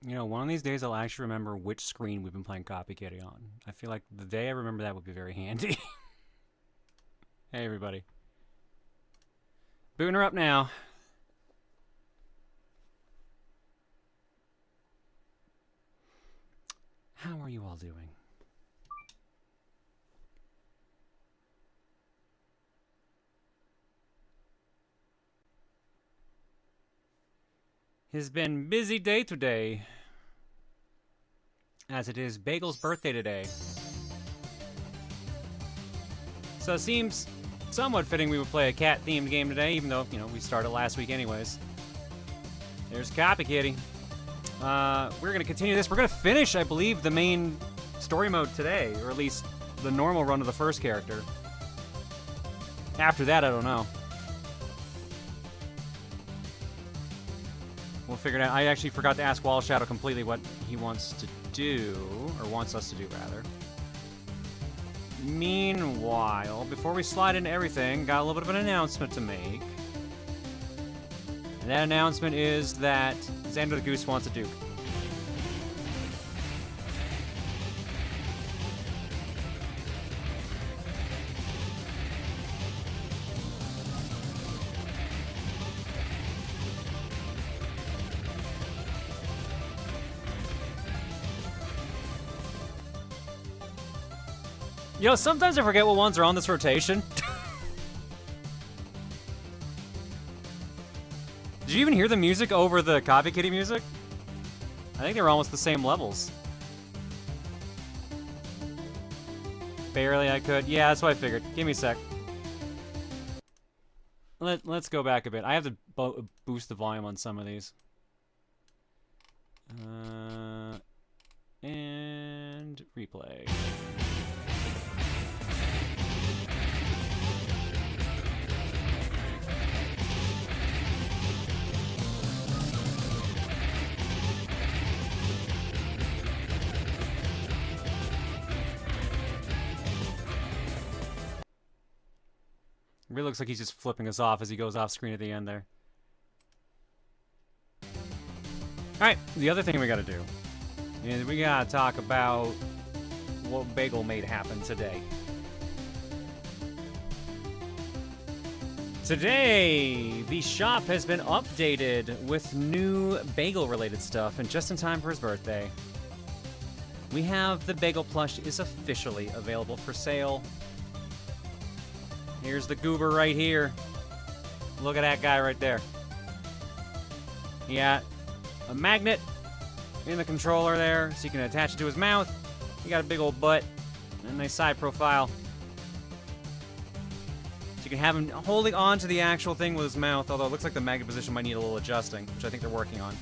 You know, one of these days I'll actually remember which screen we've been playing Copy Kitty on. I feel like the day I remember that would be very handy. Hey, everybody. Booting her up now. How are you all doing? It's been busy day today, as it is Bagel's birthday today. So it seems somewhat fitting we would play a cat-themed game today, even though, you know, we started last week anyways. There's Copy Kitty. We're going to continue this. We're going to finish, I believe, the main story mode today, or at least the normal run of the first character. After that, I don't know. We'll figure it out. I actually forgot to ask Wall Shadow completely what he wants to do, or wants us to do, rather. Meanwhile, before we slide into everything, got a little bit of an announcement to make. And that announcement is that Xander the Goose wants a Duke. You know, sometimes I forget what ones are on this rotation. Did you even hear the music over the Arty Kitty music? I think they were almost the same levels. Barely I could. Yeah, that's what I figured. Give me a sec. Let's go back a bit. I have to boost the volume on some of these. And replay. Really looks like he's just flipping us off as he goes off screen at the end there. Alright, the other thing we gotta do is we gotta talk about what Bagel made happen today. Today, the shop has been updated with new Bagel-related stuff, and just in time for his birthday. We have the Bagel plush is officially available for sale. Here's the goober right here. Look at that guy right there. He got a magnet in the controller there, so you can attach it to his mouth. He got a big old butt and a nice side profile. So you can have him holding on to the actual thing with his mouth, although it looks like the magnet position might need a little adjusting, which I think they're working on.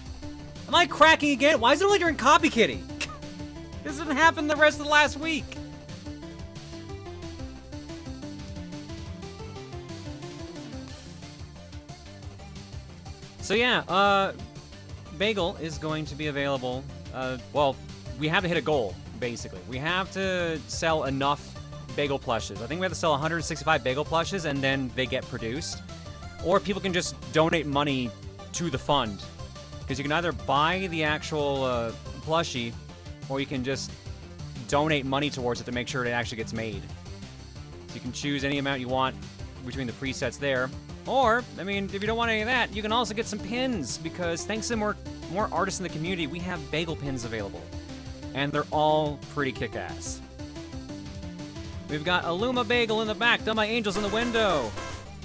Am I cracking again? Why is it only during Arty Kitty? This didn't happen the rest of the last week. So yeah, Bagel is going to be available. Well, we have to hit a goal, basically. We have to sell enough Bagel plushes. I think we have to sell 165 Bagel plushes, and then they get produced. Or people can just donate money to the fund. Because you can either buy the actual plushie, or you can just donate money towards it to make sure it actually gets made. So you can choose any amount you want between the presets there. Or, I mean, if you don't want any of that, you can also get some pins, because thanks to more artists in the community, we have Bagel pins available. And they're all pretty kick-ass. We've got a Luma Bagel in the back, done by Angels in the window.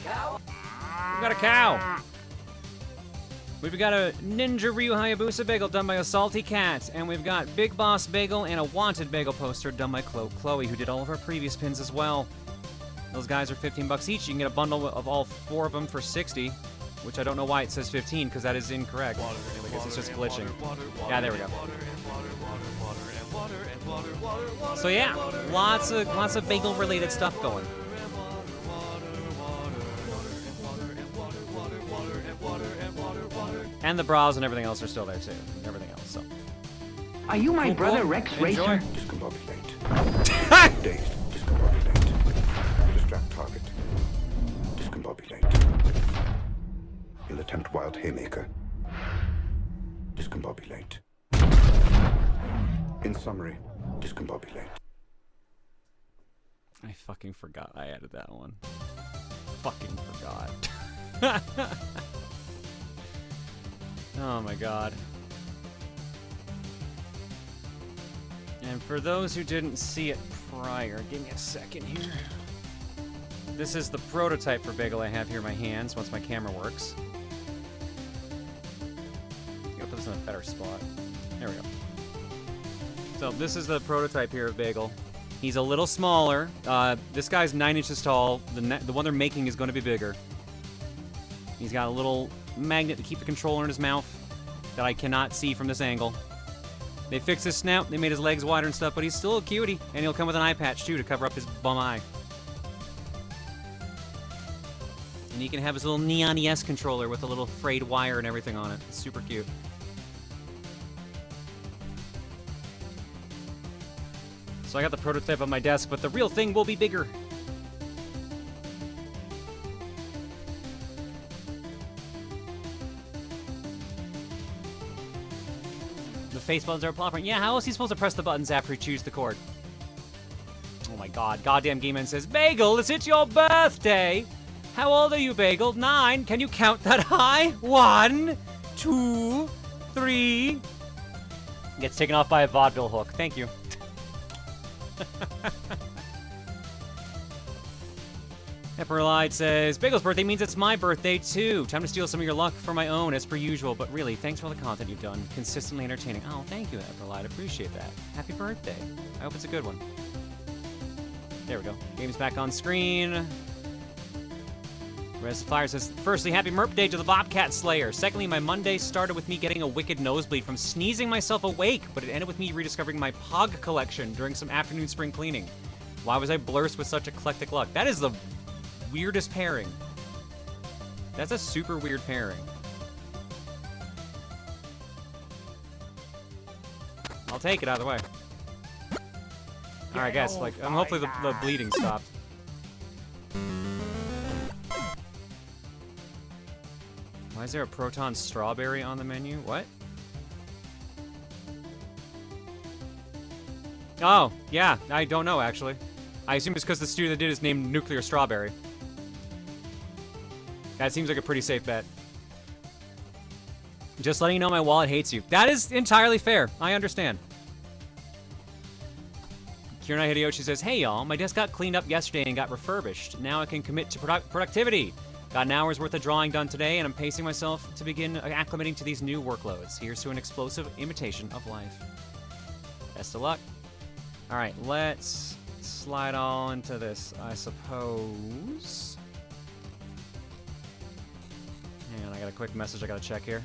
Cow. We've got a cow. We've got a Ninja Ryu Hayabusa Bagel done by a Salty Cat. And we've got Big Boss Bagel and a Wanted Bagel poster done by Chloe, who did all of our previous pins as well. Those guys are 15 bucks each. You can get a bundle of all 4 of them for 60, which I don't know why it says 15, because that is incorrect. I guess it's just glitching. Yeah, there we go. So yeah, lots of Bagel-related stuff going. And the bras and everything else are still there too. And everything else. So. Are you my brother Rex Racer? Discombobulate. Dazed. Discombobulate. Distract target. Discombobulate. You'll attempt wild haymaker. Discombobulate. In summary, discombobulate. I fucking forgot I added that one. Fucking forgot. Oh my god. And for those who didn't see it prior, give me a second here. This is the prototype for Bagel I have here in my hands once my camera works. Gotta put this in a better spot. There we go. So this is the prototype here of Bagel. He's a little smaller. This guy's 9 inches tall. The one they're making is going to be bigger. He's got a little magnet to keep the controller in his mouth that I cannot see from this angle. They fixed his snout, they made his legs wider and stuff, but he's still a cutie, and he'll come with an eye patch too to cover up his bum eye. And he can have his little Neon ES controller with a little frayed wire and everything on it. It's super cute. So I got the prototype on my desk, but the real thing will be bigger. The face buttons are plopping. Yeah, how else is he supposed to press the buttons after he chooses the chord? Oh my god. Goddamn Game Man says, Bagel, is it your birthday? How old are you, Bagel? 9. Can you count that high? 1, 2, 3. Gets taken off by a vaudeville hook. Thank you. Pepperlight says, Bagel's birthday means it's my birthday too. Time to steal some of your luck for my own, as per usual. But really, thanks for all the content you've done. Consistently entertaining. Oh, thank you, Pepperlight. Appreciate that. Happy birthday. I hope it's a good one. There we go. Game's back on screen. Res Fire says, firstly, happy Merp Day to the Bobcat Slayer. Secondly, my Monday started with me getting a wicked nosebleed from sneezing myself awake, but it ended with me rediscovering my Pog collection during some afternoon spring cleaning. Why was I blessed with such eclectic luck? That is the weirdest pairing. That's a super weird pairing. I'll take it either way. Alright, guys, like, hopefully the bleeding stopped. Why is there a Proton Strawberry on the menu? What? Oh, yeah, I don't know, actually. I assume it's because the studio that did is named Nuclear Strawberry. That seems like a pretty safe bet. Just letting you know my wallet hates you. That is entirely fair. I understand. Kiranai Hideyoshi says, hey y'all, my desk got cleaned up yesterday and got refurbished. Now I can commit to productivity. Got an hour's worth of drawing done today, and I'm pacing myself to begin acclimating to these new workloads. Here's to an explosive imitation of life. Best of luck. All right, let's slide all into this, I suppose. Hang on, I got a quick message I gotta check here.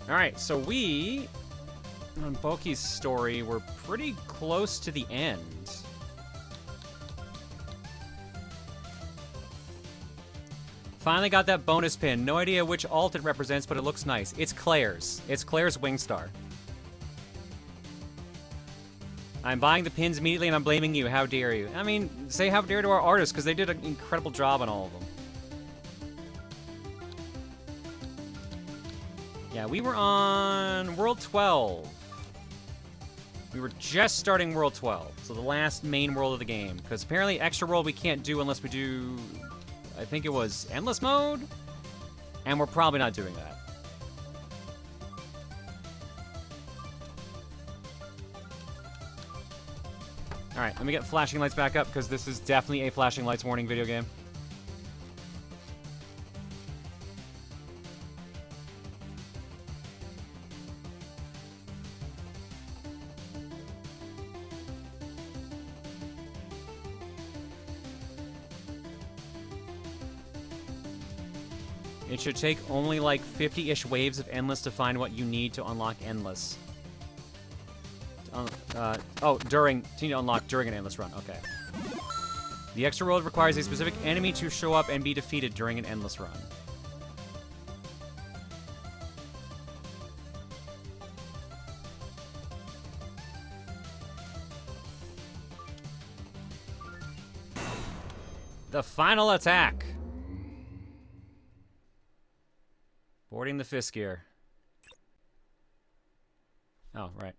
Alright, so we, on Boki's story, we're pretty close to the end. Finally got that bonus pin. No idea which alt it represents, but it looks nice. It's Claire's. It's Claire's Wingstar. I'm buying the pins immediately and I'm blaming you. How dare you? I mean, say how dare to our artists, because they did an incredible job on all of them. Yeah, we were on World 12. We were just starting World 12, so the last main world of the game. Because apparently Extra World we can't do unless we do, I think it was Endless Mode? And we're probably not doing that. Alright, let me get flashing lights back up, because this is definitely a flashing lights warning video game. It should take only like 50-ish waves of Endless to find what you need to unlock Endless. To unlock during an Endless run. Okay. The extra world requires a specific enemy to show up and be defeated during an Endless run. The final attack. Boarding the Fisk gear. Oh, right.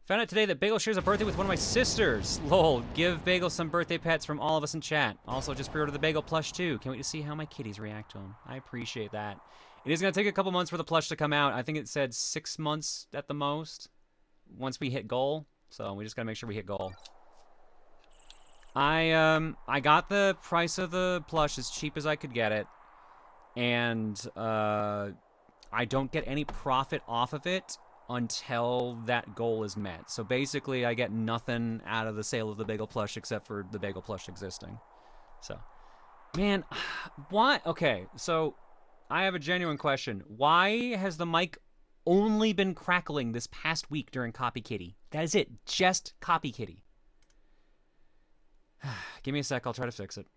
Found out today that Bagel shares a birthday with one of my sisters. Lol, give Bagel some birthday pets from all of us in chat. Also, just pre-ordered the Bagel plush too. Can't wait to see how my kitties react to him. I appreciate that. It is going to take a couple months for the plush to come out. I think it said 6 months at the most once we hit goal. So we just got to make sure we hit goal. I got the price of the plush as cheap as I could get it. And I don't get any profit off of it until that goal is met. So basically, I get nothing out of the sale of the bagel plush except for the bagel plush existing. So, man, why? Okay, so I have a genuine question. Why has the mic only been crackling this past week during Copy Kitty? That is it. Just Copy Kitty. Give me a sec. I'll try to fix it.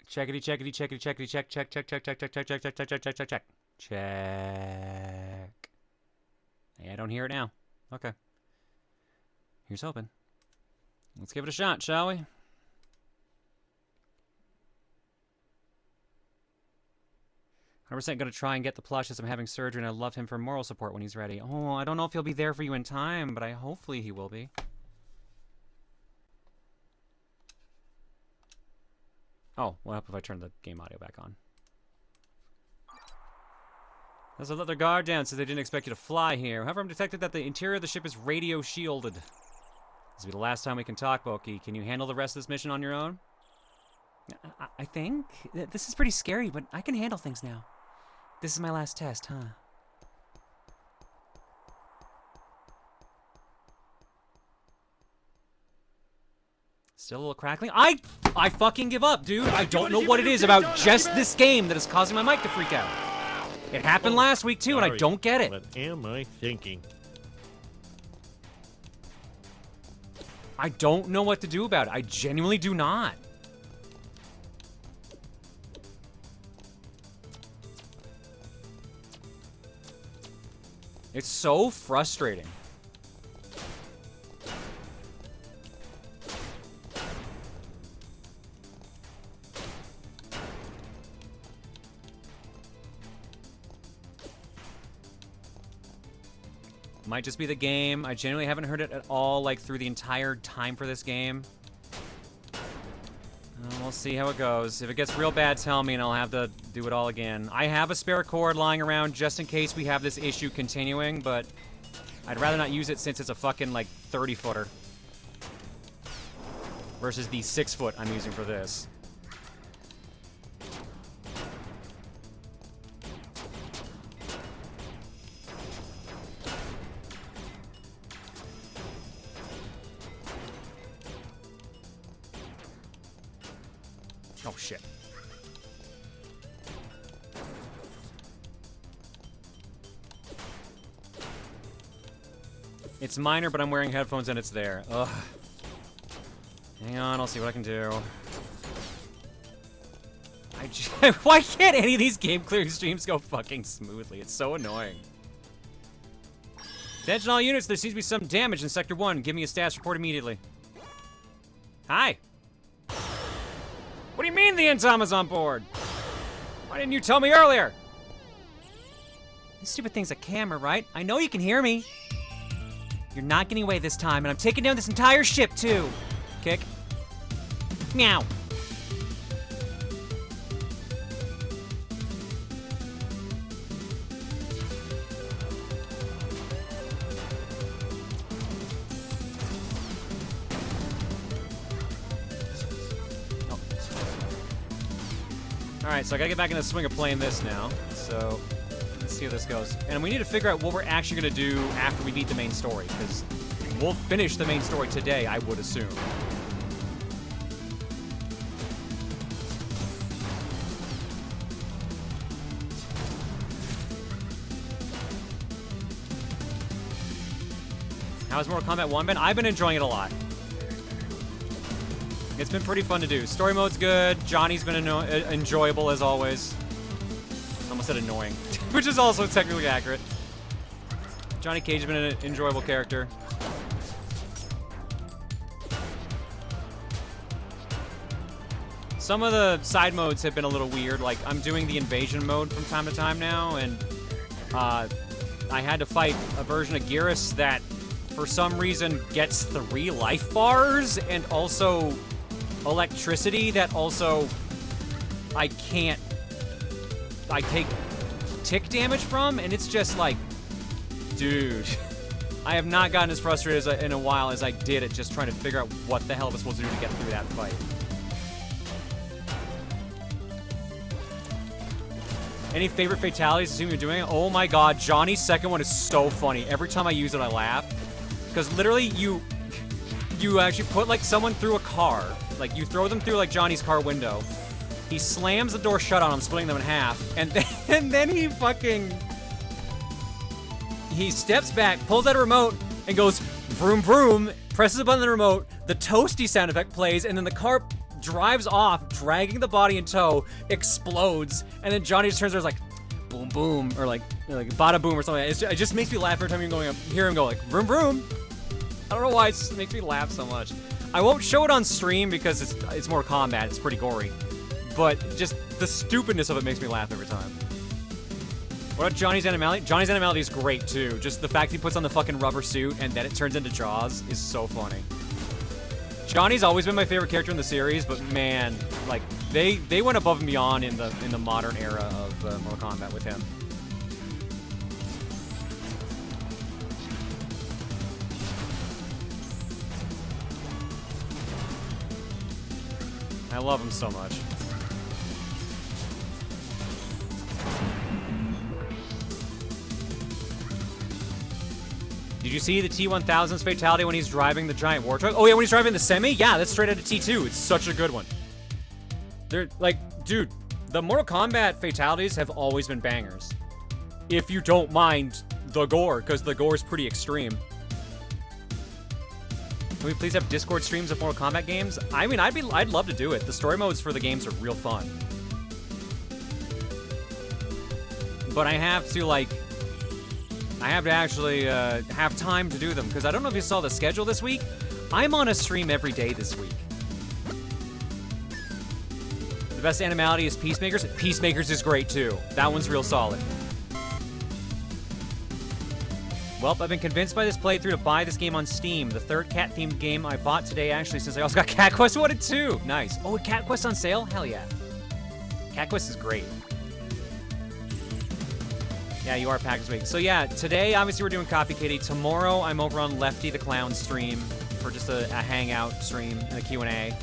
Checkity, checkity, checkity, checkity, check, check, check, check, check, check, check, check, check, check, check, check, check, check. Check. Hey, I don't hear it now. Okay. Here's hoping. Let's give it a shot, shall we? 100% gonna try and get the plush as I'm having surgery, and I love him for moral support when he's ready. Oh, I don't know if he'll be there for you in time, but hopefully he will be. Oh, what happens if I turn the game audio back on? Let's let their guard down so they didn't expect you to fly here. However, I'm detected that the interior of the ship is radio shielded. This will be the last time we can talk, Boki. Can you handle the rest of this mission on your own? I think. This is pretty scary, but I can handle things now. This is my last test, huh? Still a little crackling. I fucking give up, dude. I don't know what it is about just this game that is causing my mic to freak out. It happened last week too, and I don't get it. What am I thinking? I don't know what to do about it. I genuinely do not. It's so frustrating. Might just be the game. I genuinely haven't heard it at all, like, through the entire time for this game. We'll see how it goes. If it gets real bad, tell me, and I'll have to do it all again. I have a spare cord lying around just in case we have this issue continuing, but I'd rather not use it since it's a fucking, like, 30-footer. Versus the 6-foot I'm using for this. Oh, shit. It's minor, but I'm wearing headphones and it's there. Ugh. Hang on, I'll see what I can do. Why can't any of these game clearing streams go fucking smoothly? It's so annoying. Attention all units, there seems to be some damage in Sector 1. Give me a status report immediately. Hi. What do you mean the Intom is on board? Why didn't you tell me earlier? This stupid thing's a camera, right? I know you can hear me. You're not getting away this time, and I'm taking down this entire ship, too. Kick. Meow. Alright, so I gotta get back in the swing of playing this now. So, let's see how this goes. And we need to figure out what we're actually gonna do after we beat the main story, because we'll finish the main story today, I would assume. How's Mortal Kombat 1 been? I've been enjoying it a lot. It's been pretty fun to do. Story mode's good. Johnny's been enjoyable as always. Almost said annoying, which is also technically accurate. Johnny Cage has been an enjoyable character. Some of the side modes have been a little weird. Like, I'm doing the invasion mode from time to time now, and I had to fight a version of Geras that, for some reason, gets 3 life bars, and also electricity that also I take tick damage from, and it's just like, dude, I have not gotten as frustrated in a while as I did at just trying to figure out what the hell I was supposed to do to get through that fight. Any favorite fatalities? Assume you're doing it. Oh my god, Johnny's second one is so funny. Every time I use it, I laugh. Because literally, you actually put, like, someone through a car. Like, you throw them through, like, Johnny's car window. He slams the door shut on them, splitting them in half. And then he fucking... He steps back, pulls out a remote, and goes vroom vroom, presses a button on the remote, the toasty sound effect plays, and then the car drives off, dragging the body in tow, explodes, and then Johnny just turns around and is like, boom boom, or like bada boom or something. It just makes me laugh every time you hear him go like, vroom vroom. I don't know why, it just makes me laugh so much. I won't show it on stream because it's more combat, it's pretty gory. But just the stupidness of it makes me laugh every time. What about Johnny's animality? Johnny's animality is great too. Just the fact he puts on the fucking rubber suit and then it turns into Jaws is so funny. Johnny's always been my favorite character in the series, but man, like they went above and beyond in the modern era of Mortal Kombat with him. I love him so much. Did you see the T-1000's fatality when he's driving the giant war truck? Oh yeah, when he's driving the semi? Yeah, that's straight out of T2. It's such a good one. They're like, dude, the Mortal Kombat fatalities have always been bangers. If you don't mind the gore, because the gore is pretty extreme. Can we please have Discord streams of Mortal Kombat games? I mean, I'd love to do it. The story modes for the games are real fun. But I have to actually have time to do them, because I don't know if you saw the schedule this week. I'm on a stream every day this week. The best animality is Peacemakers. Peacemakers is great too. That one's real solid. Well, I've been convinced by this playthrough to buy this game on Steam. The third cat-themed game I bought today, actually, since I also got Cat Quest 1 and 2. Nice. Oh, Cat Quest on sale? Hell yeah. Cat Quest is great. Yeah, you are packed this week. So yeah, today, obviously, we're doing Copy Kitty. Tomorrow, I'm over on Lefty the Clown stream for just a hangout stream and a Q&A.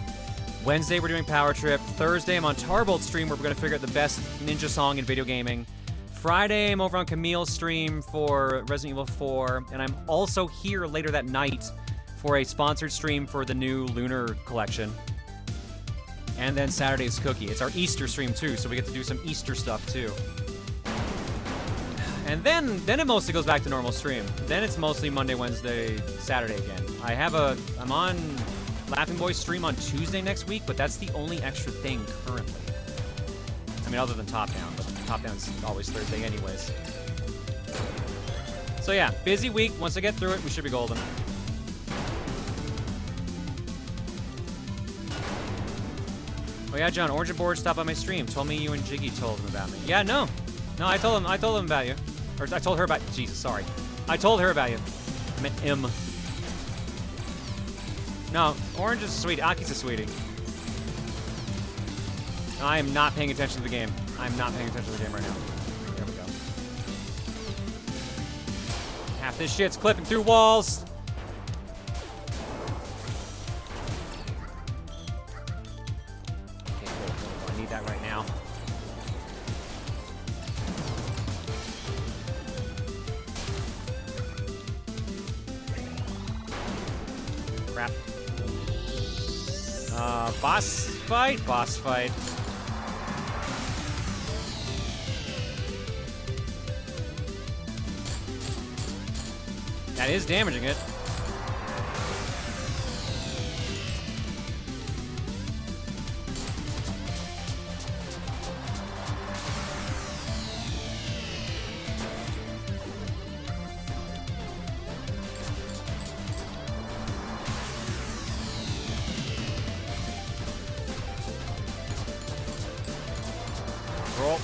Wednesday, we're doing Power Trip. Thursday, I'm on Tarbolt stream where we're going to figure out the best ninja song in video gaming. Friday, I'm over on Camille's stream for Resident Evil 4. And I'm also here later that night for a sponsored stream for the new Lunar Collection. And then Saturday's Cookie. It's our Easter stream, too, so we get to do some Easter stuff, too. And then it mostly goes back to normal stream. Then it's mostly Monday, Wednesday, Saturday again. I'm on Laughing Boys stream on Tuesday next week, but that's the only extra thing currently. I mean, other than Top Down, but Top Down's always Thursday anyways. So yeah, busy week. Once I get through it, we should be golden. Oh yeah, John, Orange and Board stopped by my stream. Told me you and Jiggy told him about me. Yeah, no, I told him about you. Or I told her about, Jesus, sorry. I told her about you. I meant him. No, Orange is sweet. Aki's a sweetie. I am not paying attention to the game. I'm not paying attention to the game right now. There we go. Half this shit's clipping through walls. Okay, cool. I need that right now. Crap. Boss fight? Boss fight. That is damaging it. Roll.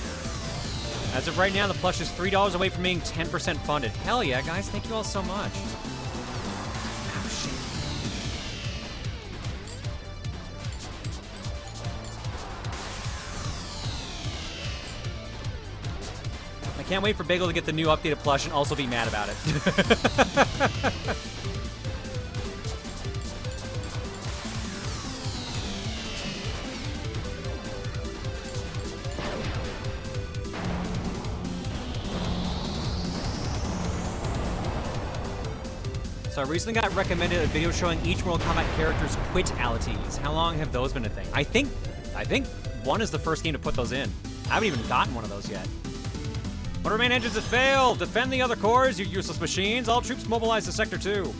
As of right now, the plush is $3 away from being 10% funded. Hell yeah, guys. Thank you all so much. Oh, shit. I can't wait for Bagel to get the new updated plush and also be mad about it. So I recently got recommended a video showing each Mortal Kombat character's quit-alities. How long have those been a thing? I think 1 is the first game to put those in. I haven't even gotten one of those yet. Motor main engines have failed. Defend the other cores, you useless machines. All troops mobilize to Sector 2.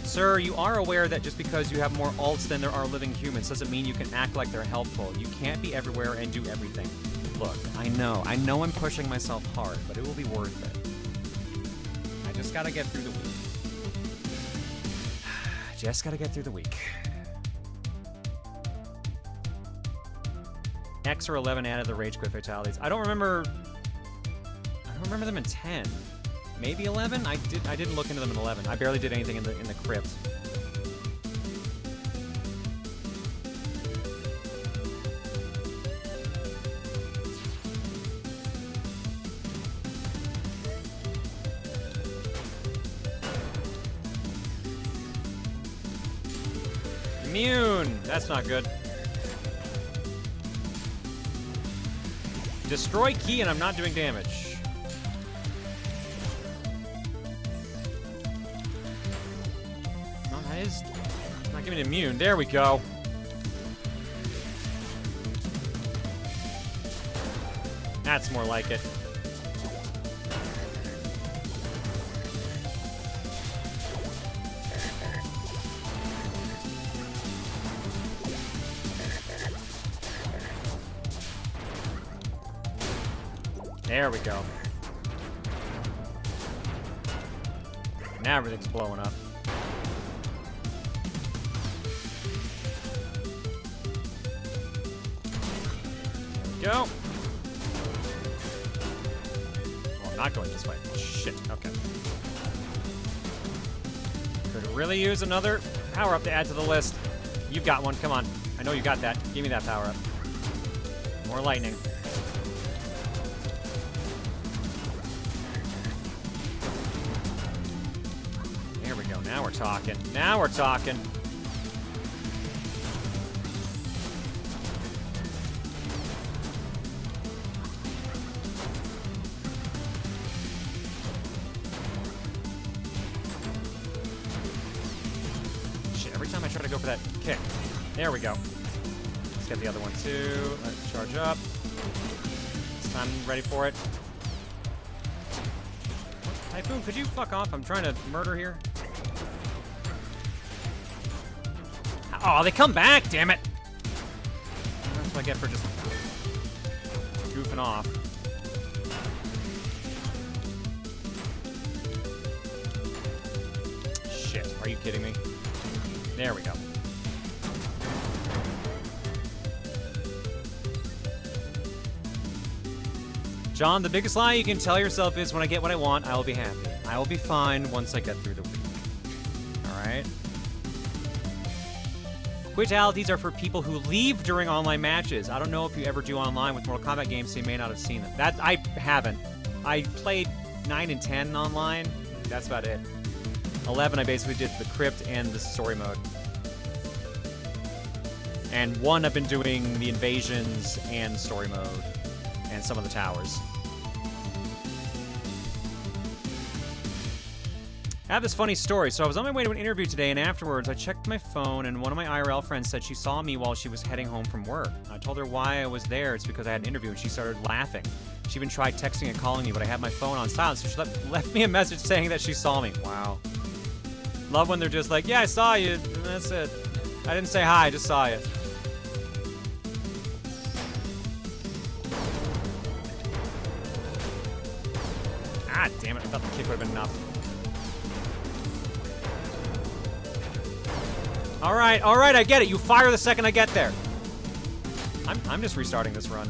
Sir, you are aware that just because you have more alts than there are living humans doesn't mean you can act like they're helpful. You can't be everywhere and do everything. Look, I know I'm pushing myself hard, but it will be worth it. I just gotta get through the week. Just gotta get through the week. X or 11 added the rage quit fatalities. I don't remember them in 10. Maybe 11? I didn't look into them in 11. I barely did anything in the crypt. Immune! That's not good. Destroy key and I'm not doing damage. No, that is not giving immune. There we go. That's more like it. There we go. Now everything's blowing up. There we go. Well, I'm not going this way. Shit, okay. Could really use another power-up to add to the list. You've got one, come on. I know you got that. Give me that power-up. More lightning. Now we're talking. Now we're talking. Shit, every time I try to go for that kick. There we go. Let's get the other one too. Let's charge up. This time I'm ready for it. Typhoon, could you fuck off? I'm trying to murder here. Oh, they come back, damn it! That's what I get for just goofing off. Shit, are you kidding me? There we go. John, the biggest lie you can tell yourself is when I get what I want, I will be happy. I will be fine once I get through the week. Alright? Quitalities are for people who leave during online matches. I don't know if you ever do online with Mortal Kombat games, so you may not have seen them. That I haven't. I played 9 and 10 online. That's about it. 11, I basically did the crypt and the story mode. And 1, I've been doing the invasions and story mode. And some of the towers. I have this funny story. So I was on my way to an interview today, and afterwards I checked my phone, and one of my IRL friends said she saw me while she was heading home from work. I told her why I was there. It's because I had an interview, and she started laughing. She even tried texting and calling me, but I had my phone on silent, so she left me a message saying that she saw me. Wow. Love when they're just like, yeah, I saw you, and that's it. I didn't say hi, I just saw you. Ah, damn it, I thought the kick would have been enough. All right, I get it. You fire the second I get there. I'm just restarting this run.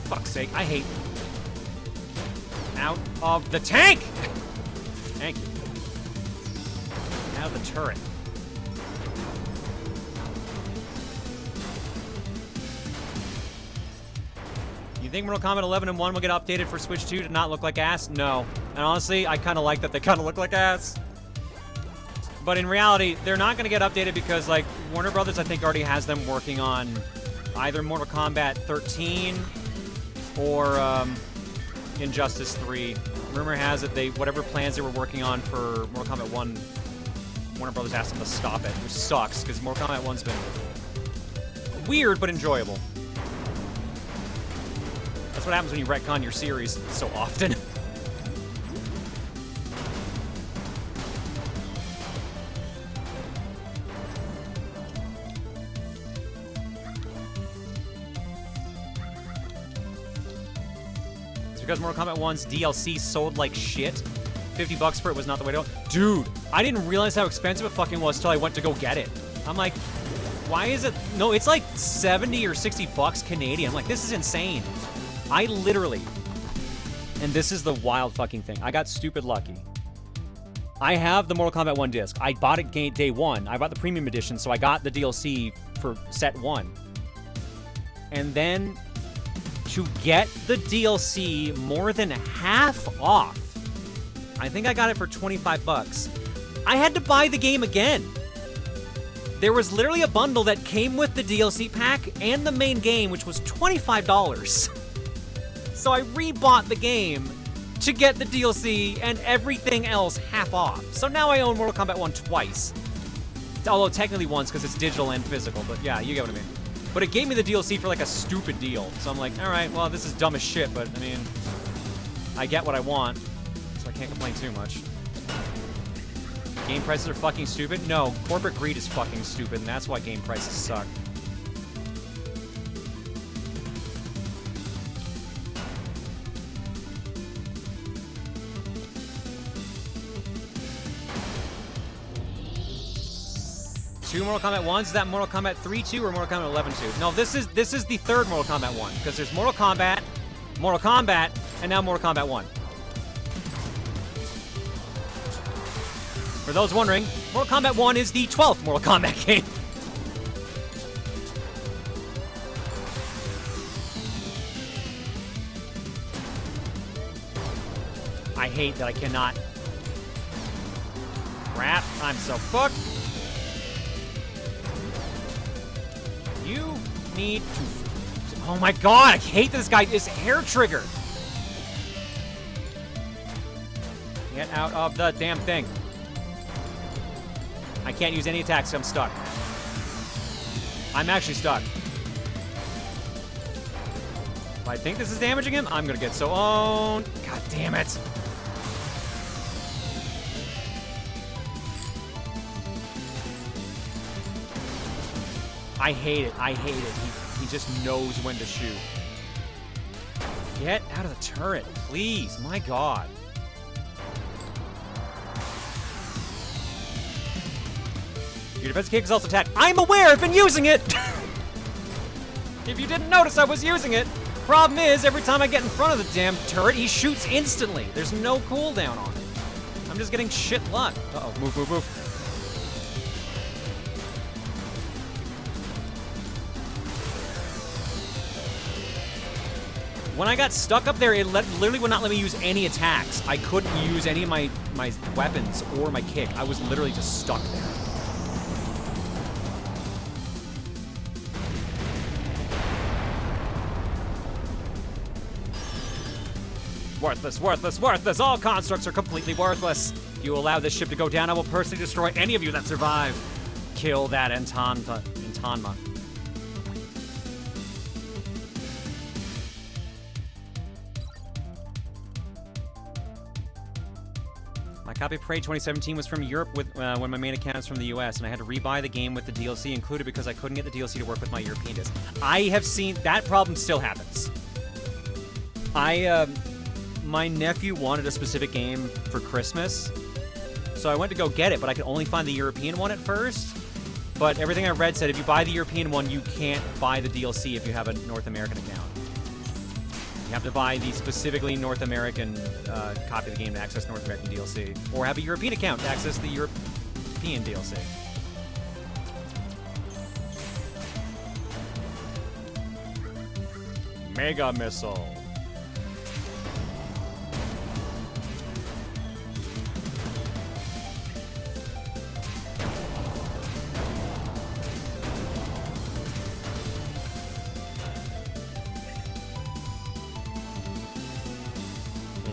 Fuck's sake, I hate... Out of the tank! Thank you. Out of the turret. You think Mortal Kombat 11 and 1 will get updated for Switch 2 to not look like ass? No. And honestly, I kind of like that they kind of look like ass. But in reality, they're not going to get updated because, like, Warner Brothers, I think, already has them working on either Mortal Kombat 13 or Injustice 3. Rumor has it whatever plans they were working on for Mortal Kombat 1, Warner Brothers asked them to stop it, which sucks because Mortal Kombat 1's been weird but enjoyable. That's what happens when you retcon your series so often. It's because Mortal Kombat 1's DLC sold like shit. $50 for it was not the way to go. Dude, I didn't realize how expensive it fucking was till I went to go get it. I'm like, why is it? No, it's like 70 or 60 bucks Canadian. I'm like, this is insane. I literally, and this is the wild fucking thing, I got stupid lucky. I have the Mortal Kombat 1 disc. I bought it day one. I bought the premium edition, so I got the DLC for set 1. And then to get the DLC more than half off, I think I got it for 25 bucks. I had to buy the game again. There was literally a bundle that came with the DLC pack and the main game, which was $25. So I rebought the game to get the DLC and everything else half off. So now I own Mortal Kombat 1 twice. Although technically once, because it's digital and physical, but yeah, you get what I mean. But it gave me the DLC for like a stupid deal. So I'm like, all right, well, this is dumb as shit, but I mean, I get what I want, so I can't complain too much. Game prices are fucking stupid? No, corporate greed is fucking stupid, and that's why game prices suck. Two Mortal Kombat 1s? Is that Mortal Kombat 3 2 or Mortal Kombat 11 2? No, this is the third Mortal Kombat 1, because there's Mortal Kombat, and now Mortal Kombat 1. For those wondering, Mortal Kombat 1 is the 12th Mortal Kombat game. I hate that I cannot. Crap, I'm so fucked. You need to... Oh my god, I hate this guy. This hair trigger. Get out of the damn thing. I can't use any attacks, so I'm stuck. I'm actually stuck. If I think this is damaging him, I'm gonna get so owned. God damn it. I hate it. I hate it. He just knows when to shoot. Get out of the turret, please. My god. Your defense kick is also attack. I'm aware, I've been using it! If you didn't notice, I was using it. Problem is, every time I get in front of the damn turret, he shoots instantly. There's no cooldown on it. I'm just getting shit luck. Uh-oh, move, move, move. When I got stuck up there, it literally would not let me use any attacks. I couldn't use any of my weapons or my kick. I was literally just stuck there. Worthless, worthless, worthless! All constructs are completely worthless! If you allow this ship to go down, I will personally destroy any of you that survive. Kill that Entanma. My copy of Parade 2017 was from Europe with when my main account is from the US, and I had to rebuy the game with the DLC included because I couldn't get the DLC to work with my European disc. I have seen that problem still happens. My nephew wanted a specific game for Christmas, so I went to go get it, but I could only find the European one at first. But everything I read said if you buy the European one, you can't buy the DLC if you have a North American account. You have to buy the specifically North American copy of the game to access North American DLC, or have a European account to access the European DLC. Mega Missile.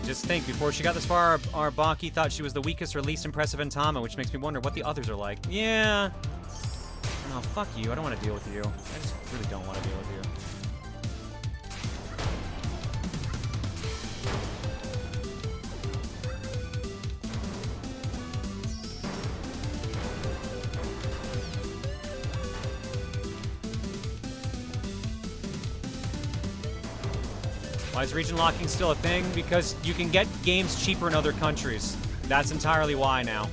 Just think, before she got this far, our Baki thought she was the weakest or least impressive in Tama, which makes me wonder what the others are like. Yeah. No, fuck you. I don't want to deal with you. I just really don't want to deal with you. Why is region locking still a thing? Because you can get games cheaper in other countries. That's entirely why now.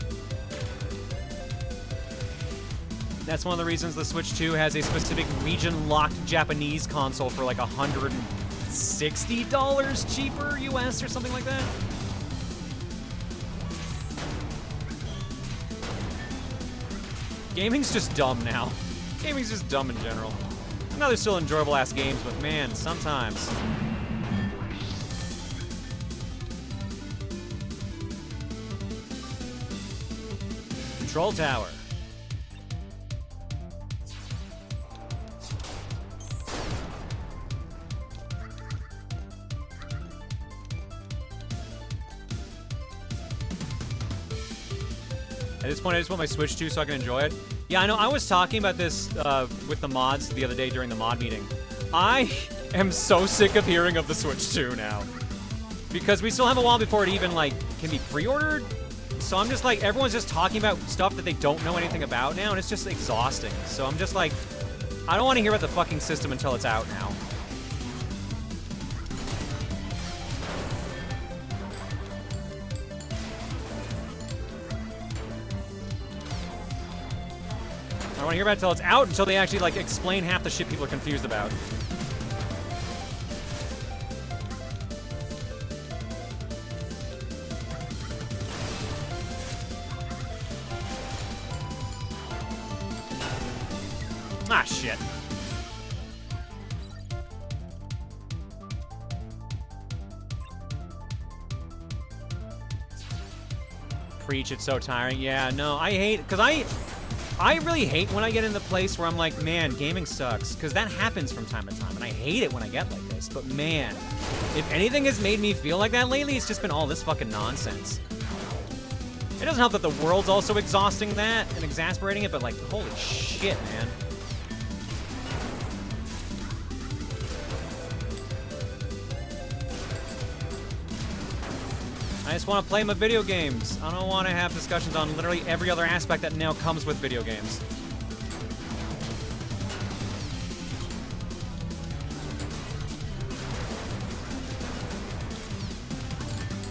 That's one of the reasons the Switch 2 has a specific region-locked Japanese console for like $160 cheaper US or something like that. Gaming's just dumb now. Gaming's just dumb in general. I know they're still enjoyable-ass games, but man, sometimes... Control tower. At this point, I just want my Switch 2 so I can enjoy it. Yeah, I know. I was talking about this with the mods the other day during the mod meeting. I am so sick of hearing of the Switch 2 now. Because we still have a while before it even, like, can be pre-ordered. So I'm just like, everyone's just talking about stuff that they don't know anything about now, and it's just exhausting. So I'm just like, I don't want to hear about the fucking system until it's out now. I don't want to hear about it until it's out, until they actually, like, explain half the shit people are confused about. Ah, shit. Preach, it's so tiring. Yeah, no, I hate, because I really hate when I get in the place where I'm like, man, gaming sucks, because that happens from time to time, and I hate it when I get like this, but man, if anything has made me feel like that lately, it's just been all this fucking nonsense. It doesn't help that the world's also exhausting that and exasperating it, but like, holy shit, man. I just want to play my video games. I don't want to have discussions on literally every other aspect that now comes with video games.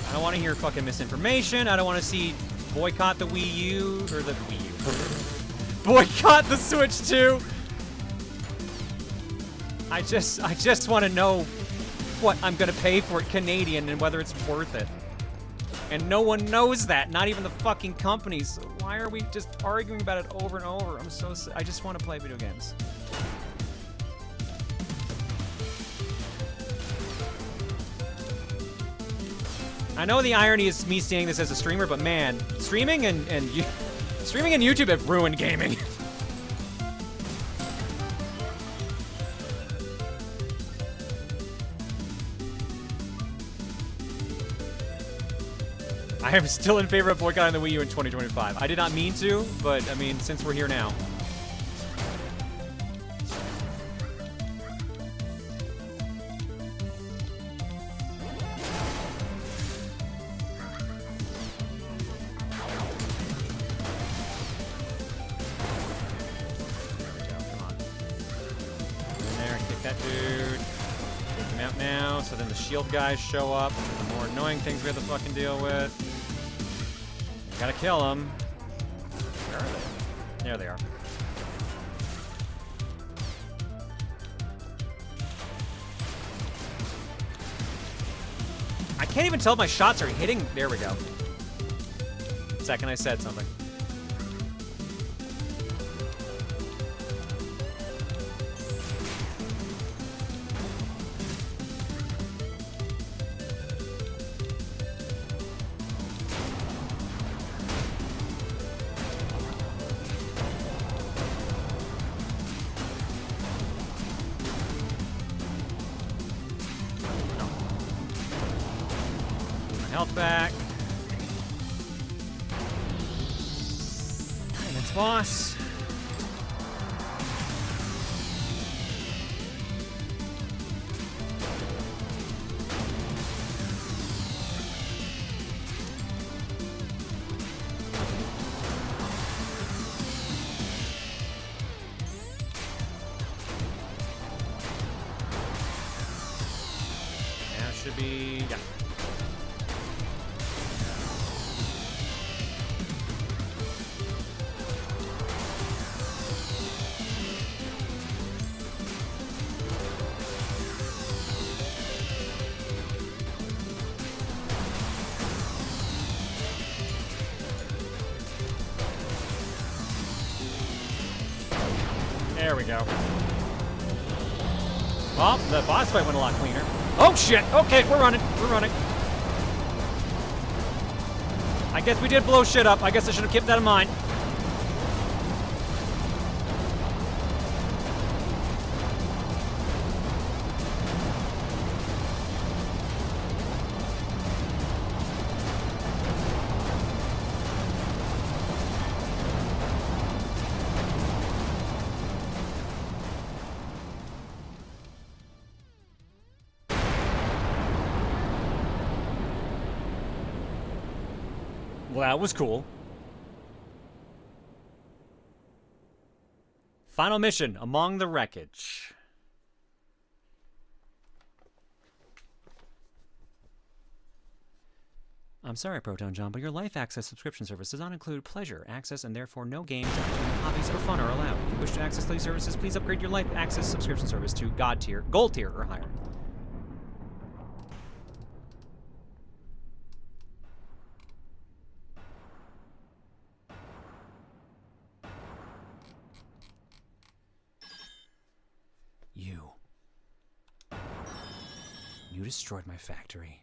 I don't want to hear fucking misinformation. I don't want to see boycott the Wii U, or the Wii U. Boycott the Switch 2. I just want to know what I'm going to pay for it Canadian and whether it's worth it. And no one knows that, not even the fucking companies. So why are we just arguing about it over and over? I just want to play video games. I know the irony is me saying this as a streamer, but man, streaming and YouTube have ruined gaming. I am still in favor of boycotting the Wii U in 2025. I did not mean to, but I mean, since we're here now. now, so then the shield guys show up. The more annoying things we have to fucking deal with. Gotta kill them. Where are they? There they are. I can't even tell if my shots are hitting. There we go. Second I said something. Health back. And it's boss. Now should be, yeah. There we go. Well, the boss fight went a lot cleaner. Oh shit! Okay, we're running. We're running. I guess we did blow shit up. I guess I should have kept that in mind. Well, that was cool. Final mission, among the wreckage. I'm sorry, Proton John, but your Life Access subscription service does not include pleasure, access, and therefore no games, hobbies, or fun are allowed. If you wish to access these services, please upgrade your Life Access subscription service to God tier, Gold tier, or higher. You destroyed my factory.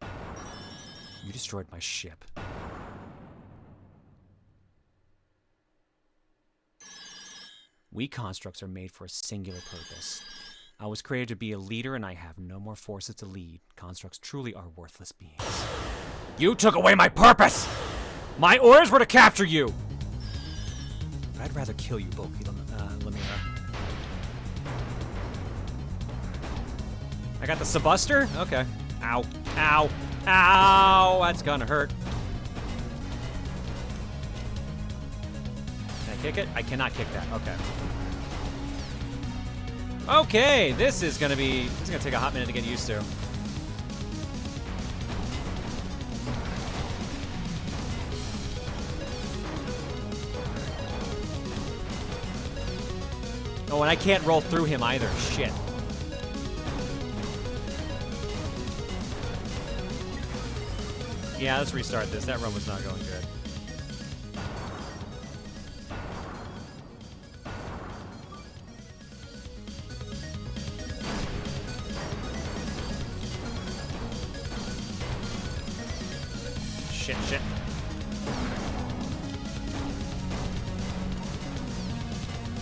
You destroyed my ship. We constructs are made for a singular purpose. I was created to be a leader, and I have no more forces to lead. Constructs truly are worthless beings. You took away my purpose! My orders were to capture you! But I'd rather kill you, Lemira. I got the Subuster? Okay. Ow. Ow. Ow! That's gonna hurt. Can I kick it? I cannot kick that. Okay. Okay, this is gonna take a hot minute to get used to. Oh, and I can't roll through him either. Shit. Yeah, let's restart this. That run was not going good. Shit.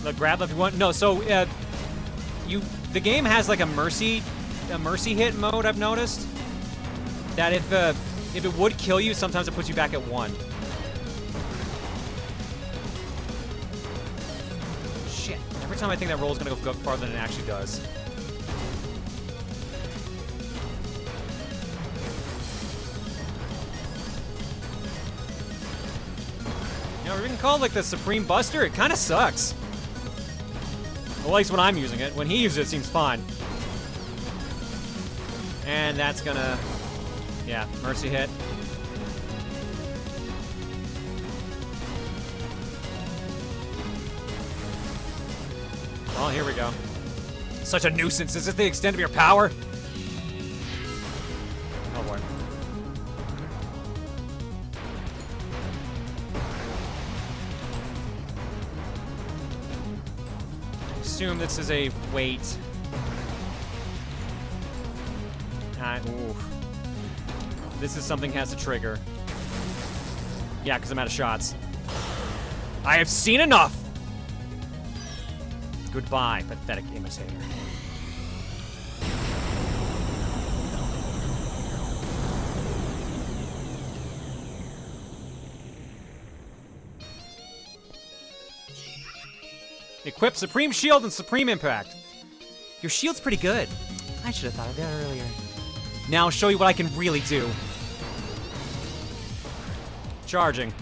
Look, grab if you want. No, so the game has like a mercy hit mode. I've noticed that if it would kill you, sometimes it puts you back at 1. Shit. Every time I think that roll is going to go farther than it actually does. You know, we can call it like the Supreme Buster. It kind of sucks. Well, at least when I'm using it. When he uses it, it seems fine. And that's gonna... Yeah, mercy hit. Well, here we go. Such a nuisance. Is this the extent of your power? Oh boy. Assume this is a wait. Ooh. This is something has to trigger. Yeah, because I'm out of shots. I have seen enough! Goodbye, pathetic imitator. Equip Supreme Shield and Supreme Impact. Your shield's pretty good. I should have thought of that earlier. Now I'll show you what I can really do. Charging.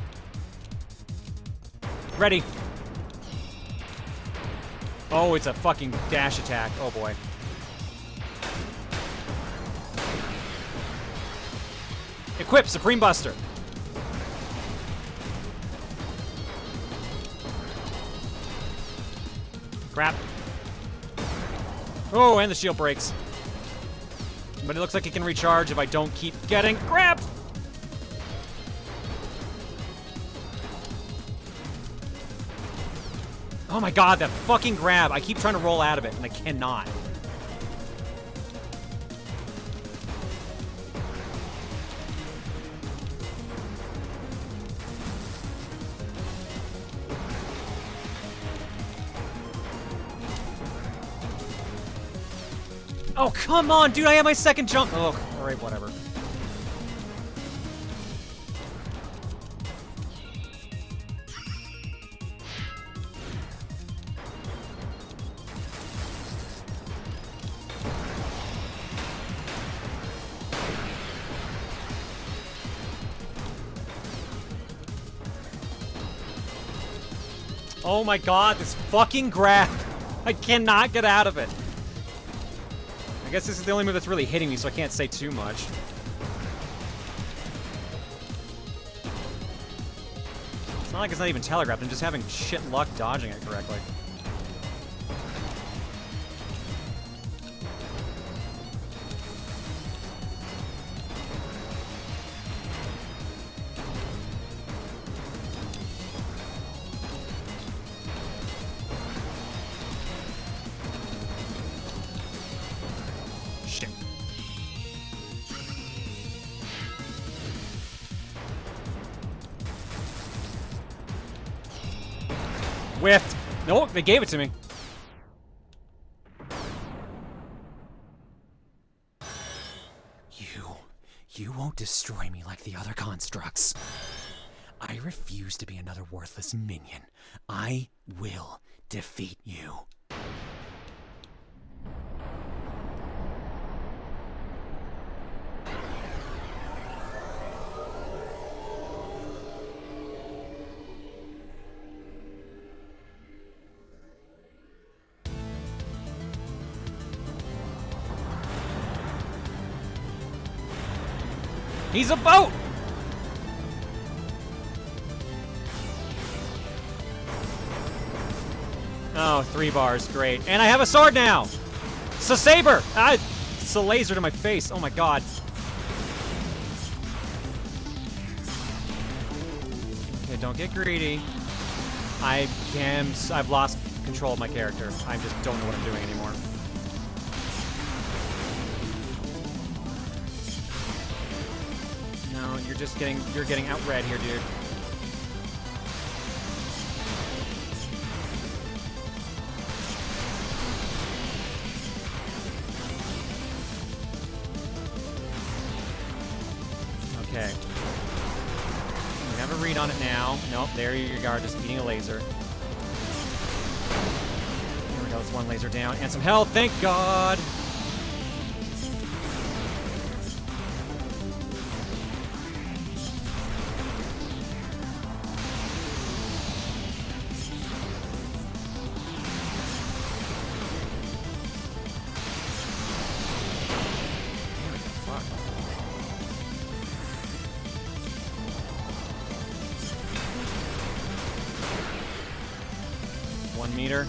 Ready. Oh, it's a fucking dash attack. Oh boy. Equip Supreme Buster. Crap. Oh, and the shield breaks. But it looks like it can recharge if I don't keep getting grabbed. Oh my god, that fucking grab. I keep trying to roll out of it, and I cannot. Oh, come on, dude, I have my second jump. Oh, alright, whatever. Oh my god, this fucking grab. I cannot get out of it. I guess this is the only move that's really hitting me, so I can't say too much. It's not like it's not even telegraphed. I'm just having shit luck dodging it correctly. Shit. Whiffed. Nope, they gave it to me. You won't destroy me like the other constructs. I refuse to be another worthless minion. I will defeat you. He's a boat! Oh, 3 bars, great. And I have a sword now! It's a saber! Ah, it's a laser to my face, oh my god. Okay, don't get greedy. I've lost control of my character. I just don't know what I'm doing anymore. No, you're getting outread here, dude. Okay. We have a read on it now. Nope, there you are, just eating a laser. There we go, that's 1 laser down. And some health, thank God! 1 meter.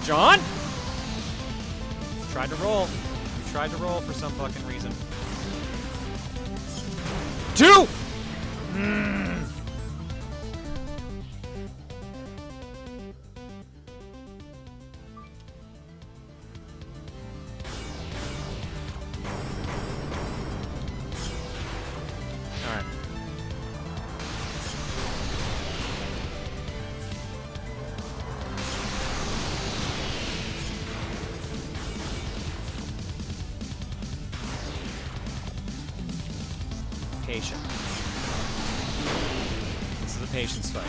John? Tried to roll. You tried to roll for some fucking reason. 2! Alright. Patient. This is a patience fight.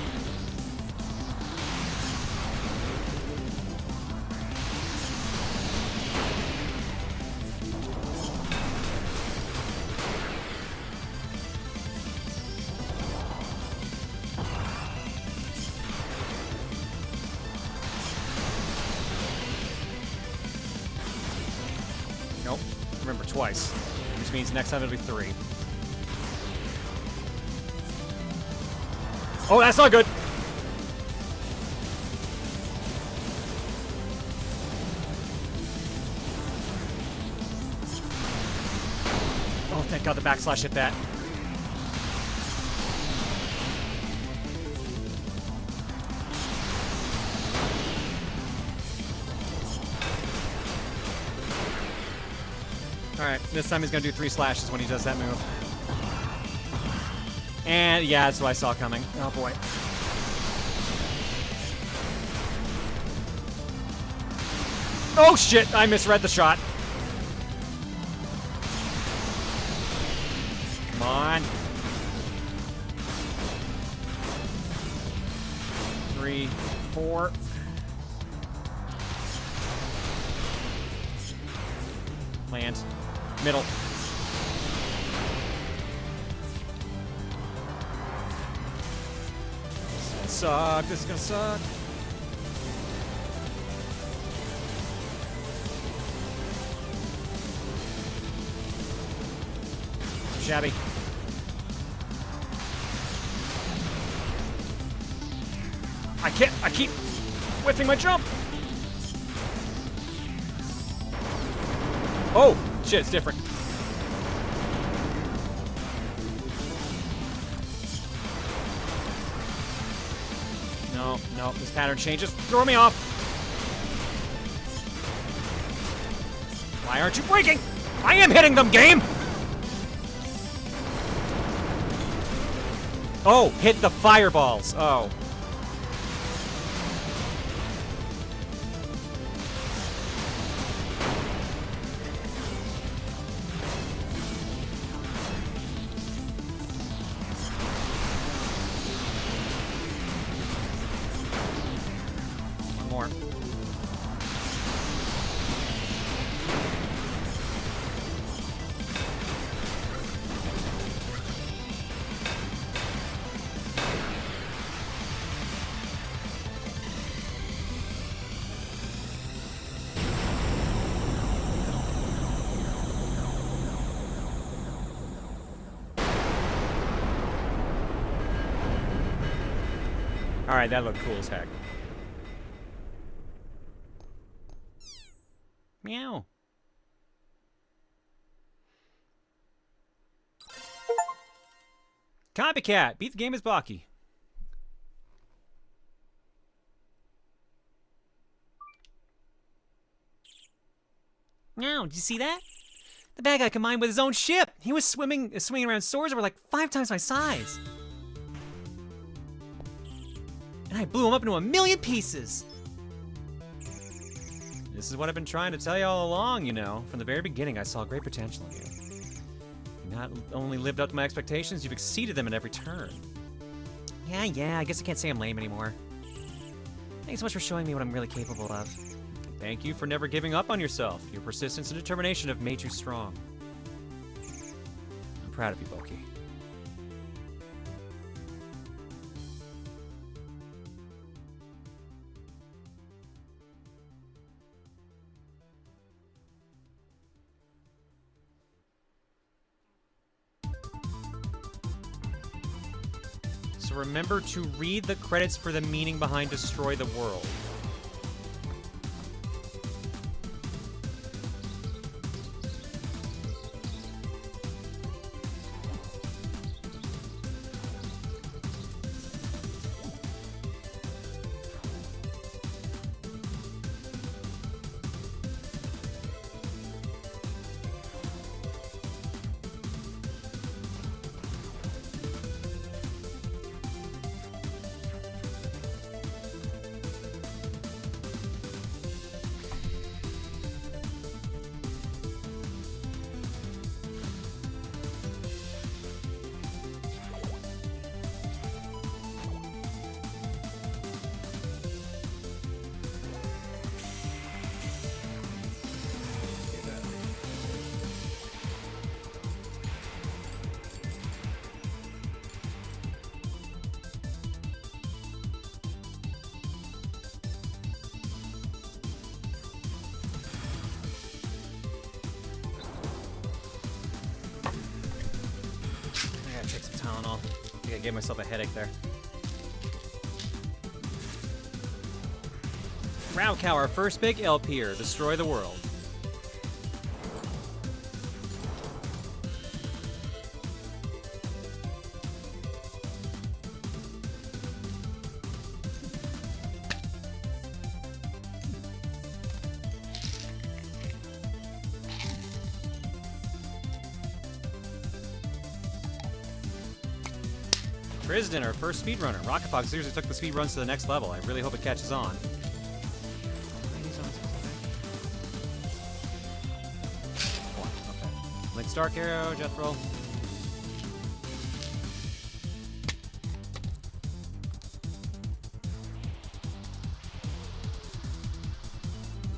Nope. Remember, twice. Which means next time it'll be 3. Oh, that's not good. Oh, thank God the backslash hit that. Alright, this time he's gonna do 3 slashes when he does that move. And yeah, that's what I saw coming. Oh boy. Oh shit, I misread the shot. Come on. 3, 4. Land. Middle. Suck. This is gonna suck. Shabby. I can't. I keep whiffing my jump. Oh shit! It's different. No, this pattern changes. Throw me off. Why aren't you breaking? I am hitting them, game! Oh, hit the fireballs. Oh. Alright, that looked cool as heck. Meow. Copycat! Beat the game as Baki. Now, did you see that? The bad guy combined with his own ship. He was swinging around swords that were like 5 times my size. And I blew him up into 1,000,000 pieces. This is what I've been trying to tell you all along, you know. From the very beginning, I saw great potential in you. You not only lived up to my expectations, you've exceeded them at every turn. Yeah, I guess I can't say I'm lame anymore. Thanks so much for showing me what I'm really capable of. Thank you for never giving up on yourself. Your persistence and determination have made you strong. I'm proud of you, Boki. remember to read the credits for the meaning behind destroy the world. I gave myself a headache there. Raucow, our first big LP'er. Destroy the world. Tristan, our first speedrunner. Rocketfox seriously took the speedruns to the next level. I really hope it catches on. Okay. Link's Dark Arrow, Jethro.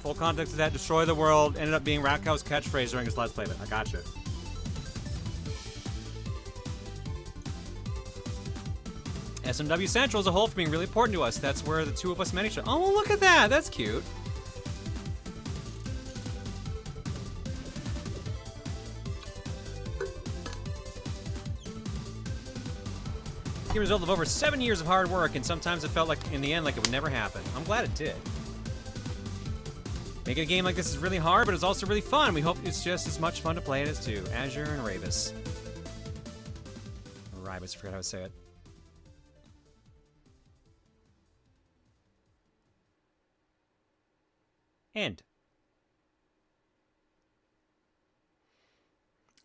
Full context of that, destroy the world, ended up being Rackow's catchphrase during his Let's Play. I gotcha. SMW Central as a whole for being really important to us. That's where the two of us met each other. Oh, well, look at that. That's cute. The result of over 7 years of hard work, and sometimes it felt like, in the end, like it would never happen. I'm glad it did. Making a game like this is really hard, but it's also really fun. We hope it's just as much fun to play it as too. Azure and Ravis. Ravis, forgot how to say it. End.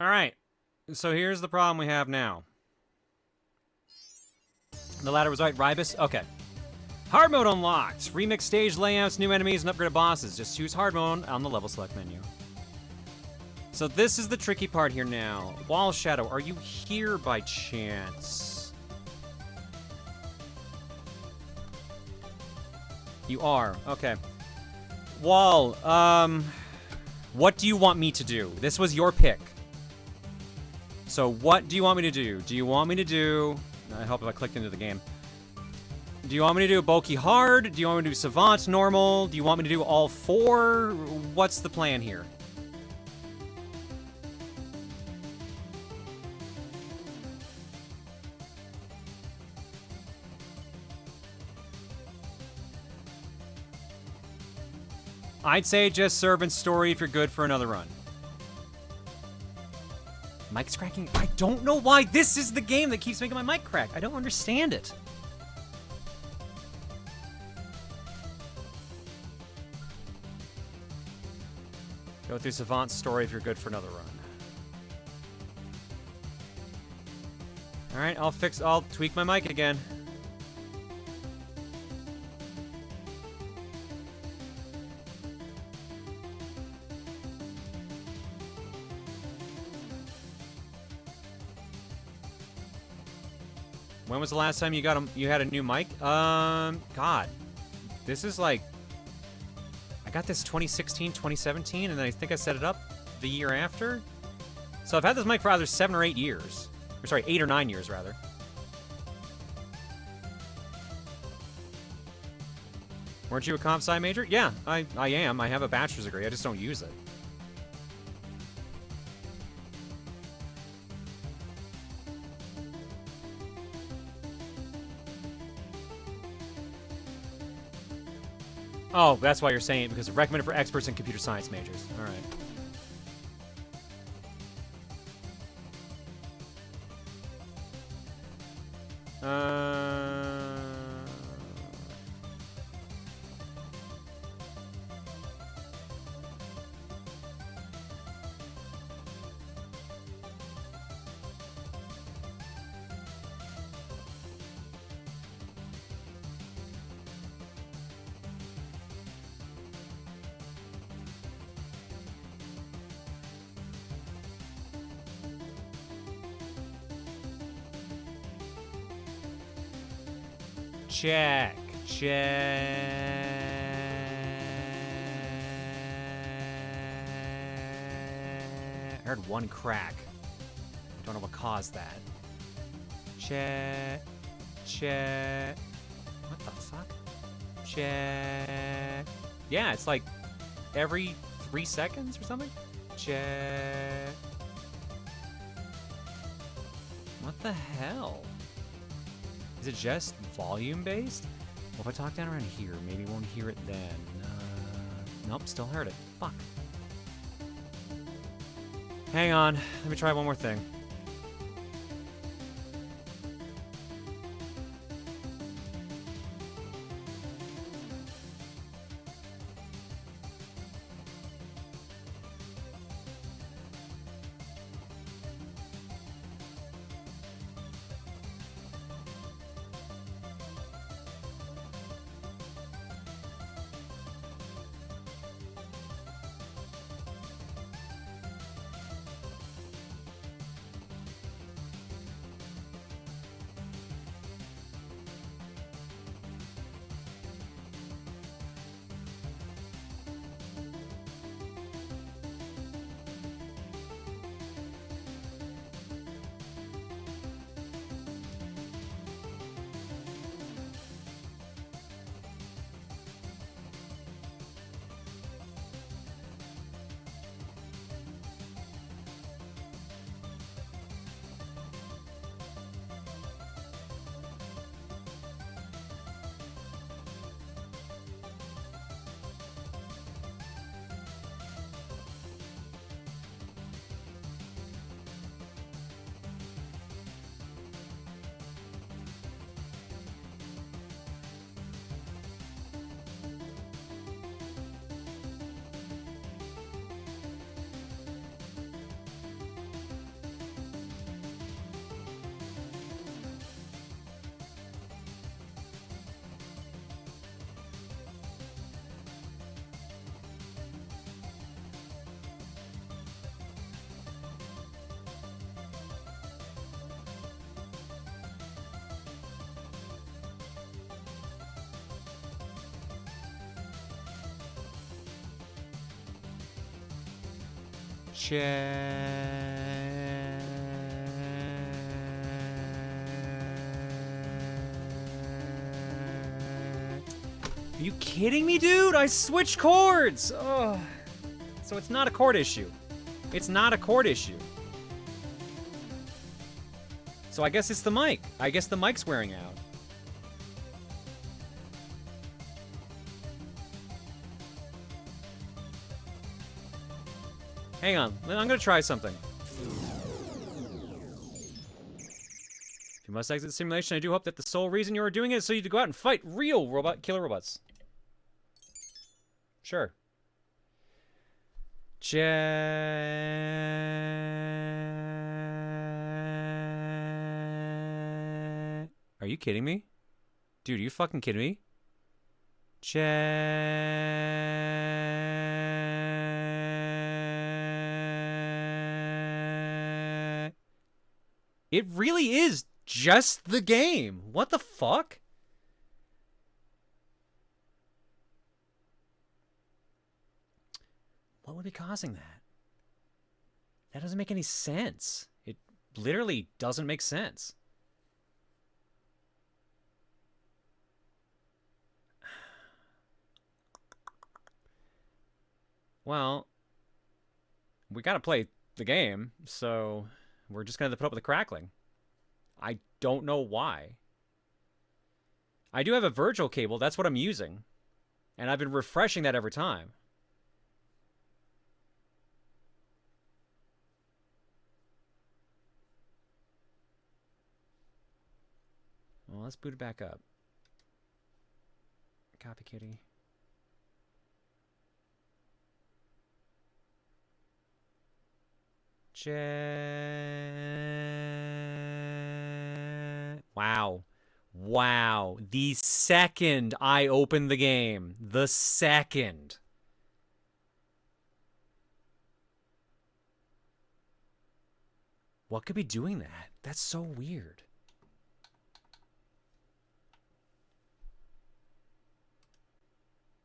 Alright, so here's the problem we have now. The ladder was right, Ribus? Okay. Hard mode unlocked. Remix stage layouts, new enemies, and upgraded bosses. Just choose hard mode on the level select menu. So this is the tricky part here now. Wall Shadow, are you here by chance? You are, okay. Wall, what do you want me to do? This was your pick. So what do you want me to do? Do you want me to do... I hope if I clicked into the game. Do you want me to do Bulky Hard? Do you want me to do Savant Normal? Do you want me to do all four? What's the plan here? I'd say just Servant Story if you're good for another run. Mic's cracking. I don't know why this is the game that keeps making my mic crack. I don't understand it. Go through Savant Story if you're good for another run. Alright, I'll tweak my mic again. When was the last time you had a new mic? God. This is like... I got this 2016, 2017, and then I think I set it up the year after. So I've had this mic for either 7 or 8 years. Or sorry, 8 or 9 years, rather. Weren't you a comp sci major? Yeah, I am. I have a bachelor's degree. I just don't use it. Oh, that's why you're saying it, because recommended for experts and computer science majors. All right. Check. I heard one crack. Don't know what caused that. Check. What the fuck? Check. Yeah, it's like every 3 seconds or something. Check. What the hell? Is it just volume based? Well, if I talk down around here, maybe we won't hear it then. Nope, still heard it. Fuck. Hang on. Let me try one more thing. Are you kidding me, dude? I switched chords! Ugh. So it's not a chord issue. It's not a chord issue. So I guess it's the mic. I guess the mic's wearing out. Hang on, I'm gonna try something. If you must exit the simulation, I do hope that the sole reason you are doing it is so you to go out and fight real killer robots. Sure. Are you kidding me? Dude, are you fucking kidding me? It really is just the game. What the fuck? What would be causing that? That doesn't make any sense. It literally doesn't make sense. Well, we gotta play the game, so we're just gonna have to put up with the crackling. I don't know why. I do have a Virgil cable. That's what I'm using. And I've been refreshing that every time. Well, let's boot it back up. Copy Kitty. Wow. Wow. The second I opened the game. The second. What could be doing that? That's so weird.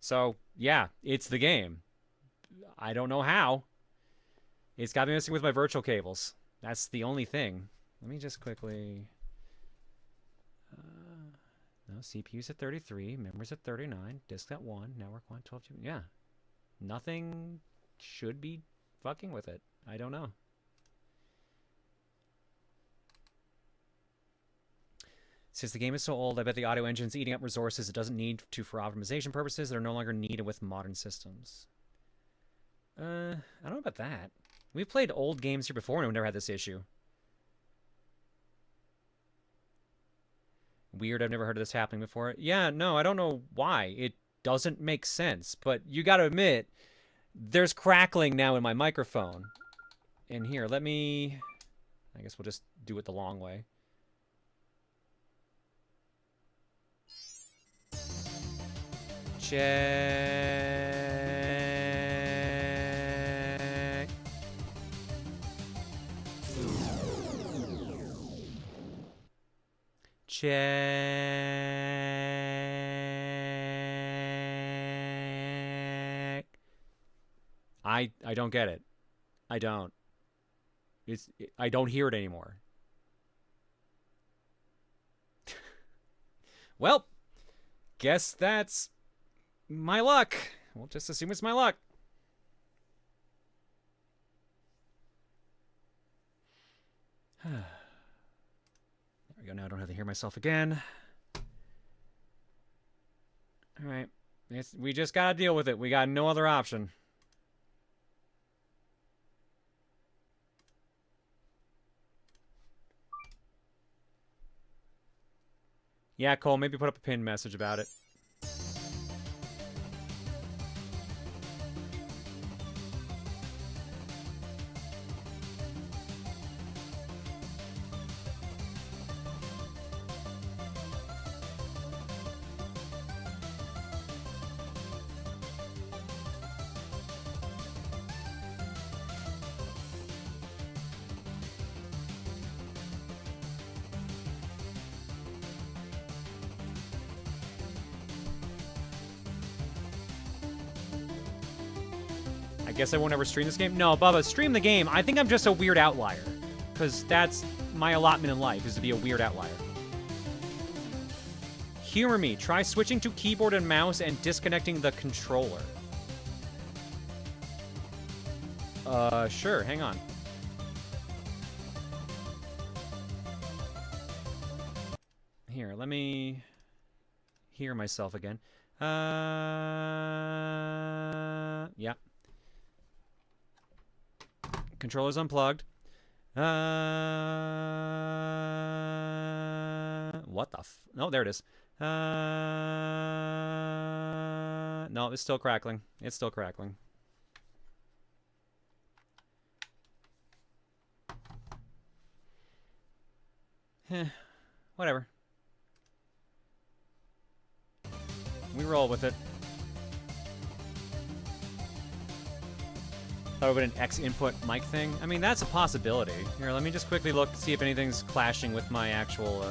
So, yeah, it's the game. I don't know how. It's got me messing with my virtual cables. That's the only thing. Let me just quickly... no, CPU's at 33, memory's at 39, disk at 1, network 1, 12 GB. Yeah. Nothing should be fucking with it. I don't know. Since the game is so old, I bet the audio engine's eating up resources it doesn't need to for optimization purposes that are no longer needed with modern systems. I don't know about that. We've played old games here before and we've never had this issue. Weird, I've never heard of this happening before. Yeah, no, I don't know why. It doesn't make sense, but you gotta admit, there's crackling now in my microphone. And here, let me... I guess we'll just do it the long way. Check. Check. I don't get it. I don't. I don't hear it anymore. Well, guess that's my luck. We'll just assume it's my luck. There we go. Now I don't have to hear myself again. All right. We just got to deal with it. We got no other option. Yeah, Cole, maybe put up a pinned message about it. I guess I won't ever stream this game. No, Bubba, stream the game. I think I'm just a weird outlier. Because that's my allotment in life, is to be a weird outlier. Humor me. Try switching to keyboard and mouse and disconnecting the controller. Sure. Hang on. Here, let me hear myself again. Yeah. Controller's unplugged. What the f... No, there it is. No, it's still crackling. It's still crackling. Whatever. We roll with it. Thought it would an X input mic thing. I mean, that's a possibility. Here, let me just quickly look, see if anything's clashing with my actual,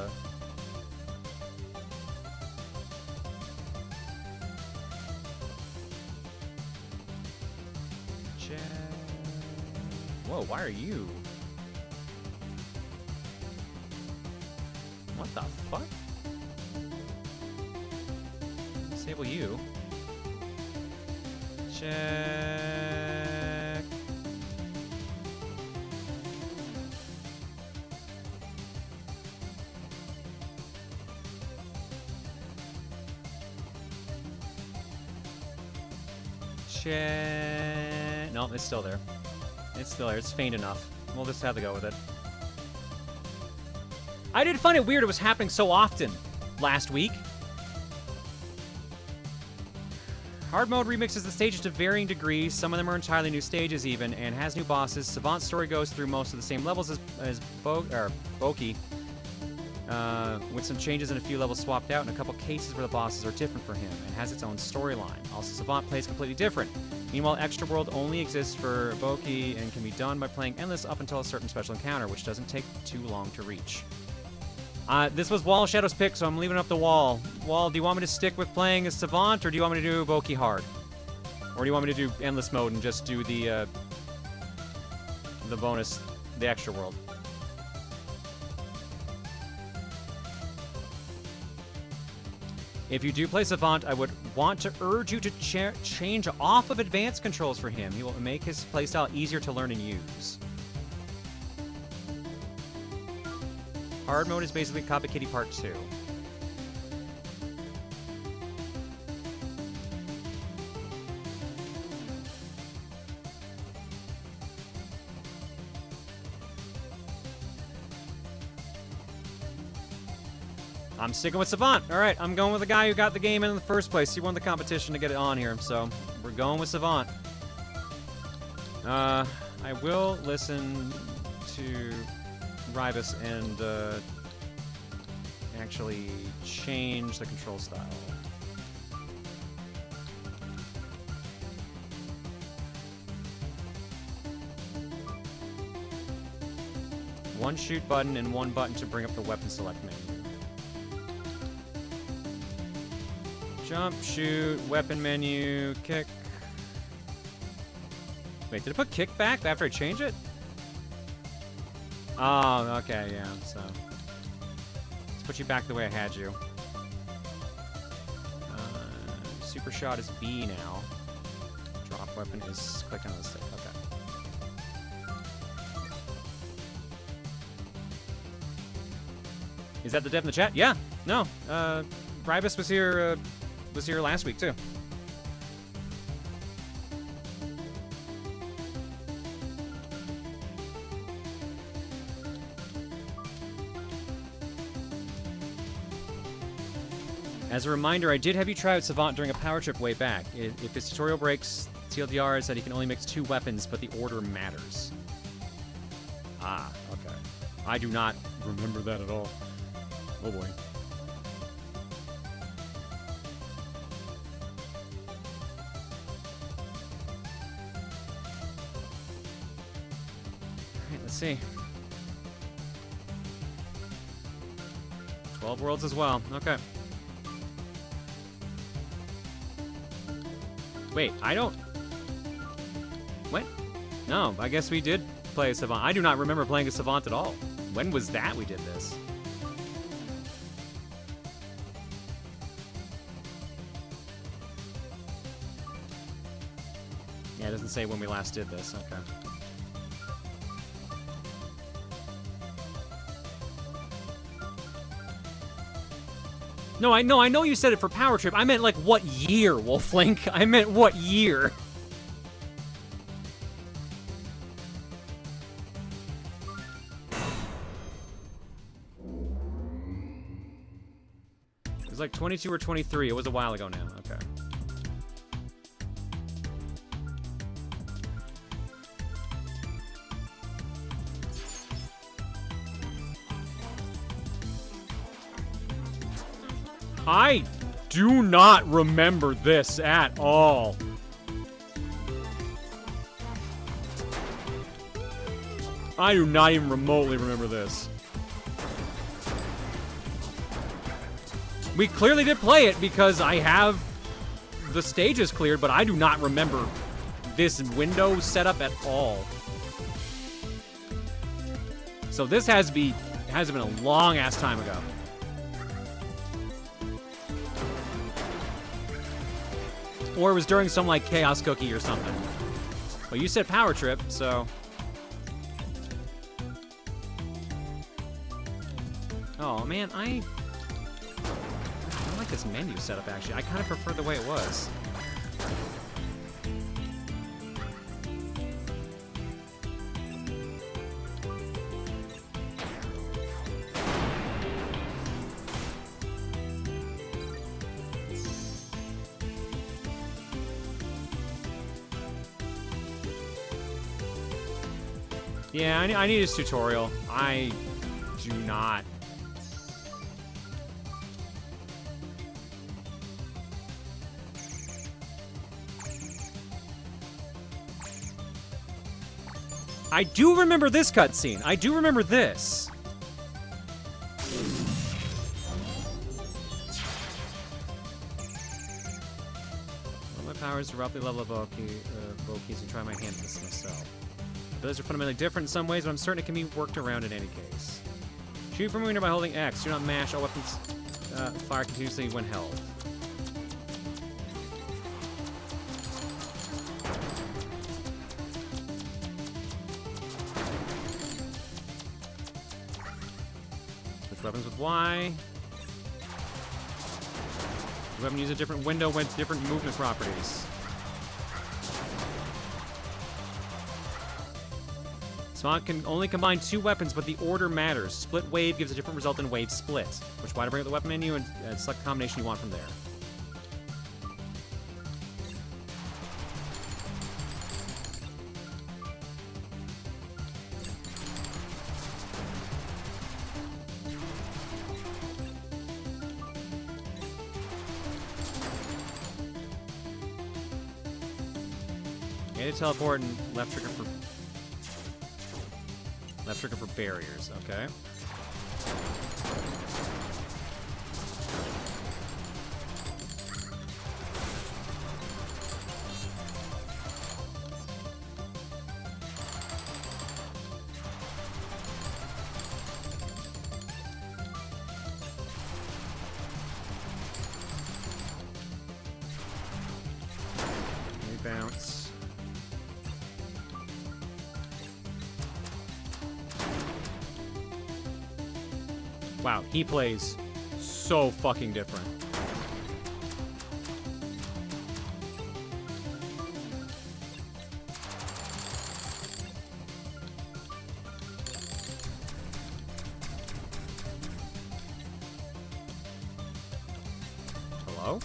Check. Whoa, why are you? What the fuck? Disable you. Check. No, it's still there. It's still there. It's faint enough. We'll just have to go with it. I did find it weird it was happening so often last week. Hard mode remixes the stages to varying degrees. Some of them are entirely new stages even, and has new bosses. Savant's story goes through most of the same levels as Boki, with some changes and a few levels swapped out, and a couple cases where the bosses are different for him, and has its own storyline. Also, Savant plays completely different. Meanwhile, Extra World only exists for Boki and can be done by playing Endless up until a certain special encounter, which doesn't take too long to reach. This was Wall Shadow's pick, so I'm leaving up the Wall. Wall, do you want me to stick with playing as Savant, or do you want me to do Boki hard? Or do you want me to do Endless mode and just do the bonus, the Extra World? If you do play Savant, I would want to urge you to change off of advanced controls for him. He will make his playstyle easier to learn and use. Hard mode is basically Copy Kitty Part 2. I'm sticking with Savant. All right, I'm going with the guy who got the game in the first place. He won the competition to get it on here, so we're going with Savant. I will listen to Ribus and actually change the control style. One shoot button and one button to bring up the weapon select menu. Jump, shoot, weapon menu, kick. Wait, did it put kick back after I change it? Oh, okay, yeah, so. Let's put you back the way I had you. Super shot is B now. Drop weapon is click on the stick, okay. Is that the dev in the chat? Yeah, no, Ribus was here last week too. As a reminder, I did have you try out Savant during a power trip way back. If his tutorial breaks, TLDR is that he can only mix 2 weapons, but the order matters. Ah, okay. I do not remember that at all. Oh boy. Alright, let's see. 12 worlds as well. Okay. Wait, I don't... What? No, I guess we did play a Savant. I do not remember playing a Savant at all. When was that we did this? Yeah, it doesn't say when we last did this. Okay. No, I know you said it for Power Trip. I meant, like, what year, Wolflink? I meant what year? It was like 22 or 23. It was a while ago now. Okay. I do not remember this at all. I do not even remotely remember this. We clearly did play it because I have the stages cleared, but I do not remember this window setup at all. So this has been a long-ass time ago. Or it was during some, like, Chaos Cookie or something. Well, you said Power Trip, so... Oh, man, I don't like this menu setup, actually. I kind of prefer the way it was. Yeah, I need his tutorial. I do not. I do remember this cutscene. I do remember this. Well, my power is to roughly level up keys and try my hand at this myself. Those are fundamentally different in some ways, but I'm certain it can be worked around in any case. Shoot from a window by holding X. Do not mash. All weapons fire continuously when held. Switch weapons with Y. The weapon uses a different window with different movement properties. Smog can only combine 2 weapons, but the order matters. Split wave gives a different result than wave split. Push Y to bring up the weapon menu and select the combination you want from there. A to teleport and left trigger for barriers, okay. Bounce. Wow, he plays so fucking different. Hello?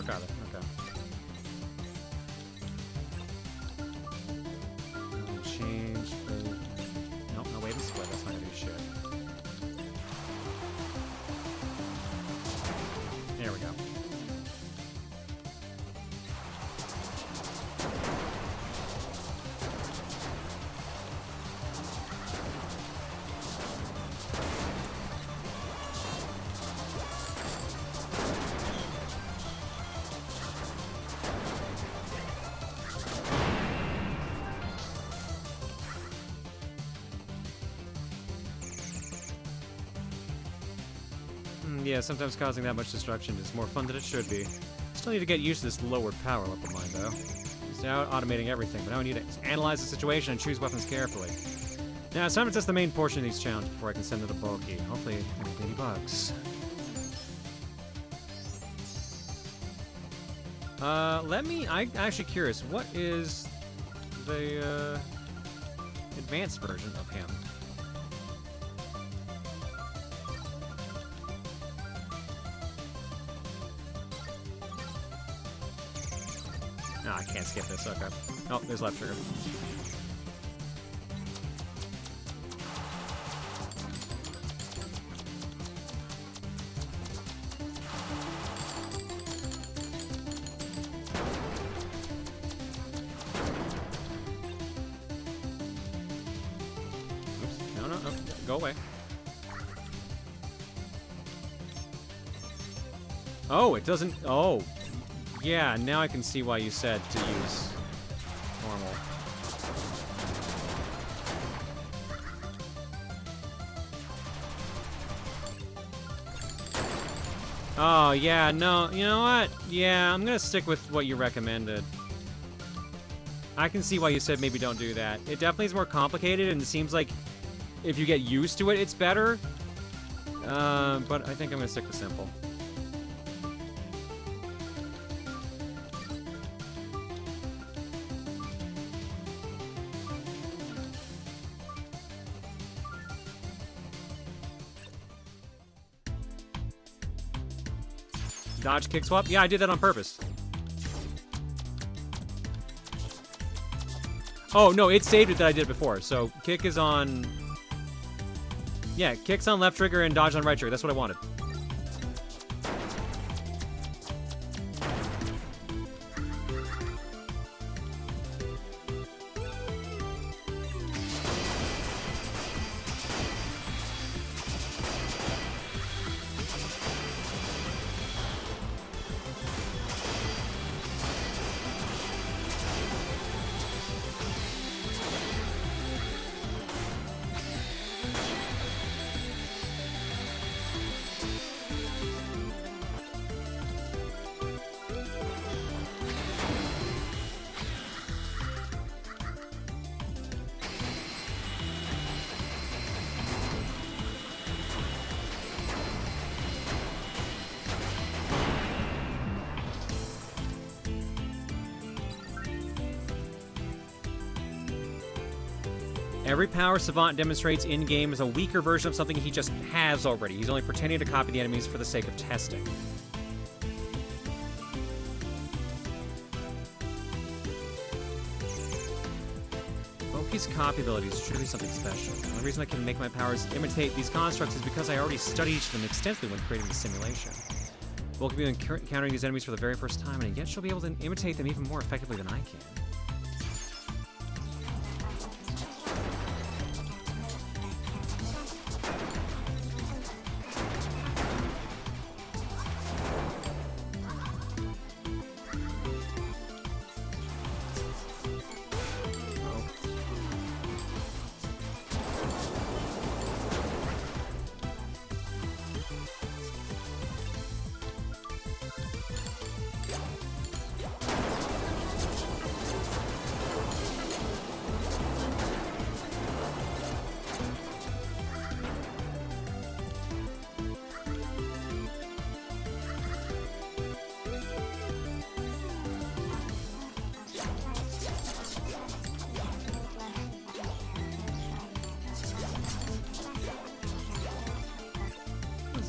Got it. Okay. Change. Nope, no wave and split. That's not gonna do shit. There we go. Yeah, sometimes causing that much destruction is more fun than it should be. Still need to get used to this lowered power level of mine, though. It's now automating everything, but now I need to analyze the situation and choose weapons carefully. Now, it's time to test the main portion of these challenges before I can send to the bulky. Hopefully, there won't be any bugs. I'm actually curious, what is the, advanced version of him? No, I can't skip this, okay. Oh, there's left trigger. Oops, no, go away. Oh, it doesn't, oh. Yeah, now I can see why you said to use normal. Oh, yeah, no, you know what? Yeah, I'm gonna stick with what you recommended. I can see why you said maybe don't do that. It definitely is more complicated, and it seems like if you get used to it, it's better. But I think I'm gonna stick with simple. Dodge kick swap? Yeah, I did that on purpose. Oh, no, it saved it that I did before. So kick is on... Yeah, kick's on left trigger and dodge on right trigger. That's what I wanted. Every power Savant demonstrates in-game is a weaker version of something he just has already. He's only pretending to copy the enemies for the sake of testing. Loki's copy ability is truly something special. The only reason I can make my powers imitate these constructs is because I already studied each of them extensively when creating the simulation. Loki will be encountering these enemies for the very first time, and yet she'll be able to imitate them even more effectively than I can.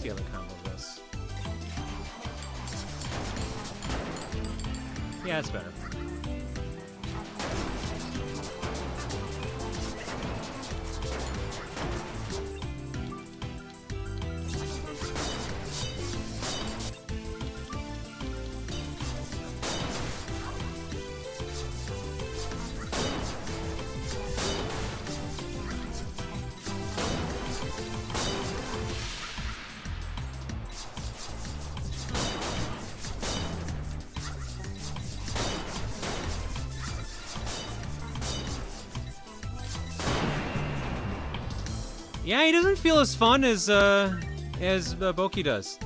The other combo of this. Yeah, it's better. Yeah, he doesn't feel as fun as Boki does.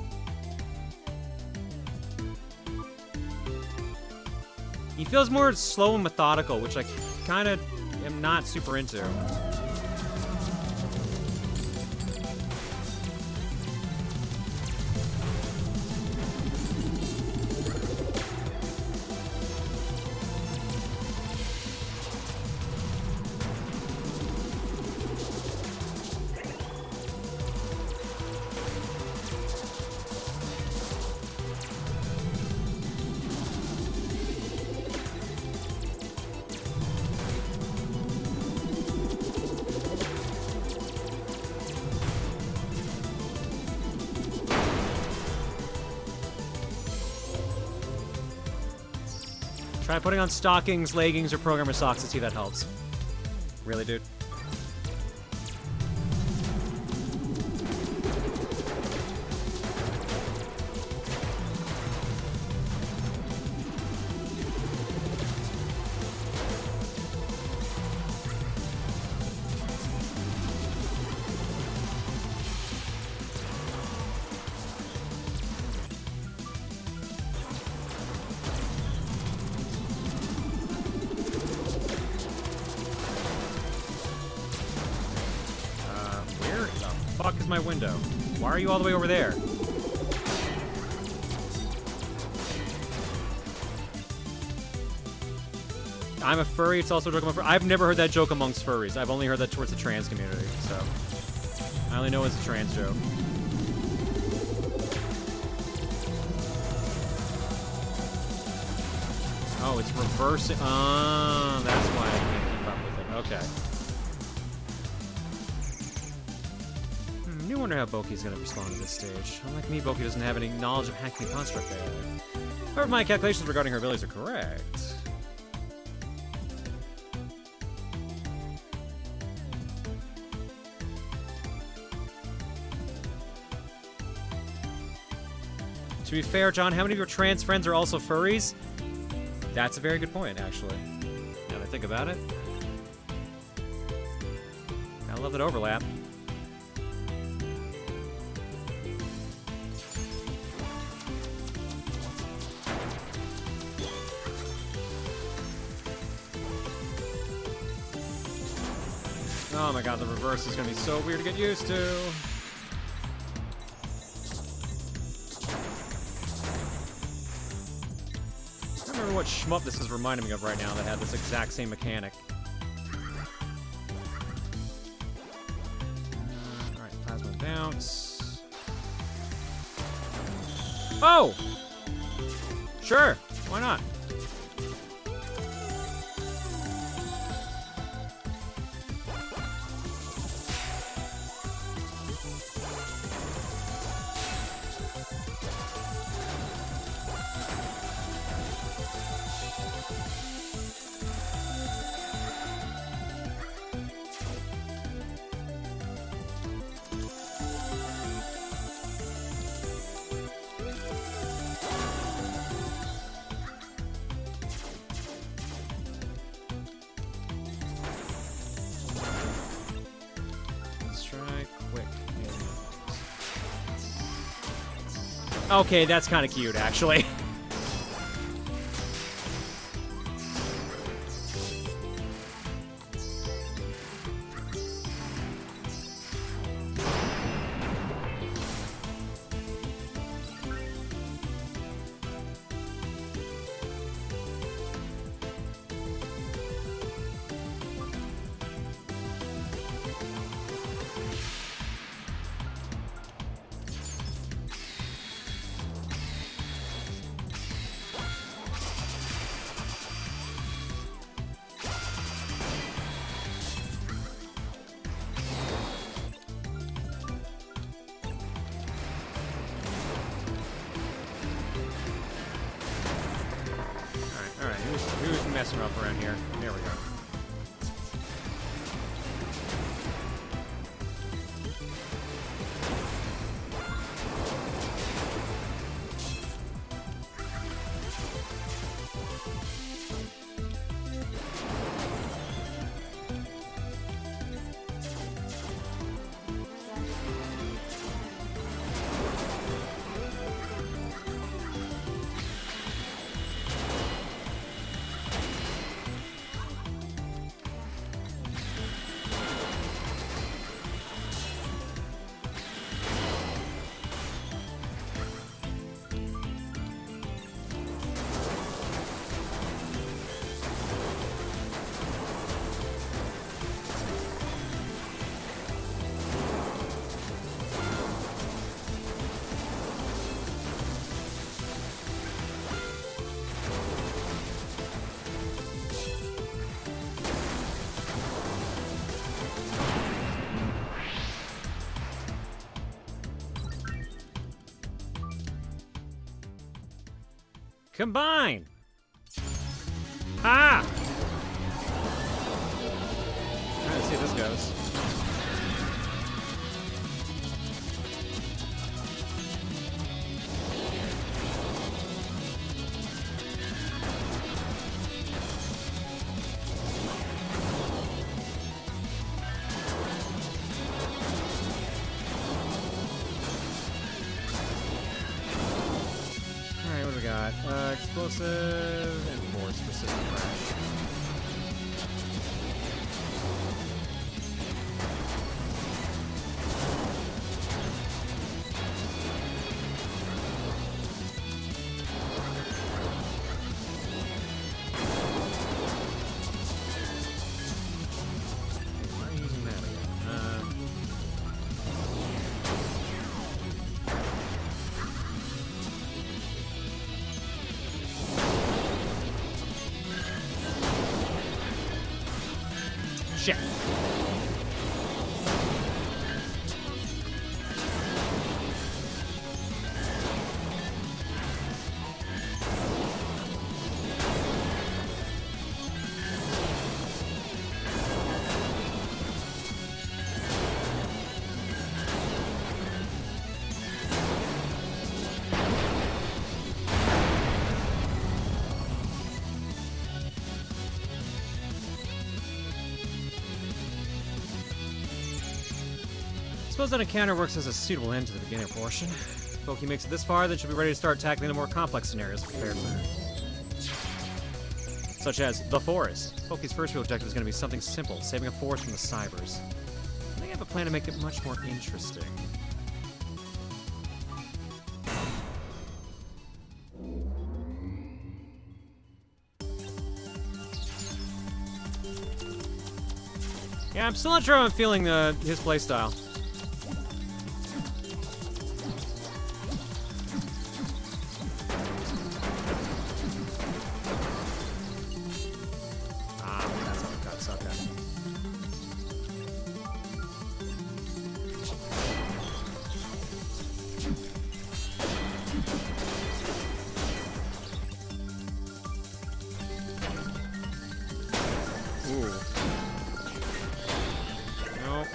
He feels more slow and methodical, which I kind of am not super into. Try putting on stockings, leggings, or programmer socks to see if that helps. Really, dude? Fuck is my window? Why are you all the way over there? I'm a furry, it's also a joke among furries. I've never heard that joke amongst furries. I've only heard that towards the trans community, so I only know it's a trans joke. Oh, it's reversing. Oh, that's why I can't keep up with it. Okay. I do wonder how Boki's going to respond to this stage. Unlike me, Boki doesn't have any knowledge of hacking the construct AI. However, my calculations regarding her abilities are correct. To be fair, John, how many of your trans friends are also furries? That's a very good point, actually. Now that I think about it. I love that overlap. Oh my god, the reverse is gonna be so weird to get used to. I don't remember what shmup this is reminding me of right now that had this exact same mechanic. Alright, plasma bounce. Oh! Sure, why not? Okay, that's kind of cute, actually. Who's messing up around here? There we go. Combine! Ah! Alright, let's see how this goes. Explosive and force precision crash. Why are you using that again? shit. Suppose that encounter works as a suitable end to the beginner portion. If Pokey makes it this far, then she'll be ready to start tackling the more complex scenarios for character. Such as the forest. Pokey's first real objective is going to be something simple, saving a forest from the cybers. I think I have a plan to make it much more interesting. Yeah, I'm still not sure how I'm feeling his playstyle.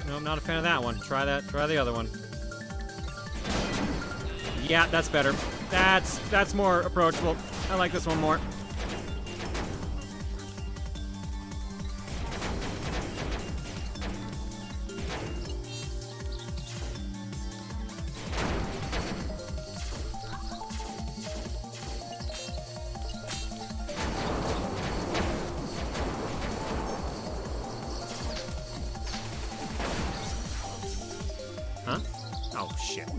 Nope, not a fan of that one. Try the other one. Yeah, that's better. That's more approachable. I like this one more. Huh? Oh, shit.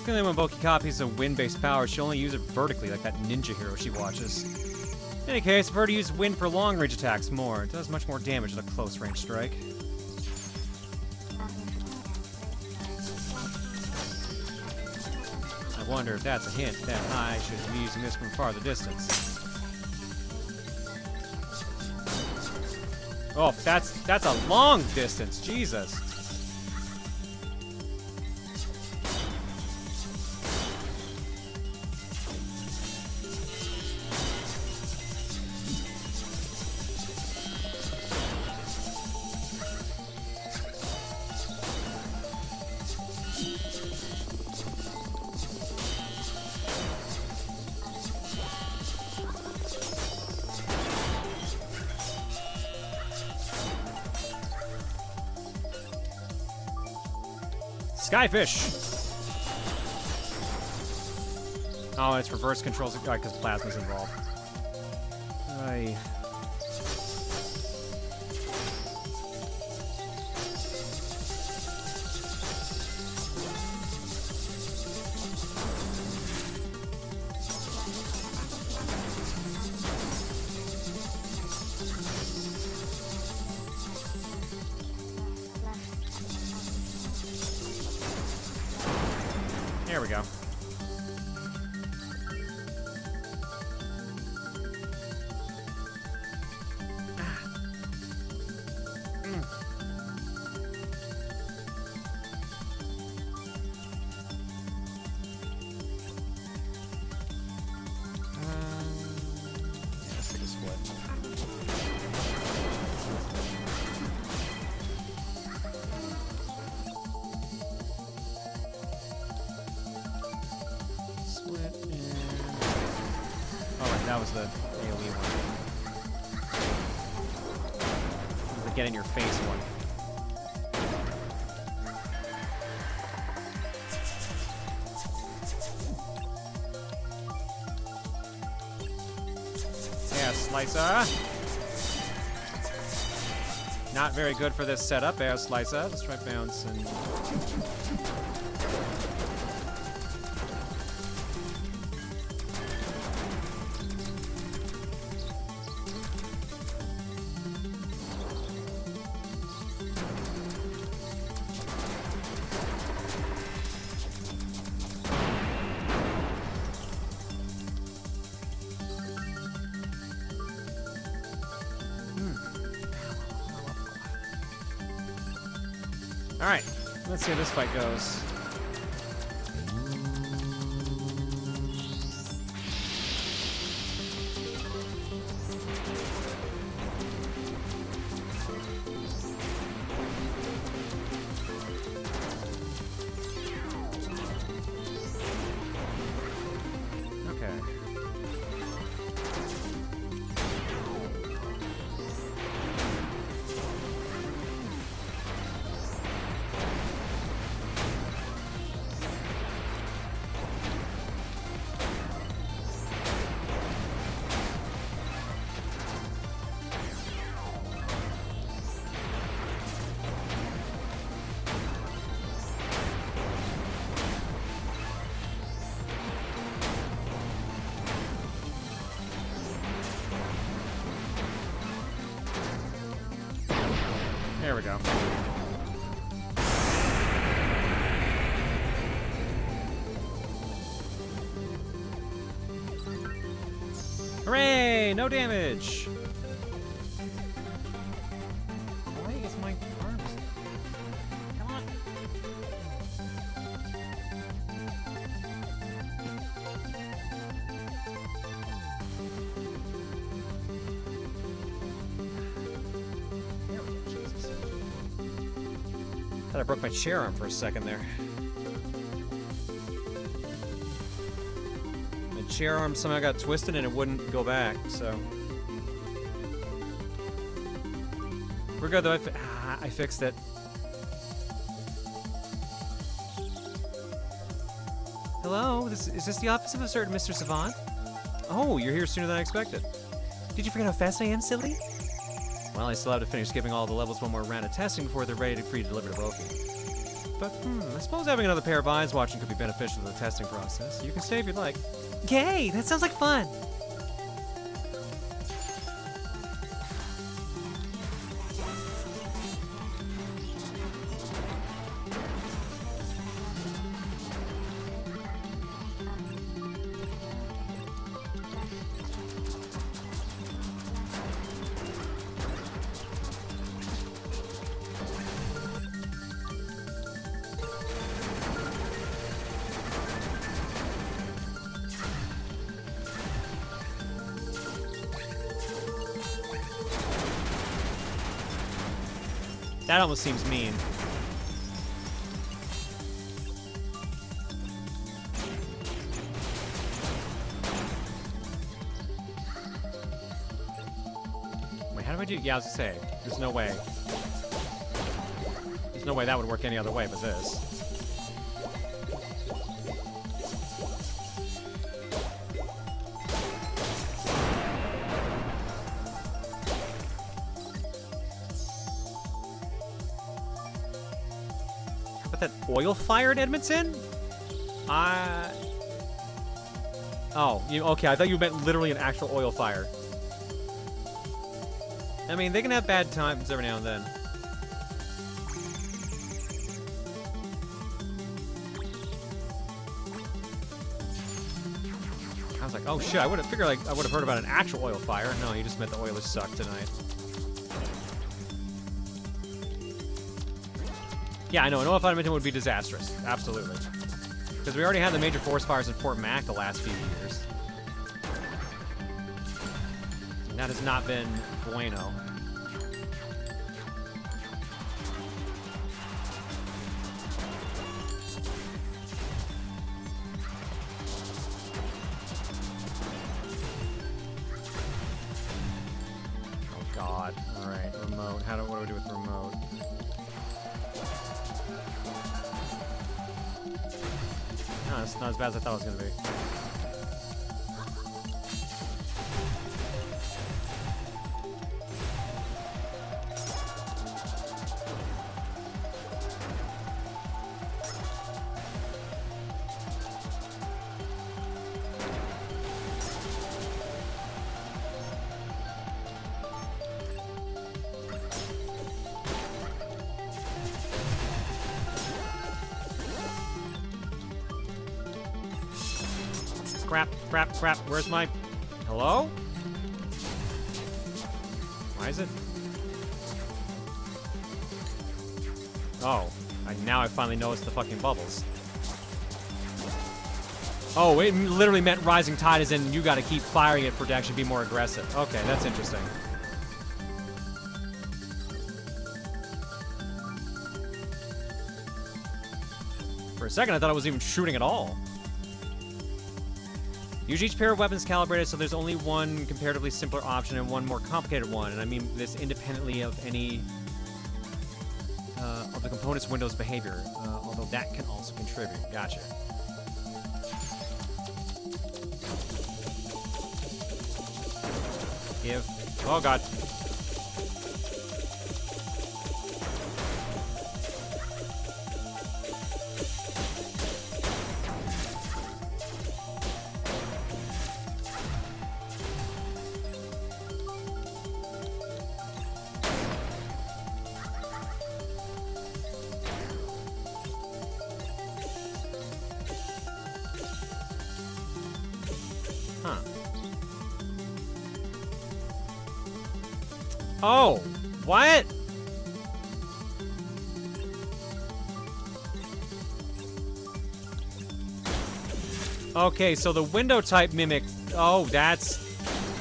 When Boki copies a wind-based power, she'll only use it vertically, like that ninja hero she watches. In any case, I prefer to use wind for long-range attacks more. It does much more damage than a close-range strike. I wonder if that's a hint that I should be using this from farther distance. Oh, that's a long distance, Jesus. Skyfish! Oh, it's reverse controls because plasma's involved. Aye. There we go. Let's take a split. That was the AoE one. This is the get in your face one. Yeah, Slicer. Not very good for this setup, Air Slicer. Let's try bounce and... Alright, let's see how this fight goes. There we go. Hooray! No damage! Why is my arms... Come on! There we go, Jesus. Thought I broke my chair arm for a second there. My chair arm somehow got twisted and it wouldn't go back, so... We're good though, I fixed it. Hello, is this the office of a certain Mr. Savant? Oh, you're here sooner than I expected. Did you forget how fast I am, silly? Well, I still have to finish skipping all the levels one more round of testing before they're ready for you to deliver to Voki. But, I suppose having another pair of eyes watching could be beneficial to the testing process. You can stay if you'd like. Yay! That sounds like fun! That almost seems mean. Wait, how do I do? Yeah, I was gonna say, there's no way. There's no way that would work any other way but this. That oil-fired Edmondson? Oh, okay, I thought you meant literally an actual oil fire. I mean, they can have bad times every now and then. I was like, oh shit, I would have figured like I would have heard about an actual oil fire. No, you just meant the oilers suck tonight. Yeah, I know. An oil fire would be disastrous. Absolutely. Because we already had the major forest fires in Fort Mac the last few years. And that has not been bueno. Oh, God. All right, remote. What do I do with remote? No, it's not as bad as I thought it was going to be. Crap. Where's my... Hello? Why is it... Oh. Now I finally noticed the fucking bubbles. Oh, it literally meant rising tide is in you gotta keep firing it for it to actually be more aggressive. Okay, that's interesting. For a second, I thought I was even shooting at all. Use each pair of weapons calibrated so there's only one comparatively simpler option and one more complicated one. And I mean this independently of any of the component's Windows behavior, although that can also contribute. Gotcha. Oh god. Huh. Oh, what? Okay, so the window type mimic. Oh, that's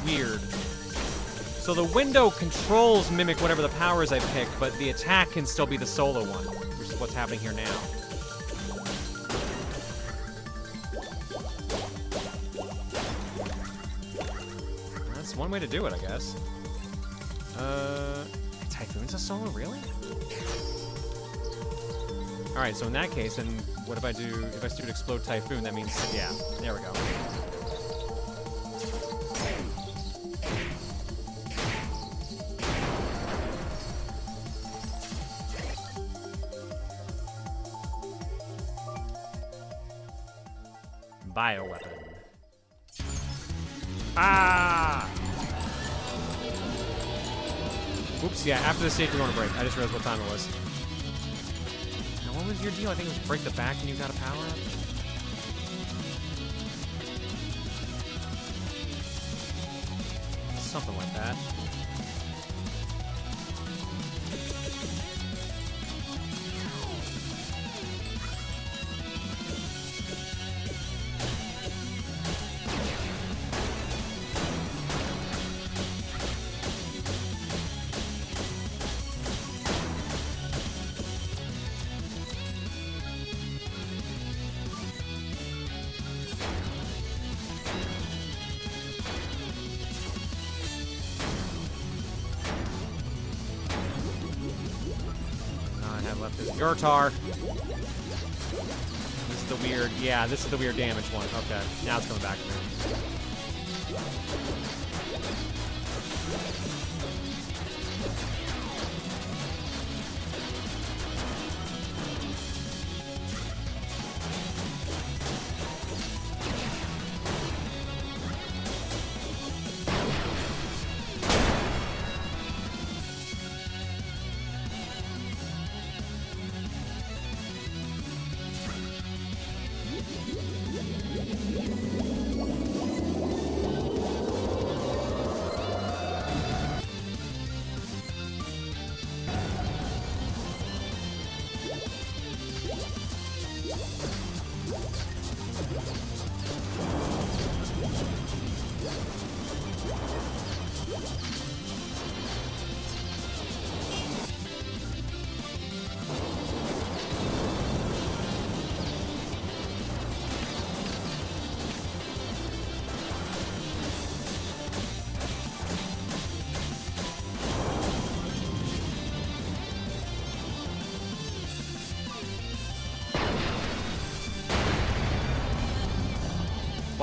weird. So the window controls mimic whatever the powers I pick, but the attack can still be the solo one, which is what's happening here now. That's one way to do it, I guess. Typhoon's a solo, really? Alright, so in that case, then what if I do, if I do explode Typhoon, that means, yeah, there we go. Bioweapon. Ah! Oops, yeah, after the stage we're going to break. I just realized what time it was. Now, what was your deal? I think it was break the back and you got a power up? Something like that. Left is Gertar. This is the weird, yeah, this is the weird damage one. Okay, now it's coming back to me.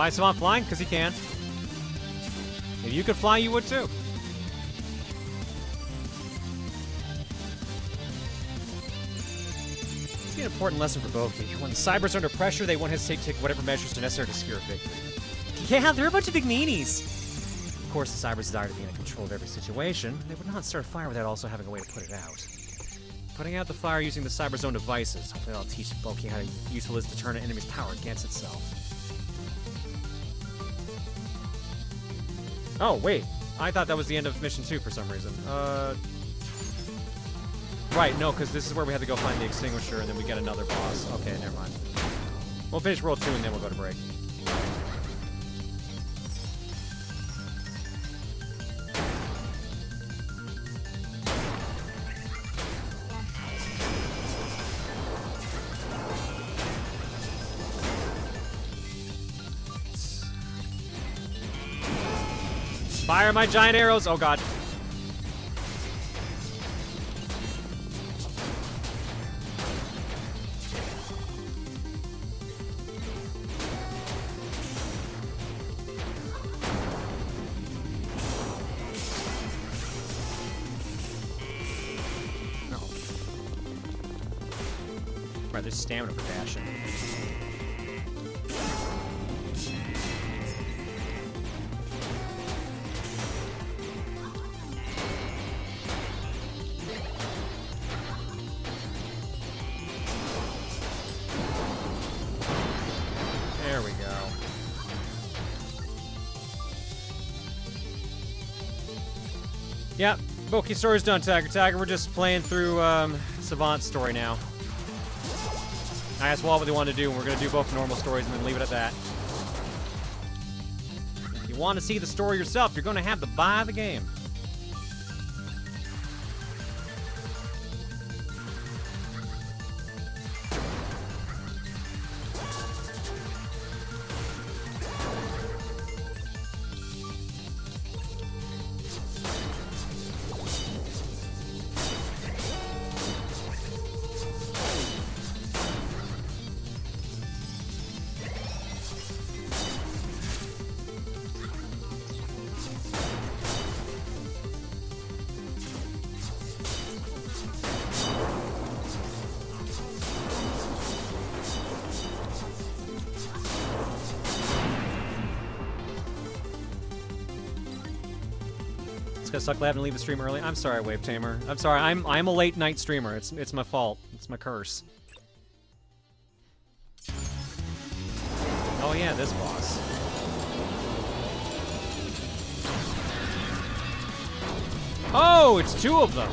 Why is Savant flying? Because he can. If you could fly, you would too. It's an important lesson for Boki. When the cybers are under pressure, they won't hesitate to take whatever measures are necessary to secure a victory. Yeah, they're a bunch of big meanies. Of course, the cybers desire to be in control of every situation. They would not start a fire without also having a way to put it out. Putting out the fire using the cyber's own devices. Hopefully that'll teach Boki how useful it is to turn an enemy's power against itself. Oh, wait. I thought that was the end of Mission 2 for some reason. Right, no, because this is where we have to go find the extinguisher, and then we get another boss. Okay, never mind. We'll finish World 2, and then we'll go to break. Fire my giant arrows! Oh god. Right, there's stamina for dashing. There we go. Yeah, Boki story's done, Tiger. Tiger, we're just playing through Savant's story now. I asked Walt what they wanted to do, and we're going to do both normal stories and then leave it at that. If you want to see the story yourself, you're going to have to buy the game. It's gonna suck having to leave the stream early. I'm sorry, Wave Tamer. I'm sorry. I'm a late night streamer. It's my fault. It's my curse. Oh yeah, this boss. Oh, it's two of them.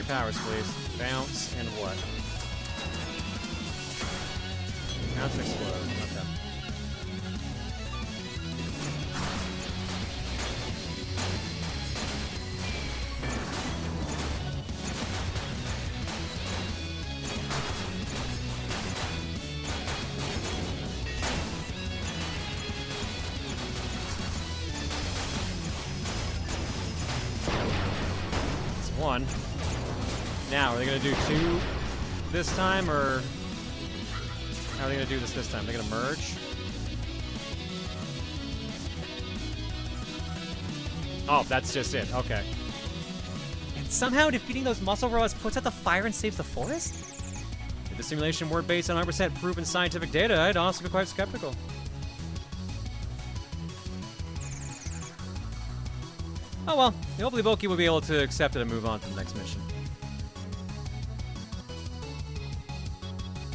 Powers, please. Bounce and what? Bounce and explode. Okay. It's one. Now, are they going to do two this time, or how are they going to do this time? They're going to merge? Oh, that's just it. Okay. And somehow defeating those muscle robots puts out the fire and saves the forest? If the simulation weren't based on 100% proven scientific data, I'd also be quite skeptical. Oh well, hopefully Boki will be able to accept it and move on to the next mission.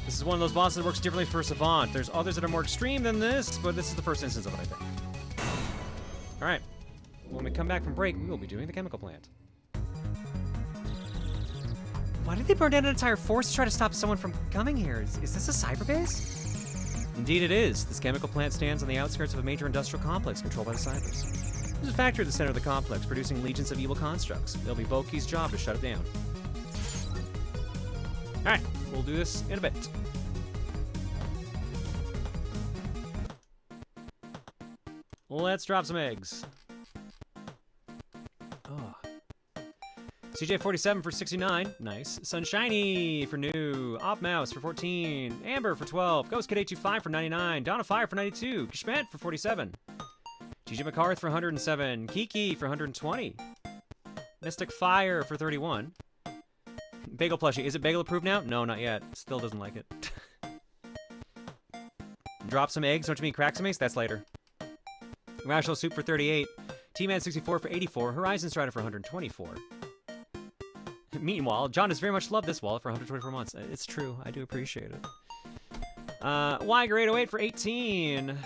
This is one of those bosses that works differently for Savant. There's others that are more extreme than this, but this is the first instance of it, I think. Alright. When we come back from break, we will be doing the chemical plant. Why did they burn down an entire forest to try to stop someone from coming here? Is this a cyberbase? Indeed it is. This chemical plant stands on the outskirts of a major industrial complex controlled by the cybers. There's a factory at the center of the complex producing legions of evil constructs. It'll be Boki's job to shut it down. Alright, we'll do this in a bit. Let's drop some eggs. Oh. CJ47 for 69. Nice. Sunshiny for new. Op Mouse for 14. Amber for 12. Ghost Kid 825 for 99. Donna Fire for 92. Kishmet for 47. TJ McCarth for 107. Kiki for 120. Mystic Fire for 31. Bagel plushie. Is it bagel approved now? No, not yet. Still doesn't like it. Drop some eggs. Don't you mean crack some eggs? That's later. Rational Soup for 38. T-Man 64 for 84. Horizon Strider for 124. Meanwhile, John has very much loved this wallet for 124 months. It's true. I do appreciate it. Y808 for 18.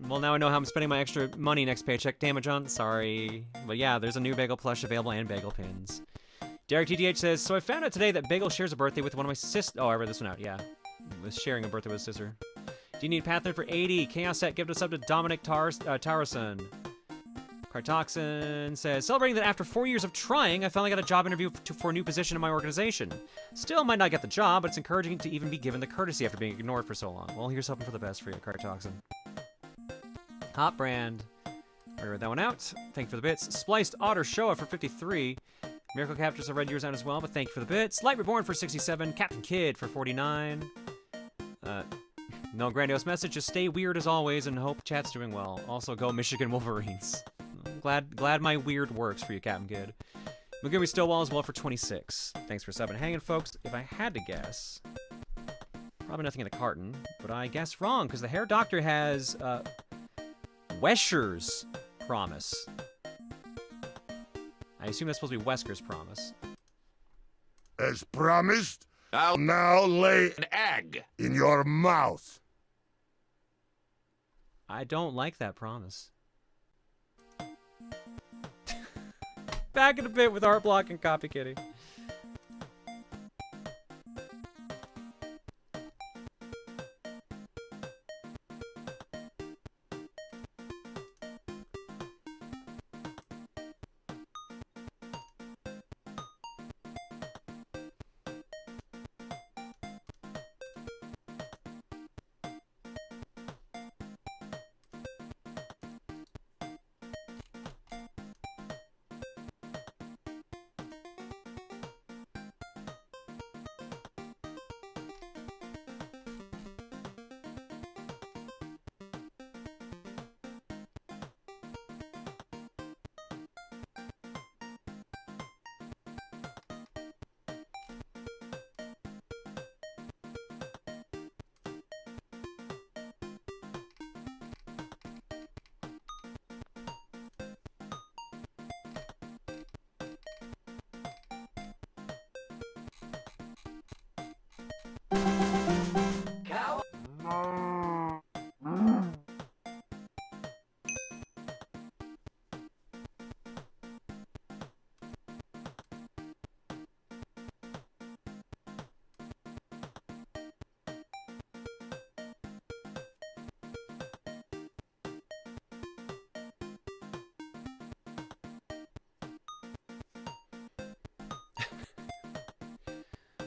Well, now I know how I'm spending my extra money next paycheck. Damn it, John. Sorry. But yeah, there's a new Bagel plush available and Bagel pins. Derek TTH says, so I found out today that Bagel shares a birthday with one of my sisters. Oh, I read this one out, yeah. Was sharing a birthday with his sister. Do you need Pathfinder for 80? Chaos Set, give us up to Dominic Tarason. Cartoxin says, celebrating that after 4 years of trying, I finally got a job interview for a new position in my organization. Still might not get the job, but it's encouraging to even be given the courtesy after being ignored for so long. Well, here's hoping for the best for you, Cartoxin. Hot Brand. I read that one out. Thank you for the bits. Spliced Otter Showa for 53. Miracle Captures, I read yours out as well, but thank you for the bits. Light Reborn for 67. Captain Kidd for 49. No grandiose message, just stay weird as always and hope chat's doing well. Also, go Michigan Wolverines. Glad my weird works for you, Captain Kidd. Megumi Stillwell as well for 26. Thanks for subbing. Hanging, folks. If I had to guess, probably nothing in the carton, but I guess wrong, because the Hair Doctor has Wescher's Promise. I assume that's supposed to be Wesker's Promise. As promised, I'll now lay an egg in your mouth. I don't like that promise. Back in a bit with Art Block and Copy Kitty.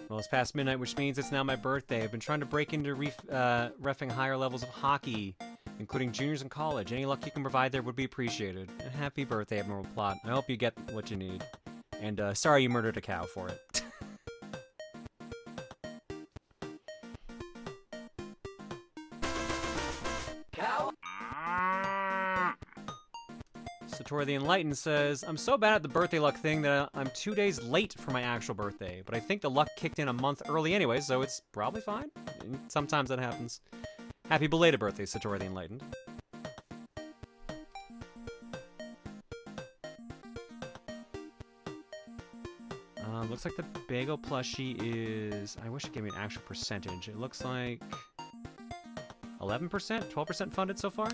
Well, it's past midnight, which means it's now my birthday. I've been trying to break into reffing higher levels of hockey, including juniors in college. Any luck you can provide there would be appreciated. And happy birthday, Abnormal Plot. I hope you get what you need. And sorry you murdered a cow for it. Satori the Enlightened says, I'm so bad at the birthday luck thing that I'm 2 days late for my actual birthday, but I think the luck kicked in a month early anyway, so it's probably fine. Sometimes that happens. Happy belated birthday, Satori the Enlightened. Looks like the bagel plushie is... I wish it gave me an actual percentage. It looks like 11%? 12% funded so far?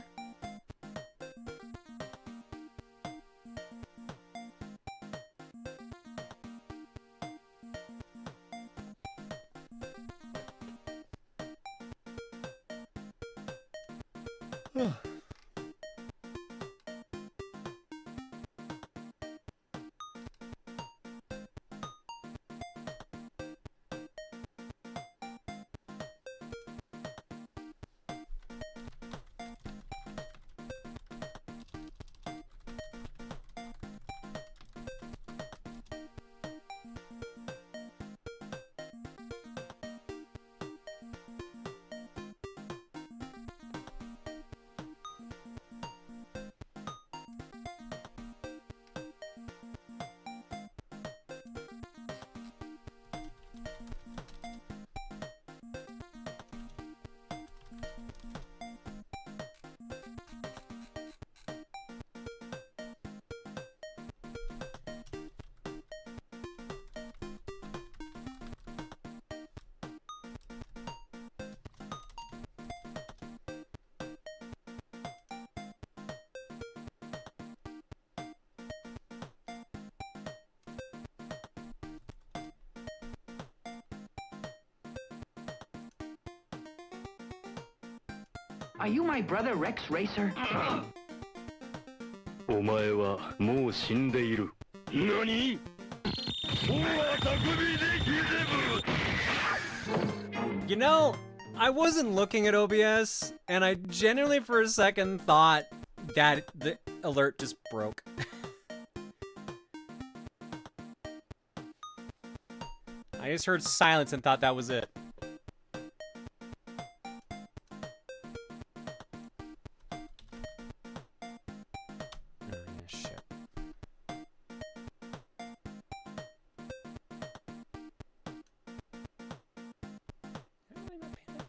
Are you my brother Rex Racer? お前はもう死んでいる。何？You know, I wasn't looking at OBS, and I genuinely for a second thought that the alert just broke. I just heard silence and thought that was it. Oh, yeah, shit. How did I not pay that?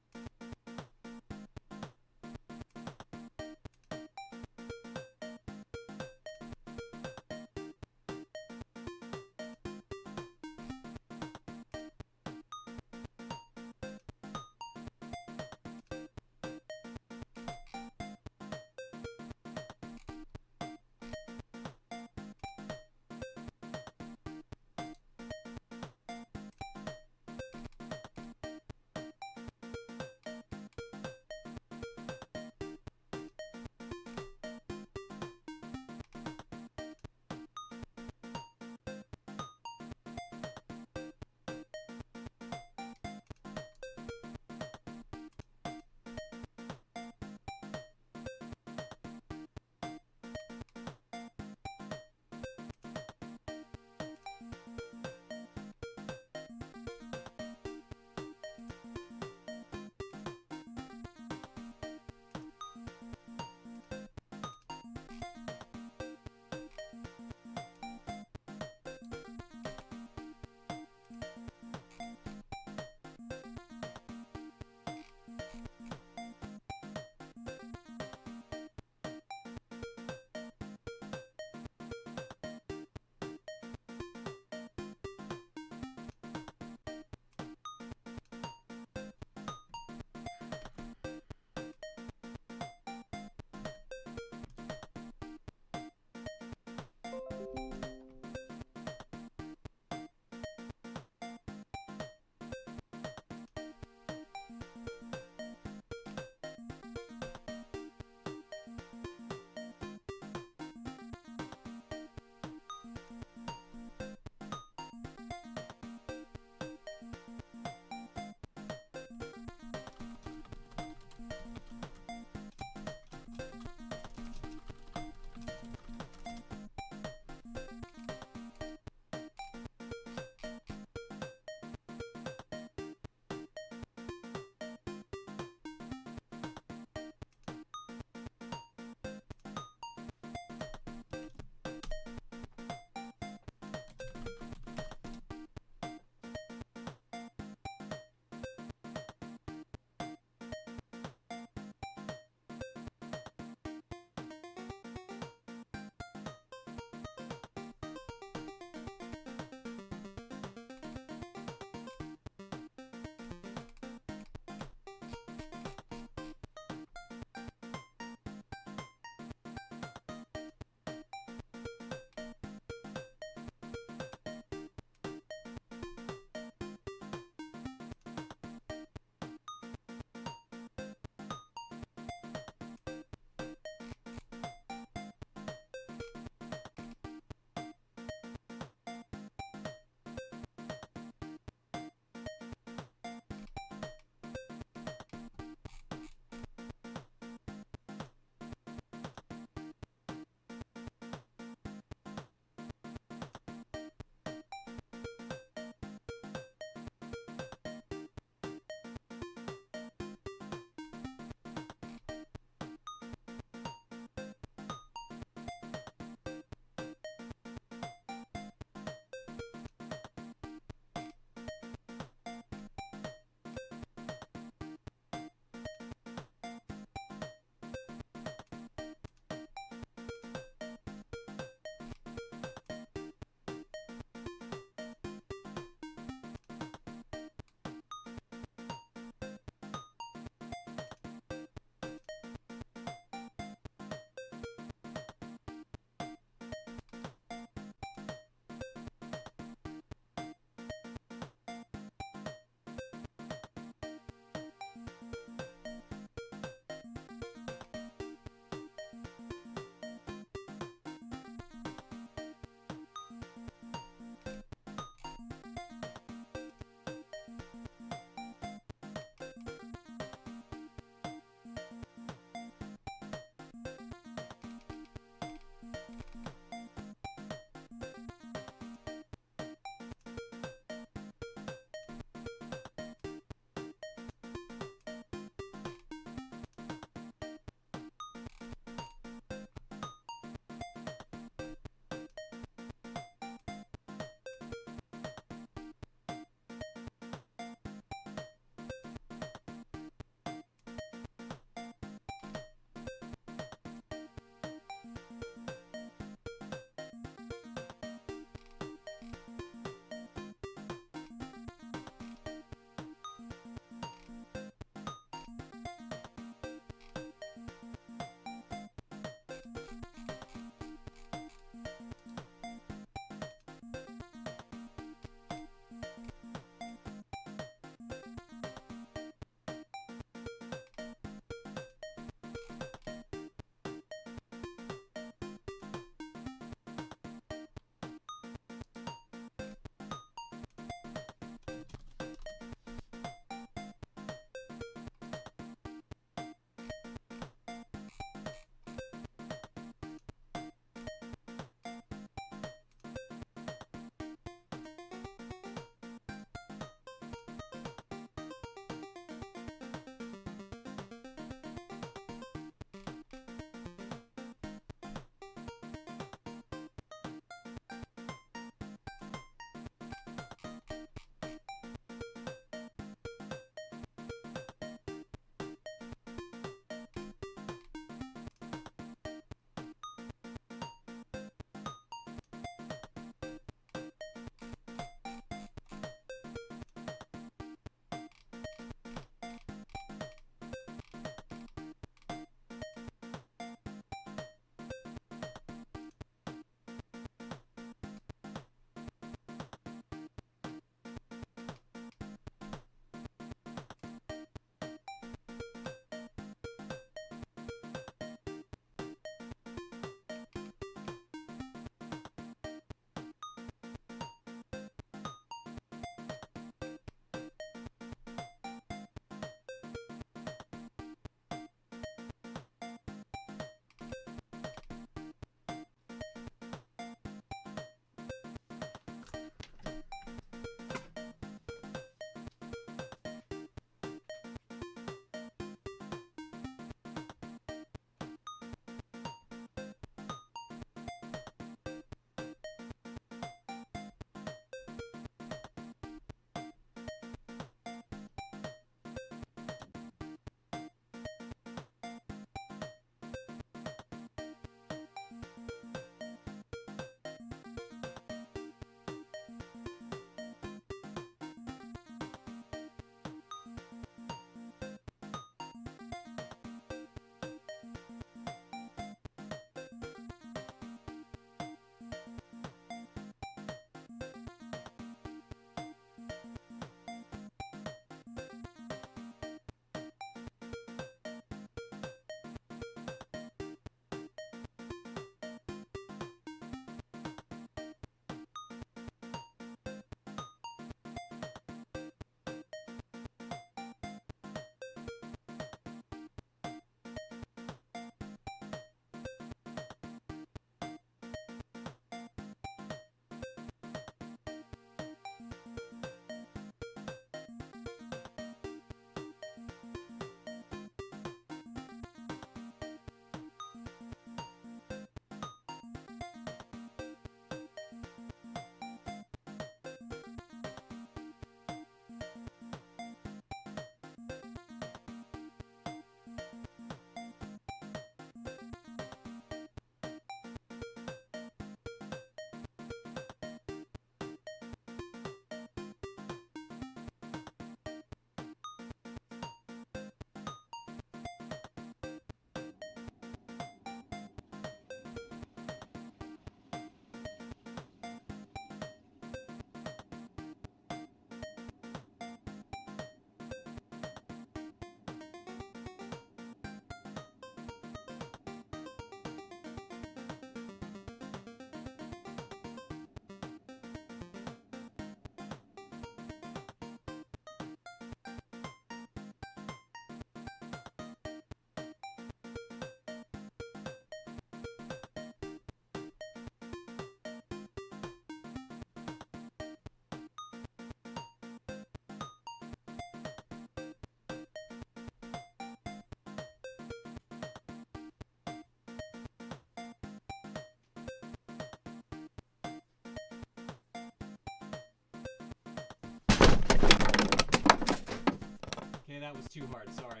that was too hard. Sorry.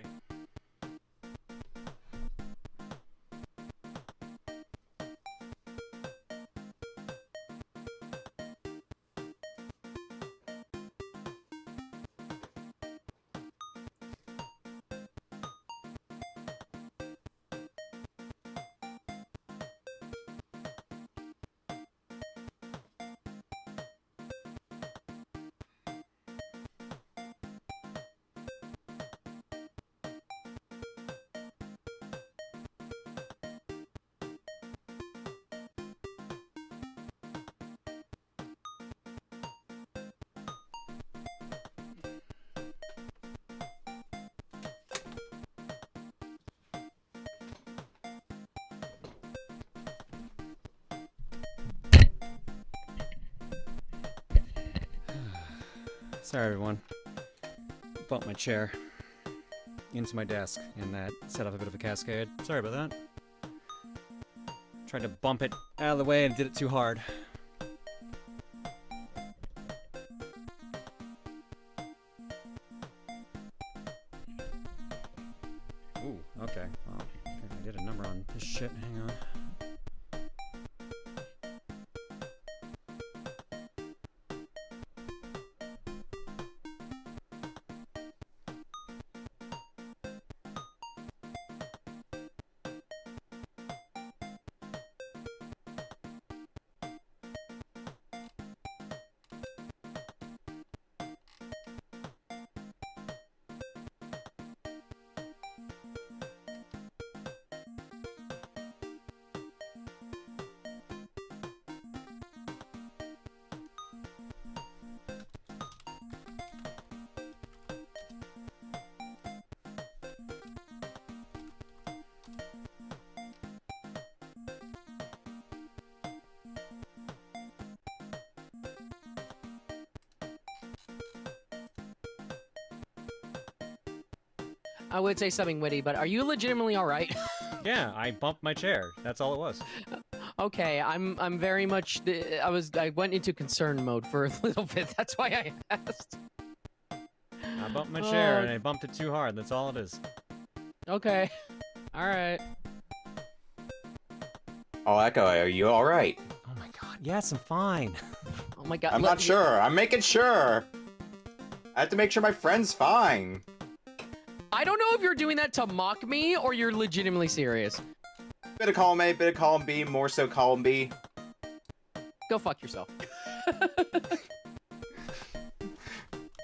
Sorry, everyone. Bumped my chair into my desk, and that set off a bit of a cascade. Sorry about that. Tried to bump it out of the way and did it too hard. Ooh, okay. Well, I did a number on this shit. Hang on. I would say something witty, but are you legitimately all right? Yeah, I bumped my chair. That's all it was. Okay, I'm very much. I went into concern mode for a little bit. That's why I asked. I bumped my chair and I bumped it too hard. That's all it is. Okay. All right. Oh, Echo, are you all right? Oh my god. Yes, I'm fine. Oh my god. I'm not sure. I'm making sure. I have to make sure my friend's fine. I don't know if you're doing that to mock me or you're legitimately serious. Bit of column A, bit of column B, more so column B. Go fuck yourself.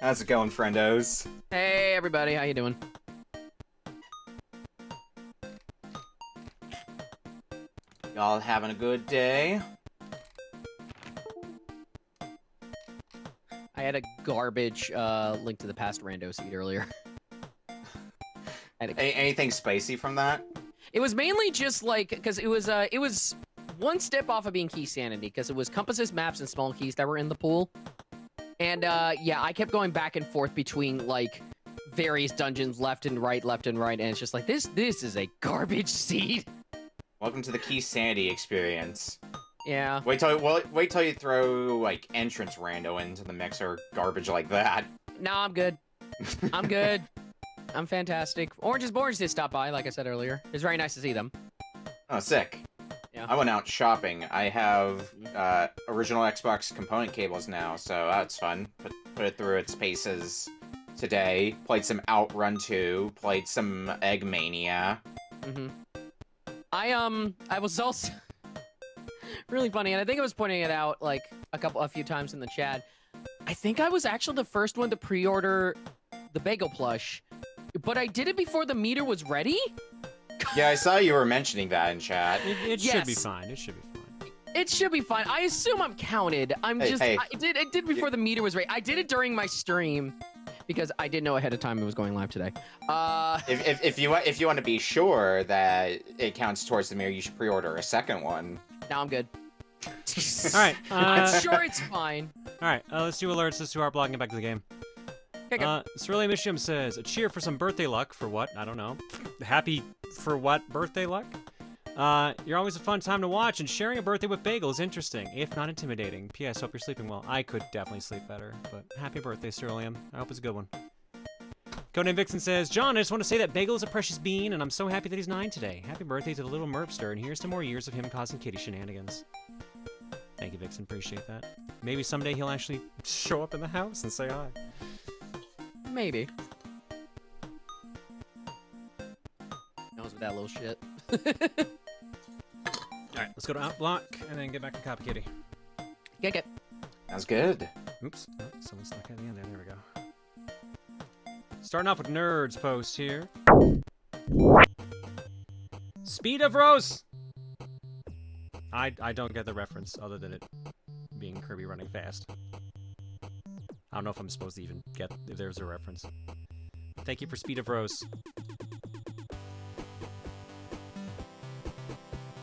How's it going, friendos? Hey, everybody. How you doing? Y'all having a good day? I had a garbage Link to the Past rando seed earlier. Anything spicy from that? It was mainly just like, because it was one step off of being key sanity, because it was compasses, maps, and small keys that were in the pool. And yeah, I kept going back and forth between like various dungeons, left and right, and it's just like, this is a garbage seed. Welcome to the key sanity experience. Yeah. Wait till you throw like entrance rando into the mix or garbage like that. No, I'm good. I'm good. I'm fantastic. Orange's Borns did stop by, like I said earlier. It was very nice to see them. Oh, sick. Yeah. I went out shopping. I have original Xbox component cables now, so that's fun. Put it through its paces today. Played some Outrun 2. Played some Eggmania. Mm-hmm. I was also really funny, and I think I was pointing it out like a few times in the chat. I think I was actually the first one to pre-order the bagel plush, but I did it before the meter was ready. Yeah, I saw you were mentioning that in chat. It Yes. should be fine. It should be fine. It should be fine. I assume I'm counted. Hey. I did before the meter was ready. I did it during my stream because I didn't know ahead of time it was going live today. If you want to be sure that it counts towards the mirror, you should pre-order a second one. Now I'm good. All right. I'm sure it's fine. All right. Let's do alerts. Let's do our blog and get back to the game. Okay, good. Cerulean Mishim says, a cheer for some birthday luck. For what? I don't know. Happy for what birthday luck? You're always a fun time to watch, and sharing a birthday with Bagel is interesting, if not intimidating. P.S. Hope you're sleeping well. I could definitely sleep better, but happy birthday, Cerulean. I hope it's a good one. Codename Vixen says, John, I just want to say that Bagel is a precious bean, and I'm so happy that he's 9 today. Happy birthday to the little Merpster, and here's to more years of him causing kitty shenanigans. Thank you, Vixen. Appreciate that. Maybe someday he'll actually show up in the house and say hi. Maybe. Knows with that little shit. Alright, let's go to Outblock, and then get back to Copy Kitty. Get. Sounds good. Oops. Oh, someone stuck at the end there. There we go. Starting off with Nerds post here. Speed of Rose! I don't get the reference other than it being Kirby running fast. I don't know if I'm supposed to even get if there's a reference. Thank you for Speed of Rose.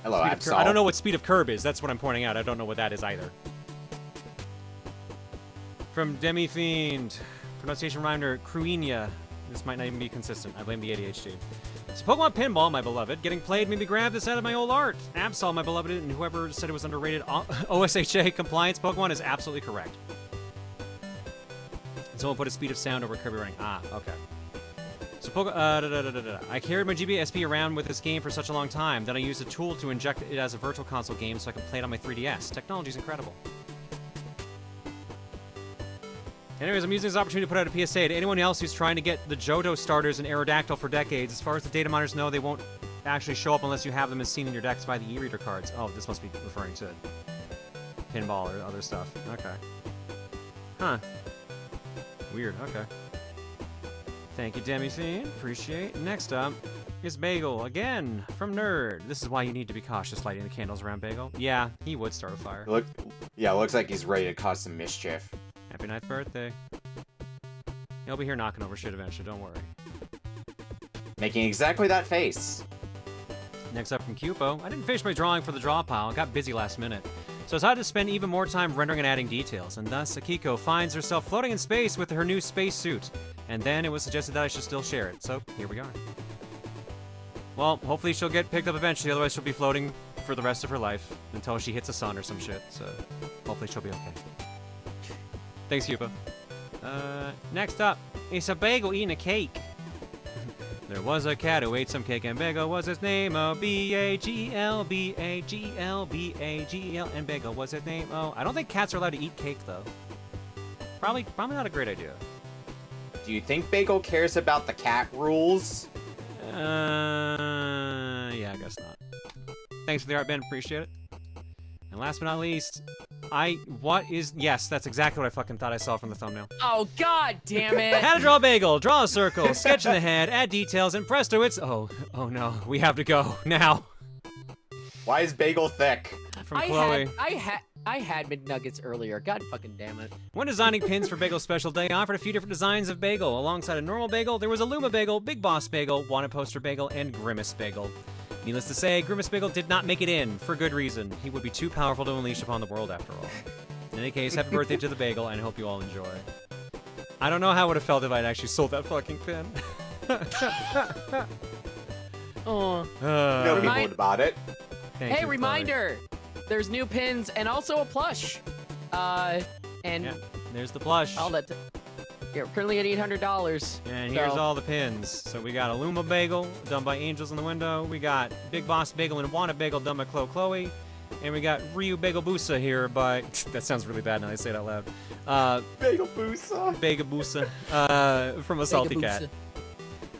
Hello, Absol. I don't know what Speed of Curb is. That's what I'm pointing out. I don't know what that is either. From Demi Fiend. Pronunciation rhymer, Cruinia. This might not even be consistent. I blame the ADHD. So Pokemon Pinball, my beloved. Getting played made me grab this out of my old art. Absol, my beloved, and whoever said it was underrated. OSHA compliance Pokemon is absolutely correct. Someone put a speed of sound over Kirby running. Ah, okay. So I carried my GBA SP around with this game for such a long time. Then I used a tool to inject it as a virtual console game so I can play it on my 3DS. Technology's incredible. Anyways, I'm using this opportunity to put out a PSA to anyone else who's trying to get the Johto starters in Aerodactyl for decades. As far as the data miners know, they won't actually show up unless you have them as seen in your decks by the e-reader cards. Oh, this must be referring to pinball or other stuff. Okay. Huh. Weird, okay. Thank you, Demi-Fiend. Appreciate. Next up is Bagel, again, from Nerd. This is why you need to be cautious lighting the candles around Bagel. Yeah, he would start a fire. Looks like he's ready to cause some mischief. Happy 9th birthday. He'll be here knocking over shit eventually, don't worry. Making exactly that face. Next up from Cupo. I didn't finish my drawing for the draw pile. I got busy last minute. So I decided to spend even more time rendering and adding details, and thus Akiko finds herself floating in space with her new space suit. And then it was suggested that I should still share it, so here we are. Well, hopefully she'll get picked up eventually, otherwise she'll be floating for the rest of her life until she hits the sun or some shit, so hopefully she'll be okay. Thanks, Cupo. Next up, it's a bagel eating a cake. There was a cat who ate some cake, and Bagel was his name. Oh, B-A-G-L, B-A-G-L, B-A-G-L, and Bagel was his name. Oh, I don't think cats are allowed to eat cake, though. Probably not a great idea. Do you think Bagel cares about the cat rules? Yeah, I guess not. Thanks for the art, Ben. Appreciate it. And last but not least, yes, that's exactly what I fucking thought I saw from the thumbnail. Oh, god damn it! How to draw a bagel, draw a circle, sketch in the head, add details, and presto, it's... Oh no, we have to go, now. Why is Bagel thick? From Chloe. I had McNuggets earlier, god fucking damn it. When designing pins for Bagel's special day, I offered a few different designs of Bagel. Alongside a normal bagel, there was a Luma Bagel, Big Boss Bagel, Wanted Poster Bagel, and Grimace Bagel. Needless to say, Grimace Bagel did not make it in, for good reason. He would be too powerful to unleash upon the world after all. In any case, happy birthday to the bagel, and I hope you all enjoy. I don't know how it would have felt if I'd actually sold that fucking pin. Oh. No people about it. Hey, reminder! There's new pins and also a plush. And yeah, there's the plush. All that. Yeah, we're currently at $800. And here's all the pins. So we got a Luma Bagel, done by Angels in the Window. We got Big Boss Bagel and Wanna Bagel, done by Chloe. And we got Ryu Bagel Busa here by... That sounds really bad now I say it out loud. Bagel Busa. Bagel Busa. From a Salty Cat.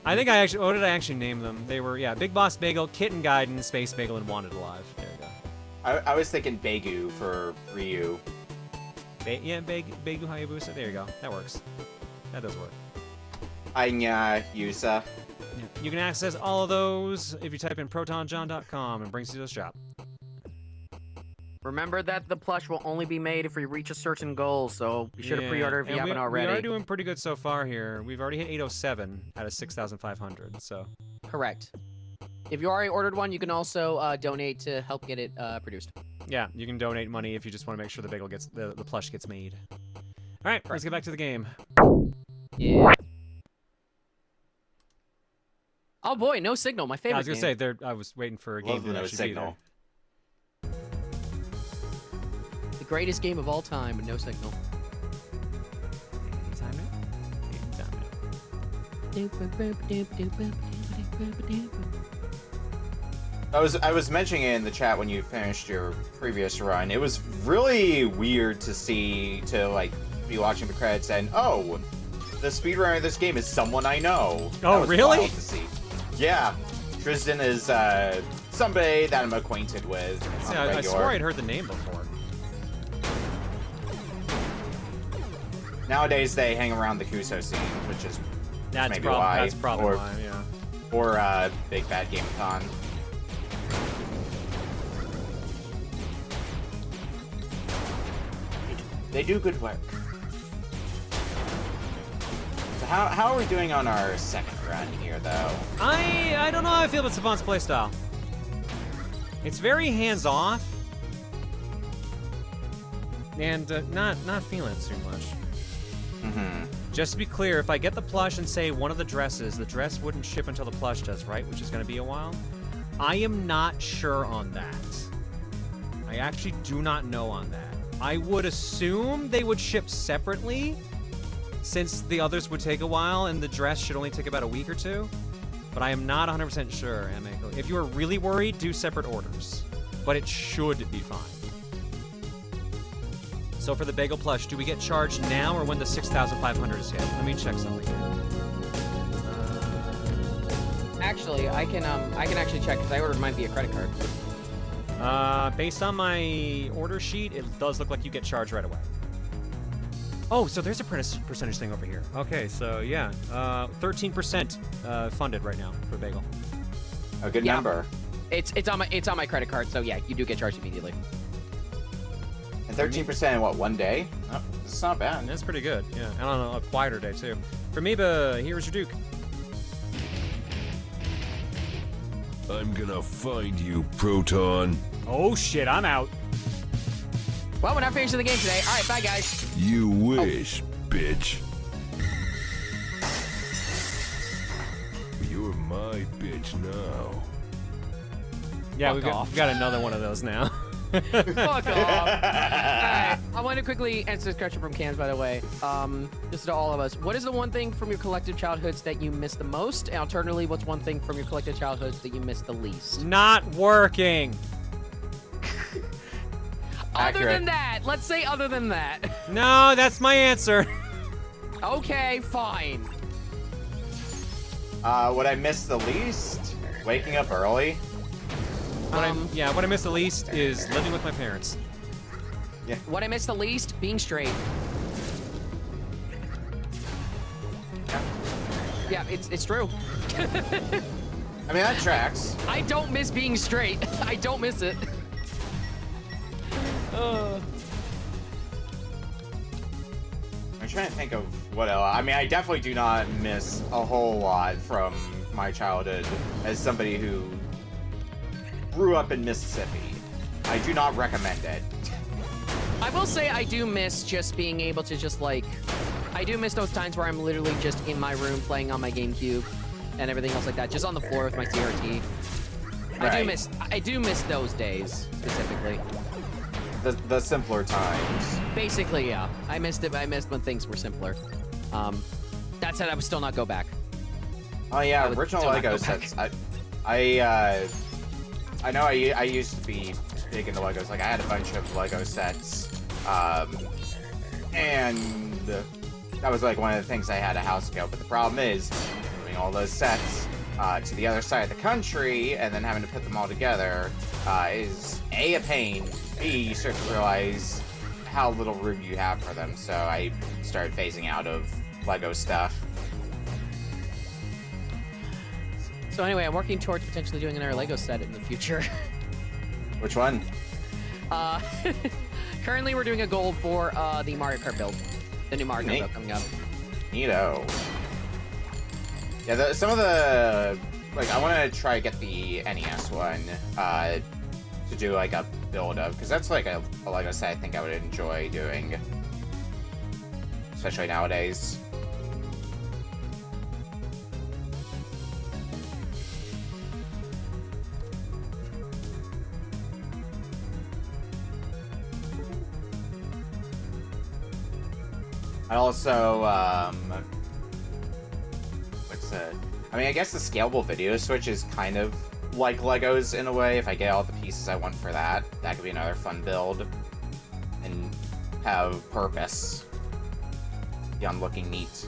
I think I actually... What did I actually name them? They were, yeah, Big Boss Bagel, Kitten Gaiden, Space Bagel, and Wanted Alive. There you go. I was thinking Begu for Ryu. Begu Hayabusa. There you go. That works. That does work. Anya Yusa. Yeah. You can access all of those if you type in protonjohn.com and brings you to the shop. Remember that the plush will only be made if we reach a certain goal, so be sure to pre-order if you haven't already. We are doing pretty good so far here. We've already hit 807 out of 6,500, so. Correct. If you already ordered one, you can also donate to help get it produced. Yeah, you can donate money if you just want to make sure the bagel gets the plush gets made. All right, let's get back to the game. Yeah. Oh boy, No Signal, my favorite. I was gonna say I was waiting for a game that No should Signal. Be there. The greatest game of all time, No Signal. I was mentioning it in the chat when you finished your previous run. It was really weird to like be watching the credits and the speedrunner of this game is someone I know. Oh, really? Wild to see. Yeah, Tristan is somebody that I'm acquainted with. Yeah, I swore I'd heard the name before. Nowadays they hang around the Kuso scene, which is maybe why. That's probably why, yeah. Or Big Bad Game-a-thon. They do good work. So how are we doing on our second run here, though? I don't know how I feel about Savant's playstyle. It's very hands-off. And not feeling it too much. Mm-hmm. Just to be clear, if I get the plush and say one of the dresses, the dress wouldn't ship until the plush does, right? Which is going to be a while. I am not sure on that. I actually do not know on that. I would assume they would ship separately, since the others would take a while and the dress should only take about a week or two. But I am not 100% sure, Emeko. If you are really worried, do separate orders. But it should be fine. So for the bagel plush, do we get charged now or when the 6,500 is hit? Let me check something here. Actually, I can actually check because I ordered mine via credit card. Based on my order sheet, it does look like you get charged right away. Oh, so there's a percentage thing over here. Okay, so yeah, 13% funded right now for bagel. A good number. It's on my credit card, so yeah, you do get charged immediately. And 13% in what, one day? Oh, it's not bad. That's pretty good. Yeah, and on a quieter day too. For Meba, here's your Duke. I'm gonna find you, Proton. Oh shit, I'm out. Well, we're not finishing the game today. All right, bye guys. You wish, bitch. You're my bitch now. Yeah, we've got another one of those now. Fuck off. Alright, I want to quickly answer this question from Cams, by the way. This is to all of us. What is the one thing from your collective childhoods that you miss the most? And alternatively, what's one thing from your collective childhoods that you miss the least? Not working. Other than that, let's say other than that. No, that's my answer. Okay, fine. What I miss the least? Waking up early. What I miss the least is living with my parents. Yeah. What I miss the least? Being straight. Yeah, it's true. I mean, that tracks. I don't miss being straight. I don't miss it. I'm trying to think of what else. I mean, I definitely do not miss a whole lot from my childhood as somebody who grew up in Mississippi. I do not recommend it. I will say I do miss just being able to just like, I do miss those times where I'm literally just in my room playing on my GameCube and everything else like that, just on the floor with my CRT. Right. I do miss those days specifically. The simpler times. Basically, yeah. I missed it. I missed when things were simpler. That said, I would still not go back. Oh yeah, original Lego sets. I know I used to be big into Legos. Like I had a bunch of Lego sets, and that was like one of the things I had a house ago. But the problem is moving all those sets to the other side of the country and then having to put them all together is a pain. B, you start to realize how little room you have for them. So I started phasing out of Lego stuff. So anyway, I'm working towards potentially doing another Lego set in the future. Which one? Currently we're doing a goal for the Mario Kart build. The new Mario Kart build coming up. Neato. Yeah, some of the... Like, I want to try to get the NES one to do, like, a build of. Because that's, like, a Lego set I think I would enjoy doing. Especially nowadays. I also, let's So, I mean, I guess the scalable video switch is kind of like Legos in a way. If I get all the pieces I want for that, that could be another fun build. And have purpose. Beyond looking neat.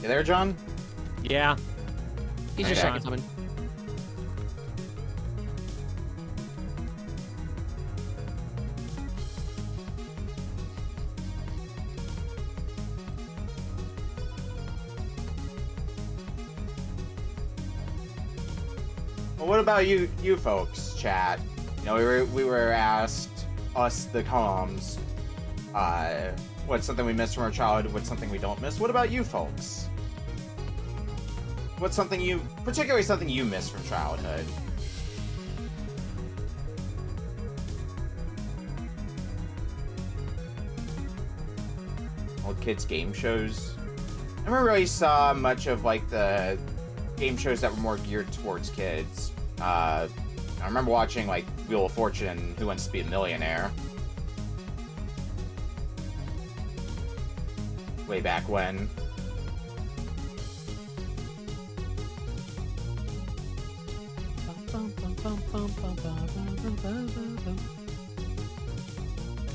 You there, John? Yeah. He's just Okay. checking something. Well, what about you folks, chat? You know, we were asked, us the comms, what's something we miss from our childhood, what's something we don't miss? What about you folks? What's something particularly something you miss from childhood? Old kids game shows. I never really saw much of like the game shows that were more geared towards kids. I remember watching like Wheel of Fortune and Who Wants to Be a Millionaire. Way back when.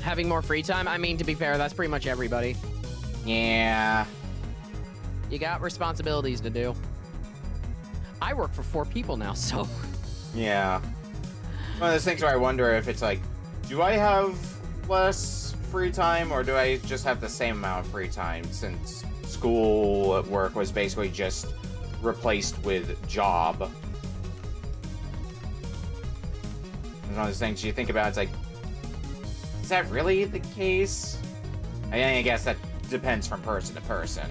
Having more free time? I mean, to be fair, that's pretty much everybody. Yeah. You got responsibilities to do. I work for 4 people now, so... Yeah. One of those things where I wonder if it's like, do I have less free time, or do I just have the same amount of free time, since school at work was basically just replaced with job? It's one of those things you think about, it's like, is that really the case? I guess that depends from person to person.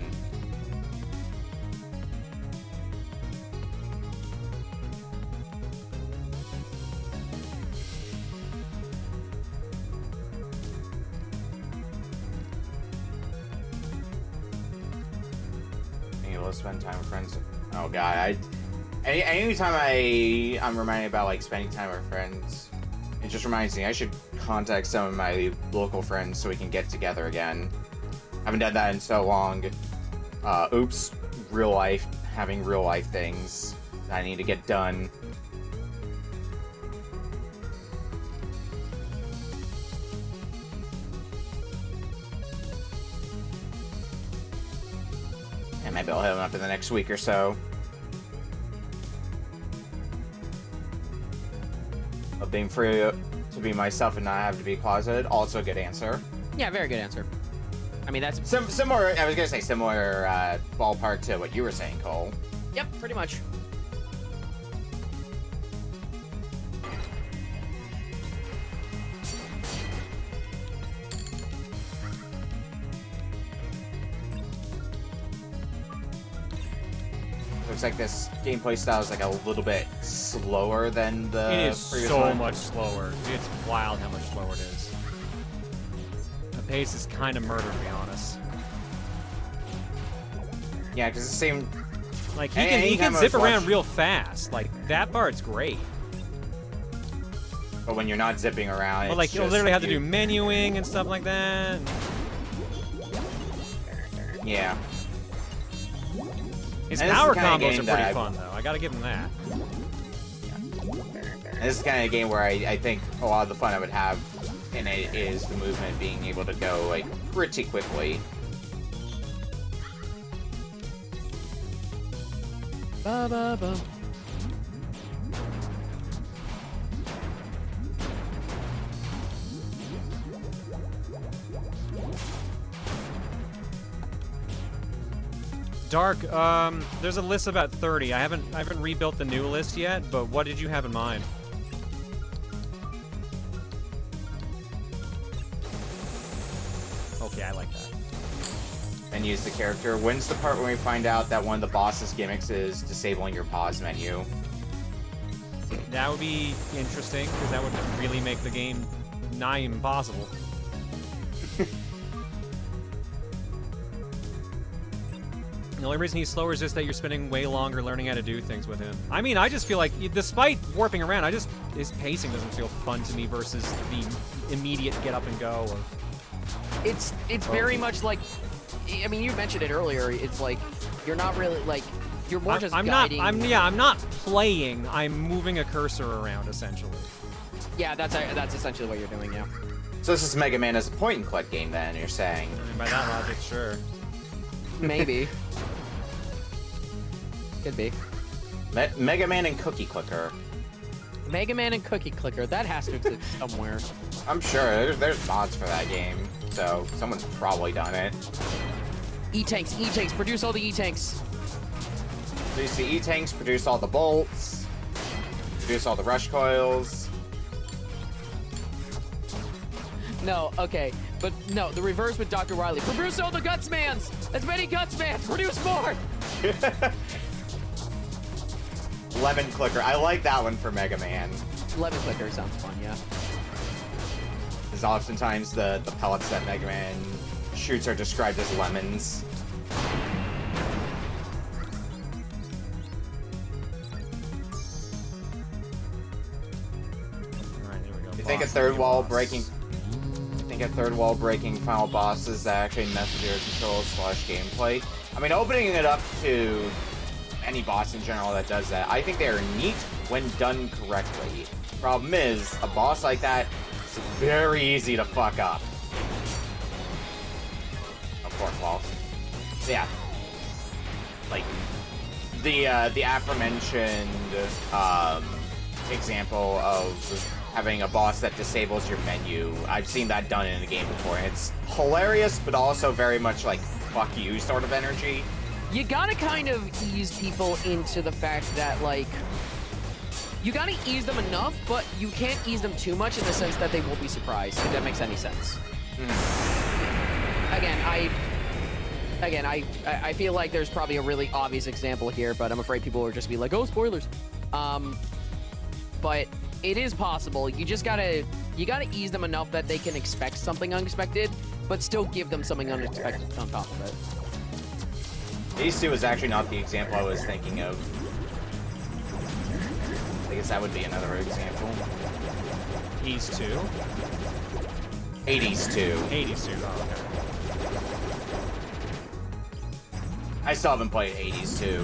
Spend time with friends. Oh god, anytime I'm reminded about like spending time with friends, it just reminds me I should contact some of my local friends so we can get together again. Haven't done that in so long. Oops, real life, having real life things that I need to get done. And maybe I'll hit them up in the next week or so. Of being free to be myself and not have to be closeted, also a good answer. Yeah, very good answer. I mean, that's... Similar, I was gonna say similar ballpark to what you were saying, Cole. Yep, pretty much. Looks like this gameplay style is like a little bit slower than the It is previous so one. much slower. It's wild how much slower it is. The pace is kind of murder, to be honest. Yeah, because it seemed Like, he Anytime can I zip was around watching- real fast. Like, that part's great. but when you're not zipping around, But, like, it's you'll just literally have to you- do menuing and stuff like that. Yeah. His And this is power the kinda combos game are that pretty I- fun, though. I gotta give him that. And this is kind of a game where I think a lot of the fun I would have in it is the movement being able to go like pretty quickly. Ba ba ba. Dark, there's a list about 30. I haven't rebuilt the new list yet, but what did you have in mind? Okay, I like that. And use the character. When's the part when we find out that one of the boss's gimmicks is disabling your pause menu? That would be interesting, because that would really make the game nigh impossible. only reason he's slower is just that you're spending way longer learning how to do things with him. I mean, I just feel like, despite warping around, his pacing doesn't feel fun to me versus the immediate get up and go. It's very much like, I mean, you mentioned it earlier. It's like you're not really like you're more just guiding. I'm not playing. I'm moving a cursor around essentially. Yeah, that's essentially what you're doing. Yeah. So this is Mega Man as a point-and-click game, then, you're saying? I mean, by that logic, sure. Maybe. Could be. Mega Man and Cookie Clicker. Mega Man and Cookie Clicker. That has to exist somewhere. I'm sure. There's mods for that game, so someone's probably done it. E-Tanks. Produce all the E-Tanks. Produce the E-Tanks, produce all the bolts, produce all the rush coils. No, okay. But no, the reverse with Dr. Wily. Produce all the Gutsmans! As many Gutsmans! Produce more! Lemon Clicker. I like that one for Mega Man. Lemon Clicker sounds fun, yeah. Because oftentimes the pellets that Mega Man shoots are described as lemons. Alright, there we go. You think a third wall breaking final boss is actually messenger control / gameplay? I mean, opening it up to any boss in general that does that, I think they are neat when done correctly. Problem is, a boss like that is very easy to fuck up. Of course, walls. Yeah. Like, the aforementioned example of having a boss that disables your menu. I've seen that done in a game before, and it's hilarious, but also very much like, fuck you sort of energy. You gotta kind of ease people into the fact that, like, you gotta ease them enough, but you can't ease them too much in the sense that they will be surprised, if that makes any sense. Again, I feel like there's probably a really obvious example here, but I'm afraid people will just be like, oh, spoilers. But it is possible. You gotta ease them enough that they can expect something unexpected, but still give them something unexpected on top of it. These two is actually not the example I was thinking of. I guess that would be another example. He's 2? Hades 2. Hades 2, oh, okay. I still haven't played Hades 2.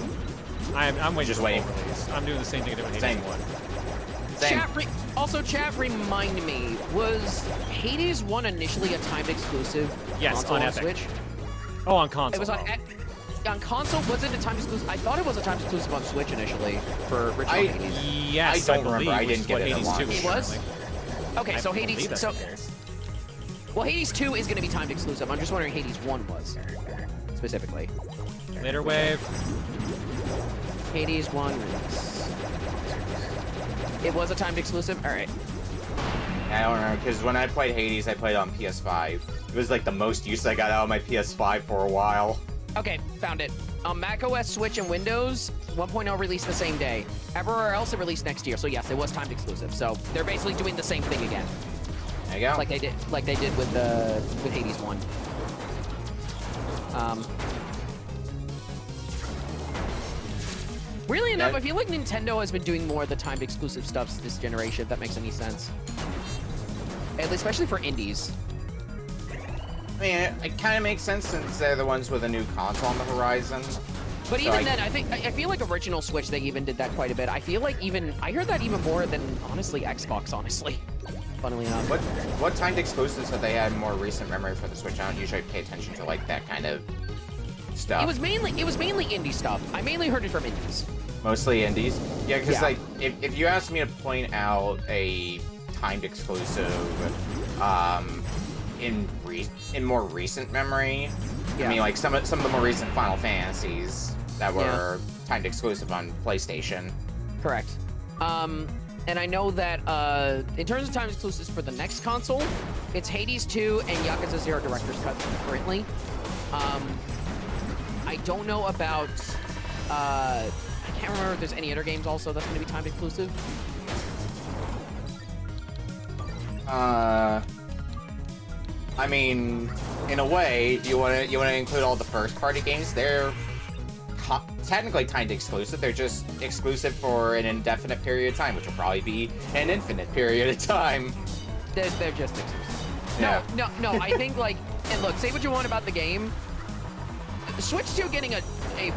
I'm waiting Just for waiting. full release. I'm doing the same thing I did with Same. Hades 1. Same. Chat, remind me, was Hades 1 initially a timed exclusive Yes, console on on Epic. Switch? Oh, on console. It was on console. Was it a timed exclusive? I thought it was a timed exclusive on Switch initially for original Hades. Yes, I don't believe, remember. I which didn't is get what it at Hades launch. 2 is It was? currently. Okay, so I believe Hades. that's So, the case. well, Hades 2 is going to be timed exclusive. I'm just wondering Hades 1 was specifically. Later wave. Hades 1 release. It was a timed exclusive? Alright. I don't remember, because when I played Hades, I played on PS5. It was like the most use I got out of my PS5 for a while. Okay, found it. macOS, Switch, and Windows, 1.0 released the same day. Everywhere else, it released next year. So yes, it was timed exclusive. So they're basically doing the same thing again, There you go. like they did with Hades 1. Weirdly enough, I feel like Nintendo has been doing more of the timed exclusive stuff this generation, if that makes any sense. Especially for indies. I mean, it kind of makes sense since they're the ones with a new console on the horizon. But So even then, I feel like original Switch, they even did that quite a bit. I feel like I heard that even more than, honestly, Xbox, honestly. Funnily enough. What timed exclusives have they had in more recent memory for the Switch? I don't usually pay attention to like that kind of stuff. It was mainly indie stuff. I mainly heard it from indies. Mostly indies. Yeah, because Yeah. like if you asked me to point out a timed exclusive in more recent memory, Yeah. I mean like some of the more recent Final Fantasies that were timed exclusive on PlayStation. Correct. And I know that in terms of time exclusives for the next console, it's Hades 2 and Yakuza 0 Director's Cut currently. I don't know about I can't remember if there's any other games also that's going to be timed exclusive. I mean, in a way, you want to include all the first party games. They're technically timed exclusive. They're just exclusive for an indefinite period of time, which will probably be an infinite period of time. They're just exclusive. Yeah. No, I think, like, and look, say what you want about the game. Switch 2 getting a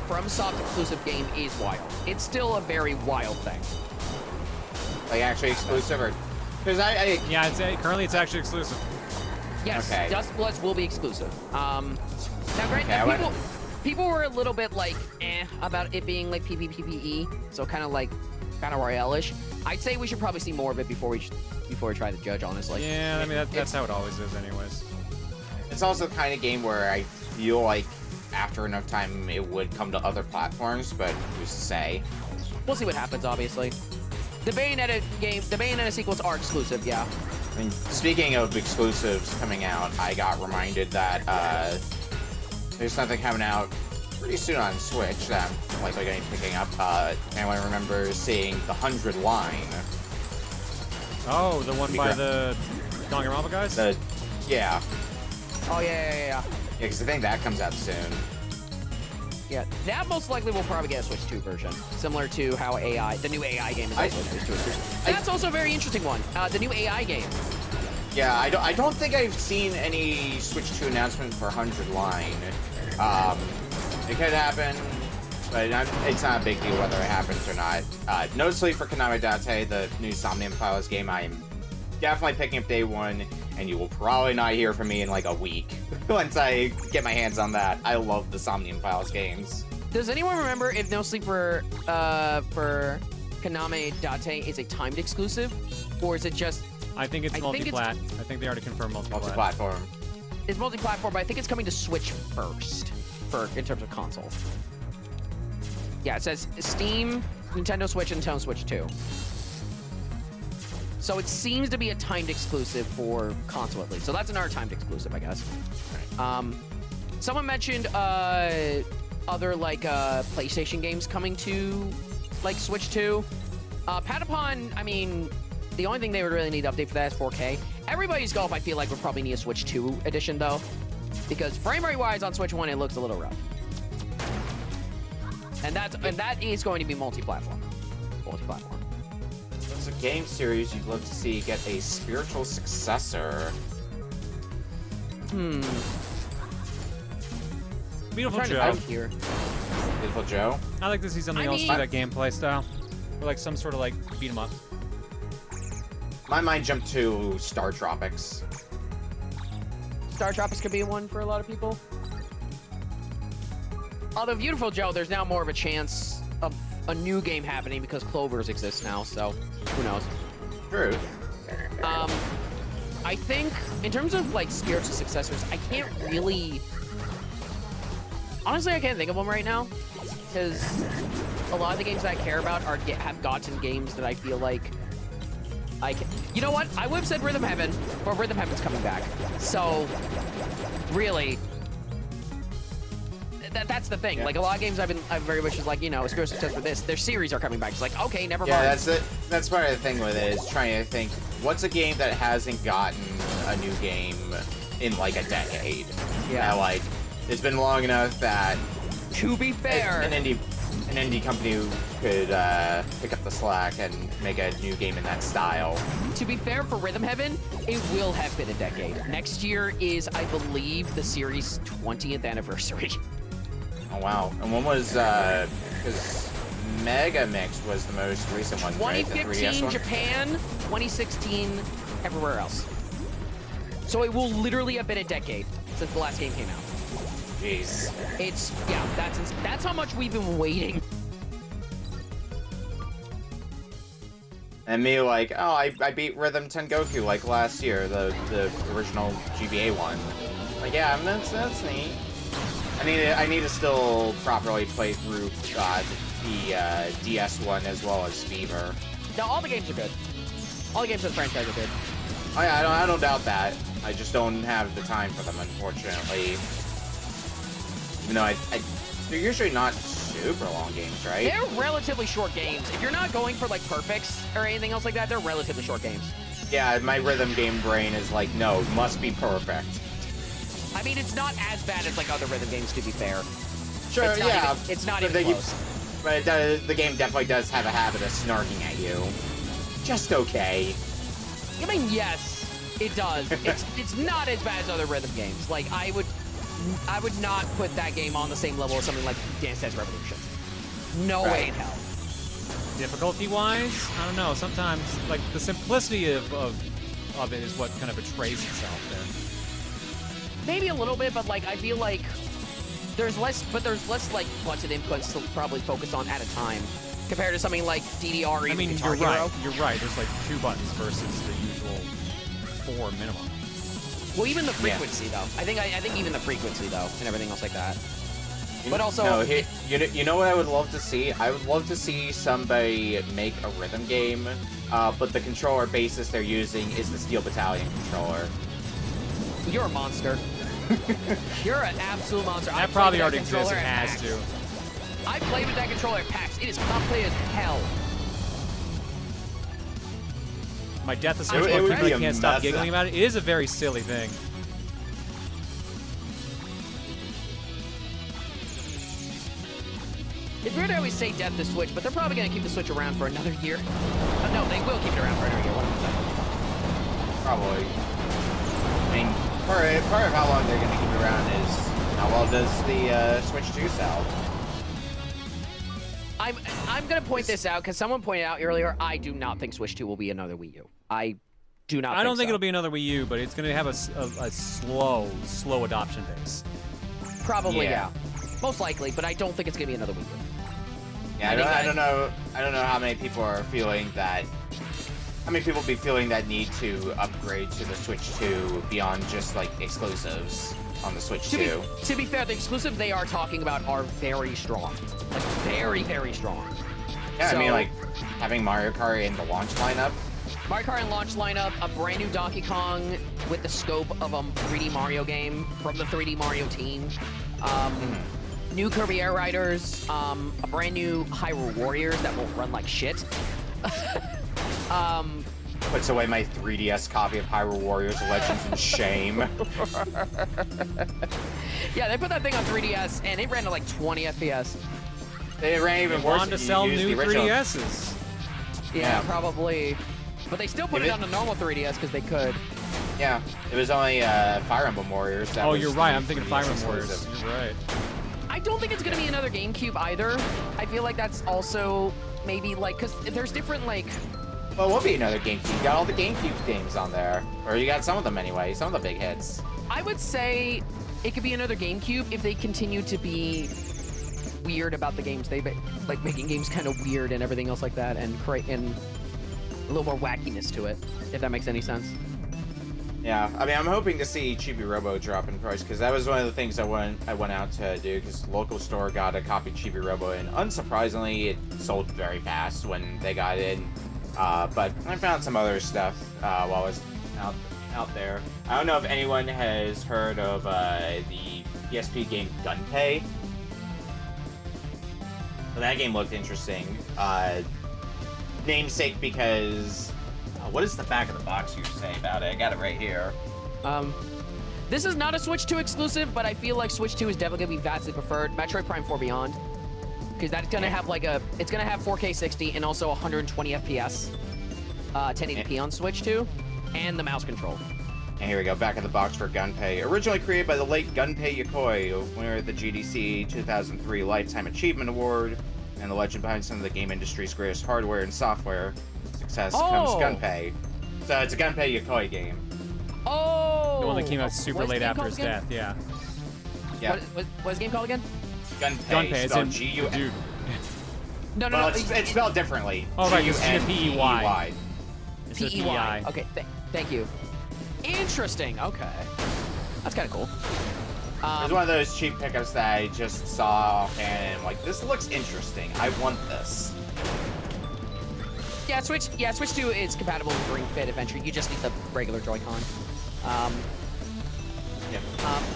FromSoft exclusive game is wild. It's still a very wild thing. Like, actually exclusive, or... Because Yeah, currently it's actually exclusive. Yes, Okay. Dust Bloods will be exclusive. Now, granted, Okay, people were a little bit, like, about it being, like, PvPvE, so kind of, like, Battle Royale-ish. I'd say we should probably see more of it before we try to judge, honestly. Yeah, I mean, that's how it always is anyways. It's also the kind of game where I feel like after enough time it would come to other platforms, but who's to say? We'll see what happens, obviously. The Bayonetta sequels are exclusive, yeah. I mean, speaking of exclusives coming out, I got reminded that there's something coming out pretty soon on Switch that I'm likely going to be picking up. Anyone remember seeing the 100 line? Oh, the one by the Danganronpa guys? Yeah. Oh, yeah. Yeah, because I think that comes out soon. Yeah, that most likely will probably get a Switch 2 version, similar to how the new AI game is also Switch 2 exclusive. That's also a very interesting one, the new AI game. Yeah, I don't think I've seen any Switch 2 announcement for 100 line. It could happen, but it's not a big deal whether it happens or not. No Sleep for Commentators, the new Somnium Files game, I am definitely picking up day one, and you will probably not hear from me in like a week once I get my hands on that. I love the Somnium Files games. Does anyone remember if No Sleep for Kaname Date is a timed exclusive, or is it just? I think it's multi-plat. I think they already confirmed multi-plat. Multi-platform. It's multi-platform, but I think it's coming to Switch first, in terms of console. Yeah, it says Steam, Nintendo Switch, and Nintendo Switch 2. So it seems to be a timed exclusive for console at least. So that's another timed exclusive, I guess. Someone mentioned other like PlayStation games coming to like Switch 2. Patapon, I mean, the only thing they would really need to update for that is 4K. Everybody's Golf, I feel like, would probably need a Switch 2 edition though, because frame rate wise on Switch 1 it looks a little rough. And that is going to be multi-platform. It's a game series you'd love to see get a spiritual successor. Beautiful Joe. Here. Beautiful Joe. I like to see something else to that gameplay style. Or like some sort of like beat 'em up. My mind jumped to Star Tropics. Star Tropics could be one for a lot of people. Although Beautiful Joe, there's now more of a chance of a new game happening because Clovers exists now, so who knows? True. I think in terms of like spiritual successors, I can't really. Honestly, I can't think of them right now because a lot of the games that I care about have gotten games that I feel like I can. You know what? I would have said Rhythm Heaven, but Rhythm Heaven's coming back. So really, that's the thing. Yeah. Like a lot of games, I'm very much just like, you know, spiritual success for this. Their series are coming back. It's like, okay, never mind. Yeah, that's it. That's part of the thing with it is trying to think what's a game that hasn't gotten a new game in like a decade. Yeah. Now, like it's been long enough that. To be fair, an indie company who could pick up the slack and make a new game in that style. To be fair, for Rhythm Heaven, it will have been a decade. Next year is, I believe, the series' 20th anniversary. Oh wow! And when was because Mega Mix was the most recent one, 2015 right? Japan, 2016 everywhere else. So it will literally have been a decade since the last game came out. Jeez. That's how much we've been waiting. And me like, oh, I beat Rhythm Tengoku like last year, the original GBA one. Like, yeah, that's neat. I need to still properly play through the DS one as well as Fever. No, all the games are good. All the games in the franchise are good. Oh yeah, I don't doubt that. I just don't have the time for them, unfortunately. Even though they're usually not super long games, right? They're relatively short games. If you're not going for like perfects or anything else like that, they're relatively short games. Yeah, my rhythm game brain is like, no, must be perfect. I mean, it's not as bad as like other rhythm games, to be fair. Sure, It's not yeah. even, it's not but even the, close. but it does, the game definitely does have a habit of snarking at you. Just okay. I mean, yes, it does. It's not as bad as other rhythm games. Like I would not put that game on the same level as something like Dance Dance Revolution. No way in hell. Difficulty-wise, I don't know. Sometimes, like, the simplicity of it is what kind of betrays itself there. Maybe a little bit, but like I feel like there's less like button inputs to probably focus on at a time compared to something like DDR or I even mean, Guitar you're Hero. right. You're right. There's like 2 buttons versus the usual 4 minimum. Well, even the frequency though. I think even the frequency though, and everything else like that. But also, no, you know what I would love to see? I would love to see somebody make a rhythm game, but the controller basis they're using is the Steel Battalion controller. you're a monster. You're an absolute monster. That probably already exists. It has to. I played with that controller at PAX. It is complicated as hell. My Death of Switch It would people be a can't stop mess. giggling about it. It is a very silly thing. It's weird I always say Death to Switch, but they're probably going to keep the Switch around for another year. No, they will keep it around for another year. What am I saying? Probably. I mean, part of how long they're going to keep it around is how well does the Switch 2 sell? I'm going to point this out because someone pointed out earlier. I do not think Switch 2 will be another Wii U. I do not. I don't think so. it'll be another Wii U, but it's going to have a slow adoption base. Probably, yeah. Most likely, but I don't think it's going to be another Wii U. Yeah, I don't know how many people are feeling that. How many people be feeling that need to upgrade to the Switch 2 beyond just like exclusives on the Switch 2? To be fair, the exclusives they are talking about are very strong. Like, very, very strong. Yeah, So- I mean, like, having Mario Kart in the launch lineup. Mario Kart and launch lineup, a brand new Donkey Kong with the scope of a 3D Mario game from the 3D Mario team. New Kirby Air Riders, a brand new Hyrule Warriors that will run like shit. Puts away my 3DS copy of Hyrule Warriors Legends in shame. Yeah, they put that thing on 3DS and it ran to like 20 FPS. They ran even They worse wanted to if you sell used new the original. 3DSs. Yeah, probably. But they still put it on the normal 3DS because they could. Yeah, it was only Fire Emblem Warriors. That Oh, was you're right. the I'm thinking 3DS Fire Emblem Warriors. exclusive. You're right. I don't think it's gonna be another GameCube either. I feel like that's also maybe like, cause there's different like, Well, it will be another GameCube. You got all the GameCube games on there. Or you got some of them anyway, some of the big hits. I would say it could be another GameCube if they continue to be weird about the games. They like making games kind of weird and everything else like that, and create a little more wackiness to it, if that makes any sense. Yeah, I mean, I'm hoping to see Chibi Robo drop in price, because that was one of the things I went out to do, because local store got a copy of Chibi Robo, and unsurprisingly, it sold very fast when they got it in. But I found some other stuff while I was out there. I don't know if anyone has heard of the PSP game Gunpei. But that game looked interesting. Namesake because... what does the back of the box usually say about it? I got it right here. This is not a Switch 2 exclusive, but I feel like Switch 2 is definitely gonna be vastly preferred. Metroid Prime 4 Beyond, because that's gonna have like it's gonna have 4K 60 and also 120 FPS, 1080p on Switch 2, and the mouse control. And here we go, back of the box for Gunpei. Originally created by the late Gunpei Yokoi, winner of the GDC 2003 Lifetime Achievement Award, and the legend behind some of the game industry's greatest hardware and software success comes Gunpei. So it's a Gunpei Yokoi game. Oh! The one that came out super What's the late game after called his again? death, yeah. Yeah. What's the game called again? Gunpei, It's spelled in G-U-N. dude. No, Well, it's spelled differently. Oh, right, it's G-U-N-P-E-Y. It's a PEY. PEI. Okay, thank you. Interesting. Okay, that's kind of cool. It was one of those cheap pickups that I just saw offhand and I'm like, this looks interesting. I want this. Yeah, Switch 2 is compatible with Ring Fit Adventure. You just need the regular Joy-Con.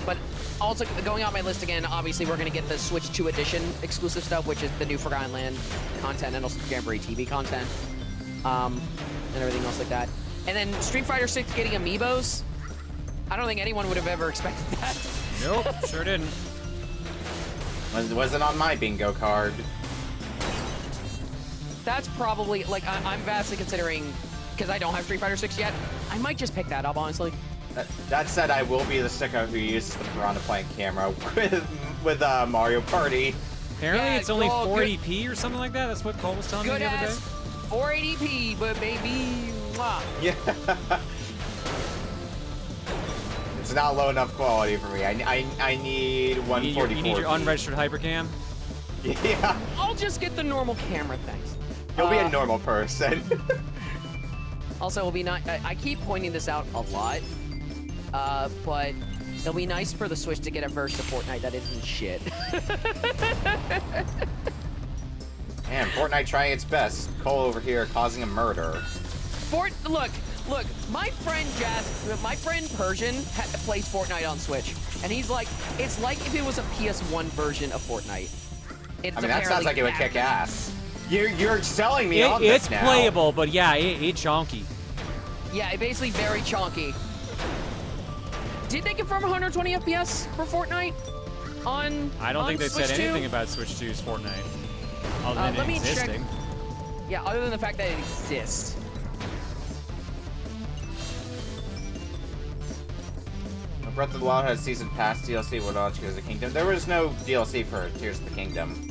But also, going on my list again, obviously we're going to get the Switch 2 Edition exclusive stuff, which is the new Forgotten Land content and also Jamboree TV content. And everything else like that. And then Street Fighter 6 getting amiibos. I don't think anyone would have ever expected that. Nope, sure didn't. Wasn't on my bingo card. That's probably, like, I'm vastly considering, because I don't have Street Fighter 6 yet, I might just pick that up, honestly. That said, I will be the sicko who uses the Piranha Plant camera with Mario Party. Apparently Yeah, it's only oh, 480p or something like that. That's what Cole was telling me Good the other day. ass 480p, but maybe, mwah. Yeah. It's not low enough quality for me. I need 144p. You need your unregistered hypercam? Yeah. I'll just get the normal camera, thanks. You'll be a normal person. Also, it'll be nice. I keep pointing this out a lot, but it'll be nice for the Switch to get a version of Fortnite that isn't shit. Man, Fortnite trying its best. Cole over here causing a murder. Look, my friend Persian plays Fortnite on Switch, and he's like, it's like if it was a PS1 version of Fortnite. It's I mean, that sounds like it would kick ass. You're selling me on It's this now. playable, but yeah, it's chonky. Yeah, it basically very chonky. Did they confirm 120 FPS for Fortnite on I don't think they Switch said 2? anything about Switch 2's Fortnite. Other than Let it me existing. check. Yeah, other than the fact that it exists. Breath of the Wild has Season Pass DLC with all Tears of the Kingdom. There was no DLC for Tears of the Kingdom.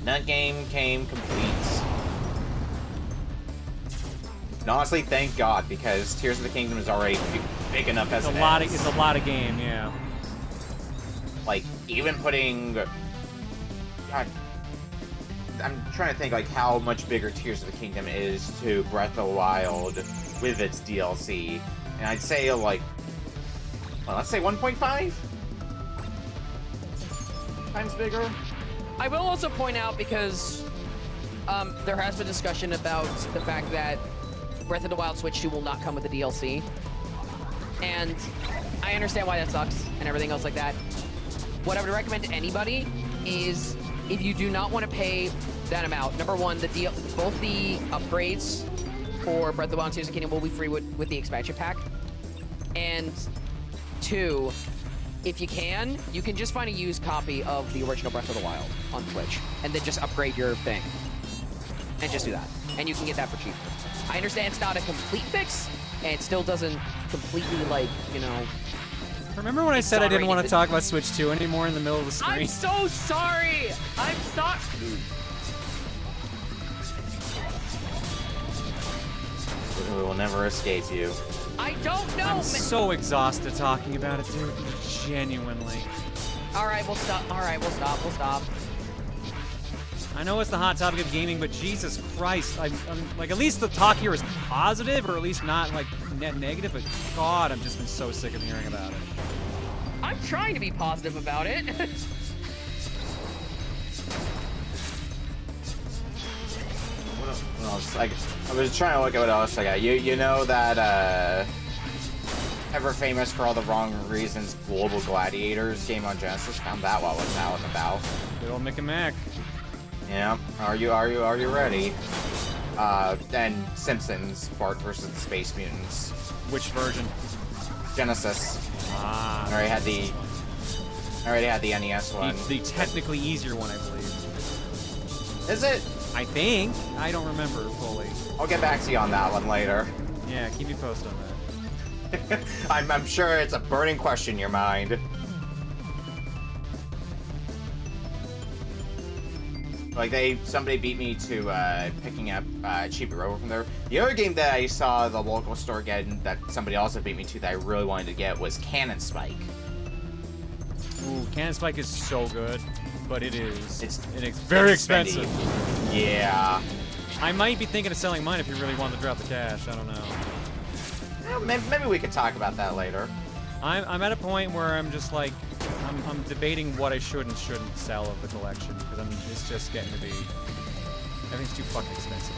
That game came complete. And honestly, thank God, because Tears of the Kingdom is already big enough as It's it a lot. is. It's a lot of game, yeah. Like, even putting... God, I'm trying to think, like, how much bigger Tears of the Kingdom is to Breath of the Wild with its DLC. And I'd say, like... Well, let's say 1.5? Times bigger? I will also point out, because there has been discussion about the fact that Breath of the Wild Switch 2 will not come with a DLC. And I understand why that sucks and everything else like that. What I would recommend to anybody is, if you do not want to pay that amount, number one, both the upgrades for Breath of the Wild and Tears of the Kingdom will be free with the expansion pack. And two, if you can just find a used copy of the original Breath of the Wild on Switch, and then just upgrade your thing. And just do that. And you can get that for cheap. I understand it's not a complete fix, and it still doesn't completely, like, you know... Remember when I said I didn't want to Sorry. talk about Switch 2 anymore in the middle of the screen? I'm so sorry! I'm sorry! We will never escape you. I don't know! I'm so exhausted talking about it, dude. Genuinely. Alright, we'll stop. Alright, we'll stop. I know it's the hot topic of gaming, but Jesus Christ, I'm like, at least the talk here is positive, or at least not like net negative. But God, I've just been so sick of hearing about it. I'm trying to be positive about it. What else? I was trying to look at what else I got. You know that ever famous for all the wrong reasons Global Gladiators game on Genesis? Found that while it was out and about. Good old Mick and Mac. Yeah. Are you ready? Then Simpsons, Bart versus the Space Mutants. Which version? Genesis. Ah. I already had the NES one. The technically easier one, I believe. Is it? I think. I don't remember fully. I'll get back to you on that one later. Yeah, keep me posted on that. I'm sure it's a burning question in your mind. Like somebody beat me to picking up cheaper Rover from there. The other game that I saw the local store getting that somebody also beat me to that I really wanted to get was Cannon Spike. Ooh, Cannon Spike is so good, but it's very it's expensive. spendy. Yeah. I might be thinking of selling mine if you really want to drop the cash. I don't know. Well, maybe we could talk about that later. I'm at a point where I'm just like, I'm debating what I should and shouldn't sell of the collection, because it's just getting to be, everything's too fucking expensive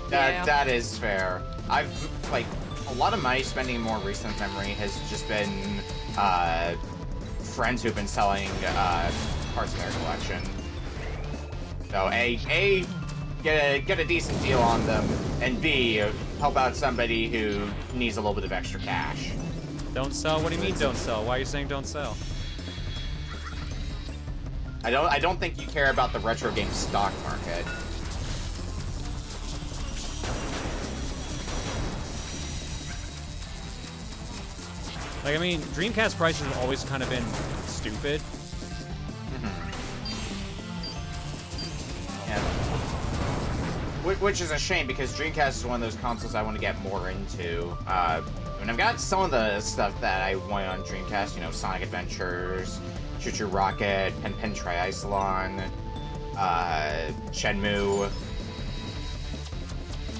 now. That is fair. I've, like, a lot of my spending in more recent memory has just been, friends who've been selling, parts of their collection. So, A, get a decent deal on them, and B, help out somebody who needs a little bit of extra cash. Don't sell? What do you mean don't sell? Why are you saying don't sell? I don't think you care about the retro game stock market. Like, I mean, Dreamcast prices have always kind of been stupid. Yeah. Which is a shame, because Dreamcast is one of those consoles I want to get more into. And I've got some of the stuff that I want on Dreamcast, you know, Sonic Adventures, Choo Choo Rocket, Pen Triathlon, Shenmue.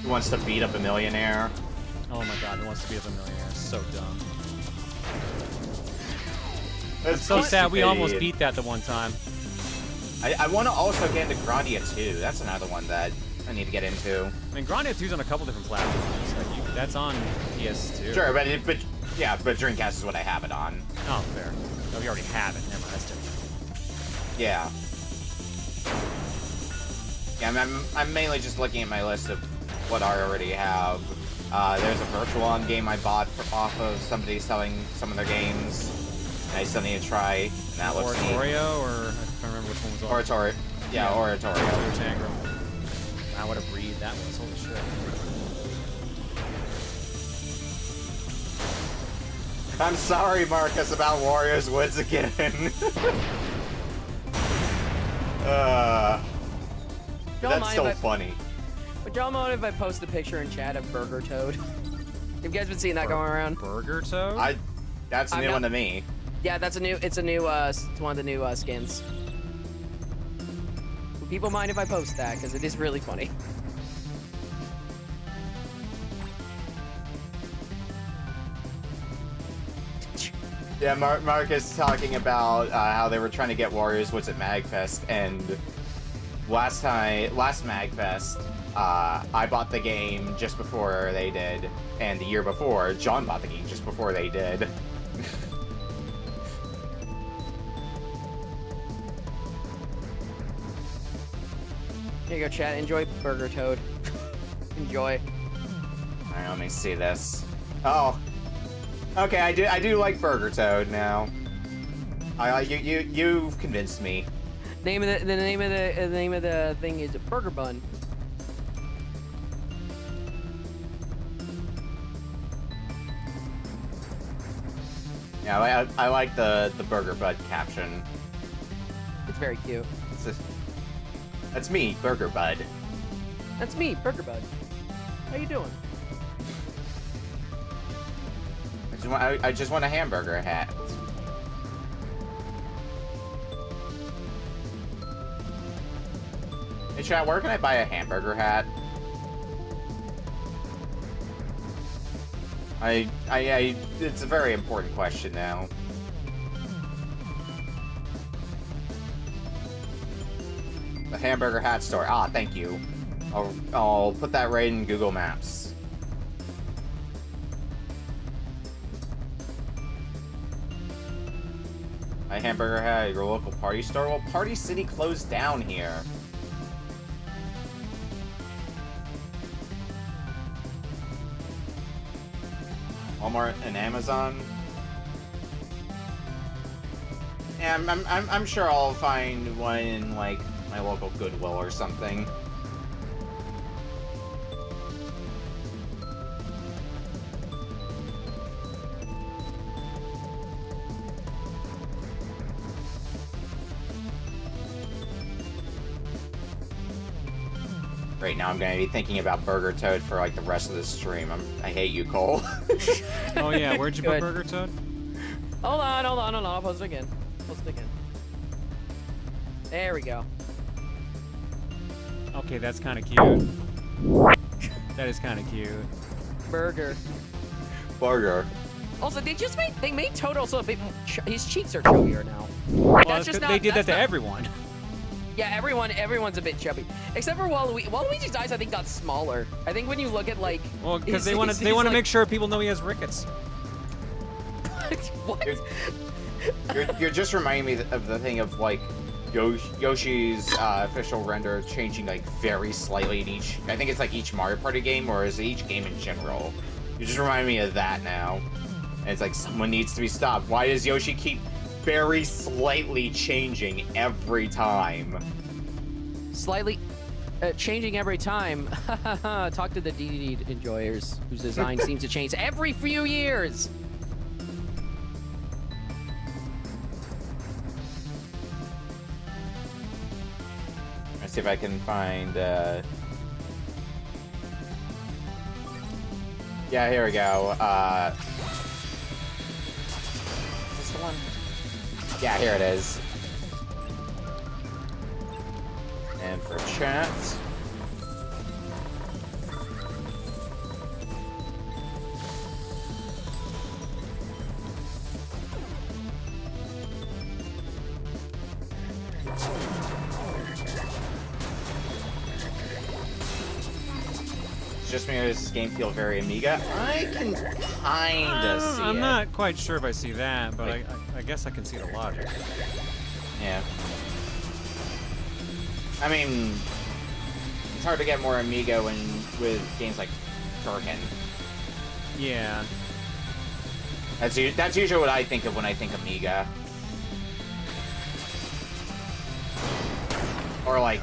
Who Wants to Beat Up a Millionaire? Oh my god, Who Wants to Beat Up a Millionaire? So dumb. It's So sad, we almost beat that the one time. I want to also get into Grandia 2. That's another one that I need to get into. I mean, Grandia 2's on a couple different platforms. Like, that's on PS2. Sure, but Dreamcast is what I have it on. Oh, fair. Oh, you already have it. Never mind, that's different. Yeah. Yeah, I'm mainly just looking at my list of what I already have. There's a Virtual-On game I bought off of somebody selling some of their games. And I still need to try, and that looks neat. Oratorio, or I can't remember which one was on. Oratorio. Yeah, Oratorio. Tangram. Wow, what a breed that was. Holy shit. I'm sorry, Marcus, about Warriors Woods again. That's so funny. Would y'all mind if I post a picture in chat of Burger Toad? Have you guys been seeing that going around? Burger Toad? That's a new one to me. Yeah, it's one of the new skins. Would people mind if I post that? Because it is really funny. Yeah, Marcus talking about how they were trying to get Warriors Woods at MagFest, and last MagFest, I bought the game just before they did, and the year before, John bought the game just before they did. Here you go, chat. Enjoy Burger Toad. Enjoy. Alright, let me see this. Oh. Okay, I do like Burger Toad now. You've convinced me. The name of the thing is a Burger Bun. Yeah, I like the Burger Bud caption. It's very cute. That's me, Burger Bud. That's me, Burger Bud. How you doing? I just want a hamburger hat. Hey chat, where can I buy a hamburger hat? It's a very important question now. The hamburger hat store. Ah, thank you. I'll put that right in Google Maps. A hamburger hat at your local party store? Well, Party City closed down here. Walmart and Amazon. Yeah, I'm sure I'll find one in, like, my local Goodwill or something. Right now I'm gonna be thinking about Burger Toad for like the rest of the stream. I hate you, Cole. Oh yeah, where'd you put Burger Toad? Hold on, I'll post it again. There we go. Okay, that's kind of cute. That is kind of cute. Burger. Oh, Also, they made Toad also a bit. His cheeks are chubbier now. Well, that's just they did that to everyone. Yeah, everyone's a bit chubby, except for Waluigi. Waluigi's eyes, I think, got smaller. I think when you look at like. Well, because they want to make sure people know he has rickets. What? You're just reminding me of the thing of like Yoshi's official render changing like very slightly in each. I think it's like each Mario Party game, or is it each game in general? You just remind me of that now. And it's like someone needs to be stopped. Why does Yoshi keep very slightly changing every time. Slightly changing every time. Talk to the DDD enjoyers, whose design seems to change every few years. Let's see if I can find. Yeah, here we go. Is this the one? Yeah, here it is. And for chat. Just me, does this game feel very Amiga? I can kinda see it. I'm not quite sure if I see that, but Like- I guess I can see the logic. Yeah. I mean, it's hard to get more Amiga with games like Turrican. Yeah. That's usually what I think of when I think Amiga. Or like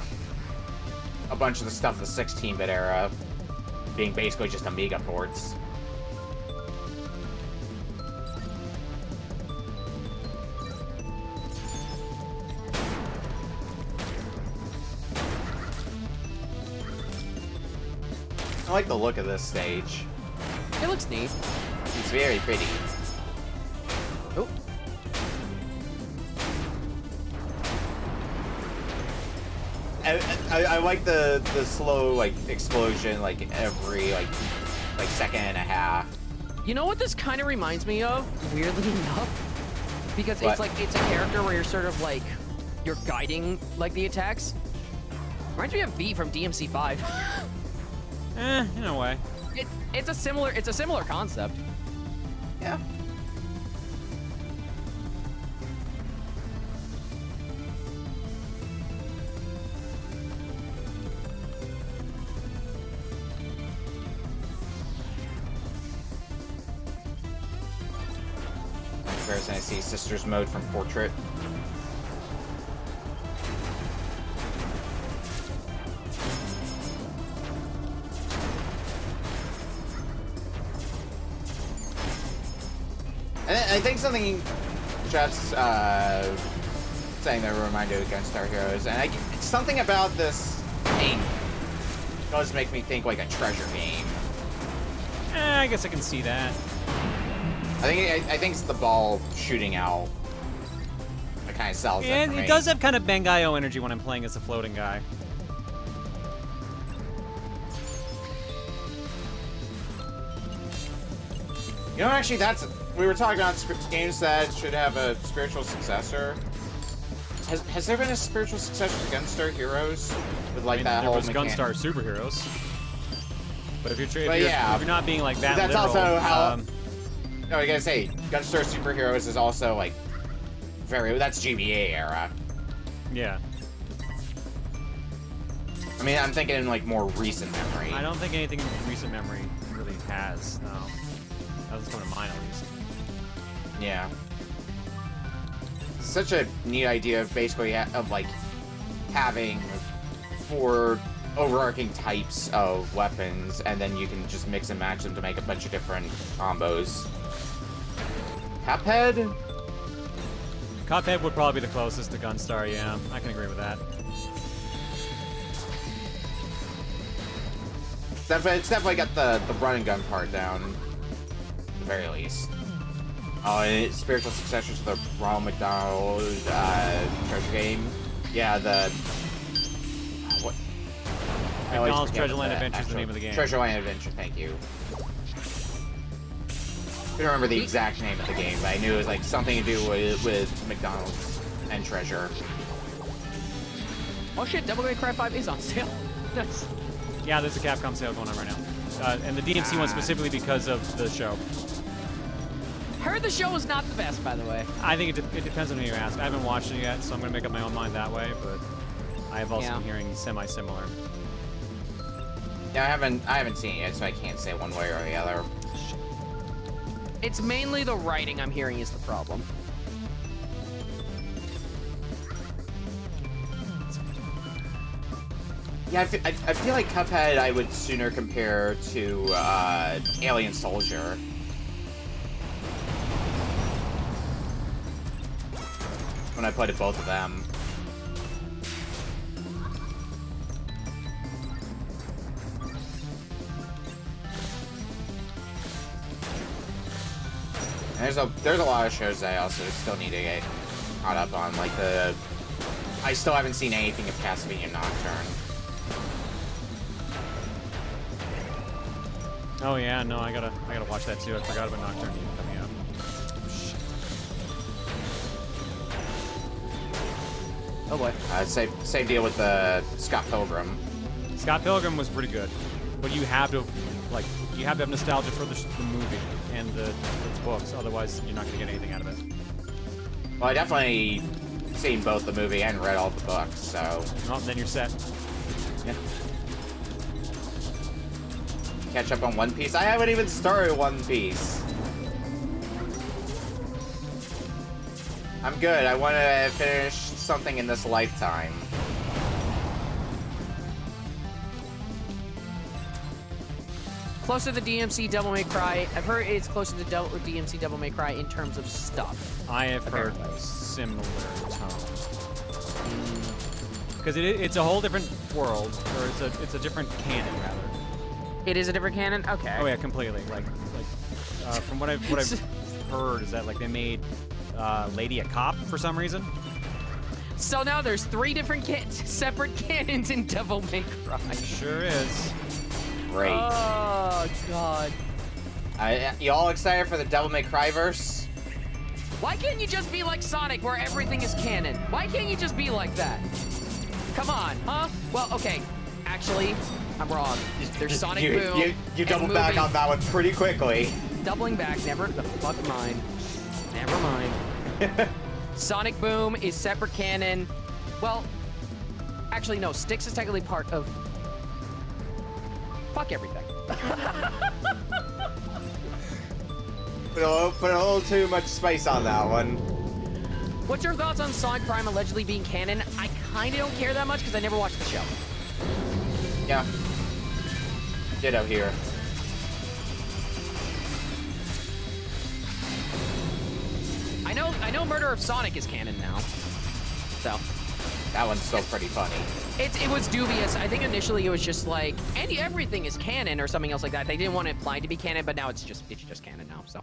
a bunch of the stuff the 16-bit era being basically just Amiga ports. I like the look of this stage. It looks neat. It's very pretty. Oh. I like the slow like explosion like every like second and a half. You know what this kind of reminds me of, weirdly enough? Because What? it's like, it's a character where you're sort of like, you're guiding like the attacks. Reminds me of V from DMC5. In a way. It's a similar concept. Yeah. Comparison, I see Sisters mode from Portrait. And I think something chat's saying that reminded of Gunstar Heroes, and something about this game does make me think like a treasure game. I guess I can see that. I think it's the ball shooting out that kind of sells it for And me. it does have kind of Bangai-O energy when I'm playing as a floating guy. You know, actually, we were talking about games that should have a spiritual successor. Has there been a spiritual successor to Gunstar Heroes with like that there whole was Gunstar Superheroes. But if you're not being like that that's literal, also how. No, I gotta say, Gunstar Superheroes is also like that's GBA era. Yeah. I mean, I'm thinking in like more recent memory. I don't think anything in recent memory really has, no. That doesn't come to mind, at least. Yeah. Such a neat idea of basically like having 4 overarching types of weapons, and then you can just mix and match them to make a bunch of different combos. Cuphead? Cuphead would probably be the closest to Gunstar, yeah. I can agree with that. It's definitely got the run and gun part down, at the very least. Oh, and it's spiritual successor to the Ronald McDonald treasure game. Yeah, what? McDonald's Treasureland Adventure is the name of the game. Treasureland Adventure, thank you. I don't remember the exact name of the game, but I knew it was like something to do with McDonald's and treasure. Oh shit, Devil May Cry 5 is on sale. Nice. Yeah, there's a Capcom sale going on right now. And the DMC one specifically because of the show. Heard the show was not the best, by the way. I think it depends on who you ask. I haven't watched it yet, so I'm going to make up my own mind that way, but I have also been hearing semi-similar. Yeah, I haven't seen it yet, so I can't say one way or the other. It's mainly the writing I'm hearing is the problem. Yeah, I feel like Cuphead I would sooner compare to Alien Soldier. When I played both of them. There's a lot of shows that I also still need to get caught up on, like I still haven't seen anything of Castlevania Nocturne. Oh yeah, no, I gotta watch that too. I forgot about Nocturne coming out. Oh boy. Same deal with Scott Pilgrim. Scott Pilgrim was pretty good, but you have to have nostalgia for the movie and the books. Otherwise, you're not gonna get anything out of it. Well, I definitely seen both the movie and read all the books, so. Well, then you're set. Yeah. Catch up on One Piece. I haven't even started One Piece. I'm good. I want to finish something in this lifetime. Closer to DMC Devil May Cry. I've heard it's closer to DMC Devil May Cry in terms of stuff. I have heard similar tone. Because it's a whole different world, or it's a different canon rather. It is a different canon? Okay. Oh yeah, completely. From what I've heard is that like they made Lady a cop for some reason. So now there's 3 different separate canons in Devil May Cry. Sure is. Great. Oh god. You all excited for the Devil May Cry verse? Why can't you just be like Sonic, where everything is canon? Why can't you just be like that? Come on, huh? Well, okay. Actually, I'm wrong. There's Sonic Boom. You doubled back on that one pretty quickly. Doubling back, never the fuck mind. Never mind. Sonic Boom is separate canon. Well, actually no, Styx is technically part of... Fuck everything. Put a little too much spice on that one. What's your thoughts on Sonic Prime allegedly being canon? I kinda don't care that much because I never watched the show. Yeah. Ditto here. I know Murder of Sonic is canon now. So. That one's still pretty funny. It was dubious. I think initially it was just like, everything is canon or something else like that. They didn't want it implied to be canon, but now it's just canon now, so.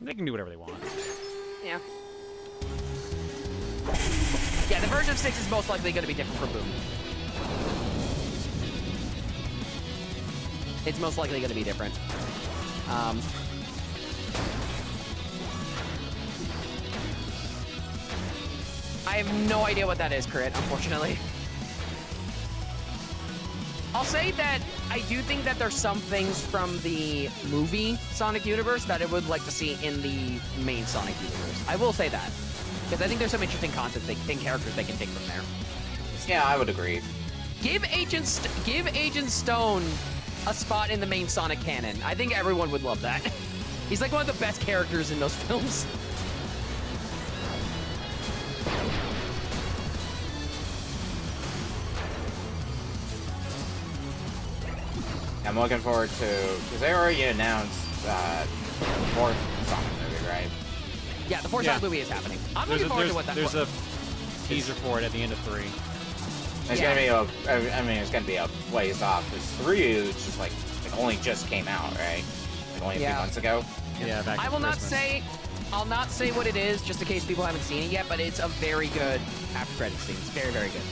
They can do whatever they want. Yeah. Yeah, the version of 6 is most likely going to be different from Boom. It's most likely going to be different. I have no idea what that is, Crit, unfortunately. I'll say that I do think that there's some things from the movie Sonic universe that I would like to see in the main Sonic universe. I will say that. Because I think there's some interesting concepts and characters they can take from there. Yeah, I would agree. Give Agent Stone a spot in the main Sonic canon. I think everyone would love that. He's like one of the best characters in those films. I'm looking forward to, because they already announced the 4th Sonic movie, right? Yeah, the 4th Sonic movie is happening. I'm looking forward to what that There's a teaser for it at the end of 3. It's gonna be it's gonna be a ways off, because 3 is just like, it only just came out, right? Like only a few months ago? Yeah, back I will not say, I'll not say what it is, just in case people haven't seen it yet, but it's a very good after credits scene. It's very, very good.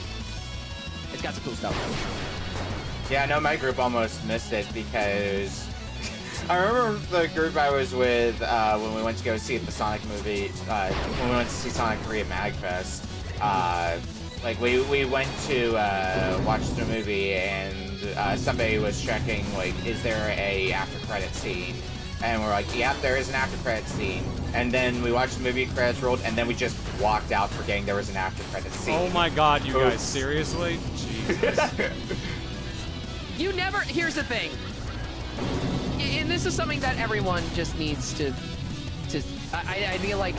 It's got some cool stuff. Yeah, I know my group almost missed it because I remember the group I was with when we went to go see the Sonic movie, when we went to see Sonic 3 at MagFest. Like, we went to watch the movie and somebody was checking, like, is there a after credit scene? And we're like, yeah, there is an after credit scene. And then we watched the movie, credits rolled, and then we just walked out forgetting there was an after credit scene. Oh my god, you guys, seriously? Jesus. You never, here's the thing. And this is something that everyone just needs to I feel like,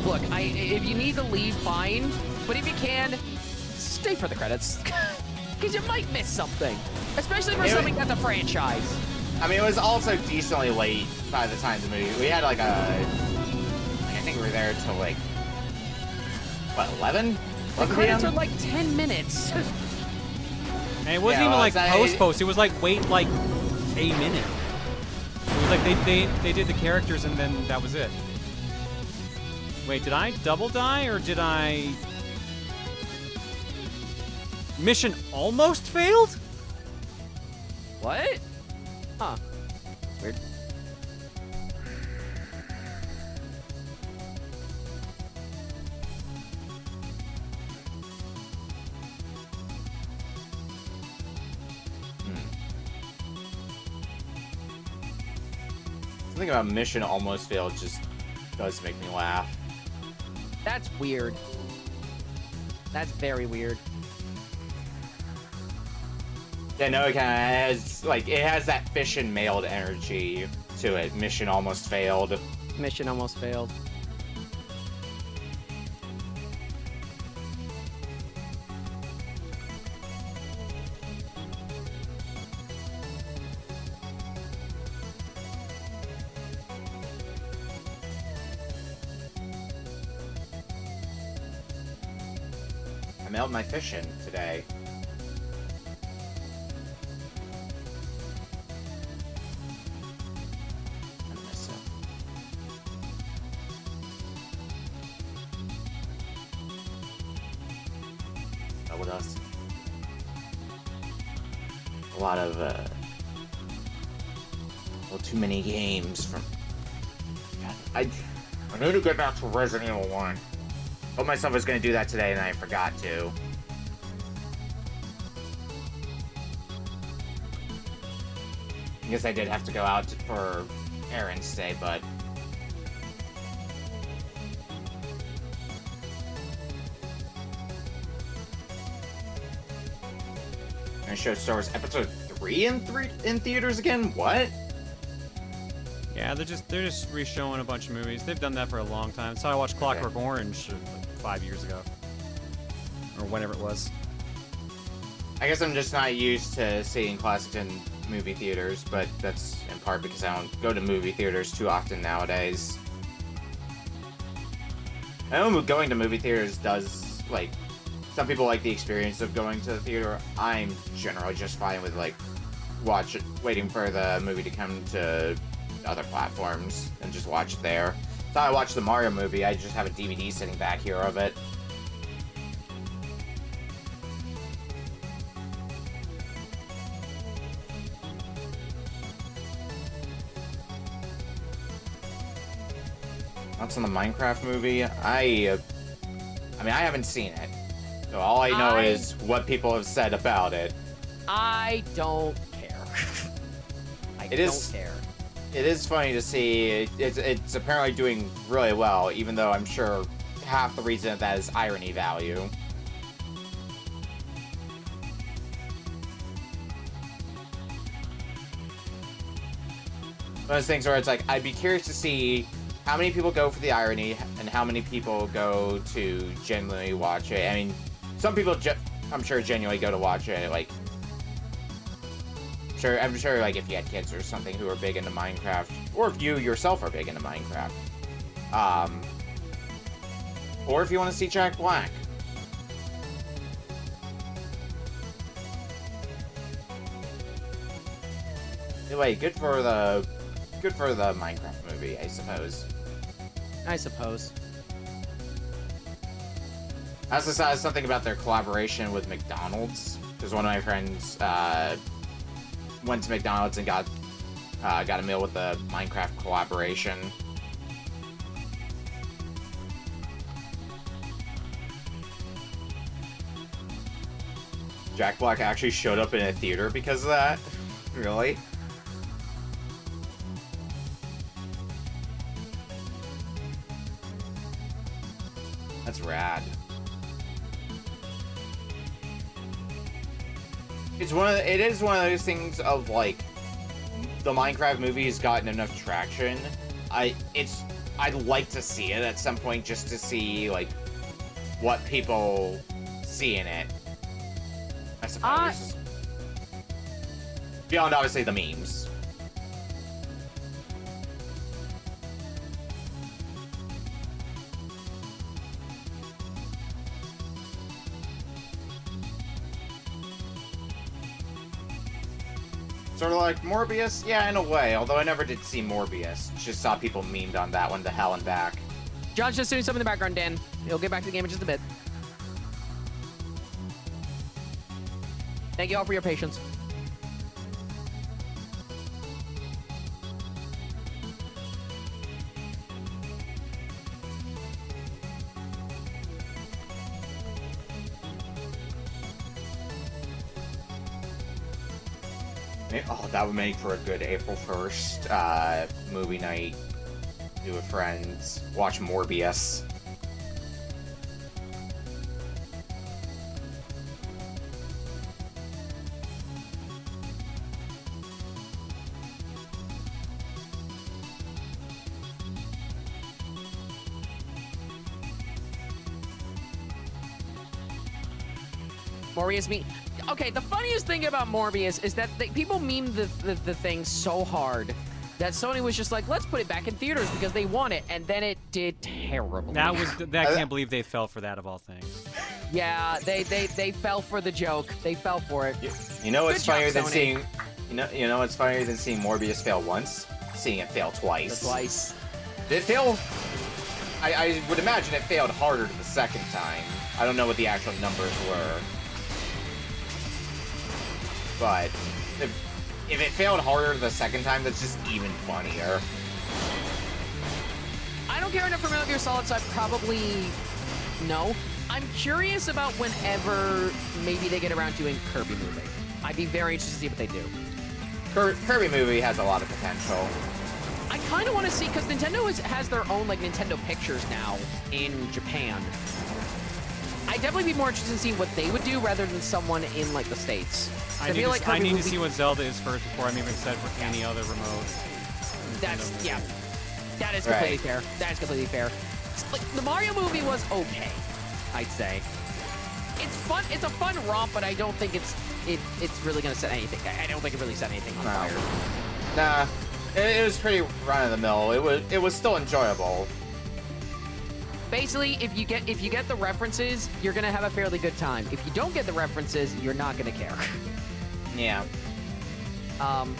look, if you need to leave, fine. But if you can, stay for the credits. because you might miss something, especially for something that's a franchise. I mean, it was also decently late by the time the movie. We had like I think we were there till like what 11? The credits are like 10 minutes. And it wasn't even like post. It was like wait like a minute. It was like they did the characters and then that was it. Wait, did I double die or did I? Mission almost failed? What? Huh. Weird. Something about mission almost failed just does make me laugh. That's weird. That's very weird. Yeah, no, it kind of has, like, it has that fish and mailed energy to it. Mission almost failed. Mission almost failed. I mailed my fish in today. What else? A lot of, well, too many games from... God, I need to get back to Resident Evil 1. Told myself I was going to do that today, and I forgot to. I guess I did have to go out for errands today, but... Gonna show Star Wars Episode 3 in theaters again? What? Yeah, they're just re-showing a bunch of movies. They've done that for a long time. So I watched Clockwork Orange like 5 years ago, or whenever it was. I guess I'm just not used to seeing classics in movie theaters, but that's in part because I don't go to movie theaters too often nowadays. I know going to movie theaters does, like, some people like the experience of going to the theater. I'm generally just fine with, like, waiting for the movie to come to other platforms and just watch it there. So I watched the Mario movie, I just have a DVD sitting back here of it. What's on the Minecraft movie? I mean, I haven't seen it. So all I know is what people have said about it. I don't care. I don't care. It is funny to see. It's apparently doing really well, even though I'm sure half the reason of that is irony value. One of those things where it's like, I'd be curious to see how many people go for the irony and how many people go to genuinely watch it. I mean, some people, I'm sure, genuinely go to watch it, like, I'm sure, like, if you had kids or something who are big into Minecraft, or if you yourself are big into Minecraft, or if you want to see Jack Black. Anyway, good for the Minecraft movie, I suppose. I suppose. I also saw something about their collaboration with McDonald's, because one of my friends went to McDonald's and got a meal with the Minecraft collaboration. Jack Black actually showed up in a theater because of that? Really? That's rad. It is one of those things of, like, the Minecraft movie has gotten enough traction. I'd like to see it at some point just to see, like, what people see in it. suppose. Beyond, obviously, the memes. Sort of like Morbius? Yeah, in a way, although I never did see Morbius. Just saw people memed on that one to hell and back. John's just doing something in the background, Dan. He'll get back to the game in just a bit. Thank you all for your patience. Oh, that would make for a good April 1st movie night. Do with friends. Watch Morbius. Morbius me. Okay, the funniest thing about Morbius is that people meme the thing so hard that Sony was just like, let's put it back in theaters because they want it, and then it did terribly. I can't believe they fell for that of all things. Yeah, they fell for the joke. They fell for it. You know what's Good job, funnier than Sony. seeing you know what's funnier than seeing Morbius fail once? Seeing it fail twice. Twice. Did it fail? I would imagine it failed harder the second time. I don't know what the actual numbers were. But if it failed harder the second time, that's just even funnier. I don't care enough for Metal Gear Solid, so I probably no. I'm curious about whenever maybe they get around doing Kirby movie. I'd be very interested to see what they do. Kirby movie has a lot of potential. I kind of want to see, because Nintendo has their own like Nintendo Pictures now in Japan. I'd definitely be more interested in seeing what they would do rather than someone in like the States. I need to see what Zelda is first before I'm even excited for any other remote. That's yeah. That is completely fair. That is completely fair. Like the Mario movie was okay, I'd say. It's fun. It's a fun romp, but I don't think it's really gonna set anything. I don't think it really set anything on fire. Nah, it was pretty run of the mill. It was still enjoyable. Basically, if you get the references, you're gonna have a fairly good time. If you don't get the references, you're not gonna care. Yeah. I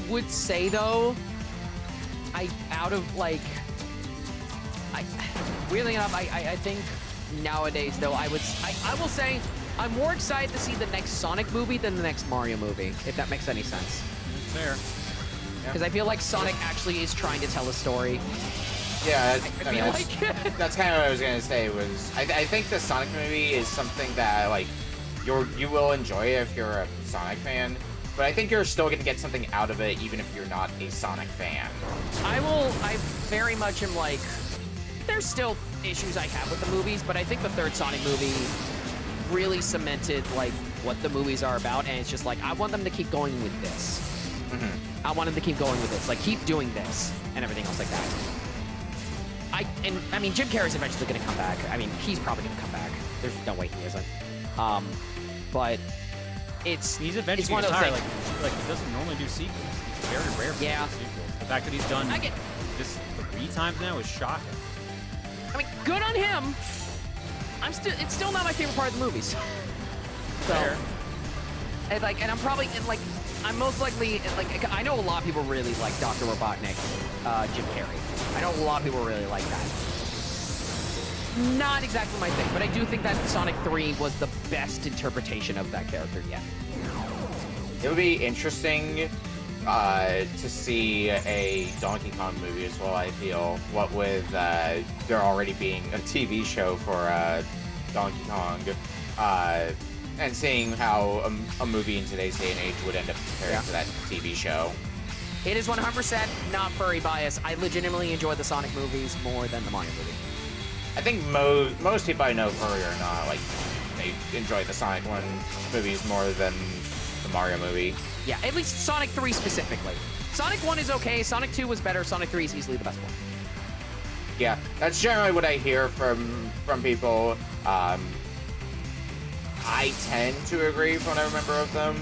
would say though, weirdly enough, I think nowadays though, I will say I'm more excited to see the next Sonic movie than the next Mario movie, if that makes any sense. Fair. Because I feel like Sonic actually is trying to tell a story. Yeah, I mean, that's kind of what I was gonna say. I think the Sonic movie is something that like you will enjoy if you're a Sonic fan, but I think you're still gonna get something out of it even if you're not a Sonic fan. I very much am like, there's still issues I have with the movies, but I think the third Sonic movie really cemented like what the movies are about, and it's just like I want them to keep going with this. Mm-hmm. I want them to keep going with this, like keep doing this and everything else like that. I mean, Jim Carrey's eventually going to come back. I mean, he's probably going to come back. There's no way he isn't. But he's eventually one of those retired. things. Like he doesn't normally do sequels. It's very rare for him to do sequels. The fact that he's done this 3 times now is shocking. I mean, good on him. It's still not my favorite part of the movies. So, and I'm most likely I know a lot of people really like Dr. Robotnik, Jim Carrey. I know a lot of people really like that. Not exactly my thing, but I do think that Sonic 3 was the best interpretation of that character yet. It would be interesting to see a Donkey Kong movie as well, I feel. What with there already being a TV show for Donkey Kong, and seeing how a movie in today's day and age would end up compared to that TV show. It is 100% not furry bias. I legitimately enjoy the Sonic movies more than the Mario movie. I think most people I know, furry or not, like, they enjoy the Sonic 1 movies more than the Mario movie. Yeah, at least Sonic 3 specifically. Sonic 1 is okay, Sonic 2 was better, Sonic 3 is easily the best one. Yeah, that's generally what I hear from people. I tend to agree with what I remember of them,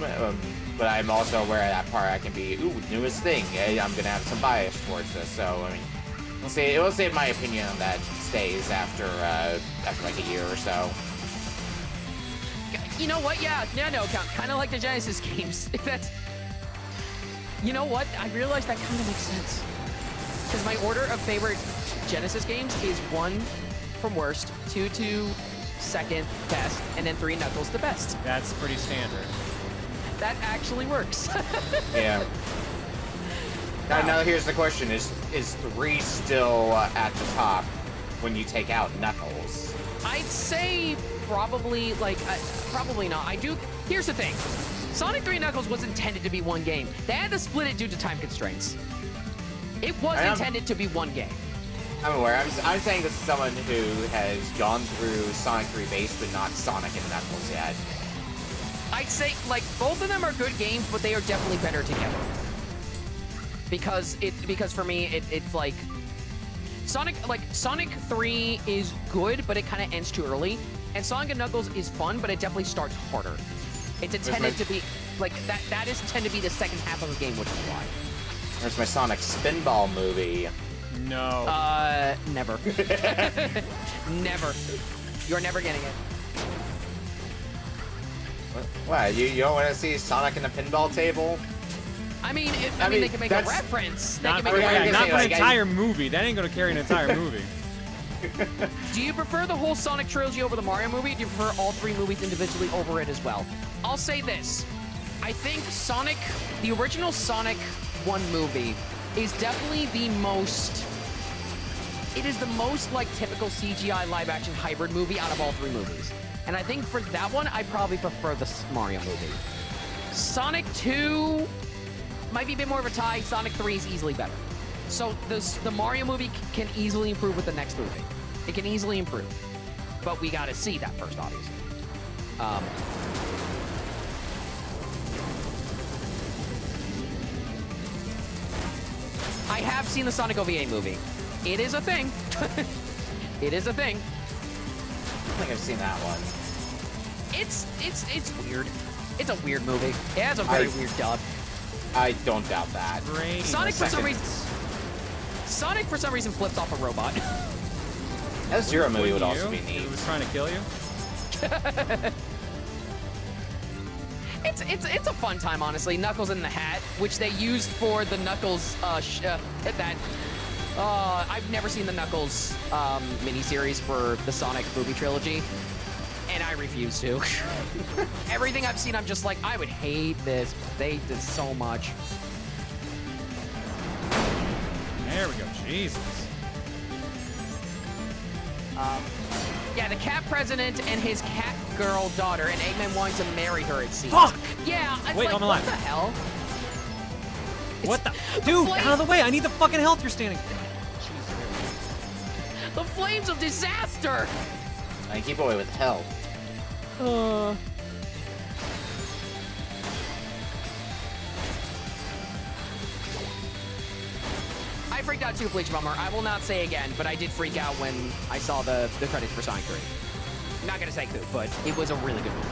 but I'm also aware of that part I can be, ooh, newest thing. I'm gonna have some bias towards this, so I mean, we'll see. My opinion on that stays after like a year or so. You know what? Yeah, no, kind of like the Genesis games. That's. You know what? I realized that kind of makes sense. Because my order of favorite Genesis games is 1 from worst, 2 to second best, and then 3 Knuckles the best. That's pretty standard. That actually works. Yeah. Now here's the question: Is 3 still at the top when you take out Knuckles? I'd say probably probably not. Here's the thing: Sonic 3 Knuckles was intended to be one game. They had to split it due to time constraints. It was intended to be one game. I'm aware. I'm saying this is someone who has gone through Sonic 3 base, but not Sonic and Knuckles yet. I'd say, like, both of them are good games, but they are definitely better together. Because for me, it's like Sonic 3 is good, but it kind of ends too early. And Sonic and Knuckles is fun, but it definitely starts harder. It's intended to be like that is intended to be the second half of the game, which is why. There's my Sonic Spinball movie. No. Never. Never. You're never getting it. What? You don't want to see Sonic in a pinball table? I mean, they can make a reference. Not They for, can make a not for an like, entire movie. That ain't gonna carry an entire movie. Do you prefer the whole Sonic trilogy over the Mario movie? Do you prefer all 3 movies individually over it as well? I'll say this. I think the original Sonic 1 movie is definitely the most like typical CGI live action hybrid movie out of all 3 movies. And I think for that one, I probably prefer the Mario movie. Sonic 2 might be a bit more of a tie. Sonic 3 is easily better. So the Mario movie can easily improve with the next movie. It can easily improve. But we gotta see that first, obviously. I have seen the Sonic OVA movie. It is a thing. It is a thing. I think I've seen that one. It's weird. It's a weird movie. It has a very weird dub. I don't doubt that. Sonic for some reason flips off a robot. That Zero movie would also be neat. He was trying to kill you? It's a fun time, honestly. Knuckles in the Hat, which they used for the Knuckles I've never seen the Knuckles miniseries for the Sonic movie trilogy, and I refuse to. Everything I've seen, I'm just like, I would hate this. They did so much. There we go. Jesus. Yeah, the cat president and his cat girl daughter, and Eggman wanting to marry her, it seems. Fuck! Yeah, it's Wait, like, I'm what alive. the hell? What the? Dude, out of the way. I need the fucking health you're standing. The flames of disaster! I keep away with health. I freaked out too, Bleach Bummer. I will not say again, but I did freak out when I saw the credits for Sonic 3. I'm not gonna say who, but it was a really good movie.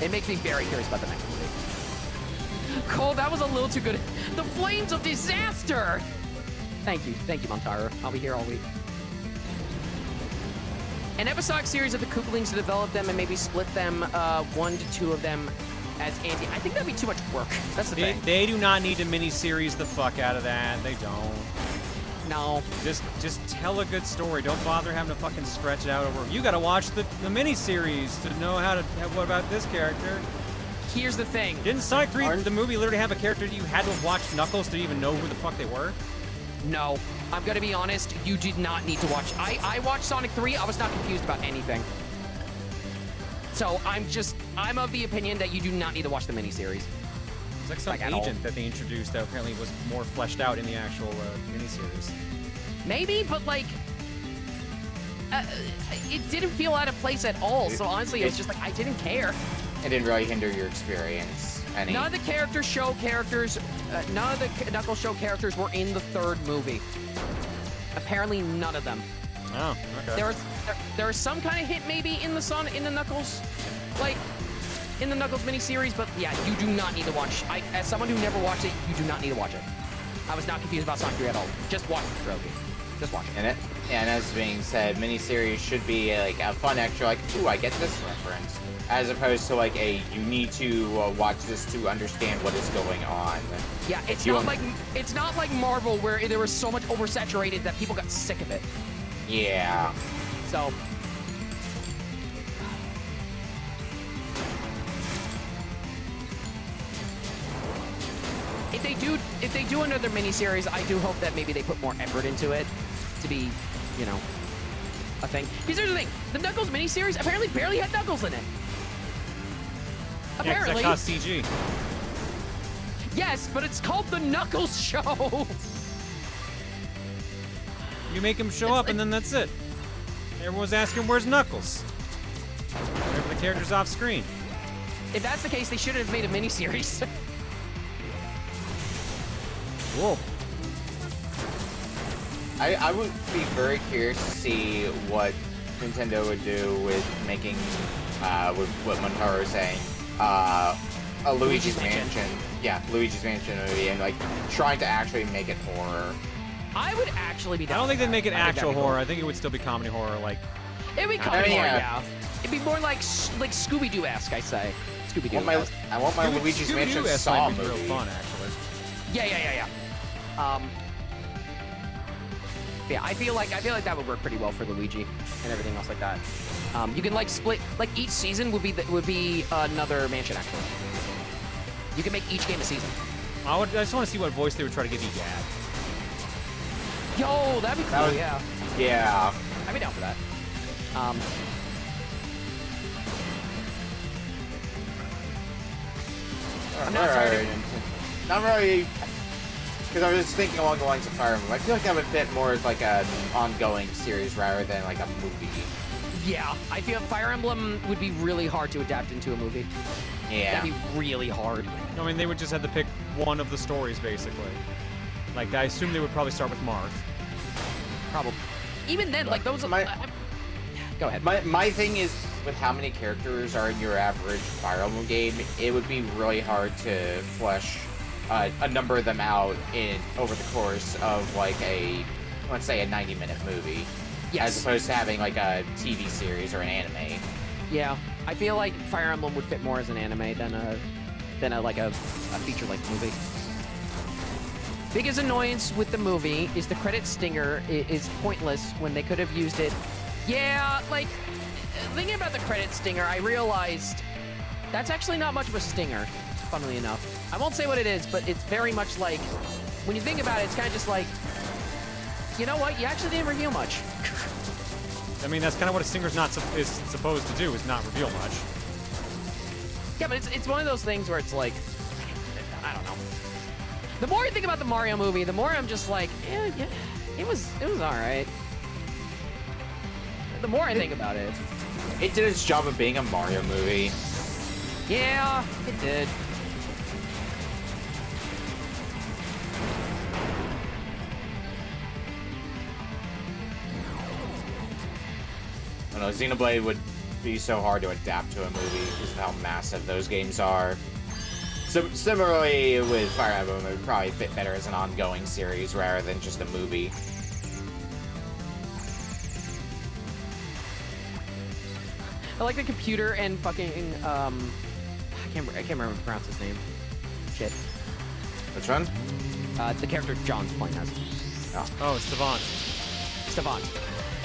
It makes me very curious about the next movie. Cole, that was a little too good. The flames of disaster! Thank you, Montaro. I'll be here all week. An episodic series of the Koopalings to develop them and maybe split them 1 to 2 of them as anti. I think that'd be too much work. That's the thing. They do not need to mini-series the fuck out of that. They don't. No. Just tell a good story. Don't bother having to fucking stretch it out over. You gotta watch the mini-series to know what about this character. Here's the thing. Didn't Sonic 3, the movie, literally have a character that you had to have watched Knuckles to even know who the fuck they were? No. I'm gonna be honest, you did not need to watch. I watched Sonic 3, I was not confused about anything. So I'm of the opinion that you do not need to watch the miniseries. It's like some agent that they introduced that apparently was more fleshed out in the actual miniseries. Maybe, but like, it didn't feel out of place at all. So honestly, it's just like, I didn't care. It didn't really hinder your experience any. None of the Knuckles show characters were in the 3rd movie. Apparently none of them. Oh, okay. There is some kind of hint maybe in the Knuckles, like in the Knuckles miniseries, but yeah, you do not need to watch. As someone who never watched it, you do not need to watch it. I was not confused about Sonic 3 at all. Just watch the trophy. Just watch it. And as being said, miniseries should be like a fun extra, like, ooh, I get this reference, as opposed to like you need to watch this to understand what is going on. Yeah, it's not like Marvel where there was so much oversaturated that people got sick of it. Yeah. So. If they do another miniseries, I do hope that maybe they put more effort into it to be, you know, a thing. Because here's the thing, the Knuckles miniseries apparently barely had Knuckles in it. Apparently. Yeah, 'cause that cost CG. Yes, but it's called the Knuckles Show. You make him show up, and then that's it. Everyone's asking, where's Knuckles? Whenever the character's off screen. If that's the case, they should have made a miniseries. Whoa. I would be very curious to see what Nintendo would do with making, with what Montaro was saying, a Luigi's Mansion. Yeah, Luigi's Mansion movie, and like trying to actually make it horror. I would actually be down. I don't think they'd make it actual cool. horror. I think it would still be comedy horror, like. It'd be comedy horror, yeah. It'd be more like Scooby-Doo-esque, I say. Scooby-Doo. I want my Luigi's Mansion Saw movie. Real fun, actually. Yeah. Yeah, I feel like that would work pretty well for Luigi and everything else like that. You can like split, like each season would be another mansion actually. You can make each game a season. I just want to see what voice they would try to give Egad. Yo, that'd be cool. Yeah. Yeah. I'd be down for that. Not really. Because I was thinking along the lines of Fire Emblem. I feel like that would fit more as like an ongoing series rather than like a movie. Yeah, I feel Fire Emblem would be really hard to adapt into a movie. Yeah. That'd be really hard. I mean, they would just have to pick one of the stories, basically. Like, I assume they would probably start with Marth. Probably. Even then, like those. Go ahead. My thing is, with how many characters are in your average Fire Emblem game, it would be really hard to flesh a number of them out over the course of like let's say a 90-minute movie. Yes. As opposed to having like a TV series or an anime. Yeah, I feel like Fire Emblem would fit more as an anime than a feature-length movie. Biggest annoyance with the movie is the credit stinger is pointless when they could have used it. Yeah, like thinking about the credit stinger, I realized that's actually not much of a stinger, funnily enough. I won't say what it is, but it's very much like, when you think about it, it's kind of just like, you know what, you actually didn't reveal much. I mean, that's kind of what a singer's is supposed to do, is not reveal much. Yeah, but it's one of those things where it's like, I don't know. The more I think about the Mario movie, the more I'm just like, yeah, it was all right. The more I think about it. It did its job of being a Mario movie. Yeah, it did. I don't know, Xenoblade would be so hard to adapt to a movie because of how massive those games are. So similarly with Fire Emblem, it would probably fit better as an ongoing series rather than just a movie. I like the computer and fucking I can't remember to pronounce his name. Shit. Which one? The character John's playing as. Oh, it's Savant. Savant.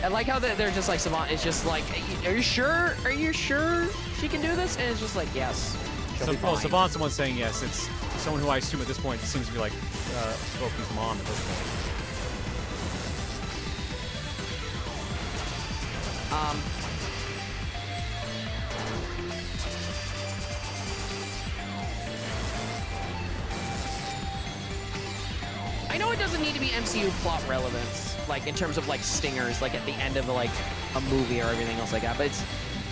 I like how they're just like, Savant is just like, are you sure? Are you sure she can do this? And it's just like, yes. Savant's the one saying yes. It's someone who I assume at this point seems to be like Goku's mom at this point. I know it doesn't need to be MCU plot relevance, like in terms of like stingers, like at the end of like a movie or everything else like that, but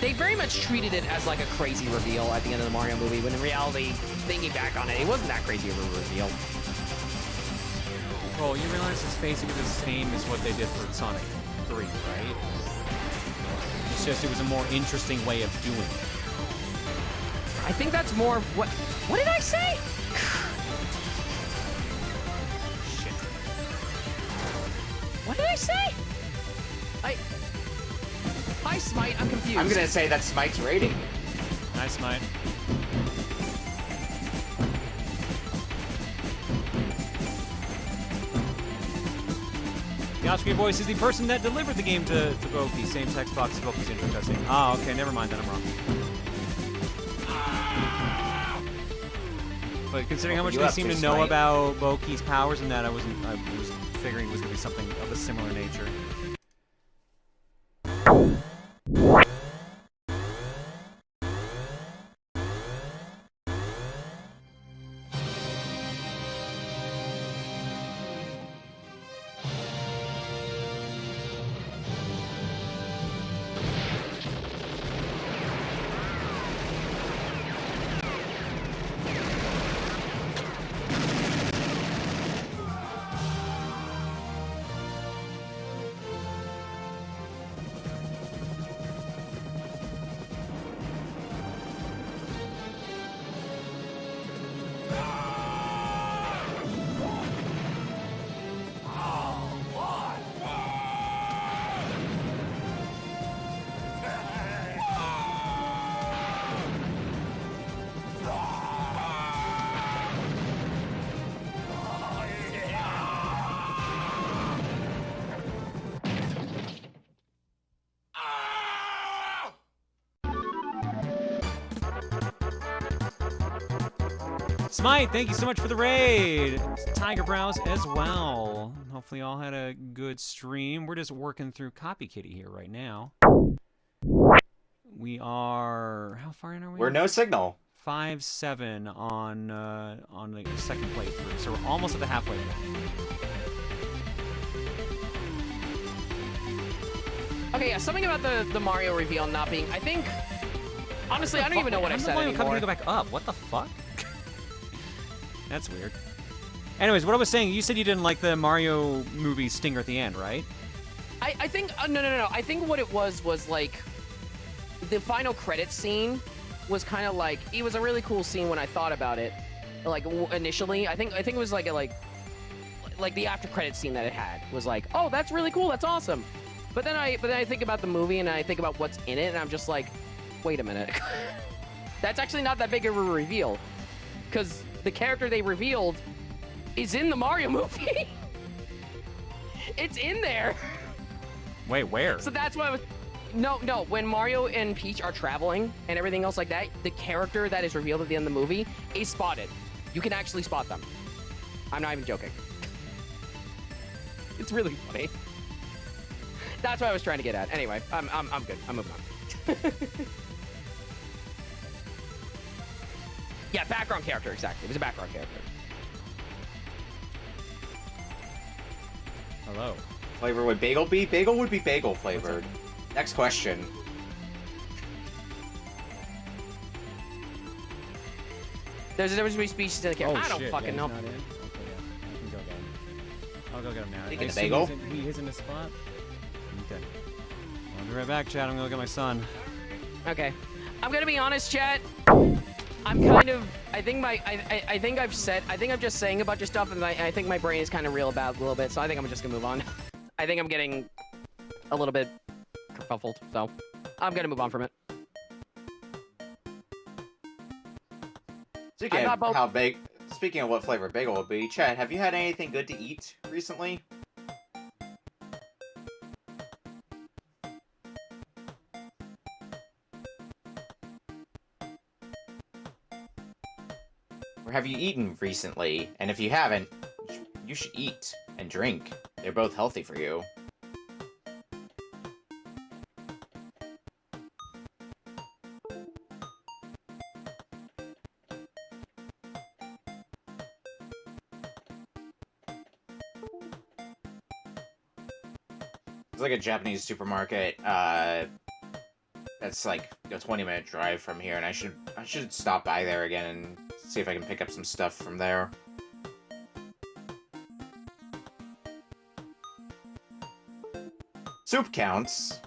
they very much treated it as like a crazy reveal at the end of the Mario movie, when in reality, thinking back on it, it wasn't that crazy of a reveal. Cole, you realize it's basically the same as what they did for Sonic 3, right? It's just it was a more interesting way of doing it. I think that's more of what... What did I say? Shit. What did I say? Hi, Smite. I'm confused. I'm gonna say that's Smite's rating. Nice, Smite. The Oscar voice is the person that delivered the game to Boki. Same text box as Boki's intro cutscene. Oh, okay, never mind, then I'm wrong. But considering how much they seem to know about Boki's powers and that, I was figuring it was going to be something of a similar nature. Smite, thank you so much for the raid. Tiger Brows as well. Hopefully, y'all had a good stream. We're just working through Copy Kitty here right now. We are how far in are we? We're no signal. 5-7 on the second playthrough, so we're almost at the halfway point. Okay, yeah, something about the Mario reveal not being... I think... Honestly, I don't even know what I said anymore. Company go back up. What the fuck? That's weird. Anyways, what I was saying, you said you didn't like the Mario movie stinger at the end, right? I think... no. I think what it was like... The final credits scene was kind of like... It was a really cool scene when I thought about it. Like, initially. I think it was like the after credits scene that it had. Was like, oh, that's really cool. That's awesome. But then I think about the movie and I think about what's in it, and I'm just like, wait a minute. That's actually not that big of a reveal. Because the character they revealed is in the Mario movie. It's in there. Wait, where? So that's why I was... No. When Mario and Peach are traveling and everything else like that, the character that is revealed at the end of the movie is spotted. You can actually spot them. I'm not even joking. It's really funny. That's what I was trying to get at. Anyway, I'm good. I'm moving on. Yeah, background character, exactly. It was a background character. Hello. Flavor would bagel be? Bagel would be bagel flavored. Next question. There's a difference between species and the character. Oh, I don't shit. fucking know. He's not in? Okay, yeah. I can go get him. I'll go get him now. Taking I the assume bagel? He is in the spot? Okay. I'll be right back, chat. I'm gonna go get my son. Okay. I'm gonna be honest, chat. I'm kind of... I think I'm just saying a bunch of stuff, and I think my brain is kind of real about it a little bit, so I think I'm just gonna move on. I think I'm getting a little bit kerfuffled, so I'm gonna move on from it. Speaking of what flavor bagel would be, Chad, have you had anything good to eat recently? Or have you eaten recently? And if you haven't, you should eat and drink. They're both healthy for you. It's like a Japanese supermarket, that's like a 20-minute drive from here, and I should stop by there again and see if I can pick up some stuff from there. Soup counts.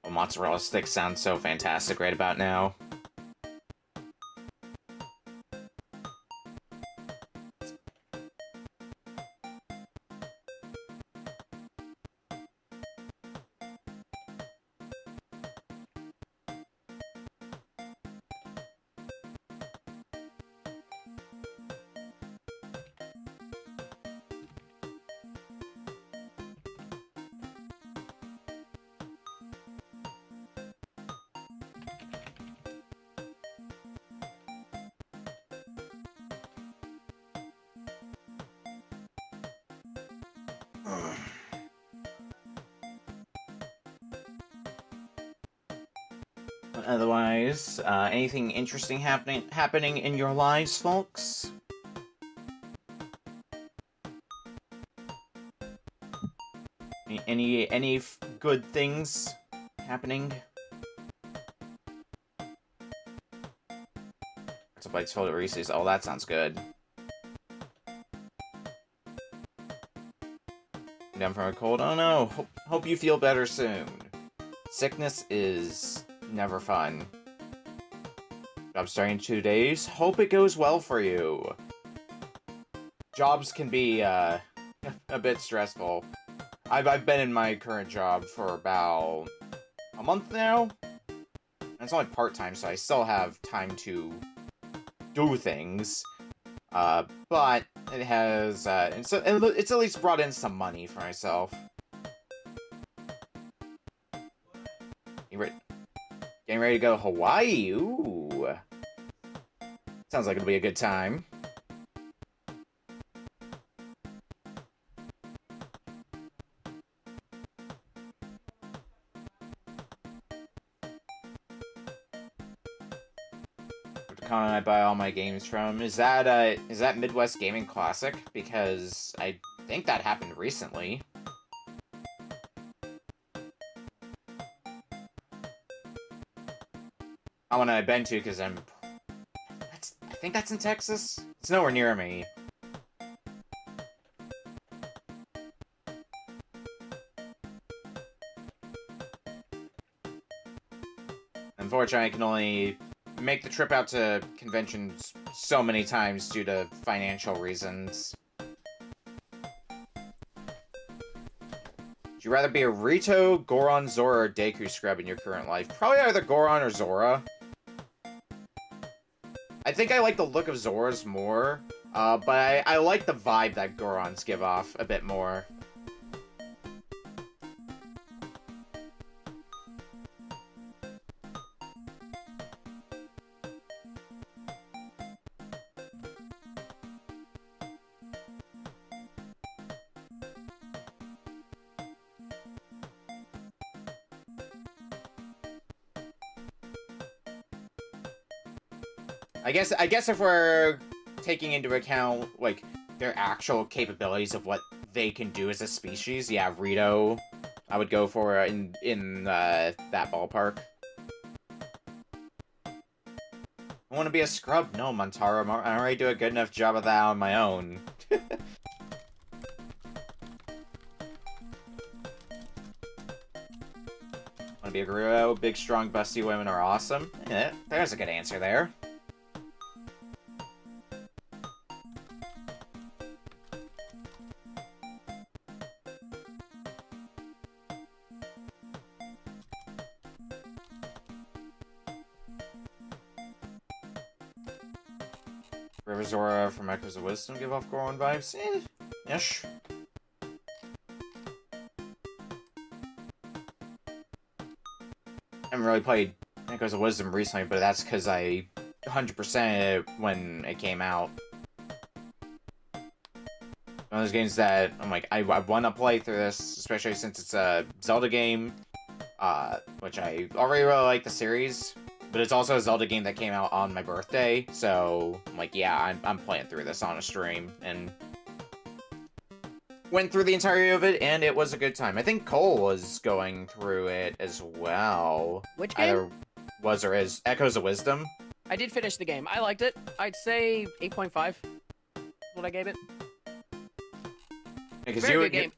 Well, mozzarella sticks sound so fantastic right about now. Otherwise, anything interesting happening in your lives, folks? Any good things happening? It's a bites full of Reese's. Oh, that sounds good. Down from a cold. Oh no. Hope you feel better soon. Sickness is never fun. Job starting in 2 days. Hope it goes well for you. Jobs can be a bit stressful. I've been in my current job for about a month now. And it's only part-time, so I still have time to do things. But it has it's at least brought in some money for myself. Getting ready to go to Hawaii. Ooh. Sounds like it'll be a good time. The con I buy all my games from. Is that Midwest Gaming Classic? Because I think that happened recently. I want to been to because I think that's in Texas. It's nowhere near me. Unfortunately, I can only make the trip out to conventions so many times due to financial reasons. Would you rather be a Rito, Goron, Zora, or Deku scrub in your current life? Probably either Goron or Zora. I think I like the look of Zora's more, but I like the vibe that Gorons give off a bit more. I guess if we're taking into account, like, their actual capabilities of what they can do as a species, yeah, Rito, I would go for in that ballpark. I want to be a scrub? No, Montaro, I already do a good enough job of that on my own. Want to be a Guru? Big, strong, busty women are awesome. Yeah, there's a good answer there. River Zora from Echoes of Wisdom give off Goron vibes? Ish. I haven't really played Echoes of Wisdom recently, but that's because I 100%ed it when it came out. One of those games that I'm like, I want to play through this, especially since it's a Zelda game, which I already really like the series. But it's also a Zelda game that came out on my birthday, so I'm like, yeah, I'm playing through this on a stream, and went through the entirety of it, and it was a good time. I think Cole was going through it as well. Which game? Either was or is. Echoes of Wisdom. I did finish the game. I liked it. I'd say 8.5 what I gave it. Because Very good game.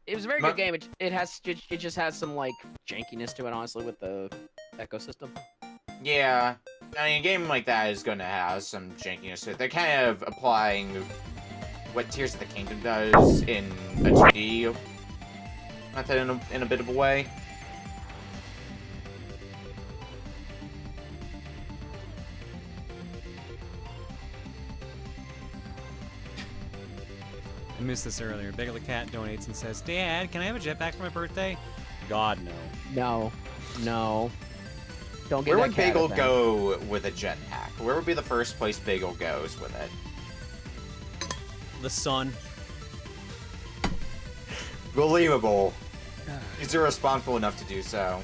It was a very good game. It just has some like jankiness to it, honestly, with the ecosystem. Yeah. I mean, a game like that is going to have some jankiness to it. They're kind of applying what Tears of the Kingdom does in a 2D method in a bit of a way. I missed this earlier. Bagel the Cat donates and says, Dad, can I have a jetpack for my birthday? God, no. No. Don't get Where that would cat Bagel a thing. go with a jetpack? Where would be the first place Bagel goes with it? The sun. Believable. He's irresponsible enough to do so.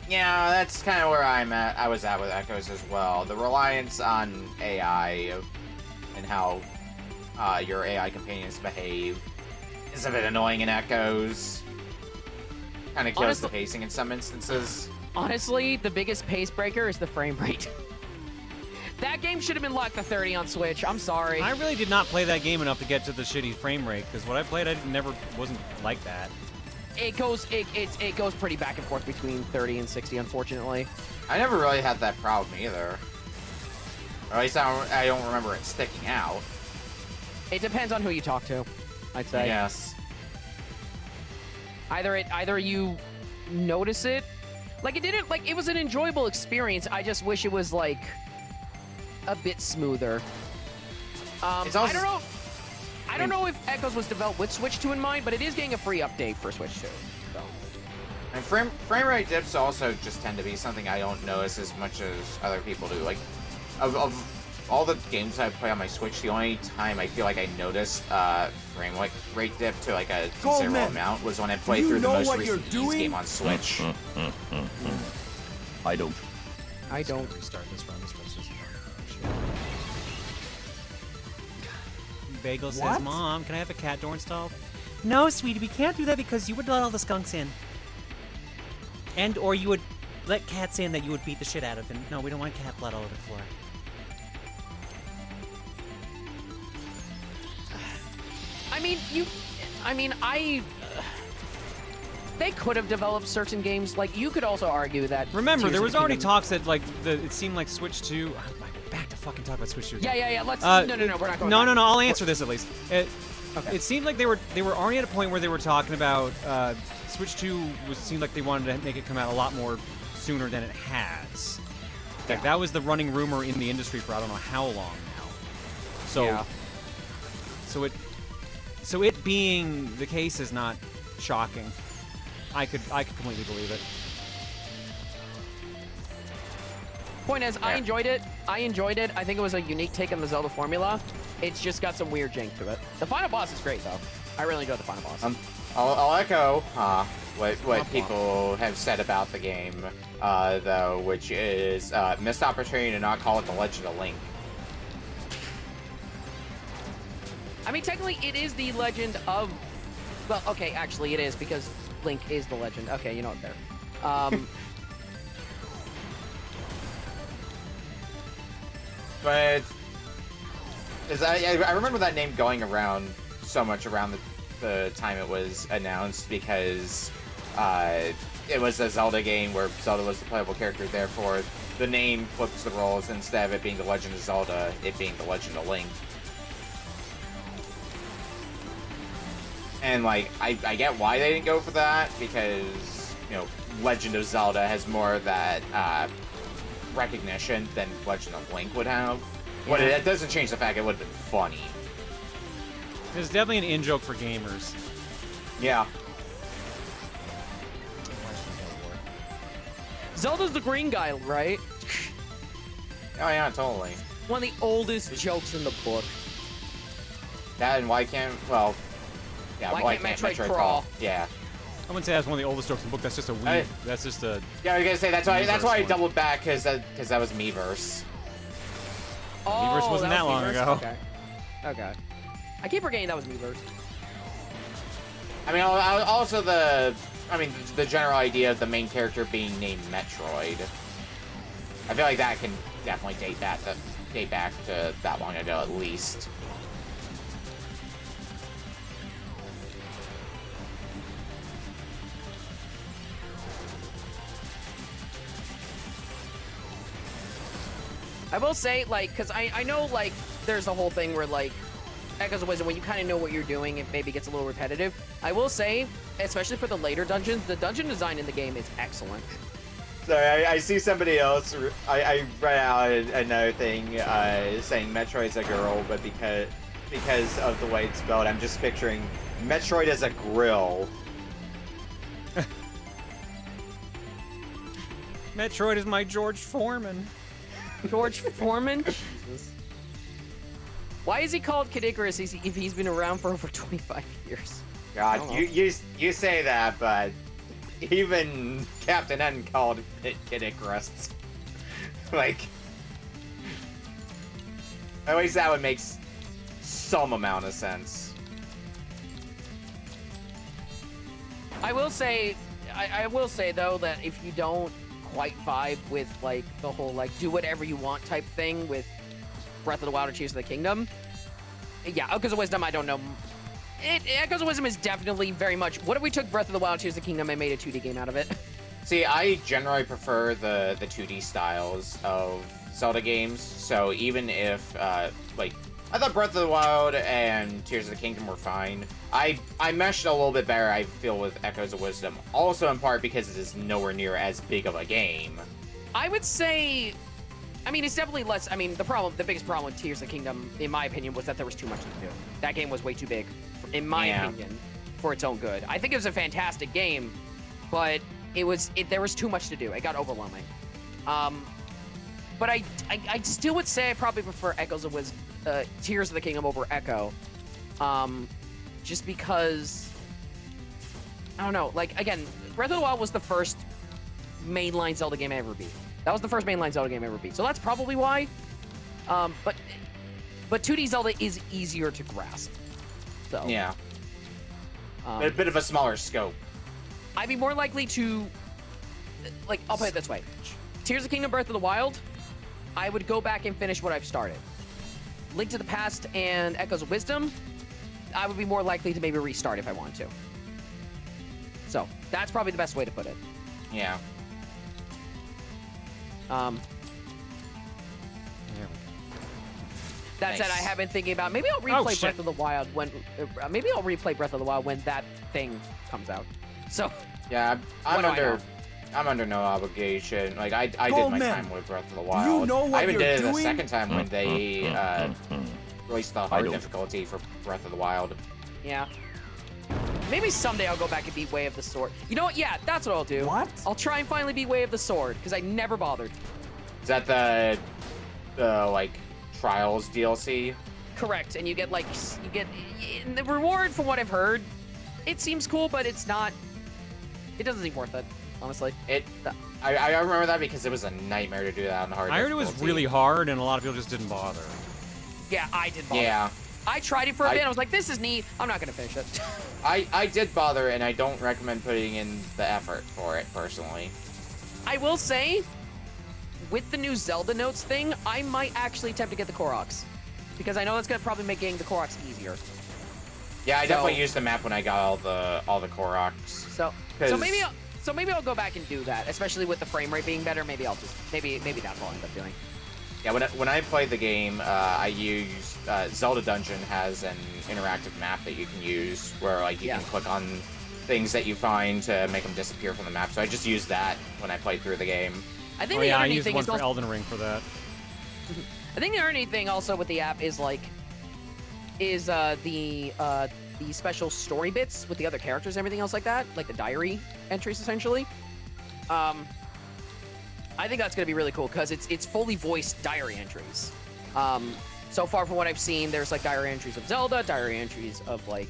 Yeah, that's kind of where I was at with Echoes as well. The reliance on AI and how your AI companions behave is a bit annoying in Echoes. Kind of kills the pacing in some instances. Honestly, the biggest pace breaker is the frame rate. That game should have been locked to 30 on Switch. I'm sorry. I really did not play that game enough to get to the shitty frame rate, because what I played, wasn't like that. It goes pretty back and forth between 30 and 60, unfortunately. I never really had that problem either. Or at least I don't remember it sticking out. It depends on who you talk to, I'd say. Yes. Either you notice it, like it was an enjoyable experience. I just wish it was like a bit smoother. It's also, I don't know if Echoes was developed with Switch 2 in mind, but it is getting a free update for Switch 2. So. And frame rate dips also just tend to be something I don't notice as much as other people do. Like, of all the games I play on my Switch, the only time I feel like I noticed frame rate dip to like a considerable amount was when I played through the most recent Ys game on Switch. I don't. Restart this run. This was just... Bagel says, Mom, can I have a cat door installed? No, sweetie, we can't do that because you would let all the skunks in. Or you would let cats in that you would beat the shit out of. And no, we don't want cat blood all over the floor. They could have developed certain games. Like, you could also argue that... Remember, Tears there of was the already Kingdom- talks that, like, it seemed like Switch 2... back to fucking talk about Switch 2 again. Yeah, let's... no, we're not going No, back. I'll answer this at least. Okay. It seemed like they were already at a point where they were talking about Switch 2 seemed like they wanted to make it come out a lot more sooner than it has. In fact, that was the running rumor in the industry for I don't know how long now. So, Yeah. so it being the case is not shocking. I could completely believe it. Point is, I enjoyed it. I think it was a unique take on the Zelda formula. It's just got some weird jank to it. The final boss is great, though. I really enjoyed the final boss. I'll echo what people have said about the game, though, which is missed opportunity to not call it The Legend of Link. I mean, technically, it is the Legend of... Well, okay, actually, it is, because Link is the legend. Okay, you know what, there. But I remember that name going around so much around the time it was announced because it was a Zelda game where Zelda was the playable character, therefore the name flips the roles. Instead of it being The Legend of Zelda, it being The Legend of Link. And, like, I get why they didn't go for that, because, you know, Legend of Zelda has more of that recognition than Legend of Link would have. But it doesn't change the fact it would have been funny. It's definitely an in-joke for gamers. Yeah. Zelda's the green guy, right? Oh, yeah, totally. One of the oldest jokes in the book. That and why can't, well... Yeah, Why can't Metroid crawl? Yeah. I wouldn't say that's one of the oldest jokes in the book. That's just a weird. That's just a. Yeah, I was gonna say that's why I one. doubled back because that was Miiverse. Oh, Miiverse wasn't that long Miiverse? ago. Okay. Okay. I keep forgetting that was Miiverse. I mean, also the general idea of the main character being named Metroid. I feel like that can definitely date back to that long ago at least. I will say, like, because I know, like, there's a whole thing where, like, Echoes of Wisdom, when you kind of know what you're doing, it maybe gets a little repetitive. I will say, especially for the later dungeons, the dungeon design in the game is excellent. Sorry, I see somebody else. I read out another thing saying Metroid's a girl, but because of the way it's spelled, I'm just picturing Metroid as a grill. Metroid is my George Foreman. George Foreman? Jesus. Why is he called Kid Icarus if he's been around for over 25 years? God, you say that, but even Captain N called it Kid Icarus. Like, at least that would make some amount of sense. I will say though that if you don't quite vibe with like the whole like do whatever you want type thing with Breath of the Wild or Tears of the Kingdom, yeah, Echoes of Wisdom, I don't know. Echoes of Wisdom is definitely very much. What if we took Breath of the Wild, Tears of the Kingdom, and made a 2D game out of it? See, I generally prefer the 2D styles of Zelda games. So even if like I thought Breath of the Wild and Tears of the Kingdom were fine, I meshed a little bit better, I feel, with Echoes of Wisdom. Also in part because it is nowhere near as big of a game. I would say, I mean, it's definitely less. I mean, the biggest problem with Tears of the Kingdom, in my opinion, was that there was too much to do. That game was way too big, in my opinion, for its own good. I think it was a fantastic game, but there was too much to do. It got overwhelming. But I still would say I probably prefer Echoes of Wisdom, Tears of the Kingdom over Echo, just because I don't know. Like again, Breath of the Wild was the first mainline Zelda game I ever beat. That was the first mainline Zelda game I ever beat. So that's probably why. But 2D Zelda is easier to grasp. So yeah, a bit of a smaller scope. I'd be more likely to, like, I'll put it this way: Tears of the Kingdom, Breath of the Wild, I would go back and finish what I've started. Link to the Past and Echoes of Wisdom, I would be more likely to maybe restart if I wanted to. So that's probably the best way to put it. Yeah. That said, I have been thinking about maybe I'll replay Breath of the Wild when that thing comes out. So yeah, I'm under no obligation. Like I did my time with Breath of the Wild. You know what I even did it doing? the second time when they released the hard difficulty for Breath of the Wild. Yeah. Maybe someday I'll go back and beat Way of the Sword. You know what? Yeah, that's what I'll do. What? I'll try and finally beat Way of the Sword because I never bothered. Is that the like Trials DLC? Correct, and you get the reward from what I've heard. It seems cool, but it's not. It doesn't seem worth it, honestly. I remember that because it was a nightmare to do that on hard. I heard it was really hard, and a lot of people just didn't bother. Yeah, I did bother. Yeah. I tried it for a bit. I was like, this is neat. I'm not gonna finish it. I did bother, and I don't recommend putting in the effort for it personally. I will say, with the new Zelda Notes thing, I might actually attempt to get the Koroks, because I know that's gonna probably make getting the Koroks easier. Yeah, I definitely used the map when I got all the Koroks. So maybe I'll go back and do that, especially with the frame rate being better. Maybe that's what I'll end up doing. Yeah, when I played the game, I used Zelda Dungeon has an interactive map that you can use where like you can click on things that you find to make them disappear from the map. So I just used that when I played through the game. I think I used one for Elden Ring for that. I think the other neat thing also with the app is the special story bits with the other characters and everything else like that, like the diary entries essentially. I think that's gonna be really cool because it's fully voiced diary entries. So far from what I've seen, there's like diary entries of Zelda, diary entries of like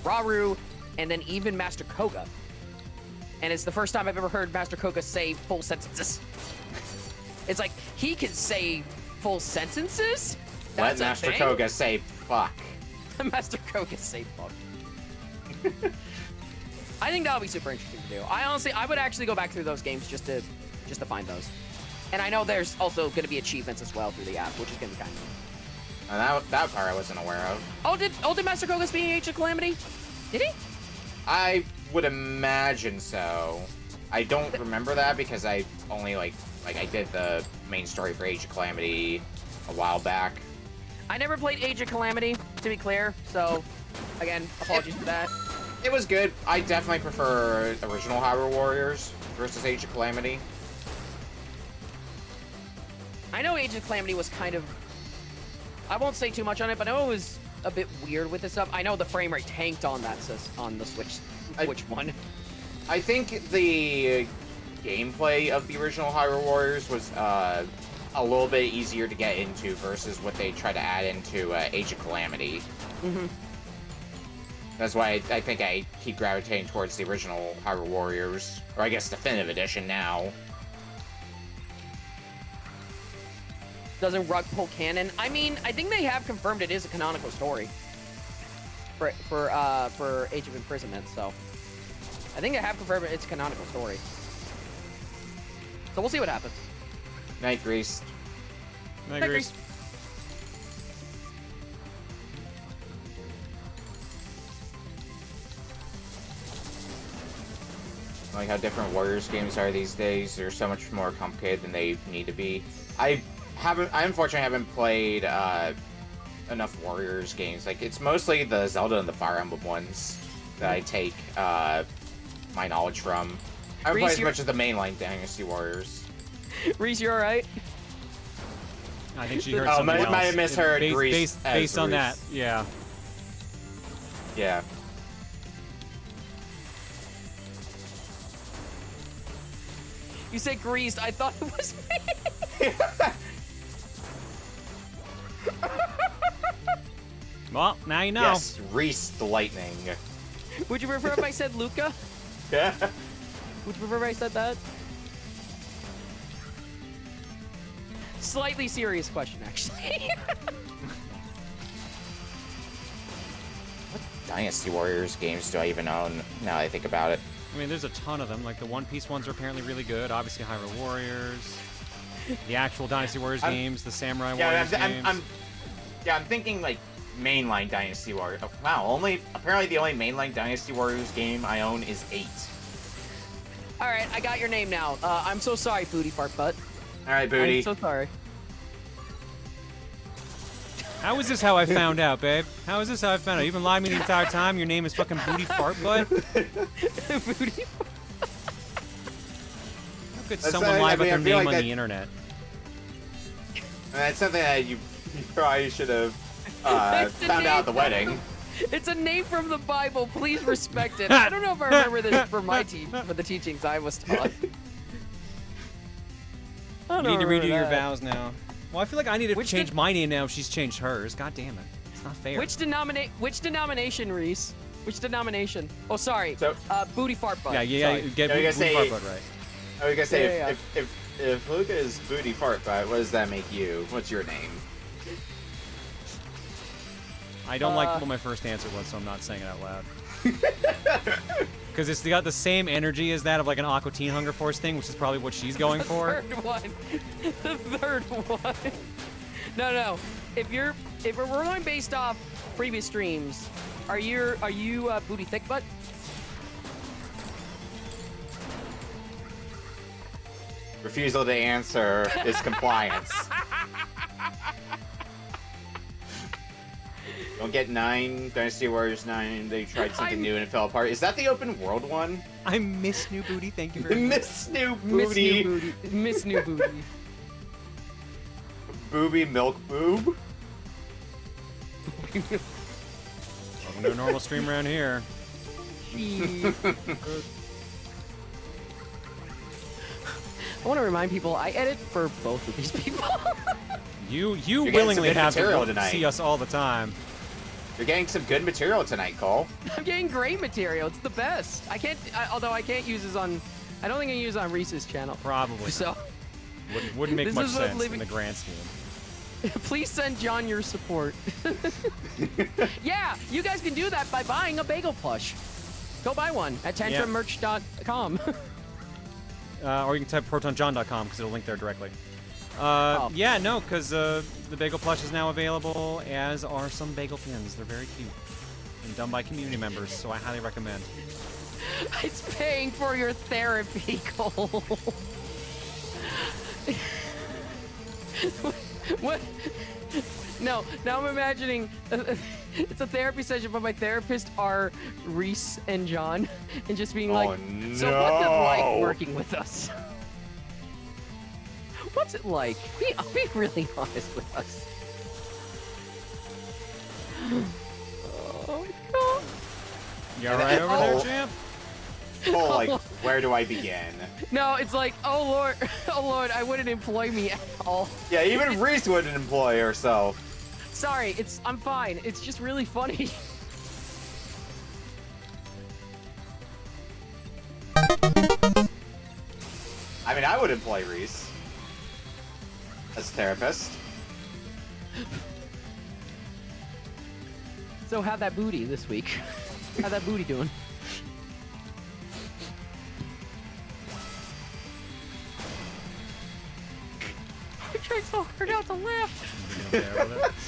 Rauru, and then even Master Koga. And it's the first time I've ever heard Master Koga say full sentences. It's like he can say full sentences? Let That's a Master thing? Koga say fuck. Master Koga say fuck. I think that'll be super interesting to do. I would actually go back through those games just to find those. And I know there's also going to be achievements as well through the app, which is going to be kind of neat. That part I wasn't aware of. Oh, did Master Koga speak Age of Calamity? Did he? I would imagine so. I don't remember that because I only like I did the main story for Age of Calamity a while back. I never played Age of Calamity, to be clear, so again, apologies for that. It was good. I definitely prefer original Hyrule Warriors versus Age of Calamity. I know Age of Calamity was kind of... I won't say too much on it, but I know it was a bit weird with this stuff. I know the frame rate tanked on that on the Switch. Which one? I think the gameplay of the original Hyrule Warriors was a little bit easier to get into versus what they try to add into Age of Calamity. Mm-hmm. That's why I think I keep gravitating towards the original Hyrule Warriors, or I guess Definitive Edition now. Doesn't Rug pull canon? I mean, I think they have confirmed it is a canonical story for Age of Imprisonment, so I think they have confirmed it's a canonical story. So we'll see what happens. Night Grease. Night Grease. Like how different Warriors games are these days. They're so much more complicated than they need to be. I unfortunately haven't played enough Warriors games. Like, it's mostly the Zelda and the Fire Emblem ones that I take my knowledge from. I haven't played as much as the mainline Dynasty Warriors. Reese, you alright? I think she heard something else. Might have misheard Grease based on Reese. that, yeah. Yeah. You said greased. I thought it was me. Well, now you know. Yes, Reese the Lightning. Would you prefer if I said Luca? Yeah. Would you prefer if I said that? Slightly serious question, actually. What Dynasty Warriors games do I even own now that I think about it? I mean, there's a ton of them. Like, the One Piece ones are apparently really good. Obviously, Hyrule Warriors. The actual Dynasty Warriors games, the Samurai Warriors games. I'm thinking, like, mainline Dynasty Warriors. Oh, wow, apparently the only mainline Dynasty Warriors game I own is 8. Alright, I got your name now. I'm so sorry, Booty Fart Butt. Alright, Booty. I'm so sorry. How is this how I found out, babe? How is this how I found out? You've been lying to me the entire time? Your name is fucking Booty Fart Butt? Booty How could someone lie about their name on the internet? That's something that you probably should have found out at the wedding. It's a name from the Bible. Please respect it. I don't know if I remember this for for the teachings I was taught. You need to redo your vows now. Well, I feel like I need to change my name now if she's changed hers. God damn it. It's not fair. Which denomination, Reese? Which denomination? Oh, sorry. So, Booty Fart Butt. Yeah, get Booty Fart Butt right. I was gonna say, Yeah. if Luca is Booty Fart Butt, what does that make you? What's your name? I don't like what my first answer was, so I'm not saying it out loud. Because it's got the same energy as that of like an Aqua Teen Hunger Force thing, which is probably what she's going for. Third one. The third one. No. If we're going based off previous streams, are you Booty Thick Butt? Refusal to answer is compliance. Don't get 9, Dynasty Warriors 9, they tried something new and it fell apart. Is that the open world one? I miss New Booty, thank you very much. Miss New Booty. Miss New Booty. Booby Milk Boob? Welcome to a normal stream around here. I want to remind people, I edit for both of these people. You getting willingly some good have material to tonight. see us all the time. You're getting some good material tonight, Cole. I'm getting great material. It's the best. Although I can't use this on, I don't think I can use it on Reese's channel. Probably. So Wouldn't make This much is what sense living- in the grand scheme. Please send John your support. Yeah, you guys can do that by buying a bagel plush. Go buy one at tantrammerch.com. Or you can type protonjohn.com because it'll link there directly. Oh. Yeah, no, because the bagel plush is now available, as are some bagel pins. They're very cute and done by community members, so I highly recommend. It's paying for your therapy, Cole. What? No, now I'm imagining it's a therapy session, but my therapists are Reese and John, and just being like, so what's it like working with us? What's it like? Be really honest with us. Oh my god. You alright over there, champ? Oh, like, where do I begin? No, it's like, oh lord, I wouldn't employ me at all. Yeah, even Reese wouldn't employ herself. Sorry, I'm fine. It's just really funny. I mean, I would employ Reese as a therapist. So how'd that booty this week? How'd that booty doing? I tried so hard not to laugh.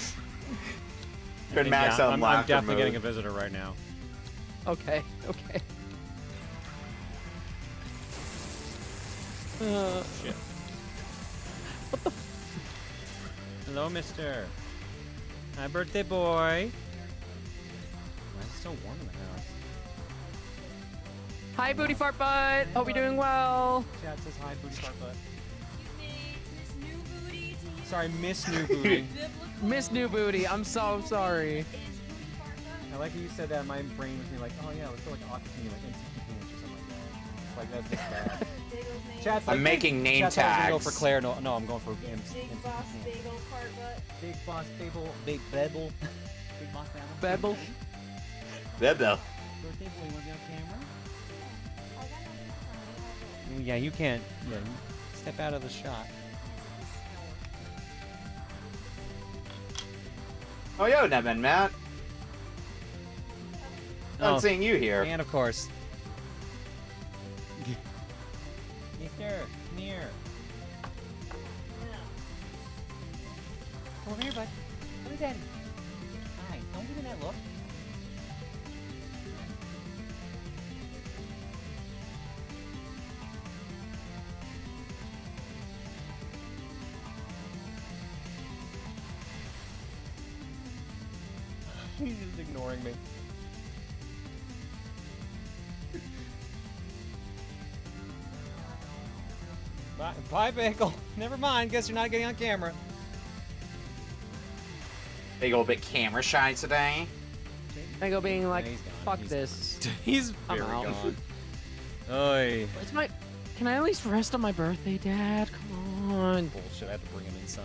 Good max yeah, on I'm laughter definitely mode. getting a visitor right now. Okay. Shit. What the? Hello, mister. Hi, birthday boy. Why is it so warm in the house? Hi, booty fart butt. Hope you're doing well. Chat says hi, booty fart butt. Sorry, Miss New Booty. Miss New Booty. I'm so sorry. I like how you said that. My brain was being like, oh yeah, let's go like Aquatini, like NCT or something like that. It's like that's just bad. Chat's like, I'm making name Chat's like, I'm gonna go tags. for Claire. No, I'm going for Big boss bagel fart butt. Big boss bagel, big bebble. Big boss Bebble. Bebel. Birthday boy, you wanna be on camera? Yeah, you can't. Yeah, you step out of the shot. Oh, yo, Nebben, Matt. Not seeing you here. And of course. Mister, come here. Come over here, bud. Come here, Daddy. Hi, don't give me that look. He's just ignoring me. Bye, Bagel. Never mind. Guess you're not getting on camera. Big old bit camera shy today. I go being like, Yeah, he's gone. fuck He's this. He's I'm very out. gone. Oy. It's my. Can I at least rest on my birthday, Dad? Come on. Bullshit. I have to bring him inside.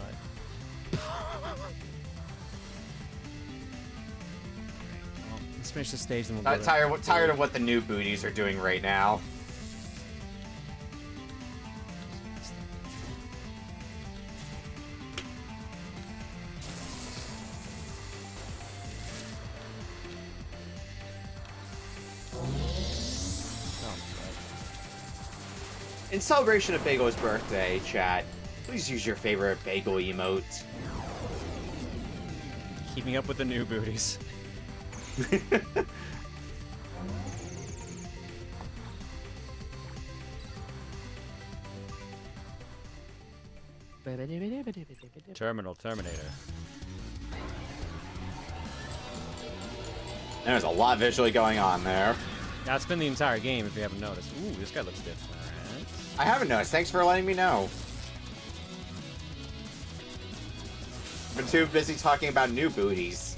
Well, let's finish the stage, then we'll go to- Tired of what the new booties are doing right now. In celebration of Bagel's birthday, chat, please use your favorite bagel emote. Keeping up with the new booties. Terminator. There's a lot visually going on there. That's been the entire game, if you haven't noticed. Ooh, this guy looks different. I haven't noticed. Thanks for letting me know. I've been too busy talking about new booties.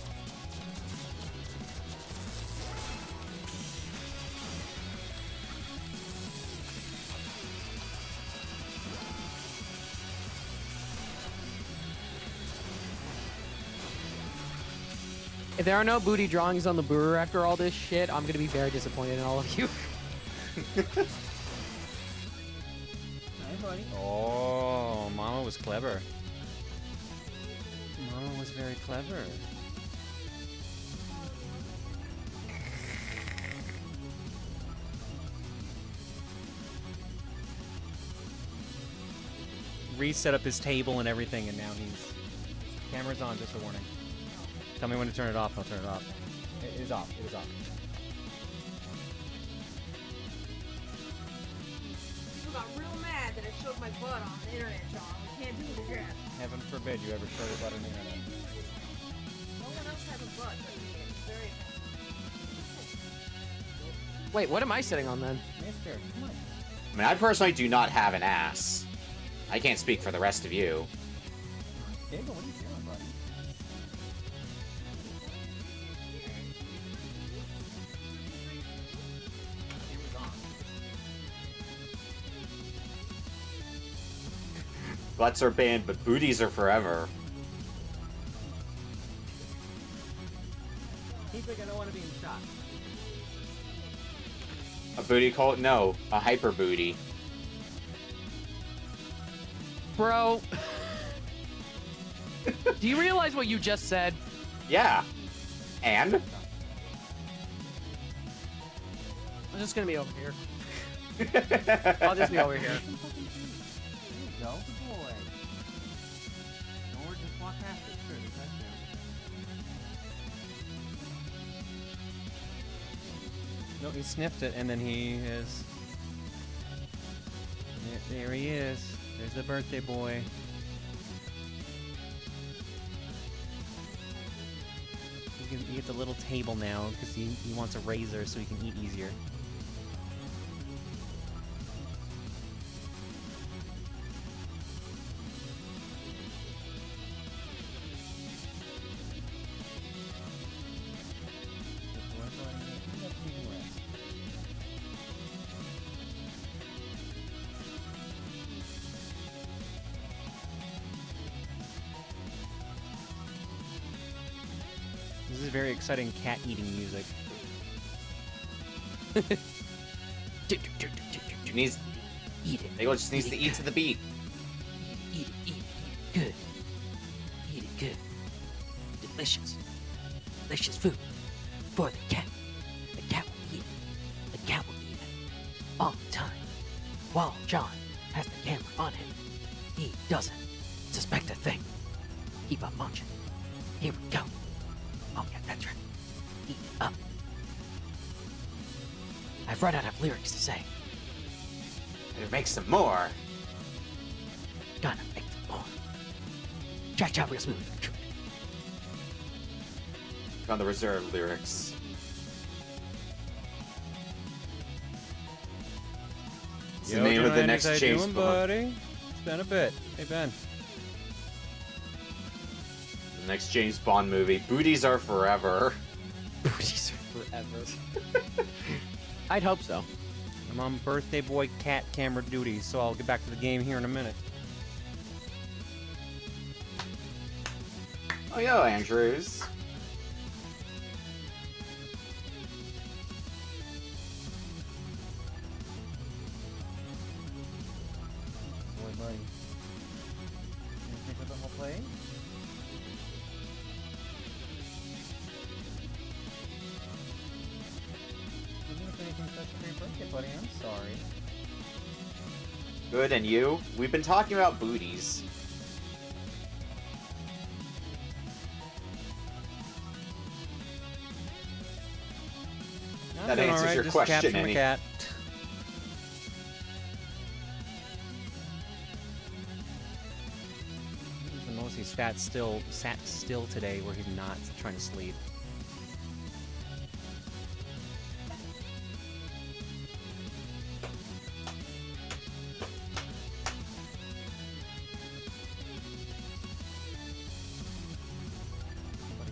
If there are no booty drawings on the Booru after all this shit, I'm gonna be very disappointed in all of you. Oh, Mama was clever. Mama was very clever. Reese set up his table and everything, and now he's... Camera's on, just a warning. Tell me when to turn it off, I'll turn it off. It is off, it is off. People got real mad that I showed my butt on the internet, John. We can't do it again. Heaven forbid you ever show your butt on the internet. No one else has a butt but me. It's very Wait, what am I sitting on then? Mister, come on. I mean, I personally do not have an ass. I can't speak for the rest of you. Diego, what are you doing, buddy? He was on. Butts are banned, but booties are forever. Keep it, I don't want to be in shot. A booty cult? No, a hyper booty. Bro. Do you realize what you just said? Yeah. And? I'm just gonna be over here. I'll just be over here. There you go, good boy. Or just walk past it. Sure, the touchdown. No, he sniffed it, and then he is... There he is. There's the birthday boy. He gets a little table now, because he wants a razor so he can eat easier. This is very exciting cat eating music. She needs... Eat it. They just needs to eat to the beat. Eat it good. Eat it good. Delicious. Delicious food. For the cat. The cat will eat it. The cat will eat it. All the time. While John has the camera on him, he doesn't suspect a thing. Keep on munching. Here we go. Oh yeah, that's right. Eat it up. I've run out of lyrics to say. Make some more. Gonna make some more. Cha-cha real smooth. Found the reserved lyrics. It's the name of the next James Bond. Buddy? It's been a bit. Hey, Ben. The next James Bond movie. Booties are forever. Booties are forever. I'd hope so. I'm on birthday boy cat camera duty, so I'll get back to the game here in a minute. Oh, yo, Andrews. Boy, buddy. You think of the whole play? Anything special for your birthday, buddy? I'm sorry. Good, and you? We've been talking about booties. That answers your question, Annie. Cat. The most he's sat still today, where he's not trying to sleep.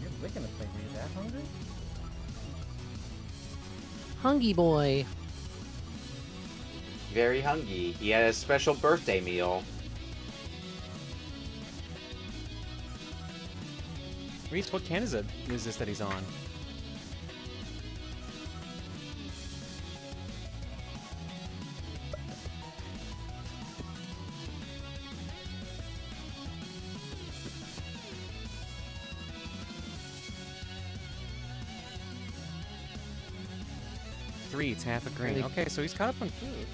You're licking the plate. Were you that hungry? Hungry boy. Very hungry. He had a special birthday meal. Reese, what can is this that he's on? 33 eats half a grain. Really? Okay, so he's caught up on food.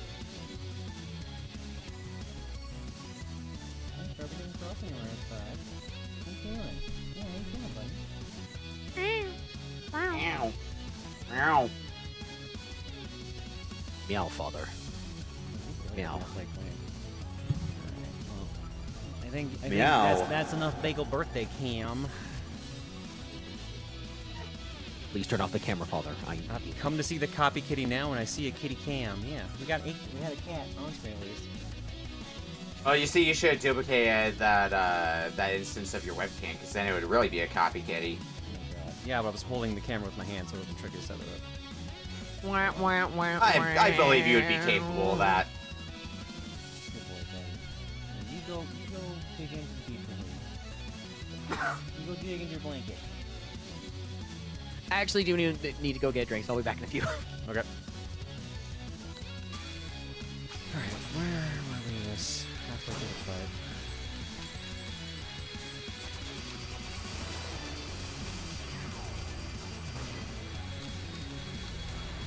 Meow. Meow. Meow, father. Meow. I think Meow. that's enough bagel birthday cam. Please turn off the camera, father. I've come to see the copy kitty now, and I see a kitty cam. Yeah, we had a cat on screen at least. Oh, you see, you should have duplicated that instance of your webcam, because then it would really be a copy kitty. Oh, God. Yeah, but I was holding the camera with my hand, so it wasn't tricky to set it up. I believe you would be capable of that. Good boy, Ben. You go dig into the deep You go dig into your blanket. I actually do need to go get drinks. I'll be back in a few. Okay. Alright, where am I reading this? Halfway through the fight.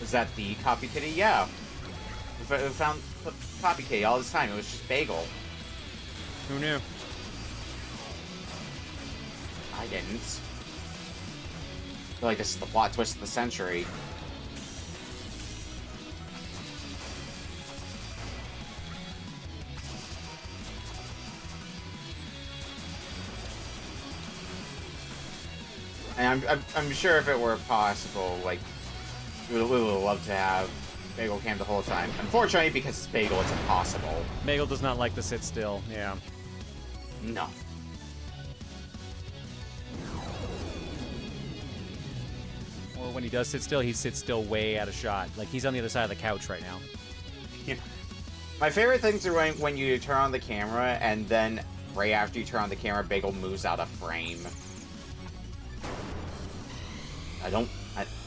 Is that the copy kitty? Yeah. We found the copy kitty all this time. It was just Bagel. Who knew? I didn't. I feel like this is the plot twist of the century. And I'm sure if it were possible, like, we would love to have Bagel cam the whole time. Unfortunately, because it's Bagel, it's impossible. Bagel does not like to sit still, yeah. No. Or when he does sit still, he sits still way out of shot. Like, he's on the other side of the couch right now. Yeah. My favorite things are when you turn on the camera, and then right after you turn on the camera, Bagel moves out of frame.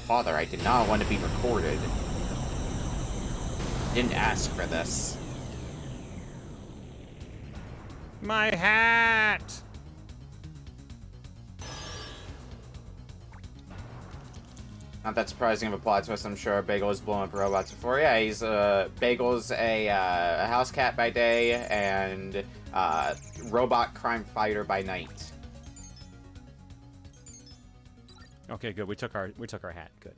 Father, I did not want to be recorded. Didn't ask for this. My hat! Not that surprising of a plot twist, I'm sure. Bagel has blown up robots before. Yeah, he's, Bagel's a house cat by day, and, robot crime fighter by night. Okay, good. We took our hat. Good.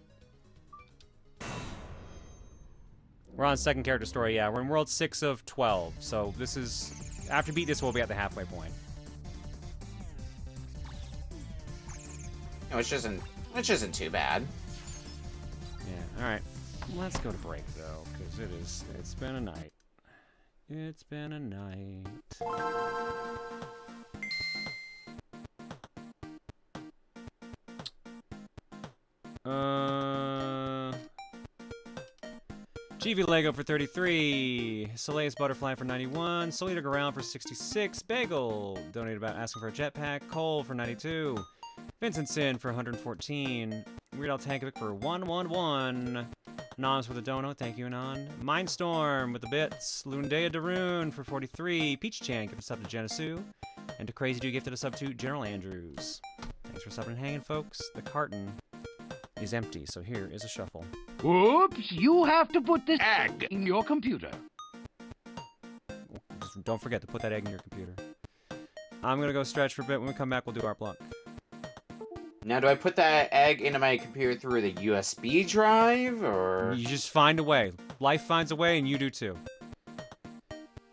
We're on second character story. Yeah, we're in world 6 of 12. So this is after we beat this, we'll be at the halfway point. Which isn't too bad. Yeah. All right. Let's go to break though, because it's been a night. It's been a night. GV Lego for 33, Soleil's Butterfly for 91, Solita Ground for 66, Bagel donated about asking for a jetpack, Cole for 92, Vincent Sin for 114, Weird Al Tankovic for 111, Noms with a dono, thank you Anon, Mindstorm with the bits, Lundea Daroon for 43, Peach Chan gifted a sub to Genesu, and to Crazy Dude gifted a sub to General Andrews. Thanks for subbing and hanging, folks. The carton is empty, so here is a shuffle. Oops, you have to put this egg in your computer. Just don't forget to put that egg in your computer. I'm gonna go stretch for a bit. When we come back, we'll do our block. Now, do I put that egg into my computer through the USB drive, or...? You just find a way. Life finds a way, and you do too.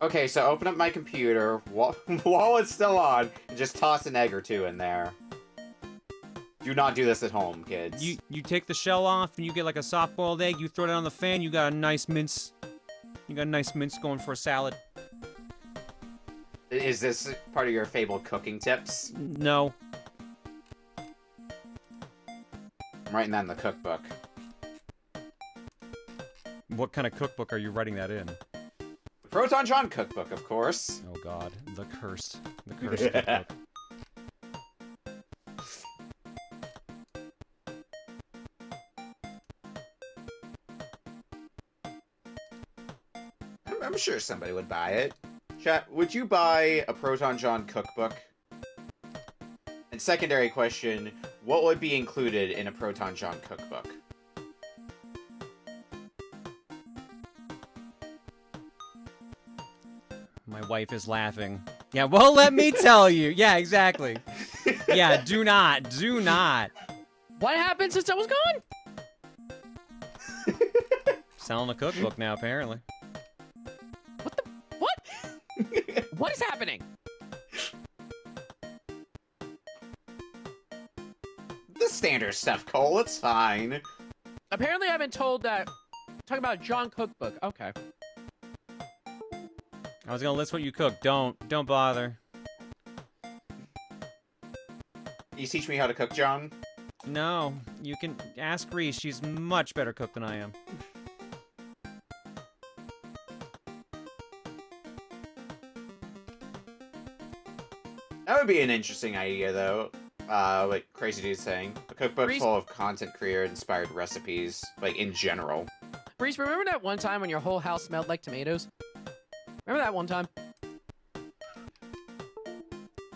Okay, so open up my computer while it's still on, and just toss an egg or two in there. Do not do this at home, kids. You take the shell off, and you get like a soft-boiled egg. You throw it on the fan. You got a nice mince. You got a nice mince going for a salad. Is this part of your fabled cooking tips? No. I'm writing that in the cookbook. What kind of cookbook are you writing that in? The Proton John cookbook, of course. Oh God, the cursed cookbook. I'm sure somebody would buy it. Chat, would you buy a Proton John cookbook? And secondary question, what would be included in a Proton John cookbook? My wife is laughing. Yeah, well, let me tell you. Yeah, exactly. Yeah, do not. What happened since I was gone? Selling a cookbook now, apparently. What? What is happening? The standard stuff, Cole. It's fine. Apparently, I've been told that. Talking about John Cookbook. Okay. I was gonna list what you cook. Don't bother. You teach me how to cook, John? No, you can ask Reese. She's much better cook than I am. That would be an interesting idea, though. Like Crazy Dude's saying. A cookbook Reese- full of content creator-inspired recipes, like, in general. Reese, remember that one time when your whole house smelled like tomatoes? Remember that one time?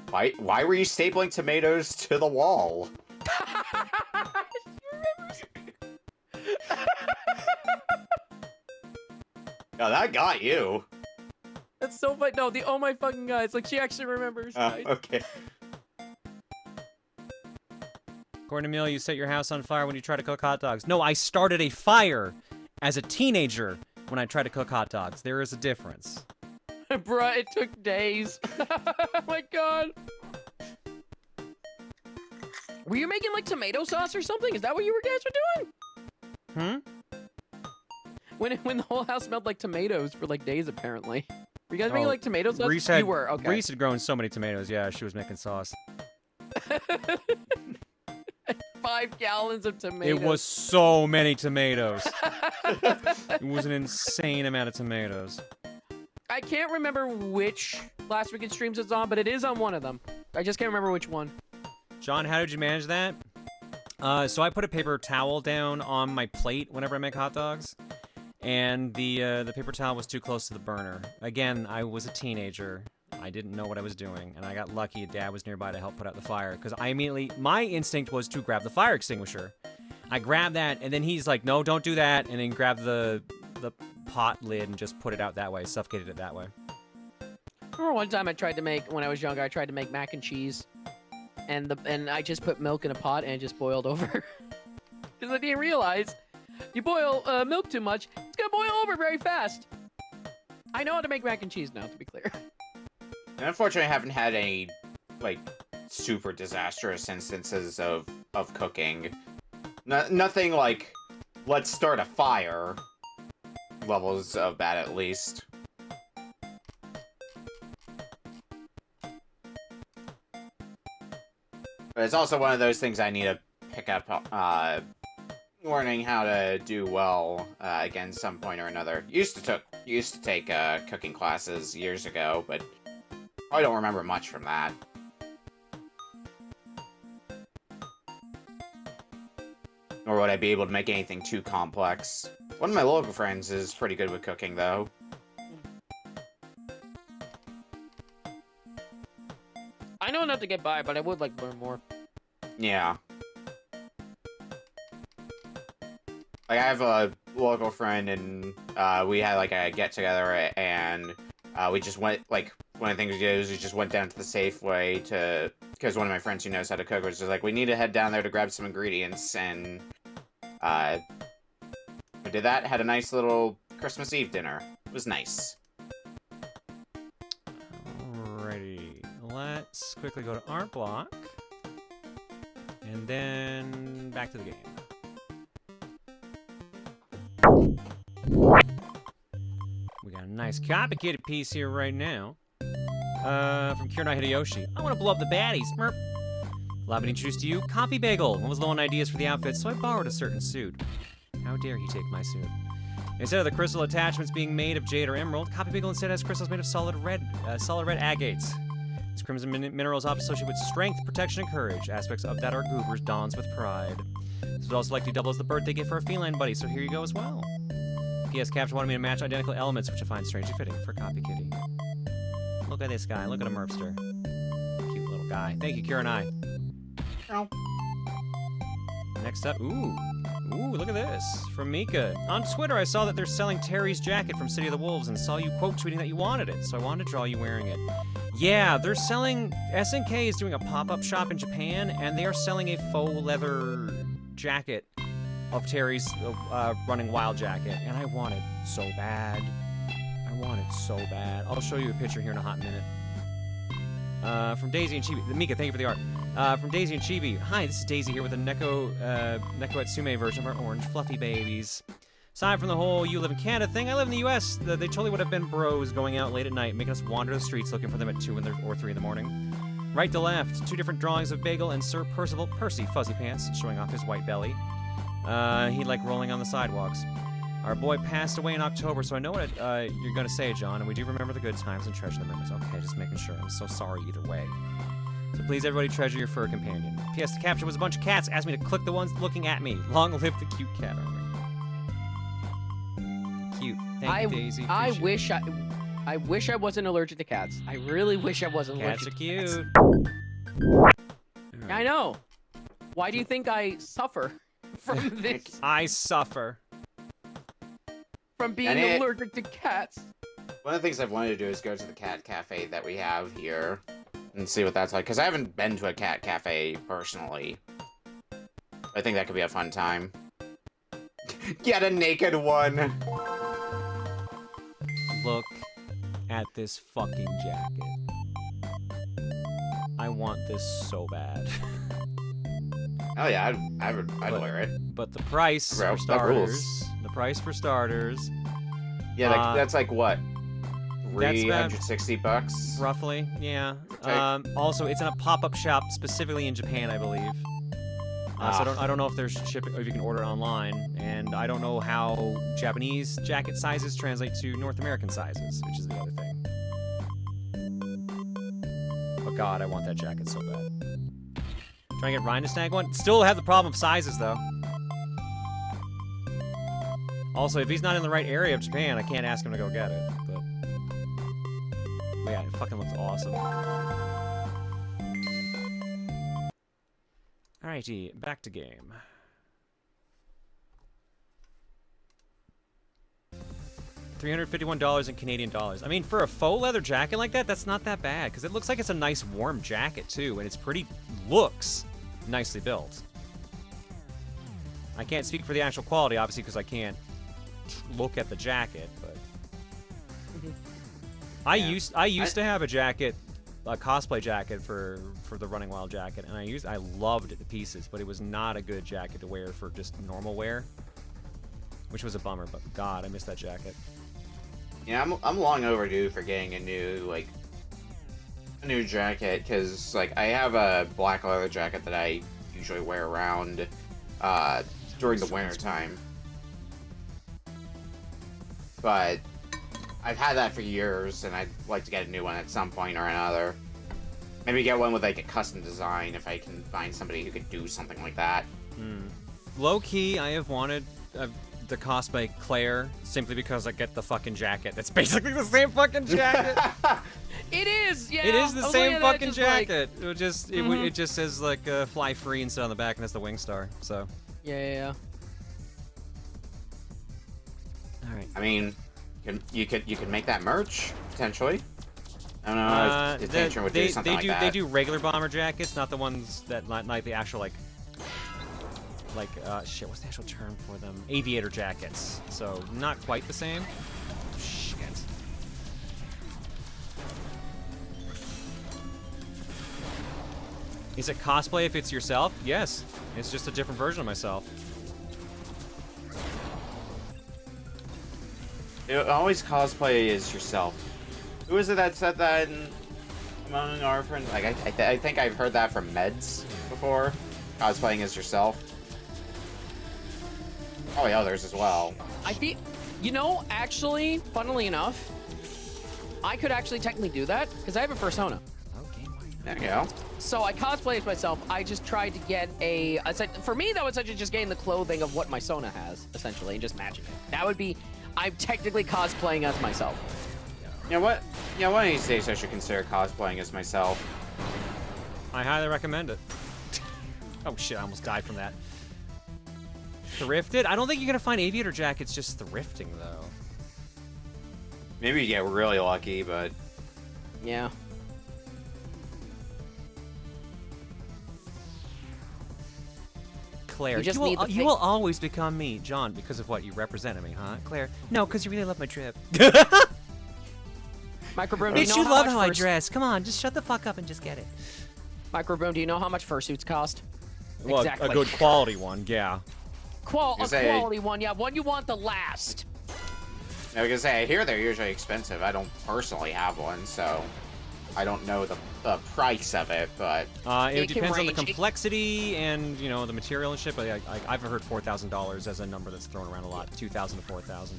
Why were you stapling tomatoes to the wall? Oh, that got you. That's so funny. No, oh my fucking god. It's like she actually remembers. Guys. Okay. According to Emil, you set your house on fire when you try to cook hot dogs. No, I started a fire as a teenager when I tried to cook hot dogs. There is a difference. Bruh, it took days. Oh my god. Were you making like tomato sauce or something? Is that what you guys were doing? When the whole house smelled like tomatoes for like days, apparently. Were you guys making like tomato sauce? You were, okay. Reese had grown so many tomatoes. Yeah, she was making sauce. 5 gallons of tomatoes. It was so many tomatoes. It was an insane amount of tomatoes. I can't remember which last weekend streams it's on, but it is on one of them. I just can't remember which one. John, how did you manage that? So I put a paper towel down on my plate whenever I make hot dogs, and the paper towel was too close to the burner. Again, I was a teenager. I didn't know what I was doing, and I got lucky Dad was nearby to help put out the fire, because my instinct was to grab the fire extinguisher. I grabbed that, and then he's like, no, don't do that, and then grabbed the pot lid and just put it out that way, suffocated it that way. I remember one time when I was younger, I tried to make mac and cheese, and I just put milk in a pot and it just boiled over. Because I didn't realize, you boil milk too much, it's gonna boil over very fast. I know how to make mac and cheese now, to be clear. And unfortunately, I haven't had any, like, super disastrous instances of cooking. Nothing like, let's start a fire levels of that, at least. But it's also one of those things I need to pick up, learning how to do well, again, some point or another. Used to take cooking classes years ago, but I don't remember much from that. Nor would I be able to make anything too complex. One of my local friends is pretty good with cooking, though. I know enough to get by, but I would like to learn more. Yeah. Like, I have a local friend, and we had, like, a get-together, and we just went, like, one of the things we did is we just went down to the Safeway to... Because one of my friends who knows how to cook was just like, we need to head down there to grab some ingredients, and... we did that, had a nice little Christmas Eve dinner. It was nice. Alrighty. Let's quickly go to Art Block. And then back to the game. We got a nice Copy Kitty piece here right now. From Kiranai Hideyoshi. I want to blow up the baddies. Merp. Allow me to introduce to you Copy Bagel. One was low on ideas for the outfit, so I borrowed a certain suit. How dare he take my suit? Instead of the crystal attachments being made of jade or emerald, Copy Bagel instead has crystals made of solid red agates. Its crimson minerals often associated with strength, protection, and courage. Aspects of that are goobers, dawns with pride. This would also likely double as the birthday gift for a feline buddy, so here you go as well. P.S. Capture wanted me to match identical elements, which I find strangely fitting for Copy Kitty. Look at this guy. Look at a merpster. Cute little guy. Thank you, Kiranai. Oh. Next up, ooh, Ooh, look at this. From Mika. On Twitter, I saw that they're selling Terry's jacket from City of the Wolves and saw you quote tweeting that you wanted it, so I wanted to draw you wearing it. Yeah, they're selling... SNK is doing a pop-up shop in Japan, and they are selling a faux leather jacket of Terry's Running Wild jacket, and I want it so bad. I want it so bad. I'll show you a picture here in a hot minute. From Daisy and Chibi. Mika, thank you for the art. From Daisy and Chibi. Hi, this is Daisy here with a Neko Atsume version of our orange fluffy babies. Aside from the whole you live in Canada thing, I live in the US. They totally would have been bros going out late at night, making us wander the streets looking for them at 2 or 3 in the morning. Right to left, 2 different drawings of Bagel and Sir Percival Percy Fuzzy Pants, showing off his white belly. He like rolling on the sidewalks. Our boy passed away in October, so I know what you're going to say, John, and we do remember the good times and treasure the memories. Okay, just making sure. I'm so sorry either way. So please, everybody, treasure your fur companion. P.S. The capture was a bunch of cats. Asked me to click the ones looking at me. Long live the cute cat army. Cute. Thank you, Daisy. I wish I wasn't allergic to cats. I really wish I wasn't allergic to cats. Cats are cute. I know. Why do you think I suffer from this? I suffer. From being allergic to cats. One of the things I've wanted to do is go to the cat cafe that we have here and see what that's like, because I haven't been to a cat cafe personally. I think that could be a fun time. Get a naked one! Look at this fucking jacket. I want this so bad. Oh yeah, I'd wear it. But the price for starters... The price for starters... Yeah, that's like what? $360? Roughly, yeah. Also, it's in a pop-up shop specifically in Japan, I believe. So I don't know if there's shipping, or if you can order it online, and I don't know how Japanese jacket sizes translate to North American sizes, which is the other thing. But God, I want that jacket so bad. Trying to get Ryan to snag one. Still have the problem of sizes, though. Also, if he's not in the right area of Japan, I can't ask him to go get it. But yeah, it fucking looks awesome. Alrighty, back to game. $351 in Canadian dollars. I mean, for a faux leather jacket like that, that's not that bad, because it looks like it's a nice warm jacket, too, and it's looks nicely built. I can't speak for the actual quality, obviously, because I can't look at the jacket, but... I used to have a jacket, a cosplay jacket for the Running Wild jacket, and I loved it to pieces, but it was not a good jacket to wear for just normal wear, which was a bummer. But God, I miss that jacket. Yeah, I'm long overdue for getting a new jacket, because like I have a black leather jacket that I usually wear around during the winter time, but I've had that for years, and I'd like to get a new one at some point or another. Maybe get one with like a custom design if I can find somebody who could do something like that. Low key, I have wanted the cosplay Claire simply because I get the fucking jacket. That's basically the same fucking jacket. It is, yeah. It is the same fucking jacket. Like... It just says like fly free instead on the back, and that's the wing star. So. Yeah. All right. I mean, you could make that merch potentially. I don't know if Attention would do something like that. They do regular bomber jackets, not the ones that like the actual shit. What's the actual term for them? Aviator jackets. So not quite the same. Shit. Is it cosplay if it's yourself? Yes. It's just a different version of myself. Always cosplay as yourself. Who is it that said that among our friends? Like, I think I've heard that from Meds before. Cosplaying as yourself. Probably others as well. I feel, actually, funnily enough, I could actually technically do that because I have a persona. Okay. There you go. So I cosplay as myself. I just tried to get for me, that was such just getting the clothing of what my Sona has, essentially, and just matching it. That would be, I'm technically cosplaying as myself. You know what? Yeah, one of these days I should consider cosplaying as myself. I highly recommend it. Oh shit, I almost died from that. Thrifted? I don't think you're gonna find aviator jackets just thrifting though. Maybe you get really lucky, but Yeah. Claire, You just you will, need the you will always become me, John, because of what you represented me, huh? Claire, no, because you really love my trip. Microbroom, do you Bitch, know you how love much how I furs- dress. Come on, just shut the fuck up and just get it. Microbroom, do you know how much fursuits cost? Well, Exactly. a good quality one, yeah. A say- quality one, yeah, one you want the last. I was gonna say, I hear they're usually expensive. I don't personally have one, so I don't know the price of it, but It It can depends on the range. complexity and, you know, the material and shit, but I've heard $4,000 as a number that's thrown around a lot. 2,000 to 4,000.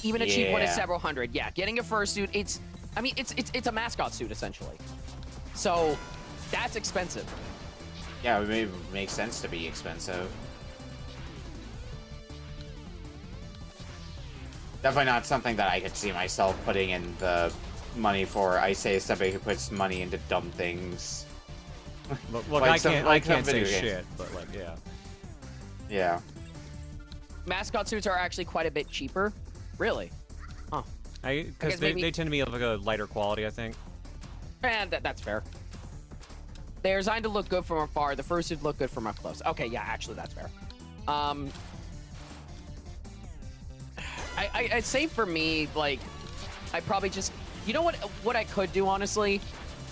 Even a cheap one is Yeah. several hundred. Yeah, getting a fursuit, it's a mascot suit essentially. So that's expensive. yeah, it may make sense to be expensive. Definitely not something that I could see myself putting in the money for. I say somebody who puts money into dumb things. Look, Like I some- can't, like I some can't say video games. shit, but like, yeah. Yeah. Mascot suits are actually quite a bit cheaper. Really? Huh. Because guess they maybe- tend to be of like a lighter quality, I think. And that's fair. They're designed to look good from afar. The fursuit look good from up close. Okay, yeah, actually that's fair. I'd say for me, like, I probably just, you know what I could do, honestly?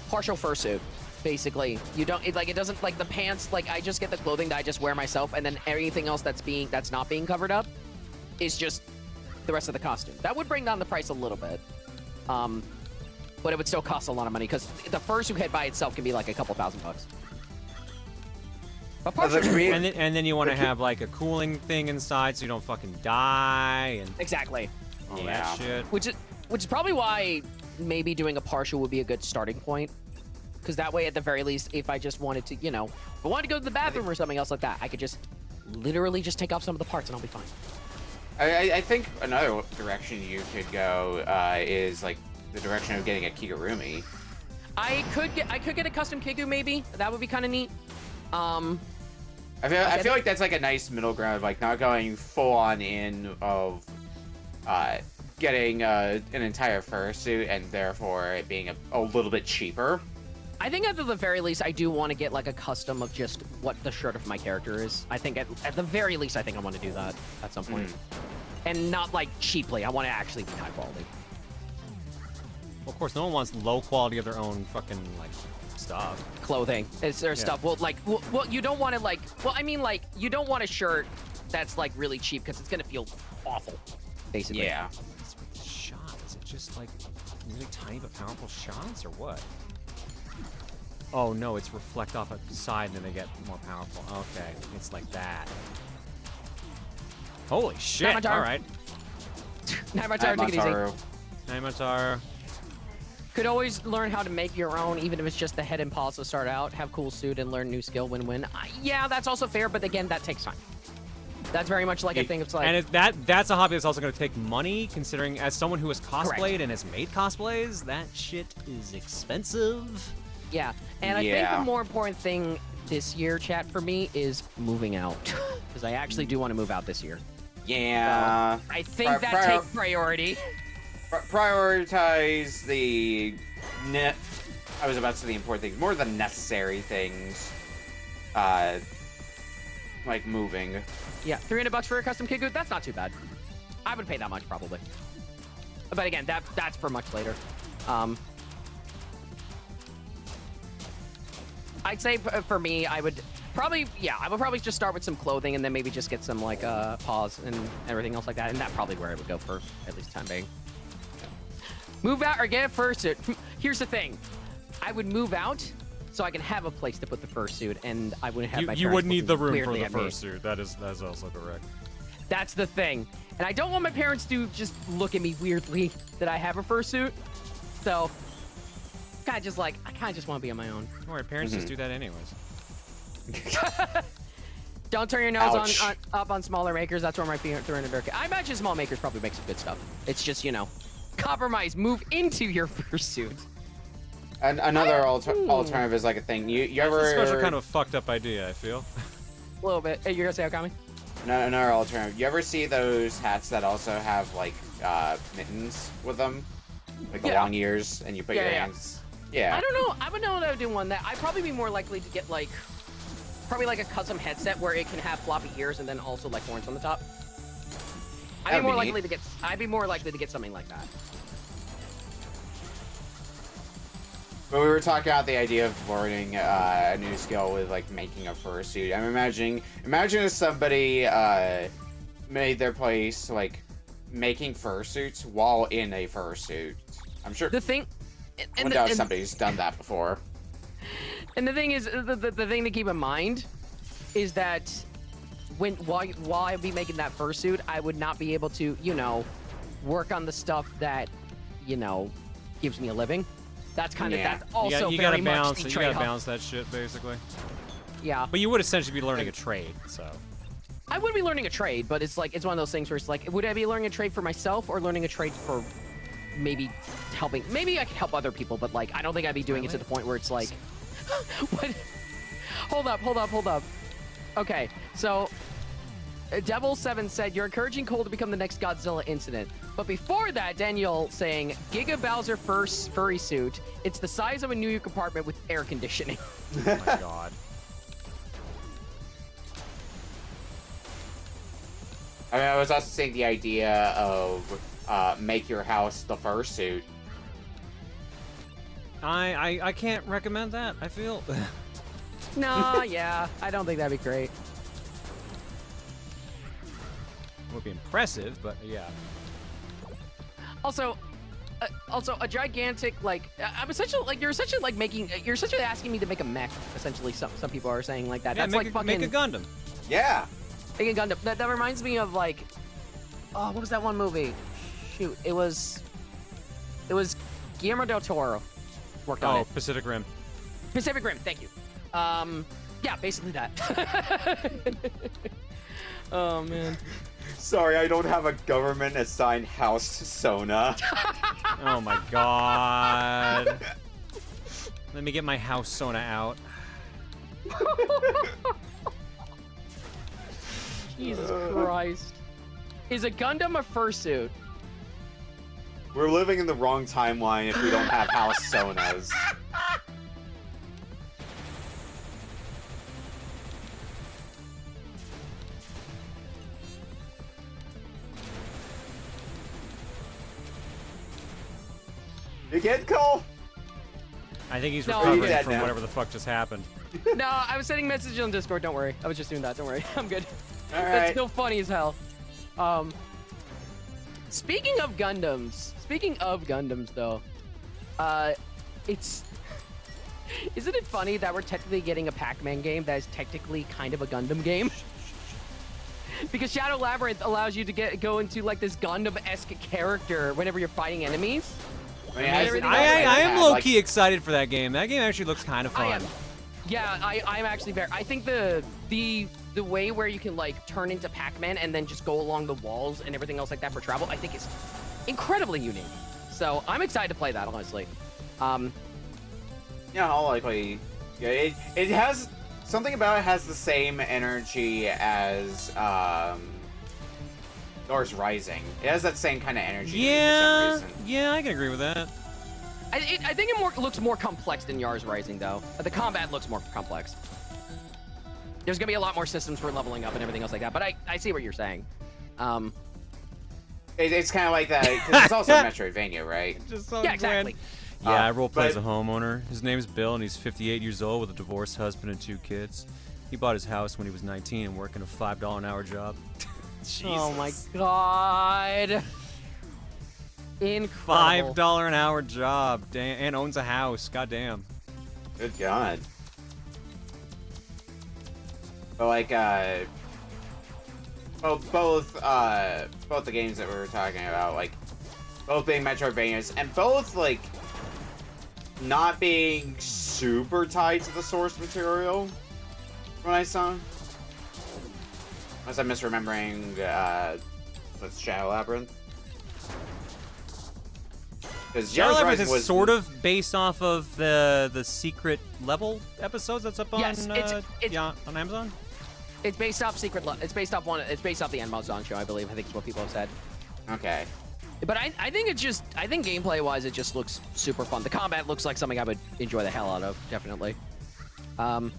Partial fursuit, basically. You don't, it doesn't, like, the pants, like, I just get the clothing that I just wear myself, and then everything else that's not being covered up is just the rest of the costume. That would bring down the price a little bit. But it would still cost a lot of money, because the fursuit head by itself can be, like, a couple $1,000. But partial, And then you want to have like a cooling thing inside so you don't fucking die and exactly. all Yeah. that shit. Which is probably why maybe doing a partial would be a good starting point. Because that way, at the very least, if I just wanted to, you know, if I wanted to go to the bathroom or something else like that, I could just literally just take off some of the parts and I'll be fine. I think another direction you could go is like the direction of getting a Kigurumi. I could get a custom Kigu maybe. That would be kind of neat. I feel like that's like a nice middle ground of like not going full on in of getting an entire fursuit and therefore it being a little bit cheaper. I think at the very least, I do want to get like a custom of just what the shirt of my character is. I think at the very least, I think I want to do that at some point. And not like cheaply. I want to actually be high quality. Well, of course, no one wants low quality of their own fucking like stuff. Clothing. Is there stuff? Well, like, well, you don't want to like. Well, I mean, like, you don't want a shirt that's like really cheap because it's gonna feel awful, basically. Yeah. What's with the shot? Is it just like really tiny but powerful shots or what? Oh no, it's reflect off a side and then they get more powerful. Okay, it's like that. Holy shit! Namatar. All right. Namatar, take it easy. Mataru. Namatar. Could always learn how to make your own, even if it's just the head and paws to start out. Have cool suit and learn new skill. Win-win. Yeah, that's also fair, but again, that takes time. That's very much like a thing. It's like, And that's a hobby that's also going to take money, considering as someone who has cosplayed and has made cosplays, that shit is expensive. yeah. And I think the more important thing this year, chat, for me, is moving out. Because I actually do want to move out this year. Yeah. I think that takes priority. Prioritize the I was about to say the important things, more the necessary things, like moving. Yeah, $300 for a custom Kigu, that's not too bad. I would pay that much probably. But again, that's for much later. I'd say for me, I would probably just start with some clothing and then maybe just get some like paws and everything else like that, and that's probably where I would go for at least time being. Move out or get a fursuit. Here's the thing, I would move out so I can have a place to put the fursuit, and I wouldn't have my You parents would need the looking room for weirdly the at me. fursuit. That's also correct. That's the thing. And I don't want my parents to just look at me weirdly that I have a fursuit. So, I kind of just want to be on my own. Don't worry, parents just do that anyways. Don't turn your nose Ouch. up on smaller makers. That's where my feet are in the dark. I imagine small makers probably make some good stuff. It's just, you know, compromise. Move into your fursuit. And another alternative is like a thing. You It's ever a special kind of fucked up idea, I feel. A little bit. Hey, you're gonna say Okami? Another alternative. You ever see those hats that also have like mittens with them, like the long ears, and you put your hands? Yeah. I don't know. I would know that I would do one that I'd probably be more likely to get like, probably like a custom headset where it can have floppy ears and then also like horns on the top. I'd be more likely to get something like that. But we were talking about the idea of learning a new skill with like making a fursuit. I'm imagine if somebody made their place like making fursuits while in a fursuit. I'm sure. The thing, I doubt somebody's done that before. And the thing is, the thing to keep in mind is that while I'd be making that fursuit, I would not be able to, you know, work on the stuff that, you know, gives me a living. That's kind of that's also you very gotta balance much the it. You trade-off. gotta balance that shit basically. Yeah. But you would essentially be learning a trade, so. I would be learning a trade, but it's like it's one of those things where it's like, would I be learning a trade for myself or learning a trade for maybe helping? Maybe I could help other people, but like I don't think I'd be doing it to the point where it's like, what? Hold up. Okay, so Devil7 said, you're encouraging Cole to become the next Godzilla incident. But before that, Daniel saying, Giga Bowser first furry suit. It's the size of a New York apartment with air conditioning. Oh my god. I mean, I was also saying the idea of make your house the fursuit. I can't recommend that, I feel. No, yeah, I don't think that'd be great. Would be impressive, but yeah. Also a gigantic like I'm essentially like you're essentially asking me to make a mech. Essentially, some people are saying like that. Yeah, That's like fucking make a Gundam. Yeah. Make a Gundam. That reminds me of like, oh, what was that one movie? Shoot, it was Guillermo del Toro worked on it. Pacific Rim. Pacific Rim. Thank you. Yeah, basically that. Oh man. Sorry, I don't have a government-assigned house, Sona. Oh my god. Let me get my house Sona out. Jesus Christ. Is a Gundam a fursuit? We're living in the wrong timeline if we don't have house Sonas. You get Cole? I think he's No, recovering dead from now. whatever the fuck just happened. No, I was sending messages on Discord. Don't worry. I was just doing that. Don't worry. I'm good. All That's right. still funny as hell. Speaking of Gundams though, isn't it funny that we're technically getting a Pac-Man game that is technically kind of a Gundam game? Because Shadow Labyrinth allows you to go into like this Gundam-esque character whenever you're fighting enemies. I am low-key excited for that game. That game actually looks kind of fun. I'm actually very. I think the way where you can like turn into Pac-Man and then just go along the walls and everything else like that for travel, I think is incredibly unique. So I'm excited to play that, honestly. Yeah, I'll likely. Yeah, it has something about it has the same energy as Norse Rising. It has that same kind of energy. Yeah, for some reason. yeah, I can agree with that. I think it looks more complex than Yars Rising, though. The combat looks more complex. There's gonna be a lot more systems for leveling up and everything else like that, but I see what you're saying. It's kind of like that, because it's also Metroidvania, right? Yeah, exactly. Yeah, I role-play as a homeowner. His name's Bill, and he's 58 years old with a divorced husband and 2 kids. He bought his house when he was 19 and working a $5 an hour job. Jesus. Oh my god. Incredible. $5 an hour job, and owns a house. Goddamn. Good God. But like, both the games that we were talking about, like, both being Metroidvanias, and both, like, not being super tied to the source material, from what I saw. Unless I'm misremembering, what's Shadow Labyrinth? Because Shadow Labyrinth is sort of based off of the secret level episodes that's up on Yes, it's on Amazon. It's based off it's based off It's based off the Amazon show, I believe. I think is what people have said. Okay. But I think I think gameplay-wise, it just looks super fun. The combat looks like something I would enjoy the hell out of, definitely. I'll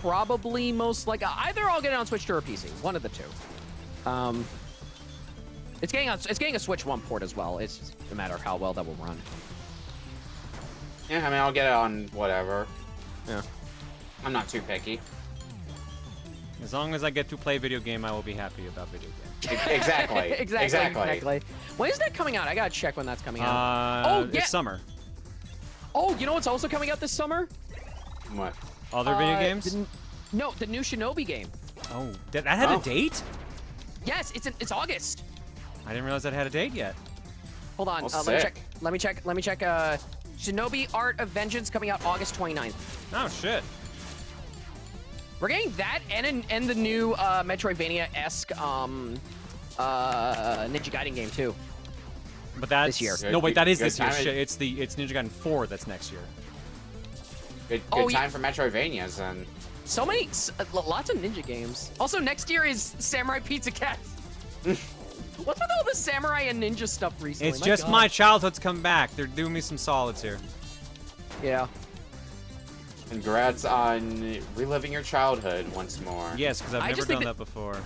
probably most like either I'll get it on Switch 2 or PC, one of the two. It's getting a Switch 1 port as well. It's just a matter of how well that will run. Yeah, I mean, I'll get it on whatever. Yeah. I'm not too picky. As long as I get to play video game, I will be happy about video game. Exactly. Exactly. When is that coming out? I gotta check when that's coming out. It's summer. Oh, you know what's also coming out this summer? What? Other video games? No, the new Shinobi game. Oh, that had a date? Yes, it's August. I didn't realize that had a date yet. Hold on, Well, let me check. Shinobi Art of Vengeance coming out August 29th. Oh shit. We're getting that and the new Metroidvania-esque Ninja Gaiden game too. But that's This year. No, wait, that is Good this year. timing. Shit, it's Ninja Gaiden 4 that's next year. Good Oh, time for Metroidvanias, and So many, lots of ninja games. Also, next year is Samurai Pizza Cat. What's with all the samurai and ninja stuff recently? It's just God. my childhood's come back. They're doing me some solids here. Yeah. congrats on reliving your childhood once more. Yes, because I've I never just think done that before.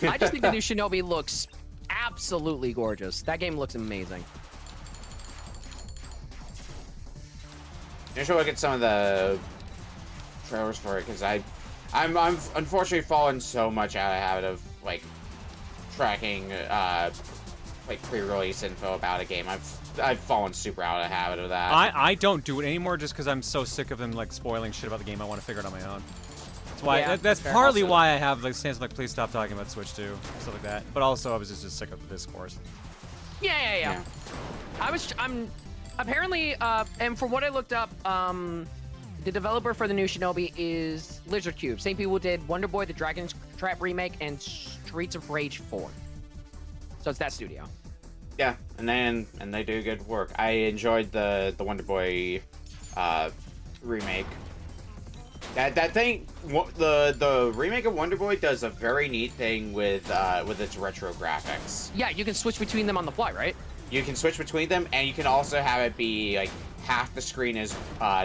I just think the new Shinobi looks absolutely gorgeous. That game looks amazing. You should look at some of the trailers for it, because I'm unfortunately fallen so much out of habit of like tracking like pre-release info about a game. I've fallen super out of habit of that. I don't do it anymore just because I'm so sick of them like spoiling shit about the game. I want to figure it out on my own. That's why. Yeah, that's fair. partly Also- why I have like stance like please stop talking about Switch 2 stuff like that. But also I was just sick of the discourse. Yeah. I'm apparently, and from what I looked up, the developer for the new Shinobi is Lizard Cube. Same people who did Wonder Boy, the Dragon's Trap remake, and Streets of Rage 4. So it's that studio. Yeah, and they do good work. I enjoyed the Wonder Boy remake. That thing, the remake of Wonder Boy does a very neat thing with its retro graphics. Yeah, you can switch between them on the fly, right? You can switch between them, and you can also have it be like half the screen is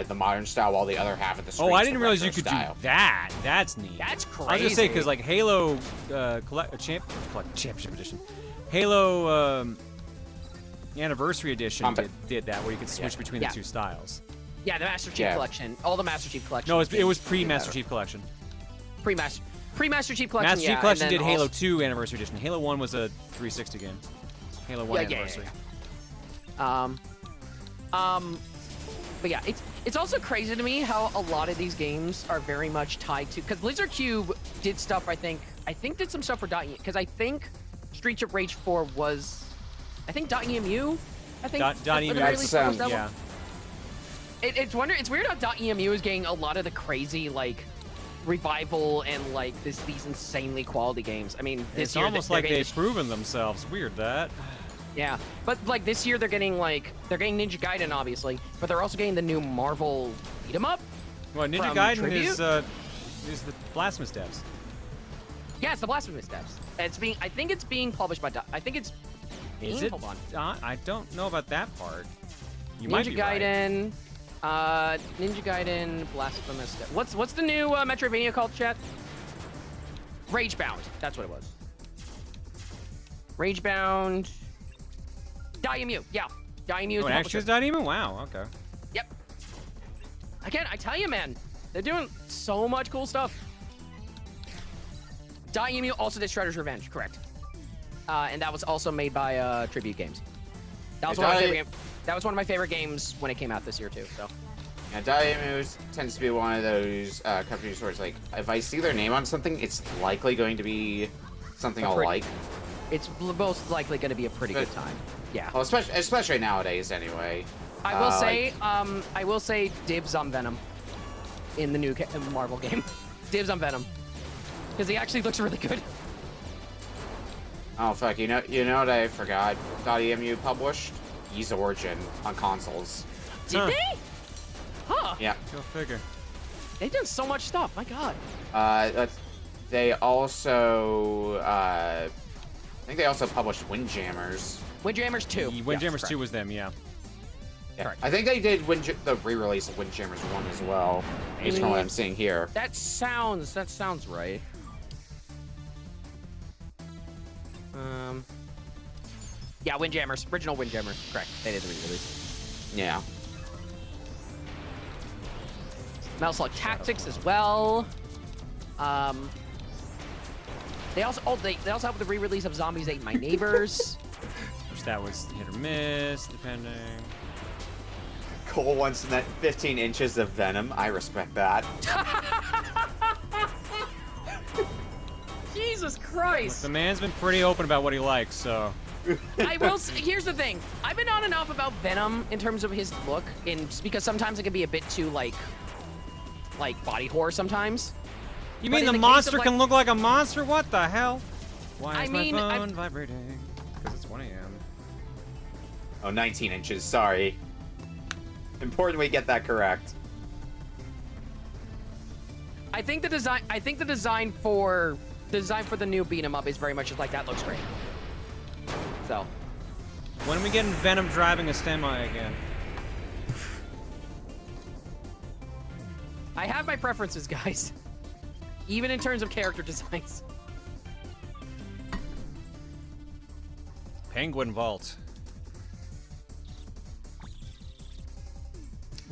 the modern style, while the other half of the screen. Oh, I is didn't the realize you retro could style. do that. That's neat. That's crazy. I was gonna say because like Halo Championship Edition, Halo Anniversary Edition did that where you could switch between the two styles. Yeah, the Master Chief Yeah. Collection. All the Master Chief Collection. No, it was pre-Master Chief Collection. Pre-Master Chief Collection. Master yeah, Chief Collection and then did Halo also- 2 Anniversary Edition. Halo 1 was a 360 game. Halo 1 Yeah. Anniversary. But yeah, it's also crazy to me how a lot of these games are very much tied to, because Lizard Cube did stuff. I think did some stuff for .emu, because I think Streets of Rage 4 was, I think .emu. I think Dot- dot at the emu. very least was that Yeah. one. It's weird how .emu is getting a lot of the crazy like revival and like these insanely quality games. I mean, this It's year almost they're like getting they've proven themselves. Weird that. yeah, but like this year they're getting Ninja Gaiden obviously, but they're also getting the new Marvel beat 'em up. Well, Ninja From Gaiden Tribute? is the Blasphemous devs. Yeah, it's the Blasphemous devs. I think it's being published by. I think it's. Is it? Hold on. I don't know about that part. You Ninja might be right. Gaiden. Ninja Gaiden Blasphemous. What's the new Metroidvania called, chat? Ragebound. That's what it was. Ragebound. Emu. Yeah. Emu is Oh, the it actually publisher. is .emu? Wow, okay. Yep. Again, I tell you, man, they're doing so much cool stuff. Emu also did Shredder's Revenge, correct? And that was also made by Tribute Games. That was one of my favorite games when it came out this year too. So. Yeah, Daiemu tends to be one of those companies where it's like, if I see their name on something, it's likely going to be something I'll like. It's most likely going to be a pretty good time. Yeah. Well, especially nowadays, anyway. I will say dibs on Venom in the new Marvel game. Dibs on Venom because he actually looks really good. Oh fuck! You know what I forgot? .emu published Ys Origin on consoles. Did they? Huh. Yeah. Go figure. They've done so much stuff. My God. They also, I think they also published Windjammers. Windjammers 2. Windjammers 2 was them, yeah. Yeah. Correct. I think they did the re-release of Windjammers 1 as well, based on what I'm seeing here. That sounds right. Yeah, Windjammers, original Windjammers, correct. They did the re-release. Yeah. Metal Slug Tactics as well. They also have the re-release of Zombies Ate My Neighbors. Which that was hit or miss, depending. Cole wants 15 inches of venom. I respect that. Jesus Look, Christ. the man's been pretty open about what he likes, so. I will say, here's the thing. I've been on and off about Venom in terms of his look, because sometimes it can be a bit too, like body horror sometimes. You But mean in the the case monster of, can look like a monster? What the hell? Why I is mean, my phone vibrating? Because it's 1 a.m. Oh, 19 inches, sorry. Important we get that correct. I think the design for the new beat 'em up is very much just like that. Looks great. So. When are we getting Venom driving a semi again? I have my preferences, guys. Even in terms of character designs. Penguin Vault.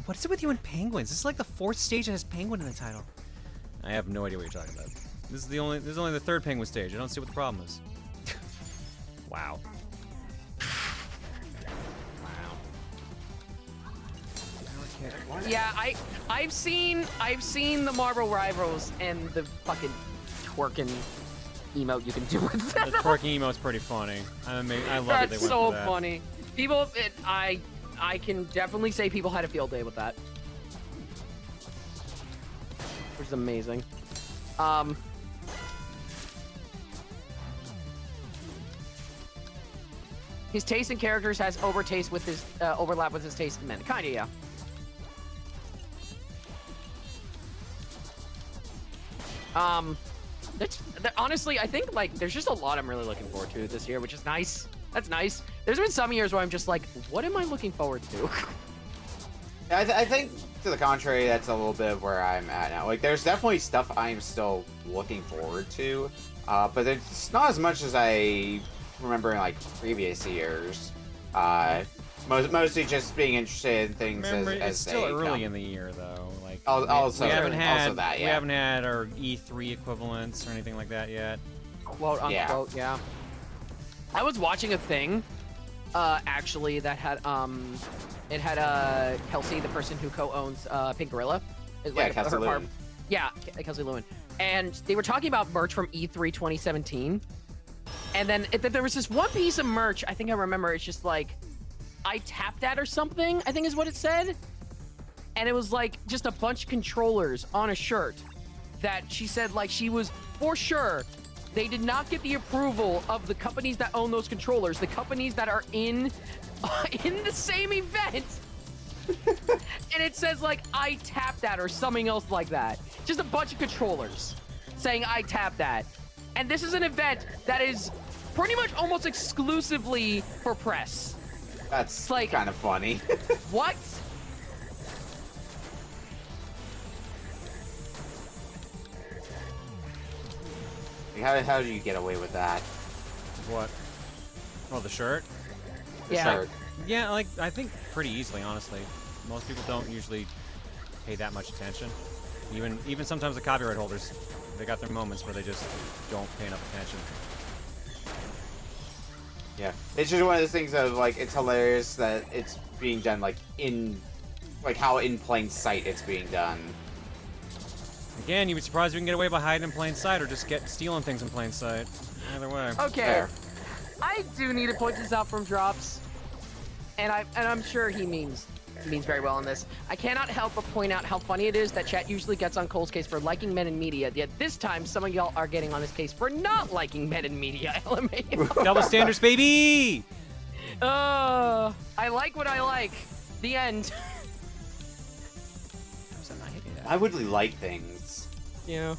What is it with you and penguins? This is like the 4th stage that has penguin in the title. I have no idea what you're talking about. This is only the 3rd penguin stage. I don't see what the problem is. Wow. Yeah, I've seen the Marvel Rivals and the fucking twerking emote you can do with The Venom. twerking emote's pretty funny. I love that they That's went so for that. funny. People, I can definitely say people had a field day with that. Which is amazing. His taste in characters has overlap with his taste in men. Kinda, yeah. Honestly, I think like there's just a lot I'm really looking forward to this year, which is nice. That's nice. There's been some years where I'm just like, what am I looking forward to? I think, to the contrary, that's a little bit of where I'm at now. Like, there's definitely stuff I'm still looking forward to, but it's not as much as I remember in, like, previous years. Mostly just being interested in things Remember, as it's still they early come. in the year, though. Like, Also, we haven't had also that, yeah. we haven't had our E3 equivalents or anything like that yet. Quote unquote, yeah. I was watching a thing, actually, that had it had Kelsey, the person who co-owns Pink Gorilla. Yeah, Kelsey Lewin. Yeah, Kelsey Lewin. And they were talking about merch from E3 2017. And then there was this one piece of merch, I think I remember, it's just like, I tapped that or something, I think is what it said. And it was like just a bunch of controllers on a shirt that she said like she was for sure they did not get the approval of the companies that own those controllers, the companies that are in the same event. And it says like I tapped that or something else like that. Just a bunch of controllers saying I tapped that. And this is an event that is pretty much almost exclusively for press. That's like kind of funny. What? How do you get away with that? What? Oh, the shirt? The Yeah. shirt. Yeah, like, I think pretty easily, honestly. Most people don't usually pay that much attention. Even sometimes the copyright holders, they got their moments where they just don't pay enough attention. Yeah, it's just one of those things of like it's hilarious that it's being done like how in plain sight it's being done. Again, you'd be surprised if you can get away by hiding in plain sight or just stealing things in plain sight. Either way. Okay. Fair. I do need to point this out from Drops. And I'm sure he means very well in this. I cannot help but point out how funny it is that chat usually gets on Cole's case for liking men in media, yet this time some of y'all are getting on his case for not liking men in media. LMAO. Double standards, baby! I like what I like. The end. How's that not hitting that? I would really like things. Yeah.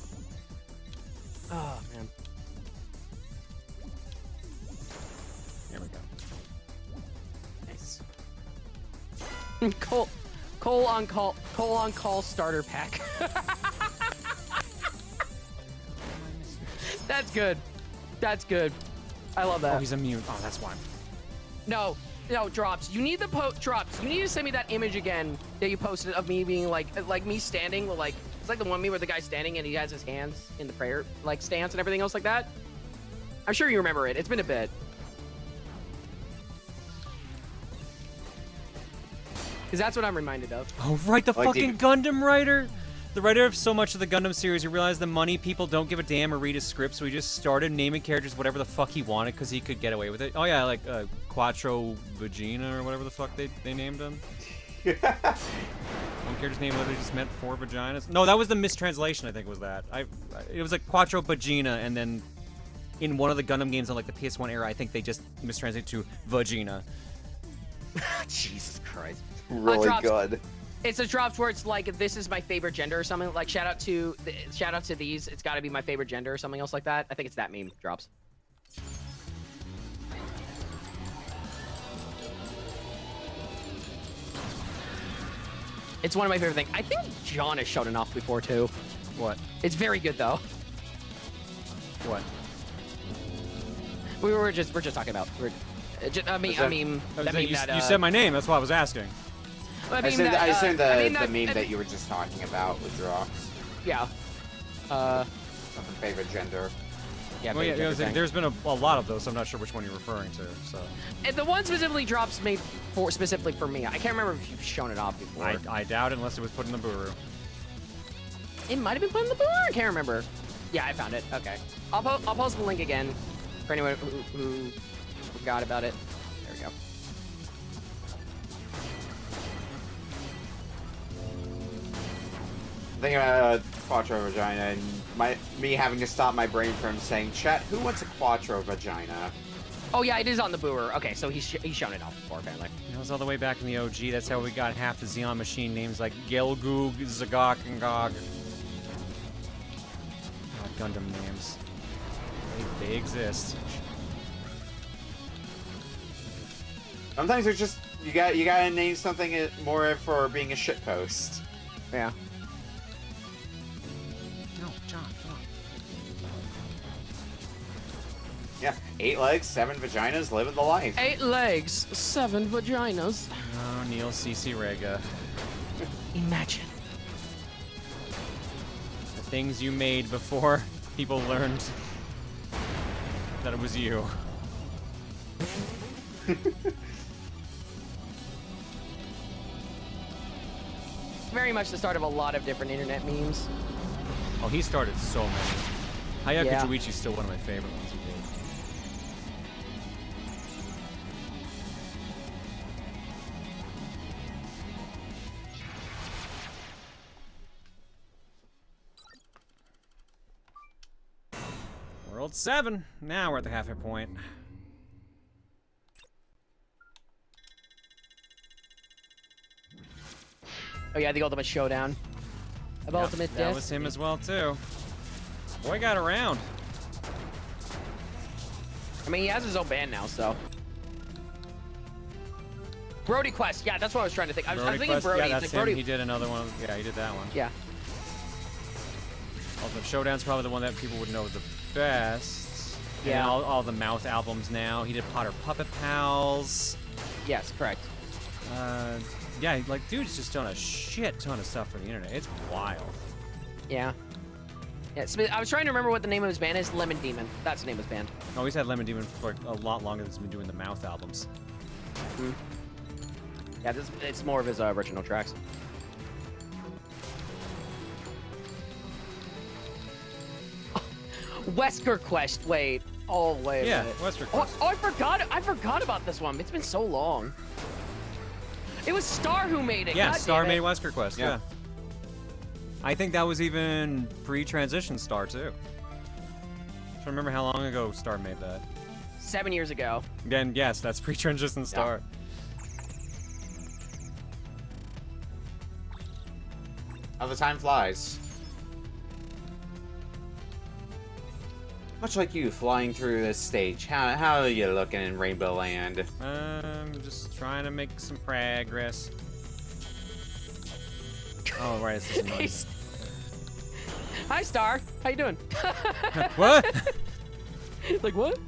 Oh man. Here we go. Nice. Cole on call starter pack. That's good. That's good. I love that. Oh, he's immune. Oh, that's why. No, drops. You need drops. You need to send me that image again that you posted of me being like me standing, like it's like the one me where the guy's standing and he has his hands in the prayer like stance and everything else like that. I'm sure you remember it. It's been a bit. Because that's what I'm reminded of. Oh, right, the Like fucking Gundam writer. The writer of so much of the Gundam series, he realized the money people don't give a damn or read his script, so he just started naming characters whatever the fuck he wanted because he could get away with it. Oh yeah, like Quattro Vagina or whatever the fuck they named him. One character's name literally just meant 4 vaginas. No, that was the mistranslation, I think was that. It was like Quattro Vagina, and then in one of the Gundam games on like the PS1 era, I think they just mistranslated to Vagina. Jesus Christ. Really drops. good. It's a drops where it's like, this is my favorite gender or something. Like, shout out to these. It's got to be my favorite gender or something else like that. I think it's that meme drops. It's one of my favorite things. I think John has shown it off before too. What? It's very good though. What? We're just talking about. You said my name. That's why I was asking. I assumed the meme that you were just talking about with drops. Yeah. Something favorite gender. Yeah. Well, yeah, there's been a lot of those, so I'm not sure which one you're referring to. So. And the one specifically drops made specifically for me. I can't remember if you've shown it off before. I doubt it unless it was put in the Booru. It might have been put in the Booru. I can't remember. Yeah, I found it. Okay. I'll post the link again for anyone who forgot about it. There we go. Thinking about Quattro Vagina and me having to stop my brain from saying, chat, who wants a Quattro Vagina? Oh yeah, it is on the Booru. Okay, so he's shown it off before apparently. That was all the way back in the OG. That's how we got half the Xeon machine names like Gelgoog, Zagok, and Gog. Gundam names. They exist. Sometimes there's just you gotta name something more for being a shitpost. Yeah. No, John, come on. Yeah, 8 legs, 7 vaginas, living the life. 8 legs, 7 vaginas. Oh, Neil CC Rega. Imagine. The things you made before people learned that it was you. Very much the start of a lot of different internet memes. Oh, he started so many. Hayaka Yeah. Juichi's still one of my favorite ones he did. World 7. Now we're at the halfway point. Oh yeah, the Ultimate Showdown. Of Yep, Ultimate that Death. was him as well too. Boy got around. I mean, he has his own band now, so. Brody Quest. Yeah, that's what I was trying to think. I was thinking Quest, Brody. yeah, It's that's like him. Brody. He did another one. Yeah, he did that one. Yeah. Ultimate Showdown's probably the one that people would know the best. Yeah. And all the Mouth albums now. He did Potter Puppet Pals. Yes, correct. Yeah, like, dude's just done a shit ton of stuff for the internet. It's wild. Yeah. Yeah. I was trying to remember what the name of his band is. Lemon Demon. That's the name of his band. Oh, he's had Lemon Demon for a lot longer than he's been doing the Mouth albums. Mm. Yeah, it's more of his original tracks. Wesker Quest. Wait. Oh wait. Yeah, wait. Wesker Oh, Quest. oh, I forgot about this one. It's been so long. It was Star who made it. Yeah, God Star damn it. made Wesker Quest, yeah. I think that was even pre-transition Star, too. I remember how long ago Star made that. 7 years ago. Again, yes, that's pre-transition Star. How the time flies. Much like you flying through this stage, how are you looking in Rainbow Land? Just trying to make some progress. Oh, right, this is annoying. Hi, Star. How you doing? What? Like what?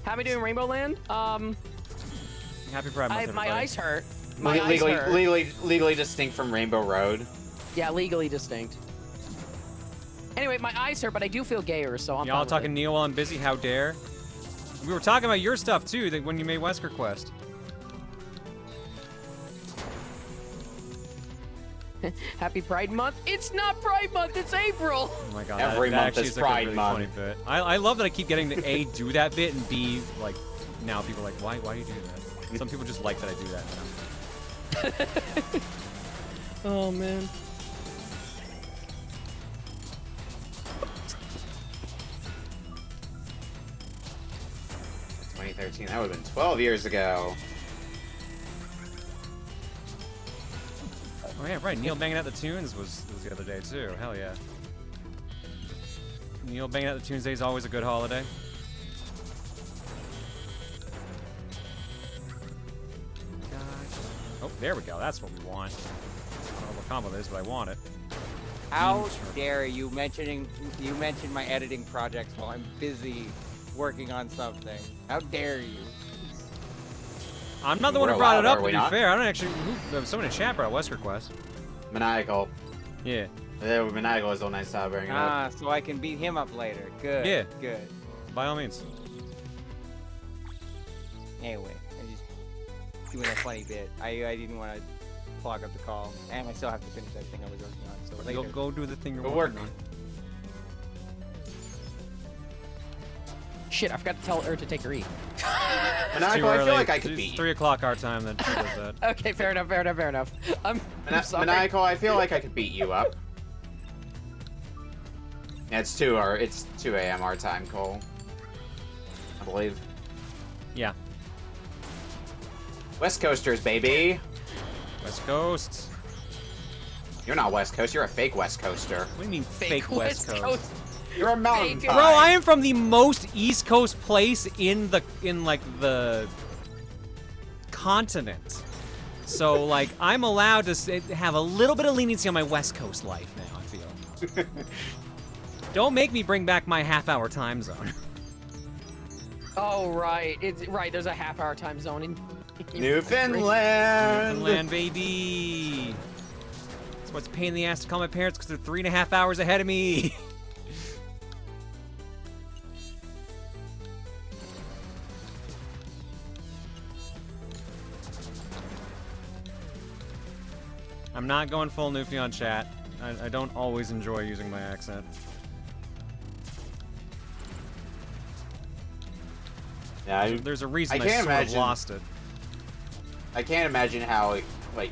How me doing, Rainbow Land? Happy Pride Month, everybody. My eyes hurt. My eyes hurt. Legally distinct from Rainbow Road. Yeah, legally distinct. Anyway, my eyes hurt, but I do feel gayer, so I'm. Y'all talking Neil while I'm busy? How dare? We were talking about your stuff too, that when you made Wesker Quest. Happy Pride Month. It's not Pride Month. It's April. Oh my god. Every that month actually is like Pride a really Month. funny bit. I love that I keep getting to A, do that bit, and B, like, now people are like, why do you do that? Some people just like that I do that now. Oh man. That's 2013. That would have been 12 years ago. Oh yeah, right. Neil banging out the tunes was the other day too. Hell yeah. Neil banging out the tunes day is always a good holiday. Oh, there we go. That's what we want. I don't know what combo this, but I want it. How dare you mention my editing projects while I'm busy working on something? How dare you? I'm not the one who brought it up, to be fair. I don't actually. Someone in chat brought Wesker Quest. Maniacal. Yeah. Yeah, Maniacal is the nice job bringing it up. So I can beat him up later. Good. Yeah. Good. By all means. Anyway, I'm just doing a funny bit. I didn't want to clog up the call, and I still have to finish that thing I was working on. So later. Go do the thing you're Go working work. on. Shit, I forgot to tell her to take her E. Maniacal, I feel like I could It's beat you. 3 o'clock our time that she does that. Okay, fair enough. I'm sorry. Maniacal, I feel like I could beat you up. Yeah, it's 2 a.m. our time, Cole. I believe. Yeah. West Coasters, baby. West Coast. You're not West Coast. You're a fake West Coaster. What do you mean fake West Coast? You're a mountain Fake. pie. Bro, I am from the most East Coast place in the continent. So like I'm allowed to have a little bit of leniency on my West Coast life now, I feel. Don't make me bring back my half-hour time zone. Oh right, it's right. There's a half-hour time zone in Newfoundland. Newfoundland, baby. That's what's a pain in the ass to call my parents because they're 3.5 hours ahead of me. I'm not going full Newfie on chat. I don't always enjoy using my accent. Yeah, There's a reason I I can't sort of imagine- lost it. I can't imagine how, like,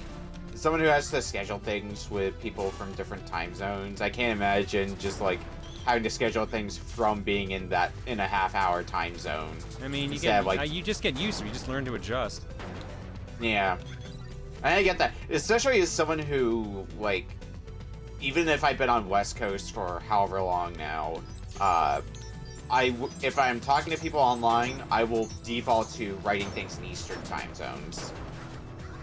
someone who has to schedule things with people from different time zones. I can't imagine just like having to schedule things from being in a half-hour time zone. I mean, Instead, like, you just get used to it. You just learn to adjust. yeah. I get that, especially as someone who, like, even if I've been on West Coast for however long now, if I'm talking to people online, I will default to writing things in Eastern time zones.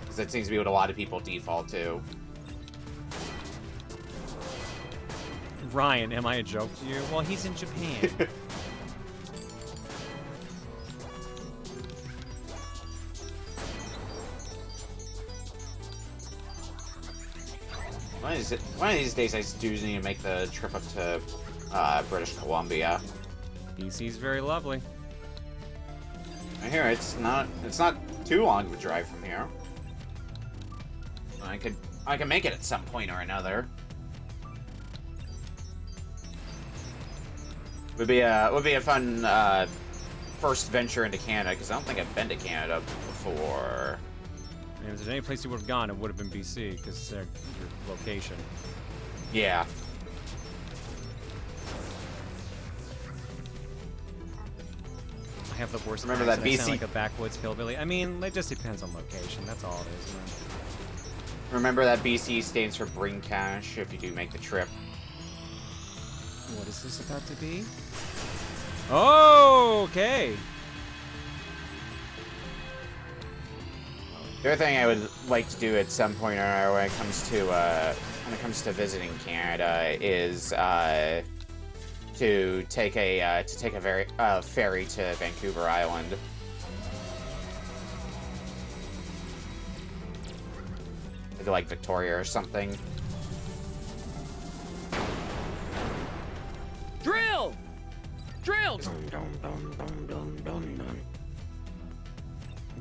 Because that seems to be what a lot of people default to. Ryan, am I a joke to you? Well, he's in Japan. One of these days, I do need to make the trip up to British Columbia. BC's very lovely. I hear it's not too long of a drive from here. I could make it at some point or another. Would be a fun first venture into Canada, because I don't think I've been to Canada before. I mean, if there's any place you would have gone, it would have been BC, because it's your location. Yeah. I have the worst. Remember that accent. I BC sound like a backwoods hillbilly. I mean, it just depends on location. That's all it is. Man. Remember that BC stands for bring cash if you do make the trip. What is this about to be? Oh, okay. The other thing I would like to do at some point when it comes to visiting Canada is to take a ferry to Vancouver Island. Maybe like Victoria or something. Drill! Drill!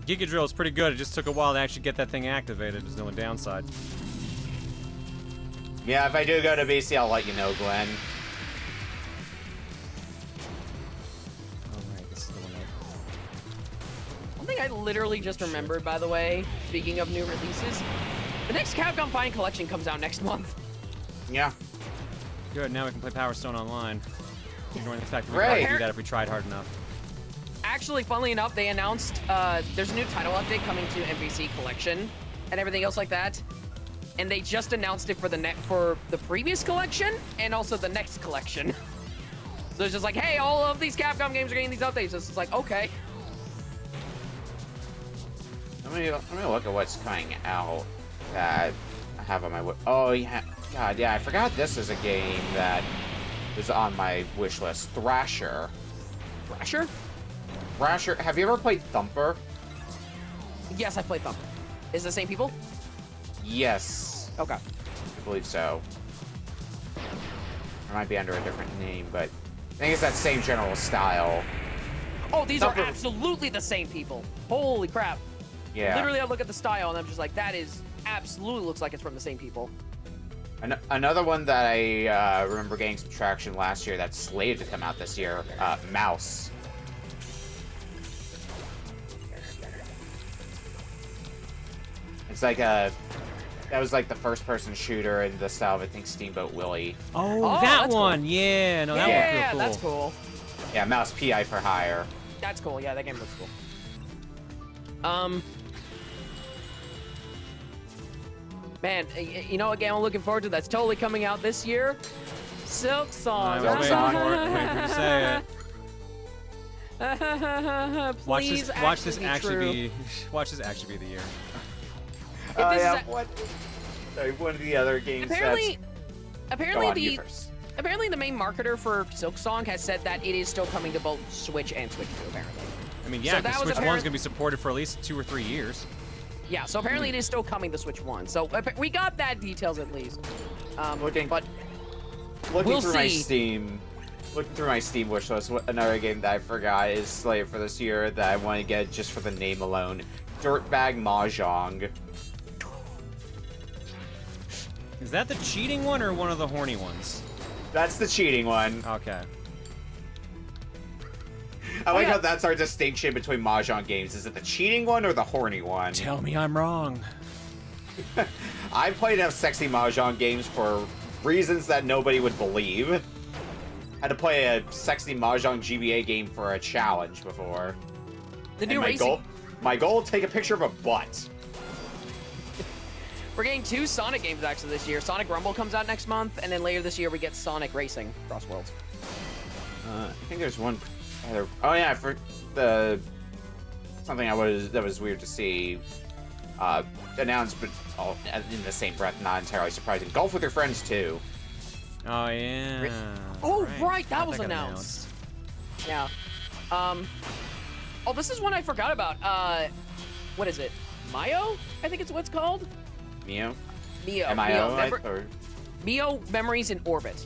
Giga Drill is pretty good. It just took a while to actually get that thing activated. There's no downside. Yeah, if I do go to BC, I'll let you know, Glenn. Alright, this is the one One thing I literally just remembered, by the way, speaking of new releases, the next Capcom Fine Collection comes out next month. Yeah. Good, now we can play Power Stone online. Ignoring the fact that we Right. could probably do that if we tried hard enough. Actually, funnily enough, they announced there's a new title update coming to MVC Collection and everything else like that. And they just announced it for the previous collection and also the next collection. So it's just like, hey, all of these Capcom games are getting these updates. So it's like, okay. Let me look at what's coming out that I have on my oh yeah, God yeah, I forgot this is a game that is on my wish list. Thrasher. Thrasher? Thrasher. Have you ever played Thumper? Yes, I played Thumper. Is it the same people? Yes. Okay. I believe so. It might be under a different name, but I think it's that same general style. Oh, these Thumper. are absolutely the same people. Holy crap. Yeah. Literally, I look at the style and I'm just like, that is absolutely looks like it's from the same people. Another one that I remember getting some traction last year that's slated to come out this year, Mouse. It's like that was like the first-person shooter in the style of, I think, Steamboat Willie. Oh, Oh, that that's one! cool. Yeah, no, that Yeah, one's real cool. that's cool. Yeah, Mouse PI for hire. That's cool. Yeah, that game looks cool. Man, you know what game I'm looking forward to that's totally coming out this year? Silk Song. I was waiting Song. for it. Waiting for you to say it. Please Watch this actually actually be be. Watch this actually be the year. If this is one of the other games apparently, you first. apparently the main marketer for Silk Song has said that it is still coming to both Switch and Switch 2, apparently. I mean, So yeah, that because was Switch apparent- 1's gonna be supported for at least 2 or 3 years. Yeah, so apparently it is still coming to Switch 1. So we got that details at least. Looking but through we'll my see. Steam, looking through my Steam wish list, another game that I forgot is slated for this year that I want to get just for the name alone. Dirtbag Mahjong. Is that the cheating one or one of the horny ones? That's the cheating one. Okay. I like yeah. how that's our distinction between Mahjong games. Is it the cheating one or the horny one? Tell me I'm wrong. I played enough sexy Mahjong games for reasons that nobody would believe. I had to play a sexy Mahjong GBA game for a challenge before. the new And racing. my goal, take a picture of a butt. We're getting 2 Sonic games actually this year. Sonic Rumble comes out next month, and then later this year we get Sonic Racing Cross Worlds. I think there's one other. Oh yeah, for the something that was weird to see announced, but all in the same breath, not entirely surprising. Golf with Your Friends 2. Oh yeah. Oh right, that How'd was get announced. Yeah. Oh, this is one I forgot about. What is it? Mio? I think it's what it's called. Mio? Mio. M-I-O, Mio. or Mio Memories in Orbit.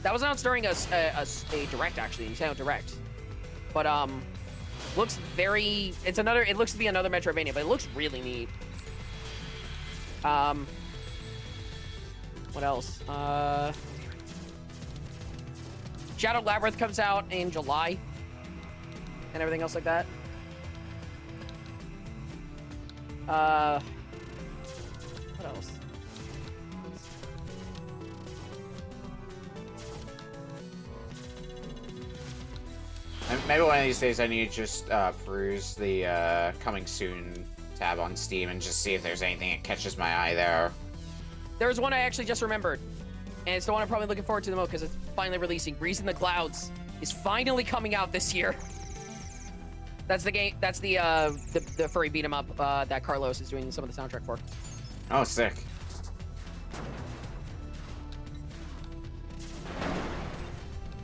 That was announced during a direct, actually, Nintendo Direct. But looks very. It looks to be another Metroidvania, but it looks really neat. What else? Shadow Labyrinth comes out in July, and everything else like that. What else? maybe one of these days I need to just peruse the coming soon tab on Steam and just see if there's anything that catches my eye there. There's one I actually just remembered, and it's the one I'm probably looking forward to the most because it's finally releasing. Breeze in the Clouds is finally coming out this year. That's the game. That's the furry beat 'em up that Carlos is doing some of the soundtrack for. Oh, sick.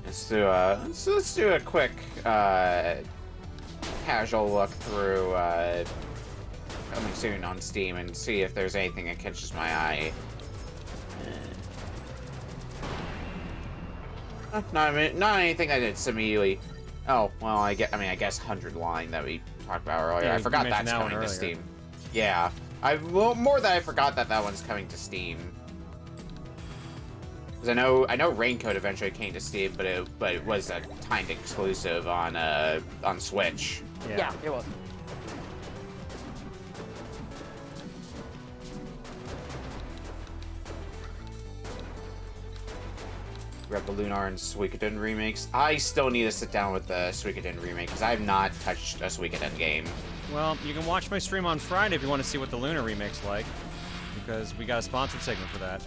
Let's do a quick casual look through coming soon on Steam and see if there's anything that catches my eye. Not anything that it's immediately. Oh well, I guess 100 Line that we talked about earlier. Yeah, I forgot you that's mentioned that one coming to earlier. Steam. Yeah, more than I forgot that one's coming to Steam. Because I know Raincoat eventually came to Steam, but it was a timed exclusive on Switch. Yeah, it was. We have the Lunar and Suikoden remakes. I still need to sit down with the Suikoden remake because I have not touched a Suikoden game. Well, you can watch my stream on Friday if you want to see what the Luna remake's like, because we got a sponsored segment for that.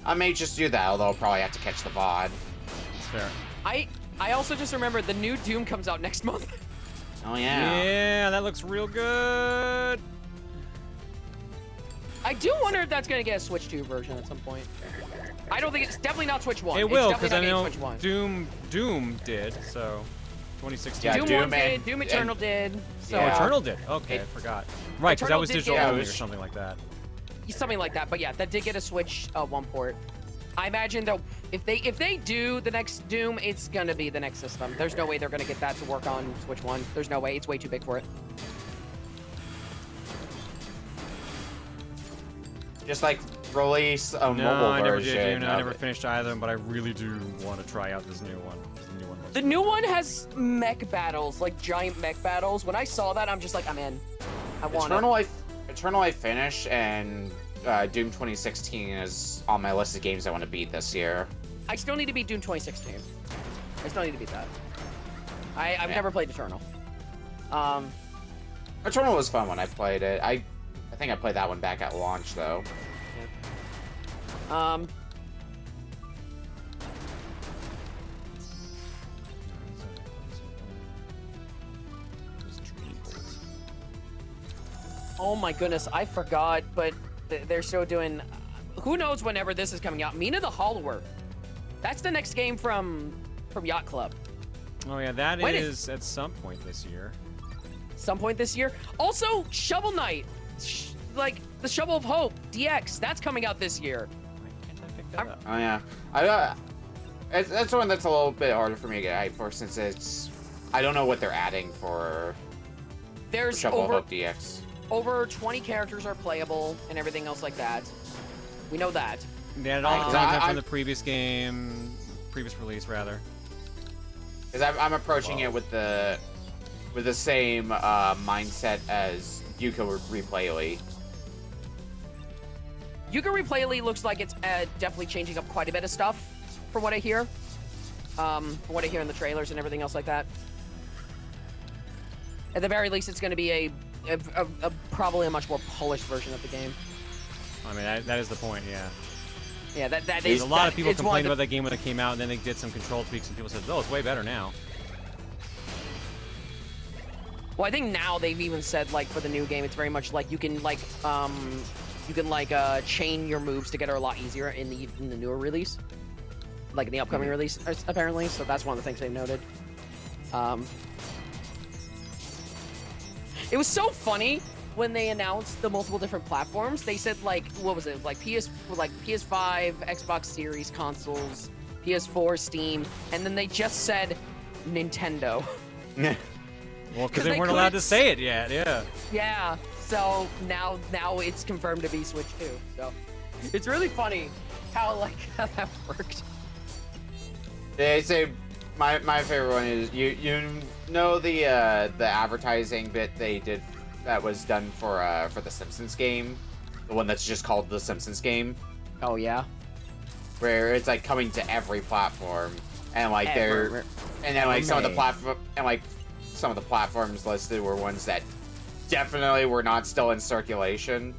I may just do that, although I'll probably have to catch the VOD. It's fair. I also just remembered the new Doom comes out next month. Oh yeah. Yeah, that looks real good. I do wonder if that's gonna get a Switch 2 version at some point. I don't think it's definitely not Switch 1. It will, because I definitely not know getting Switch 1. Doom did, so 2016. Yeah, Doom Doom 1 did, and- Doom Eternal did. So Oh, Eternal did. Okay, I forgot. Right, because that Eternal was did digital get- only or Yeah, something like that. something like that. But yeah, that did get a Switch 1 port. I imagine though, if they do the next Doom, it's gonna be the next system. There's no way they're gonna get that to work on Switch 1. There's no way. It's way too big for it. Just like release a No, mobile I never version. did. I of never it. finished either of them, but I really do want to try out this new one. The new one looks The new one has mech battles, like giant mech battles. When I saw that, I'm just like, I'm in. I want it. Eternal I finished, and Doom 2016 is on my list of games I want to beat this year. I still need to beat Doom 2016. I still need to beat that. I've never played Eternal. Eternal was fun when I played it. I think I played that one back at launch though. Oh my goodness, I forgot, but they're still doing. Who knows whenever this is coming out? Mina the Hollower. That's the next game from Yacht Club. Oh yeah, that When is at some point this year. Some point this year. Also, Shovel Knight, like the Shovel of Hope DX. That's coming out this year. Why can't I pick that up? Oh yeah, that's one that's a little bit harder for me to get hyped for since I don't know what they're adding for There's Shovel of Hope DX. over 20 characters are playable and everything else like that. We know that. They added all the I- content I- from the previous game, previous release rather. Because I'm approaching it with the same mindset as Yuka Replayly. Yuka Replayly looks like it's definitely changing up quite a bit of stuff, from what I hear. From what I hear in the trailers and everything else like that. At the very least, it's going to be a probably a much more polished version of the game. I mean, that is the point, yeah. Yeah, that is. There's a lot of people it's one complained of about that game when it came out, and then they did some control tweaks, and people said, "Oh, it's way better now." Well, I think now they've even said like for the new game, it's very much like you can chain your moves together a lot easier in the newer release, like in the upcoming release apparently. So that's one of the things they've noted. It was so funny when they announced the multiple different platforms. They said like, what was it, like PS5, Xbox Series consoles, PS4, Steam, and then they just said Nintendo. Well, 'Cause because they they weren't allowed to couldn't say it yet, yeah. Yeah, so now it's confirmed to be Switch 2. So it's really funny how that worked. They say my favorite one is you know the advertising bit they did that was done for the Simpsons game, the one that's just called the Simpsons game, Oh yeah. where it's like coming to every platform and like some of the platforms listed were ones that definitely were not still in circulation.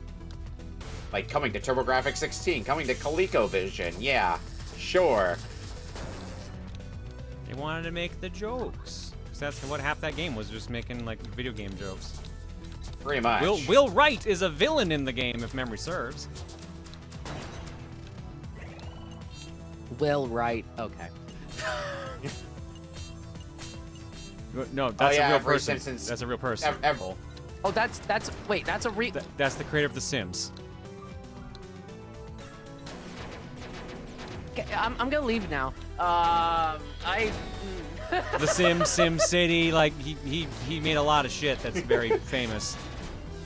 Like, coming to TurboGrafx 16, coming to ColecoVision, yeah, sure. They wanted to make the jokes. 'Cause that's what half that game was, just making, like, video game jokes. Pretty much. Will Wright is a villain in the game, if memory serves. Will Wright. Okay. No, that's a real every person. Simpsons- That's a real person. Oh, that's wait, that's a That's the creator of The Sims. Okay, I'm gonna leave now. The Sims, Sim City, like he made a lot of shit that's very famous.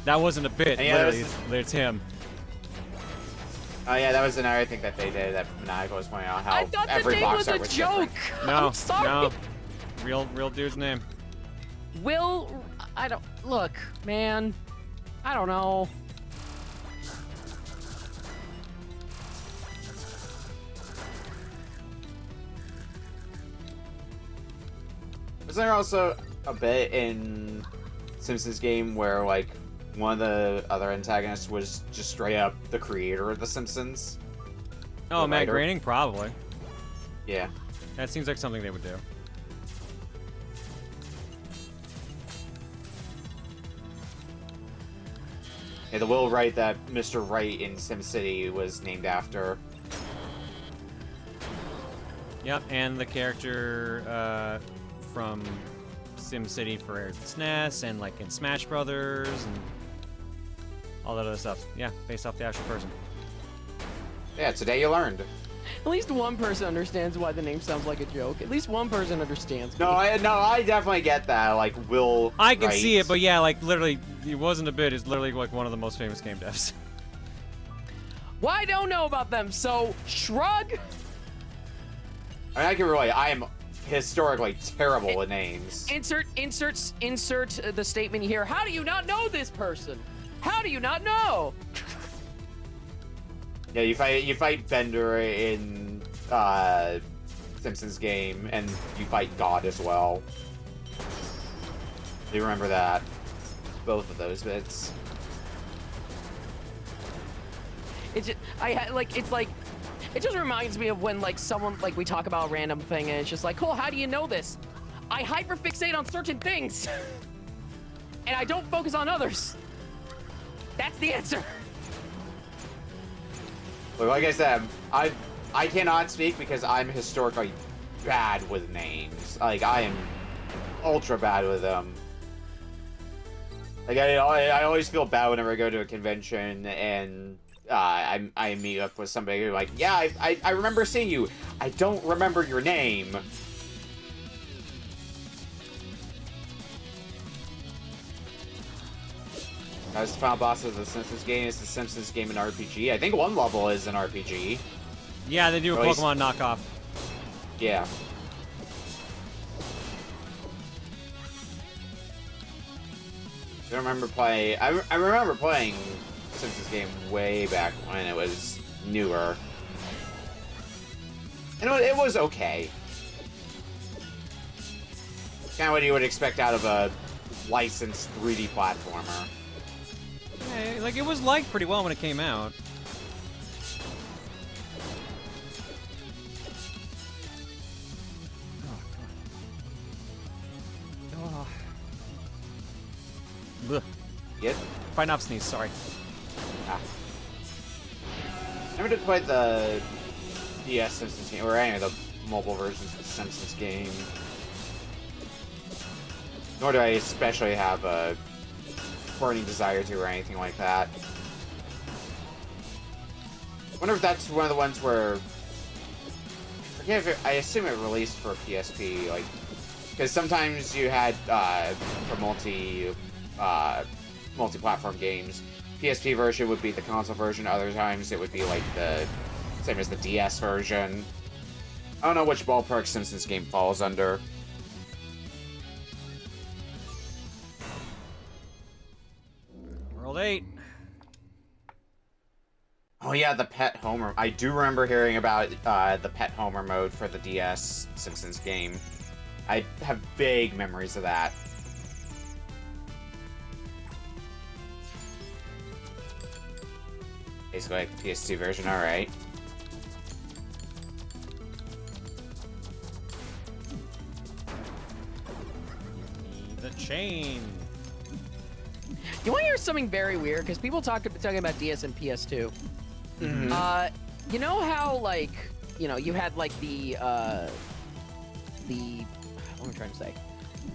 That wasn't a bit, Yeah, literally. It's him. Oh yeah, that was another thing that they did that Maniacal was pointing out, how I thought the every name box was art a was joke. different. No, I'm sorry. no. Real dude's name. Will, I don't look, man. I don't know. Was there also a bit in Simpsons game where, like, one of the other antagonists was just straight up the creator of The Simpsons? Oh, The Matt writer? Groening? Probably. Yeah. That seems like something they would do. Yeah, the Will Wright that Mr. Wright in SimCity was named after. Yep, and the character from SimCity for SNES and like in Smash Brothers and all that other stuff. Yeah, based off the actual person. Yeah, today you learned. At least one person understands why the name sounds like a joke. At least one person understands. No, I definitely get that. Like, Will I can Wright. see it, but yeah, like literally, it wasn't a bit. It's literally like one of the most famous game devs. Well, I don't know about them, so shrug. I mean, I can relate. I am historically terrible with names. Insert the statement here. How do you not know this person? How do you not know? Yeah, you fight Bender in Simpsons game, and you fight God as well. Do you remember that? Both of those bits. It's just, it just reminds me of when like someone like we talk about a random thing and it's just like, cool, how do you know this? I hyperfixate on certain things, and I don't focus on others. That's the answer. Look, like I said, I cannot speak because I'm historically bad with names. Like, I am ultra bad with them. Like, I always feel bad whenever I go to a convention and I meet up with somebody who's like, yeah, I remember seeing you. I don't remember your name. As the final boss of the Simpsons game is the Simpsons game an RPG. I think one level is an RPG. Yeah, they do a Or at least- Pokemon knockoff. Yeah. I remember playing. I remember playing Simpsons game way back when it was newer. And it was okay. Kind of what you would expect out of a licensed 3D platformer. Yeah, like it was liked pretty well when it came out. Oh. Blech. Yep. Fighting off sneeze, sorry. Ah. Never did play the DS Simpsons game, or any of the mobile versions of the Simpsons game. Nor do I especially have a burning desire to or anything like that. Wonder if that's one of the ones where I forget if I assume it released for PSP, like, because sometimes you had for multi-platform games, PSP version would be the console version. Other times it would be like the same as the DS version. I don't know which ballpark Simpsons game falls under. World 8. Oh yeah, the Pet Homer. I do remember hearing about the Pet Homer mode for the DS Simpsons game. I have vague memories of that. Basically like the PS2 version, alright. The chain. You want to hear something very weird? Because people talking about DS and PS2. You know how, like, you know, you had, like, what am I trying to say?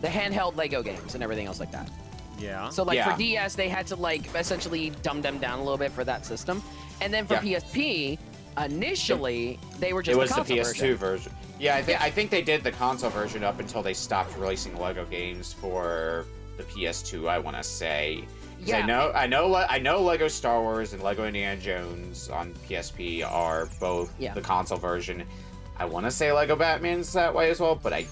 The handheld Lego games and everything else like that. Yeah. So, like, Yeah. for DS, they had to, like, essentially dumb them down a little bit for that system. And then for PSP, initially, they were just It was the the console PS2 version. Yeah, I think they did the console version up until they stopped releasing Lego games for the PS2, I want to say. 'Cause Yeah. I know Lego Star Wars and Lego Indiana Jones on PSP are both the console version. I want to say Lego Batman's that way as well, but I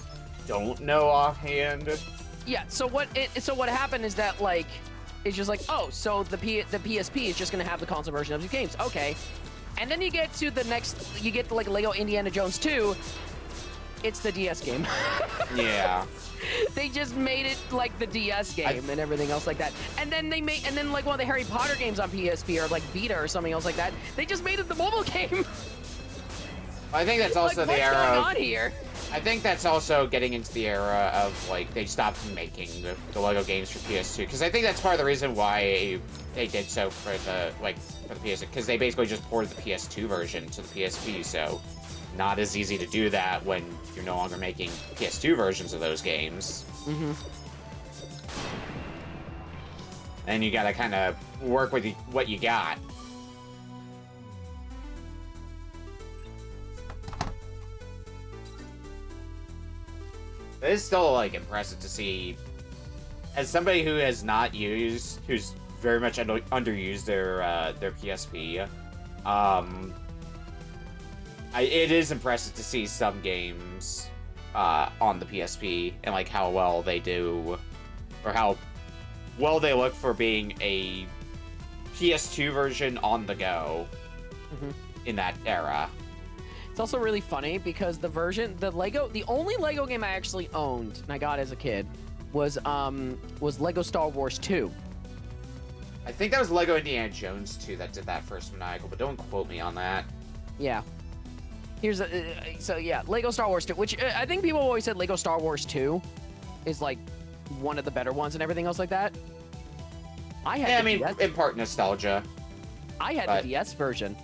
don't know offhand. Yeah, so what happened is that, like, it's just like, oh, so the PSP is just gonna have the console version of these games. Okay. And then you get to the next, you get to, like, Lego Indiana Jones 2, it's the DS game. Yeah. They just made it like the DS game and everything else like that. And then like one of the Harry Potter games on PSP or like Vita or something else like that, they just made it the mobile game. I think that's also like, the era what's going of, on here? I think that's also getting into the era of, like, they stopped making the Lego games for PS2, because I think that's part of the reason why they did so for the PS2, because they basically just ported the PS2 version to the PSP, so not as easy to do that when you're no longer making PS2 versions of those games. Mm-hmm. And you gotta kind of work with what you got. It is still, like, impressive to see, as somebody who has not used, who's very much underused their PSP, it is impressive to see some games on the PSP and, like, how well they do, or how well they look for being a PS2 version on the go in that era. It's also really funny because the only Lego game I actually owned and I got as a kid was Lego Star Wars 2. I think that was Lego Indiana Jones 2 that did that first maniacal, but don't quote me on that. Yeah. Lego Star Wars 2, which I think people always said Lego Star Wars 2 is like one of the better ones and everything else like that. In part nostalgia. I had the DS version.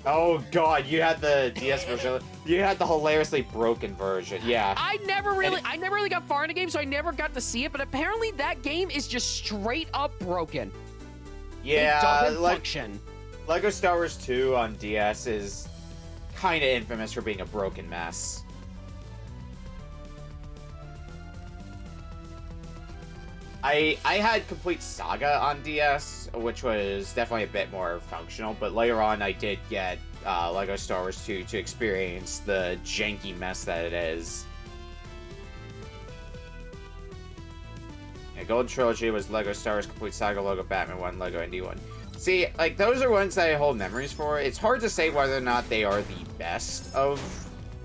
Oh god, you had the DS version. You had the hilariously broken version. Yeah. I never really got far in the game, so I never got to see it. But apparently, that game is just straight up broken. Yeah, it doesn't function. Lego Star Wars 2 on DS is kind of infamous for being a broken mess. I had Complete Saga on DS, which was definitely a bit more functional, but later on I did get Lego Star Wars 2 to experience the janky mess that it is. Yeah, Golden Trilogy was Lego Star Wars Complete Saga, Lego Batman 1, Lego Indy 1. See, like, those are ones that I hold memories for. It's hard to say whether or not they are the best of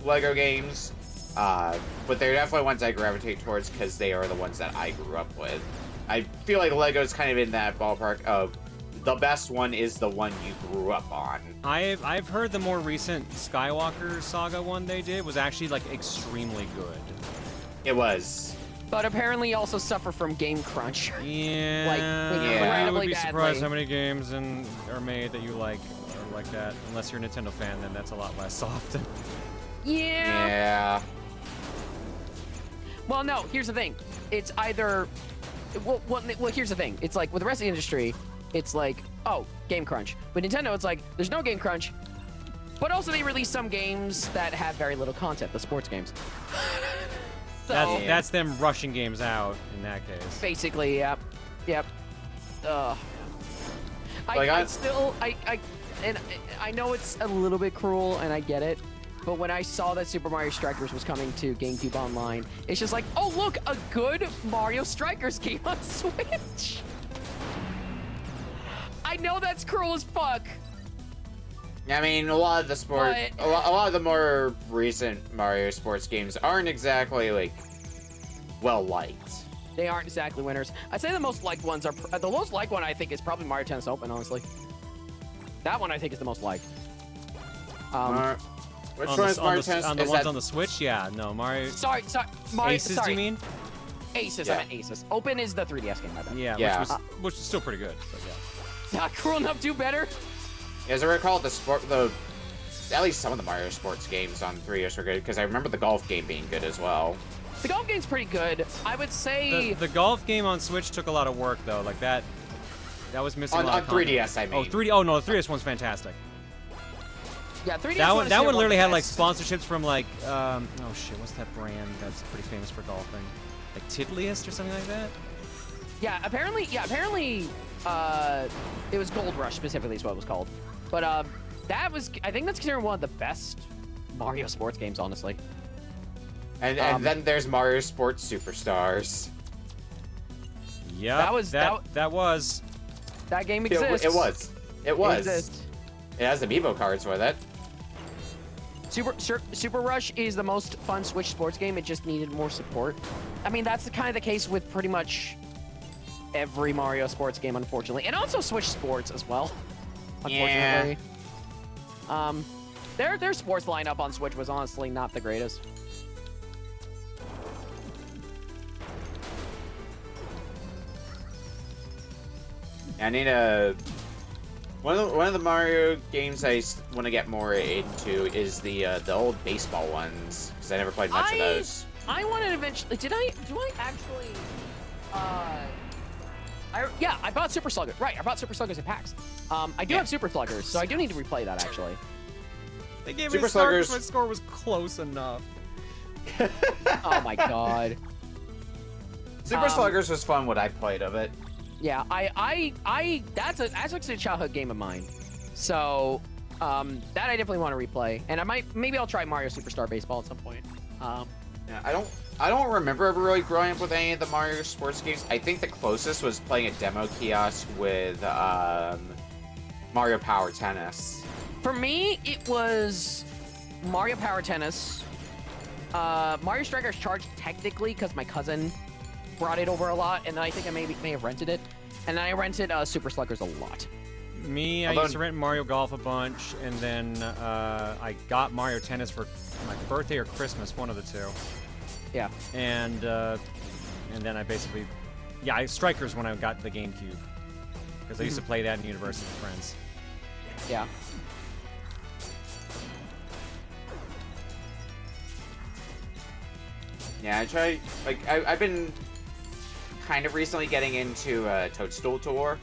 Lego games, but they're definitely ones I gravitate towards because they are the ones that I grew up with. I feel like Lego's kind of in that ballpark of the best one is the one you grew up on. I've heard the more recent Skywalker Saga one they did was actually, like, extremely good. It was. But apparently you also suffer from game crunch. Yeah. incredibly I would be surprised badly. how many games are made that you like or like that. Unless you're a Nintendo fan, then that's a lot less often. Yeah. Yeah. Well, no, here's the thing. It's either... Well, here's the thing. It's like, with the rest of the industry, it's like, oh, game crunch. With Nintendo, it's like, there's no game crunch, but also they release some games that have very little content, the sports games. So, That's them rushing games out in that case. basically, yep. Like, I know it's a little bit cruel, and I get it, but when I saw that Super Mario Strikers was coming to GameCube Online, it's just like, oh look, a good Mario Strikers game on Switch. I know that's cruel as fuck. I mean, a lot of the more recent Mario sports games aren't exactly, like, well-liked. They aren't exactly winners. I'd say the most liked ones are... The most liked one, I think, is probably Mario Tennis Open, honestly. That one I think is the most liked. Which on one the, is Mario Tennis? on the Is ones that- on the Switch? Yeah, no, Mario. Sorry, Mario, Aces, sorry. do you mean? Aces, Yeah. I meant Aces. Open is the 3DS game, I bet. Yeah, Yeah. which is still pretty good. But yeah. Not Grown Up do better? As I recall, at least some of the Mario sports games on 3DS were good, because I remember the golf game being good as well. The golf game's pretty good. I would say... The golf game on Switch took a lot of work though. Like that was missing a lot On of content. 3DS, I mean. Oh, 3D. Oh no, the 3DS one's fantastic. Yeah, 3DS That one is literally one had like best. sponsorships from like oh shit, what's that brand that's pretty famous for golfing? Like Titleist or something like that? Yeah, apparently, it was Gold Rush specifically is what it was called. But I think that's considered one of the best Mario sports games, honestly. And then there's Mario Sports Superstars. Yeah, That was- that game exists. It was. It exists. It has amiibo cards with it. Super Rush is the most fun Switch sports game. It just needed more support. I mean, that's the case with pretty much every Mario sports game, unfortunately, and also Switch Sports as well. Unfortunately, their sports lineup on Switch was honestly not the greatest. I need one of the Mario games I want to get more into is the old baseball ones, because I never played much of those. I wanted eventually. Do I actually? I bought Super Slugger. Right, I bought Super Sluggers in packs. I do have Super Sluggers, so I do need to replay that actually. They gave Super me a start Sluggers. because my score was close enough. Oh my god. Super Sluggers was fun when I played of it. Yeah, that's actually a childhood game of mine. So, that I definitely want to replay, and maybe I'll try Mario Superstar Baseball at some point. Yeah, I don't remember ever really growing up with any of the Mario sports games. I think the closest was playing a demo kiosk with Mario Power Tennis. For me, it was Mario Power Tennis, Mario Strikers Charge technically because my cousin brought it over a lot, and then I think I may have rented it, and then I rented Super Sluggers a lot. Me, I used to rent Mario Golf a bunch, and then I got Mario Tennis for my birthday or Christmas, one of the two. Yeah. And then I basically, Strikers when I got the GameCube, because I used to play that in university with friends. Yeah. Yeah, I've been kind of recently getting into Toadstool Tour.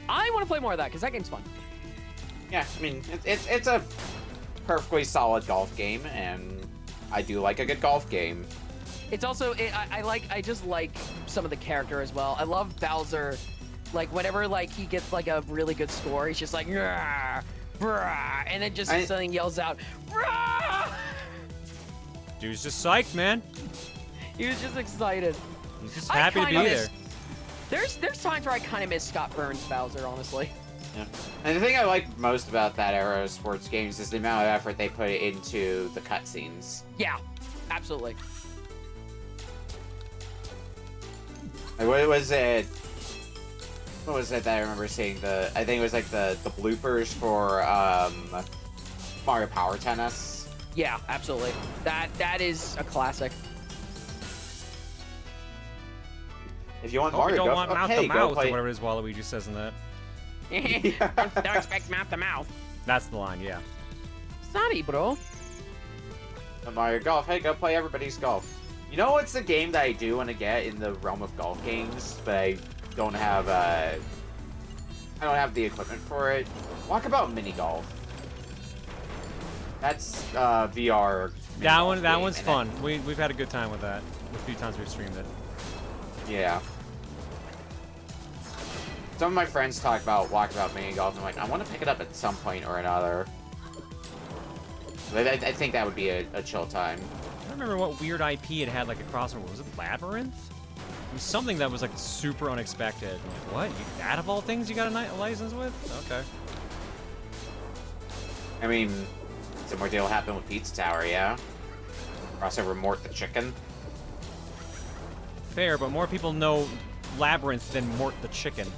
I want to play more of that because that game's fun. Yeah, I mean, it's a perfectly solid golf game, and I do like a good golf game. It's also I just like some of the character as well. I love Bowser. Like whenever he gets a really good score, he's just like "Rah, brah," and then just something yells out "Rah!" Dude's just psyched, man. He was just excited. He's just happy to be there. There's times where I kind of miss Scott Burns Bowser, honestly. Yeah. And the thing I like most about that era of sports games is the amount of effort they put into the cutscenes. Yeah, absolutely. Like, what was it that I remember seeing? I think it was the bloopers for Mario Power Tennis. Yeah, absolutely. That is a classic. If you want Hope Mario, you don't go, want mouth okay, to go mouth play. or whatever it is Waluigi says in that. Don't expect mouth to mouth. That's the line, yeah. Sorry, bro. Mario Golf. Hey, go play everybody's golf. You know what's the game that I do want to get in the realm of golf games, but I don't have the equipment for it? Walkabout Mini Golf. That's VR. That one's fun. We've had a good time with that. The few times we've streamed it. Yeah. Some of my friends talk about Walkabout Mini Golf, and I'm like, I want to pick it up at some point or another. But I think that would be a chill time. I don't remember what weird IP it had a crossover. Was it Labyrinth? It was something that was super unexpected. I'm like, what? That of all things you got a license with? Okay. I mean, similar deal happened with Pizza Tower, yeah? Crossover Mort the Chicken. Fair, but more people know Labyrinth than Mort the Chicken.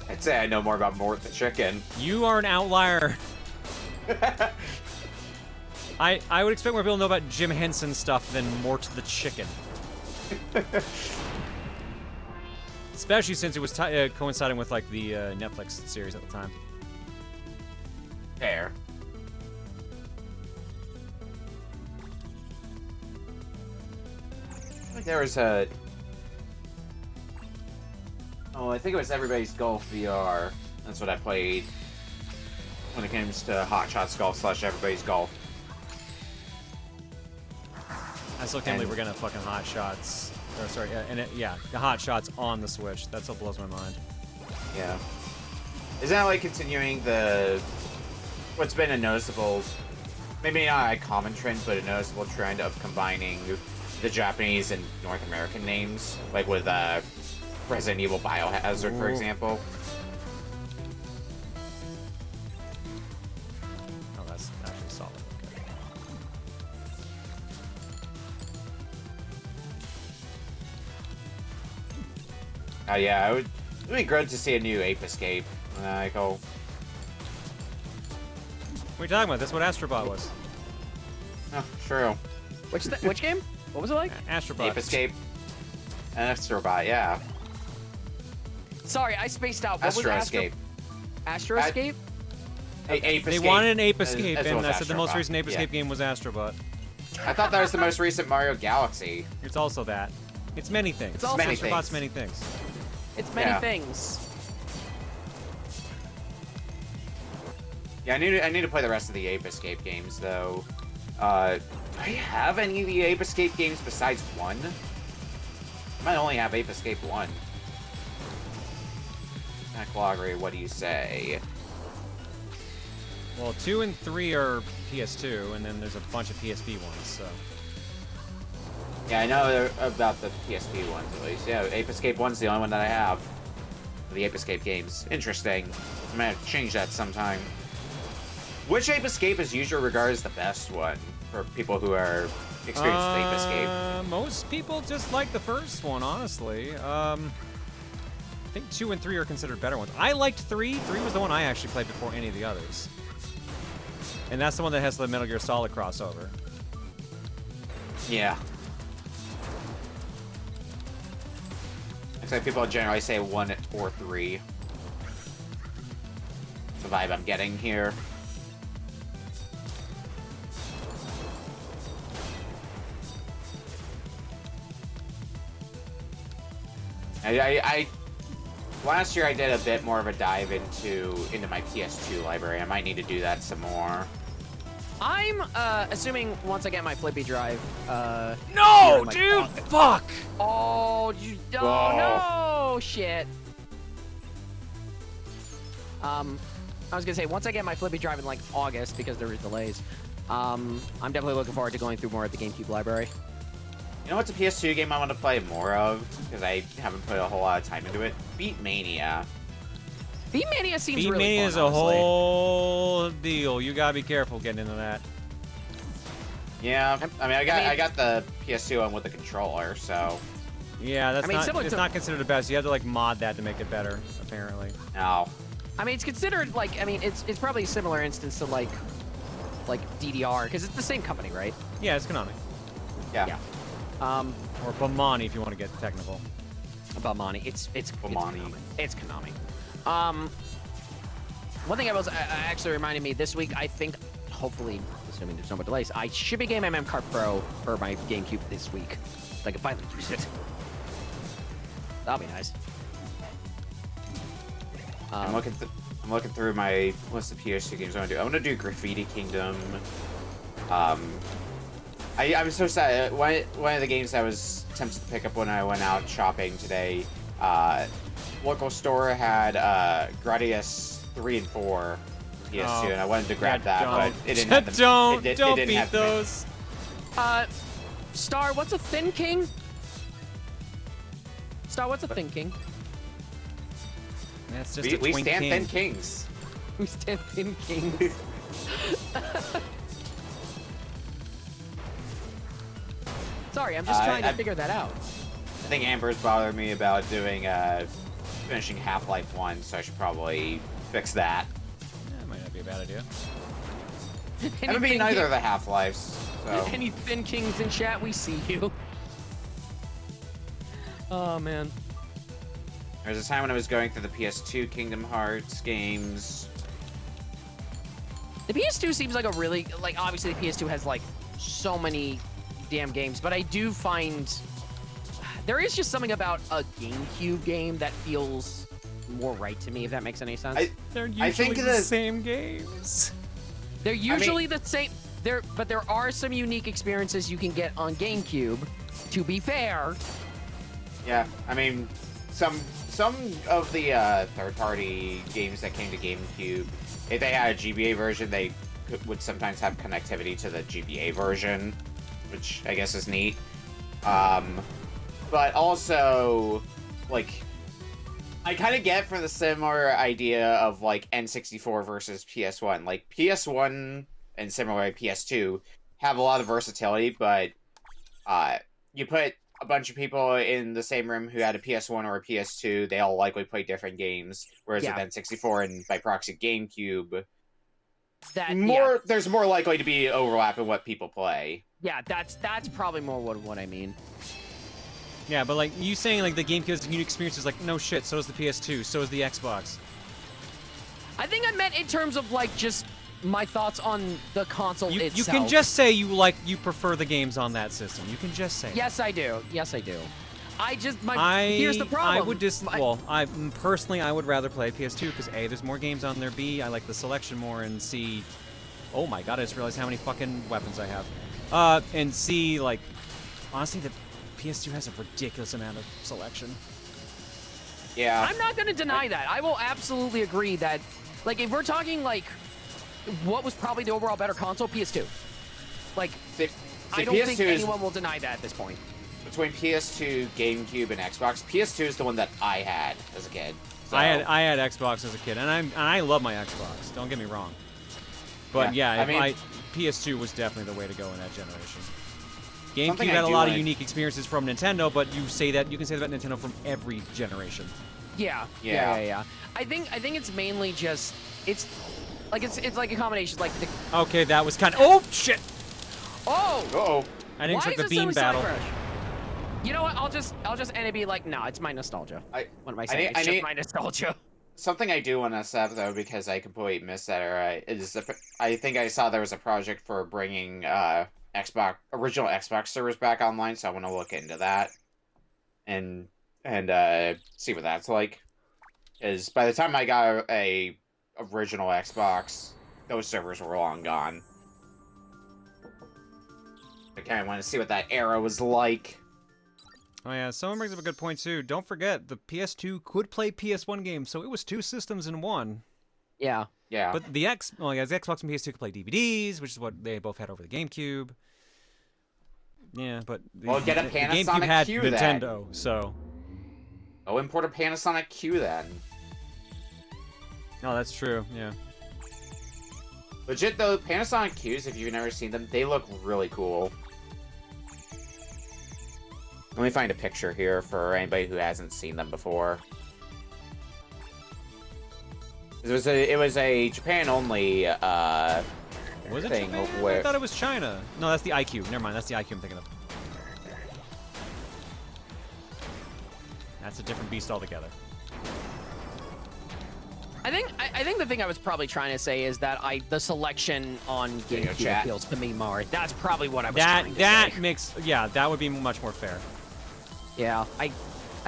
I'd say I know more about Mort the chicken. You are an outlier. I would expect more people to know about Jim Henson stuff than Mort the chicken. Especially since it was coinciding with like the Netflix series at the time. Fair. I think there was a... Oh, I think it was Everybody's Golf VR. That's what I played when it came to Hot Shots Golf / Everybody's Golf. I still can't believe we're gonna fucking Hot Shots. Or sorry, the Hot Shots on the Switch. That still blows my mind. Yeah. Isn't that like continuing what's been a noticeable, maybe not a common trend, but a noticeable trend of combining the Japanese and North American names, like with Resident Evil Biohazard, for example. Oh, that's actually solid. Okay. Yeah, it would be good to see a new Ape Escape. Like, oh. What are you talking about? That's what Astrobot was. Oh, true. Which game? What was it like? Astrobot. Ape Escape. Astrobot, yeah. Sorry, I spaced out. What Astro was Escape. Astro Escape? Ape They Escape. wanted an Ape Escape, as and well as I said the most Astrobot. recent Ape Escape game was Astrobot. I thought that was the most recent Mario Galaxy. It's also that. It's many things. It's also many Astrobot's things. many things. It's many Yeah. things. Yeah, I need to play the rest of the Ape Escape games, though. Do I have any of the Ape Escape games besides one? I might only have Ape Escape 1. Loggery, what do you say? Well, 2 and 3 are PS2, and then there's a bunch of PSP ones, so... Yeah, I know about the PSP ones, at least. Yeah, Ape Escape 1's the only one that I have. The Ape Escape games. Interesting. I might have to change that sometime. Which Ape Escape is usually regarded as the best one for people who are experienced with Ape Escape? Most people just like the first one, honestly. I think 2 and 3 are considered better ones. I liked 3. 3 was the one I actually played before any of the others. And that's the one that has the Metal Gear Solid crossover. Yeah. Looks like people generally say 1 or 3. That's the vibe I'm getting here. Last year I did a bit more of a dive into my PS2 library. I might need to do that some more. I'm assuming once I get my flippy drive. No, my dude! pocket. Fuck! Oh, no! Shit. I was gonna say once I get my flippy drive in like August because there were delays. I'm definitely looking forward to going through more of the GameCube library. You know what's a PS2 game I want to play more of? Because I haven't put a whole lot of time into it. Beat Mania. Beat Mania seems Beat really Mania fun, is a honestly. whole deal. You gotta be careful getting into that. Yeah, I mean, I got the PS2 one with the controller, so... Yeah, that's similar it's to- not considered the best. You have to like mod that to make it better, apparently. No. I mean, it's considered like it's probably a similar instance to like DDR because it's the same company, right? Yeah, it's Konami. Yeah. Or Bamani if you want to get technical. Bamani. It's Bamani. It's Konami. One thing I actually reminded me this week. I think, hopefully, assuming there's no more delays, I should be getting my MM Card Pro for my GameCube this week, so I can finally use it. That'll be nice. I'm looking through my list of PS2 games I want to do. I want to do Graffiti Kingdom. I'm so sad. One of the games I was tempted to pick up when I went out shopping today, local store had Gradius 3 and 4 PS2, and I wanted to grab that, but it didn't have them. Don't it didn't beat have them. those. Star, what's a Thin King? Star, what's a Thin King? That's just We a twink stand king. Thin Kings. We stand Thin Kings. Sorry, I'm just trying to figure that out. I think Amber's bothered me about doing finishing Half-Life 1, so I should probably fix that. That might not be a bad idea. I haven't beat neither of the Half-Lives, so... Any Thin Kings in chat, we see you. Oh, man. There was a time when I was going through the PS2 Kingdom Hearts games. The PS2 seems like a really, like, obviously the PS2 has, like, so many damn games, but I do find there is just something about a GameCube game that feels more right to me, if that makes any sense. They're usually the same games. They're usually the same, but there are some unique experiences you can get on GameCube, to be fair. Yeah, I mean, some of the third-party games that came to GameCube, if they had a GBA version, they would sometimes have connectivity to the GBA version, which I guess is neat. But also, like, I kind of get from the similar idea of, like, N64 versus PS1. Like, PS1 and similarly PS2 have a lot of versatility, but you put a bunch of people in the same room who had a PS1 or a PS2, they all likely play different games, whereas with N64 and by proxy GameCube, there's more likely to be overlap in what people play. Yeah, that's probably more what I mean. Yeah, but like you saying like the GameCube has unique experiences, like no shit, so is the PS2, so is the Xbox. I think I meant in terms of like just my thoughts on the console itself. You can just say you prefer the games on that system. You can just say. Yes, I do. Yes, I do. Here's the problem. I would personally I would rather play PS2 because A, there's more games on there. B, I like the selection more, and C, oh my god, I just realized how many fucking weapons I have. And C, like honestly, the PS2 has a ridiculous amount of selection. Yeah. I'm not gonna deny that. I will absolutely agree that, like, if we're talking like what was probably the overall better console, PS2. Like, I don't think anyone will deny that at this point. Between PS2, GameCube, and Xbox, PS2 is the one that I had as a kid. So. I had Xbox as a kid, and I love my Xbox. Don't get me wrong. But yeah, PS2 was definitely the way to go in that generation. GameCube had a lot of unique experiences from Nintendo, but you can say that about Nintendo from every generation. Yeah. I think it's mainly just it's like a combination like the. Okay, that was kind of. Oh shit! Oh. Uh-oh. I didn't expect the beam battle. You know what? I'll just end it be like, nah, it's my nostalgia. What am I saying? It's just my nostalgia. Something I do want to set up though, because I completely missed that era, is I think I saw there was a project for bringing original Xbox servers back online, so I want to look into that and see what that's like. Because by the time I got a original Xbox, those servers were long gone. I kind of want to see what that era was like. Oh yeah, someone brings up a good point too. Don't forget, the PS2 could play PS1 games, so it was two systems in one. Yeah. Yeah. But the Xbox and PS2 could play DVDs, which is what they both had over the GameCube. Yeah, but get a Panasonic the GameCube had Q Nintendo, then. so. Oh, import a Panasonic Q then. Oh, that's true. Yeah. Legit though, Panasonic Qs, if you've never seen them, they look really cool. Let me find a picture here for anybody who hasn't seen them before. It was a Japan only was it thing Japan? where I thought it was China. No, that's the IQ. Never mind, that's the IQ I'm thinking of. That's a different beast altogether. I think the thing I was probably trying to say is that the selection on GameCube appeals to me more. That's probably what I was trying to say. That would be much more fair. Yeah, I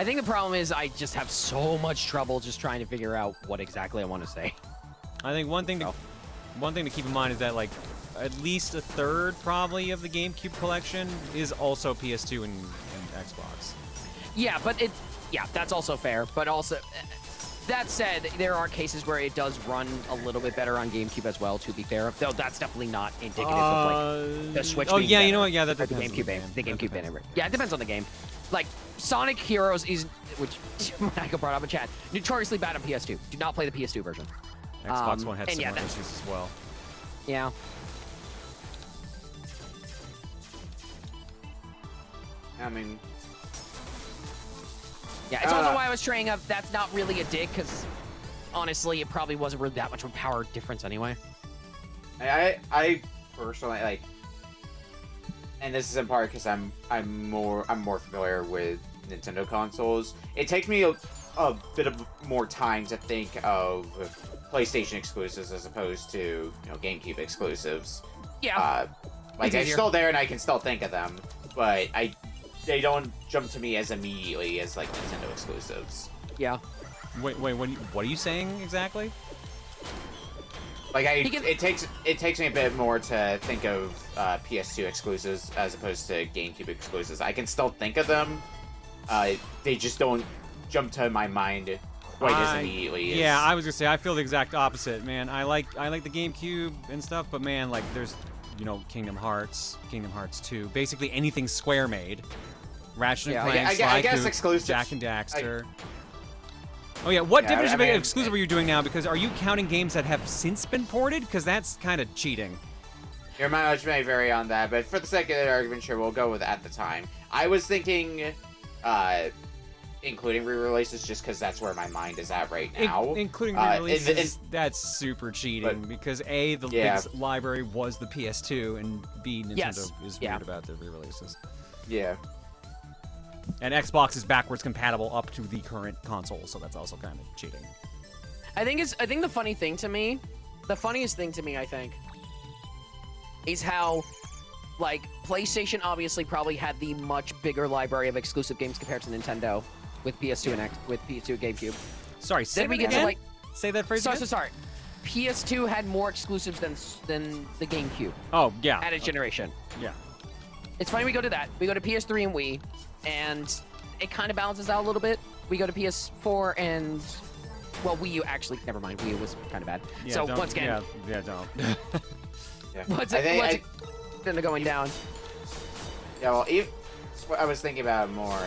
think the problem is I just have so much trouble just trying to figure out what exactly I want to say. I think one thing to keep in mind is that like at least a third probably of the GameCube collection is also PS2 and Xbox. Yeah, but that's also fair. But also, that said, there are cases where it does run a little bit better on GameCube as well. To be fair, though, that's definitely not indicative of like the Switch. Oh being yeah, better, you know what? Yeah, that depends. The GameCube game. Yeah, it depends on the game. Like Sonic Heroes is, which Michael brought up in chat, notoriously bad on PS2. Do not play the PS2 version. Xbox One had similar issues as well. Yeah. I mean, Yeah, it's also why I was training up. That's not really a dig, because honestly, it probably wasn't really that much of a power difference anyway. I personally like, and this is in part because I'm more familiar with Nintendo consoles. It takes me a bit of more time to think of PlayStation exclusives as opposed to GameCube exclusives. Yeah. Like they're still there and I can still think of them, but they don't jump to me as immediately as like Nintendo exclusives. Yeah. Wait, what are you saying exactly? Like it takes me a bit more to think of PS2 exclusives as opposed to GameCube exclusives. I can still think of them. They just don't jump to my mind quite as immediately. Yeah, I was gonna say I feel the exact opposite, man. I like the GameCube and stuff, but man, like there's Kingdom Hearts 2, basically anything Square made. Ratchet and Clank, I guess Sly exclusive. Jack and Daxter. Oh yeah, what definition of exclusive are you doing now? Because are you counting games that have since been ported? Because that's kind of cheating. Your mileage may vary on that, but for the sake of the argument, sure, we'll go with at the time. I was thinking, including re-releases, just because that's where my mind is at right now. Including re-releases, that's super cheating, because A, the big library was the PS2, and B, Nintendo is weird about their re-releases. Yeah. And Xbox is backwards compatible up to the current console, so that's also kind of cheating. I think the funniest thing to me, I think, is how, like, PlayStation obviously probably had the much bigger library of exclusive games compared to Nintendo with PS2 and PS2 GameCube. Sorry, say then we that get again? to Say that phrase again? Sorry. PS2 had more exclusives than the GameCube. Oh, yeah. At its generation. Yeah. It's funny we go to that. We go to PS3 and Wii, and it kind of balances out a little bit. We go to PS4 and, well, Wii U actually, never mind. Wii U was kind of bad. Yeah, so once again, don't. what's it going down? Yeah, well, I was thinking about it more.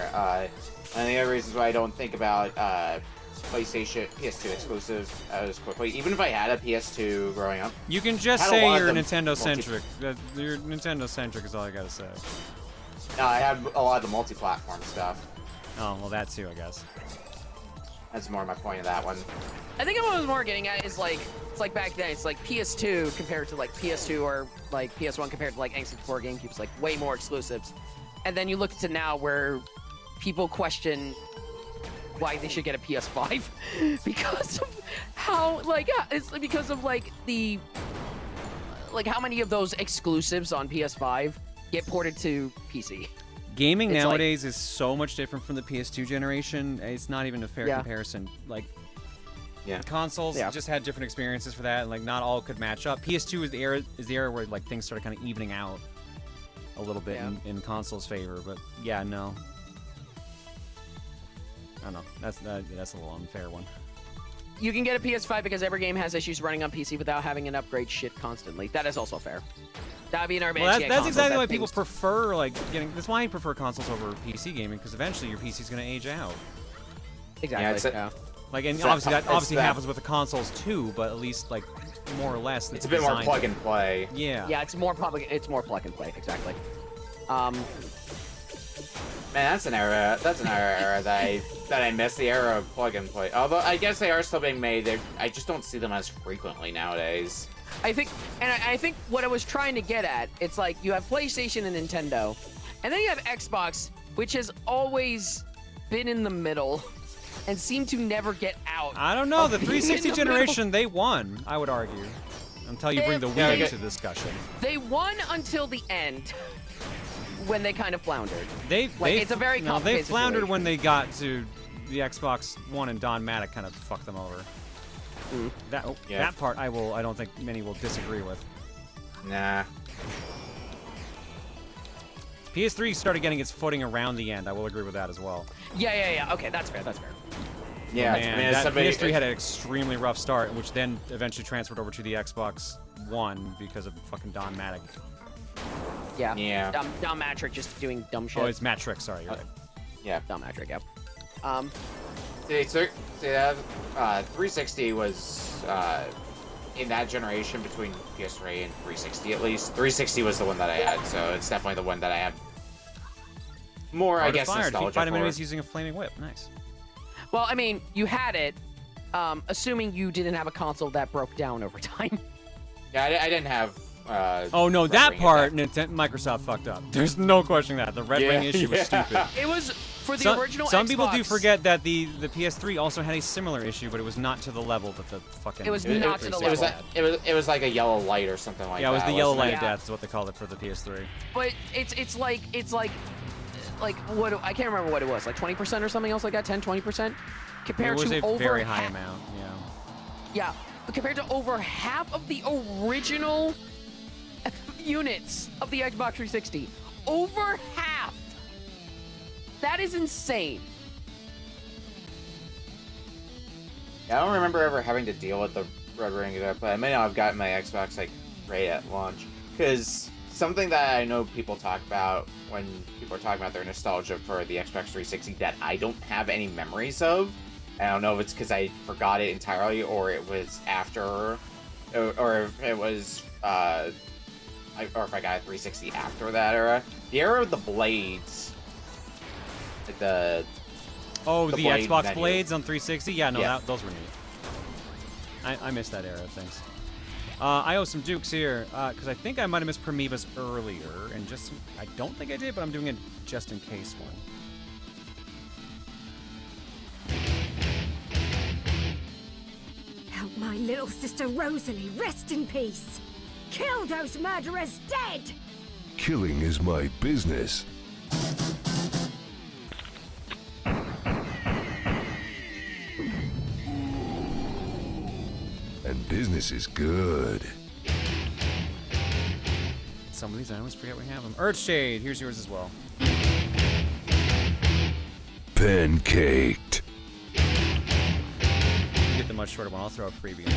And the other reasons why I don't think about PlayStation PS2 exclusives as quickly, even if I had a PS2 growing up. You can just say you're Nintendo-centric. You're Nintendo-centric is all I gotta say. No, I have a lot of the multi-platform stuff. Oh, well, that too, I guess. That's more my point of that one. I think what I was more getting at is like, it's like back then, it's like PS2 compared to like PS2 or like PS1 compared to like N64 GameCube. It's like way more exclusives. And then you look to now where people question why they should get a PS5 because of how, like, it's because of like the, like how many of those exclusives on PS5 get ported to PC. Gaming nowadays is so much different from the PS2 generation. It's not even a fair comparison. Like, consoles just had different experiences for that, and like not all could match up. PS2 is the era where like things started kind of evening out a little bit in consoles' favor. But yeah, no, I don't know. That's a little unfair one. You can get a PS5 because every game has issues running on PC without having an upgrade shit constantly. That is also fair. That'd be an argument. Well, that's exactly why people prefer that's why I prefer consoles over PC gaming, because eventually your PC's going to age out. Exactly. Like, and obviously happens with the consoles too, but at least like more or less it's a bit more plug and play. Yeah. Yeah, it's more plug and play. Exactly. Man, that's an era that I miss, the era of plug and play. Although I guess they are still being made. I just don't see them as frequently nowadays. I think what I was trying to get at, it's like you have PlayStation and Nintendo, and then you have Xbox, which has always been in the middle and seemed to never get out. I don't know. The 360 generation, they won, I would argue, until you bring the Wii into discussion. They won until the end, when they kind of floundered. It's a very complicated they floundered situation. when they got to the Xbox One, and Don Matic kind of fucked them over. That part I don't think many will disagree with. Nah. PS3 started getting its footing around the end. I will agree with that as well. Yeah. Okay, that's fair. Yeah, PS3 had an extremely rough start, which then eventually transferred over to the Xbox One because of fucking Don Matic. Yeah. Dumb Matrick just doing dumb shit. Oh, it's Matrick. Sorry, you're right. Yeah. Dumb Matrick. Yeah. 360 was in that generation between PS3 and 360 at least. 360 was the one that I had, so it's definitely the one that I have more, I guess, nostalgia Keep fighting for. enemies using a flaming whip. Nice. Well, I mean, you had it, assuming you didn't have a console that broke down over time. Yeah, I didn't have. Oh no, Red that Ring part at Microsoft fucked up. There's no questioning that. The Red Ring issue was stupid. It was for the original Some Xbox. people do forget that the PS3 also had a similar issue, but it was not to the level that the fucking. It was not to the level. It was like a yellow light or something like that. Yeah, it was the yellow light of Yeah. death, is what they called it for the PS3. But it's like what I can't remember what it was, like 20% or something else like that, 20% compared It was to a over very high amount. Yeah, but compared to over half of the original units of the Xbox 360. Over half. That is insane. Yeah, I don't remember ever having to deal with the Red Ring, but I may not have gotten my Xbox like right at launch. Because something that I know people talk about when people are talking about their nostalgia for the Xbox 360 that I don't have any memories of. I don't know if it's because I forgot it entirely, or it was after, or if it was, or if I got a 360 after that era. The era of the blades, like the blade Xbox menu. blades on 360. Yeah, no, Yeah. those were neat. I missed that era of things. I owe some dukes here because I think I might have missed Prometheus earlier, and I don't think I did, but I'm doing a just in case one. Help my little sister Rosalie rest in peace. Kill those murderers dead! Killing is my business. And business is good. Some of these I always forget we have them. Earthshade, here's yours as well. Pancaked. You get the much shorter one. I'll throw a freebie in.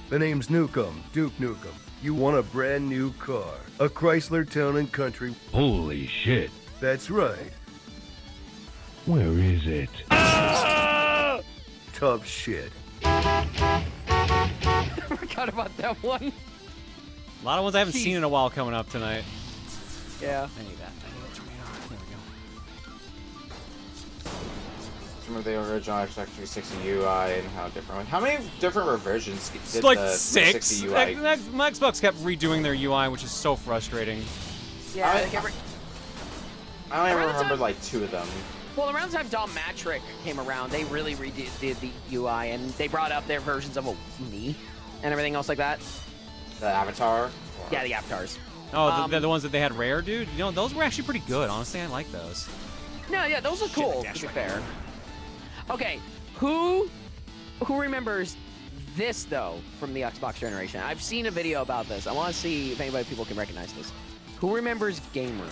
The name's Nukem, Duke Nukem. You want a brand new car, a Chrysler Town & Country. Holy shit. That's right. Where is it? Tough shit. I forgot about that one. A lot of ones I haven't seen in a while coming up tonight. Yeah. I need that. There we go. Remember the original Xbox 360 UI and how different. How many different revisions did It's like the 6. 360 UI? My Xbox kept redoing their UI, which is so frustrating. Yeah, I only remember like 2 of them. well, around the time Dom Matrick came around, they really redid the UI, and they brought up their versions of me and everything else like that. The Avatar? Yeah, the avatars. Oh, the ones that they had rare, dude? You know, those were actually pretty good. Honestly, I like those. No, yeah, those are cool, to be fair. Okay, who remembers this, though, from the Xbox generation? I've seen a video about this. I want to see if people can recognize this. Who remembers Game Room?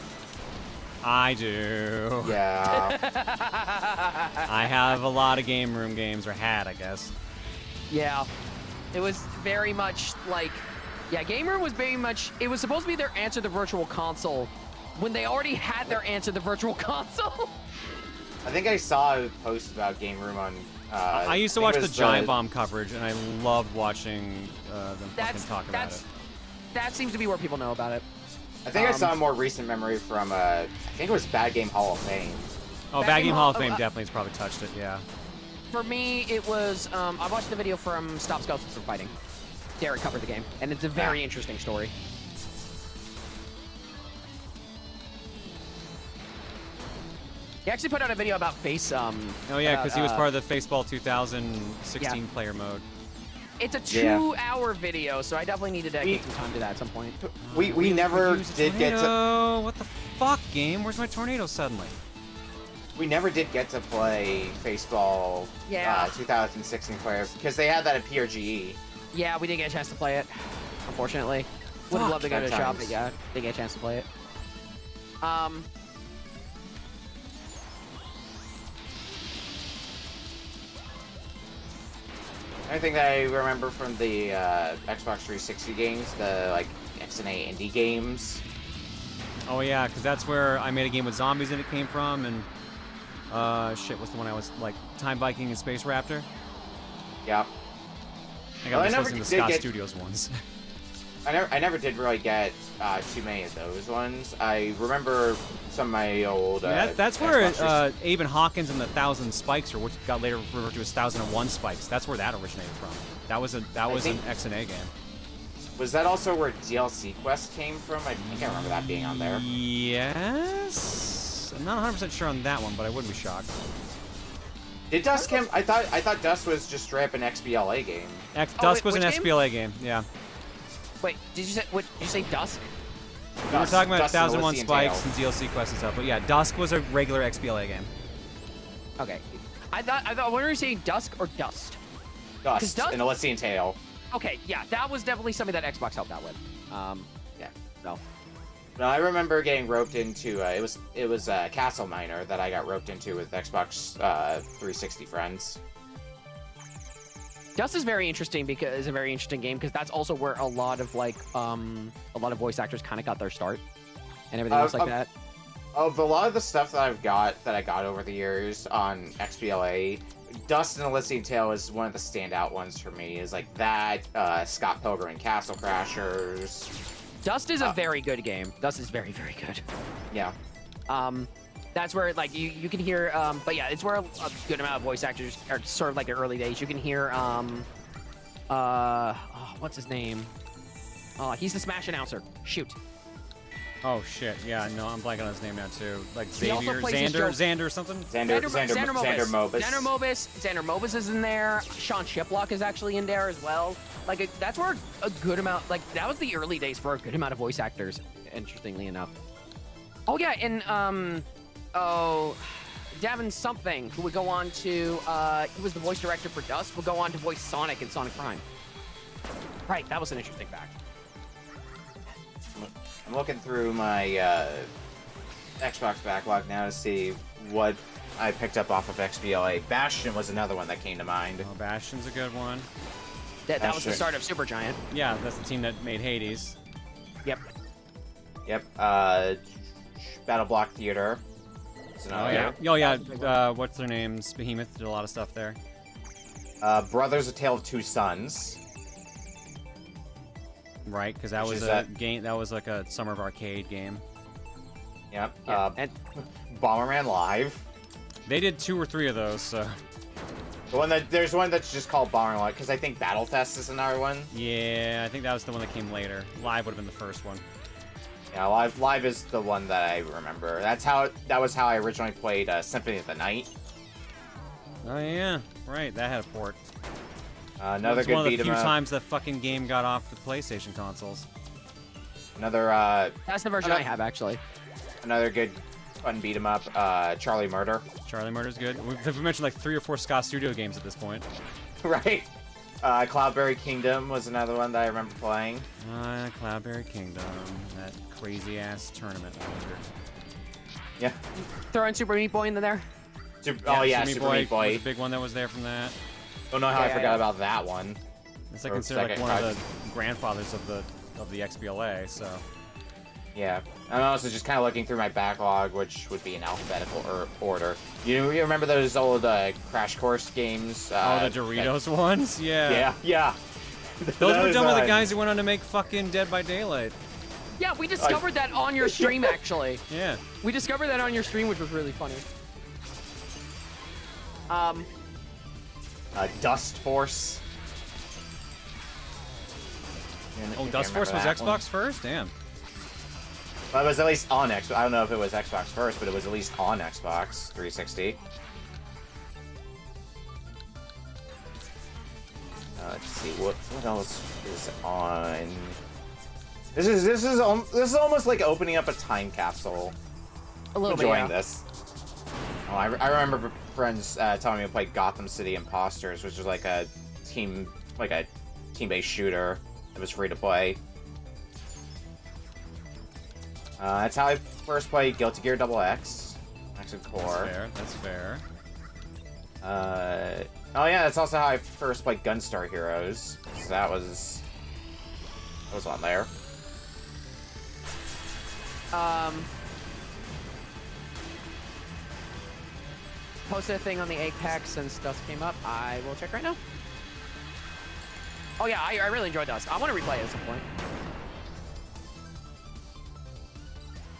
I do. Yeah. I have a lot of Game Room games, or had, I guess. Yeah. It was very much like... Yeah, Game Room was very much... It was supposed to be their answer to Virtual Console when they already had their answer to Virtual Console. I think I saw a post about Game Room on... I used to watch the Giant Bomb coverage, and I loved watching them fucking talk about it. That seems to be where people know about it. I think I saw a more recent memory from, I think it was Bad Game Hall of Fame. Oh, Bad Game Hall of Fame definitely has probably touched it, yeah. For me, it was... I watched the video from Stop Skeletons from Fighting. Derek covered the game, and it's a very interesting story. He actually put out a video about Face. Oh yeah, because he was part of the Faceball 2016 player mode. It's a 2-hour video, so I definitely needed to get some time to that at some point. We never did get to... What the fuck, game? Where's my tornado suddenly? We never did get to play Faceball 2016 player, because they had that at PRGE. Yeah, we didn't get a chance to play it, unfortunately. Would have loved to go to the shop, but yeah, didn't get a chance to play it. Anything that I remember from the Xbox 360 games, the like XNA indie games. Oh yeah, because that's where I made a game with zombies and it came from, and shit, what's the one I was like, Time Viking and Space Raptor? Yep. I got this listening to Scott Studios ones. I never did really get too many of those ones. I remember some of my old. That's where Aben Hawkins and the 1,000 Spikes, or what got later referred to as 1,001 Spikes. That's where that originated from. That was an X&A game. Was that also where DLC Quest came from? I can't remember that being on there. Yes. I'm not 100% sure on that one, but I wouldn't be shocked. Did Dusk come? I thought Dusk was just straight up an XBLA game. Dusk was an XBLA game. Yeah. Wait, did you say Dusk? We were talking about Dusk 1,001 and Spikes and DLC Quest and stuff, but yeah, Dusk was a regular XBLA game. Okay. I thought when were you saying Dusk or Dust? Dust, an Elysian Tale. Okay, yeah, that was definitely something that Xbox helped out with. Yeah, so. No, I remember getting roped into it was Castle Miner that I got roped into with Xbox 360 friends. Dust is very interesting because it's a very interesting game because that's also where a lot of voice actors kind of got their start and everything else like that. Of a lot of the stuff that I got over the years on XBLA, Dust and Elysian Tale is one of the standout ones for me. Is like that, Scott Pilgrim and Castle Crashers. Dust is a very good game. Dust is very, very good. Yeah. That's where like you can hear, but yeah, it's where a good amount of voice actors are sort of like the early days. You can hear, what's his name? He's the Smash announcer. Shoot. Oh shit! Yeah, no, I'm blanking on his name now too. Like He also Xavier, plays his Xander or something. Xander Mobus. Xander Mobus is in there. Sean Shiplock is actually in there as well. Like that's where a good amount. Like that was the early days for a good amount of voice actors. Interestingly enough. Oh yeah, and Davin something who would go on to he was the voice director for Dust. Would go on to voice Sonic in Sonic Prime. Right, that was an interesting fact. I'm looking through my Xbox backlog now to see what I picked up off of XBLA. Bastion was another one that came to mind. Oh, Bastion's a good one. That was the start of Supergiant. Yeah, that's the team that made Hades. Yep. Battle Block Theater. What's their names? Behemoth did a lot of stuff there. Brothers: A Tale of Two Sons. Right, because that was a game. That was like a Summer of Arcade game. Yep. And Bomberman Live. They did 2 or 3 of those. So. There's one that's just called Bomberman Live because I think Battlefest is another one. Yeah, I think that was the one that came later. Live would have been the first one. Yeah, Live is the one that I remember. That was how I originally played Symphony of the Night. Oh yeah, right. That had a port. Another good beat 'em up. One of the few times the fucking game got off the PlayStation consoles. Another. That's the version I have actually. Another good fun beat 'em up. Charlie Murder. Charlie Murder's good. We've mentioned like 3 or 4 Scott Studio games at this point. Right. Cloudberry Kingdom was another one that I remember playing. Cloudberry Kingdom. That crazy ass tournament. Yeah. Throw in Super Meat Boy into there. Super Meat Boy was a big one that was there from that. Don't know how I forgot about that one. It's like considered like one of the grandfathers of the XBLA, so. Yeah, I'm also just kind of looking through my backlog, which would be in alphabetical order. You remember those old Crash Course games? The Doritos ones? Yeah. Yeah. Those were done by the guys who went on to make fucking Dead by Daylight. Yeah, we discovered that on your stream, actually. Yeah. We discovered that on your stream, which was really funny. Dust Force. Dust Force was Xbox first? Damn. Well, it was at least on Xbox. I don't know if it was Xbox first, but it was at least on Xbox 360. Let's see what else is on. This is almost like opening up a time capsule. A little enjoying bit, yeah. this. Oh, I remember friends telling me to play Gotham City Imposters, which was like a team-based shooter that was free to play. That's how I first played Guilty Gear XX. Exit Core. That's fair. Oh yeah, that's also how I first played Gunstar Heroes. So that was on there. Posted a thing on the egg pack since Dust came up. I will check right now. Oh yeah, I really enjoyed Dust. I want to replay it at some point.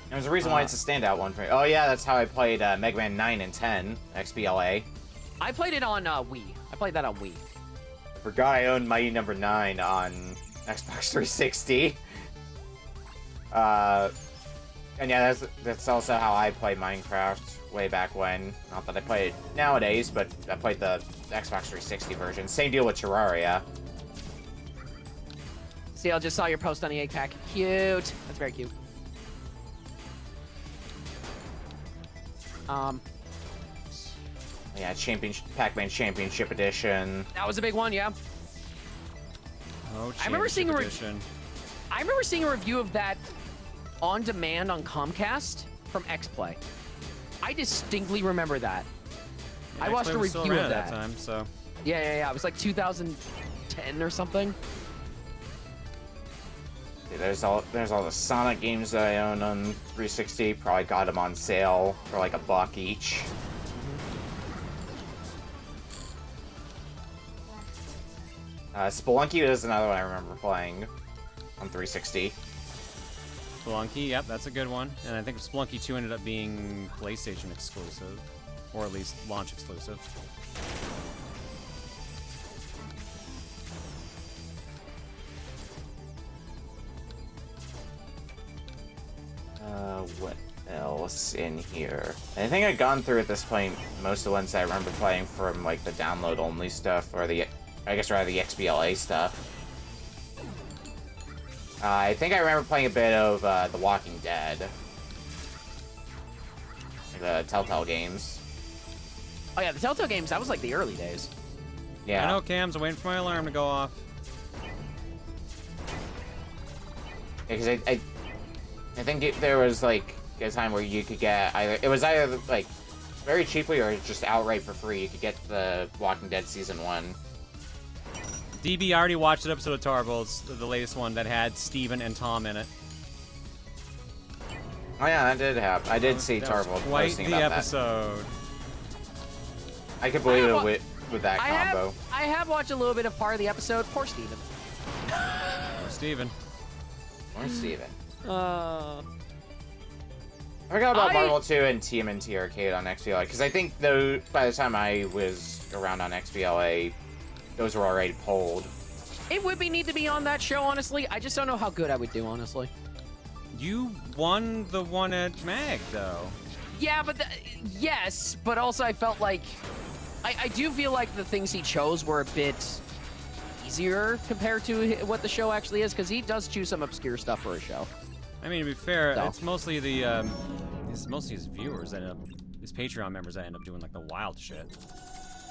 There's a reason why it's a standout one for me. Oh yeah, that's how I played Mega Man 9 and 10, XBLA. I played it on Wii. I played that on Wii. I forgot I owned Mighty Number 9 on Xbox 360. And yeah, that's also how I played Minecraft way back when. Not that I play it nowadays, but I played the Xbox 360 version. Same deal with Terraria. See, I just saw your post on the egg pack. Cute. That's very cute. Yeah, Pac-Man Championship Edition. That was a big one, yeah. Oh, I remember seeing edition. I remember seeing a review of that on demand on Comcast from XPlay. I distinctly remember that. Yeah, I watched a was still review around of at that. time, so. Yeah. It was like 2010 or something. Yeah, there's all the Sonic games that I own on 360. Probably got them on sale for like $1 each. Spelunky is another one I remember playing on 360. Spelunky, yep, that's a good one. And I think Spelunky 2 ended up being PlayStation exclusive, or at least launch exclusive. What else in here? I think I've gone through at this point most of the ones I remember playing from like the download-only stuff, or the, I guess rather the XBLA stuff. I think I remember playing a bit of The Walking Dead. The Telltale games. Oh yeah, the Telltale games, that was like the early days. Yeah. I know, Cams, I'm waiting for my alarm to go off. Yeah, because I think there was like a time where you could get either like very cheaply or just outright for free. You could get the Walking Dead Season 1. DB already watched an episode of Tarbles, the latest one that had Steven and Tom in it. Oh yeah, that did happen. I did see Tarble Quite posting the about episode. that. I could believe it with that combo. I have watched a little bit of part of the episode. Poor Steven. Or Steven. Or Steven. I forgot about Marvel 2 and TMNT Arcade on XBLA, because I think though by the time I was around on XBLA, those were already pulled. It would need to be on that show, honestly. I just don't know how good I would do, honestly. You won the one at MAG, though. Yeah, but yes, but also I felt like I do feel like the things he chose were a bit easier compared to what the show actually is, because he does choose some obscure stuff for a show. I mean, to be fair, So. it's mostly it's mostly his viewers that end up, his Patreon members that end up doing like the wild shit.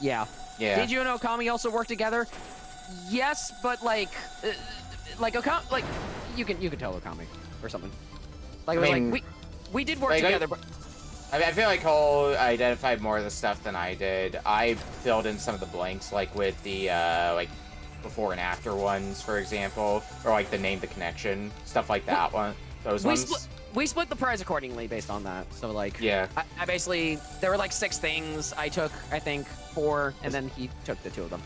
Yeah. Yeah. Did you and Okami also work together? Yes, but like you can tell Okami or something. Like it was like we did work together, but I feel like Cole identified more of the stuff than I did. I filled in some of the blanks, like with the like before and after ones, for example, or like the name the connection, stuff like that one. Those ones. We split the prize accordingly based on that. So like, yeah, I basically there were like 6 things. I took I think 4, and then he took the 2 of them.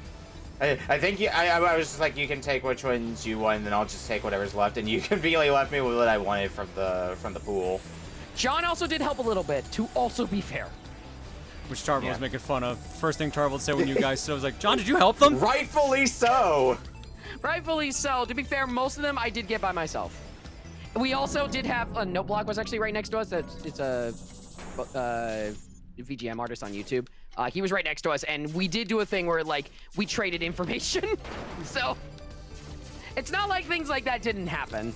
I think I was just like, you can take which ones you want, and then I'll just take whatever's left, and you conveniently left me with what I wanted from the pool. John also did help a little bit, to also be fair. Which Tarble was making fun of. First thing Tarble said when you guys said, I was like, John, did you help them? Rightfully so. Rightfully so. To be fair, most of them I did get by myself. We also did have a note block was actually right next to us. It's a VGM artist on YouTube. He was right next to us, and we did do a thing where like we traded information. So it's not like things like that didn't happen.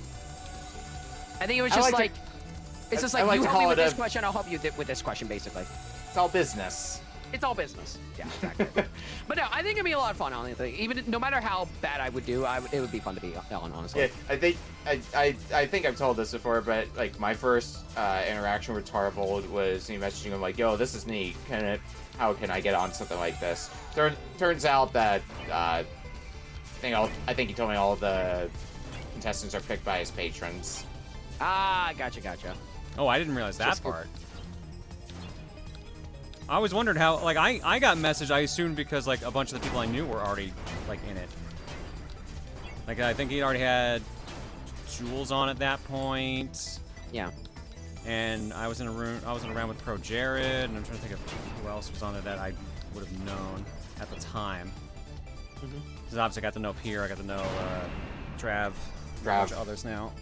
I think it was just like it's just like you help me with this question, I'll help you with this question, basically. It's all business. It's all business. Yeah, exactly. But no, I think it'd be a lot of fun on anything. Even no matter how bad I would do, it would be fun to be on, honestly. Yeah, I think I've told this before, but like my first interaction with Tarvold was me messaging him like, "Yo, this is neat. How can I get on something like this?" Turns out that I think he told me all of the contestants are picked by his patrons. Ah, gotcha. Oh, I didn't realize that part. I always wondered how, like, I got messaged, I assumed because, like, a bunch of the people I knew were already, like, in it. Like, I think he already had Jules on at that point. Yeah. and I was in a room. I was in a round with Pro Jared, and I'm trying to think of who else was on there that I would have known at the time. Because obviously I got to know Pierre, I got to know Trav, a bunch of others now.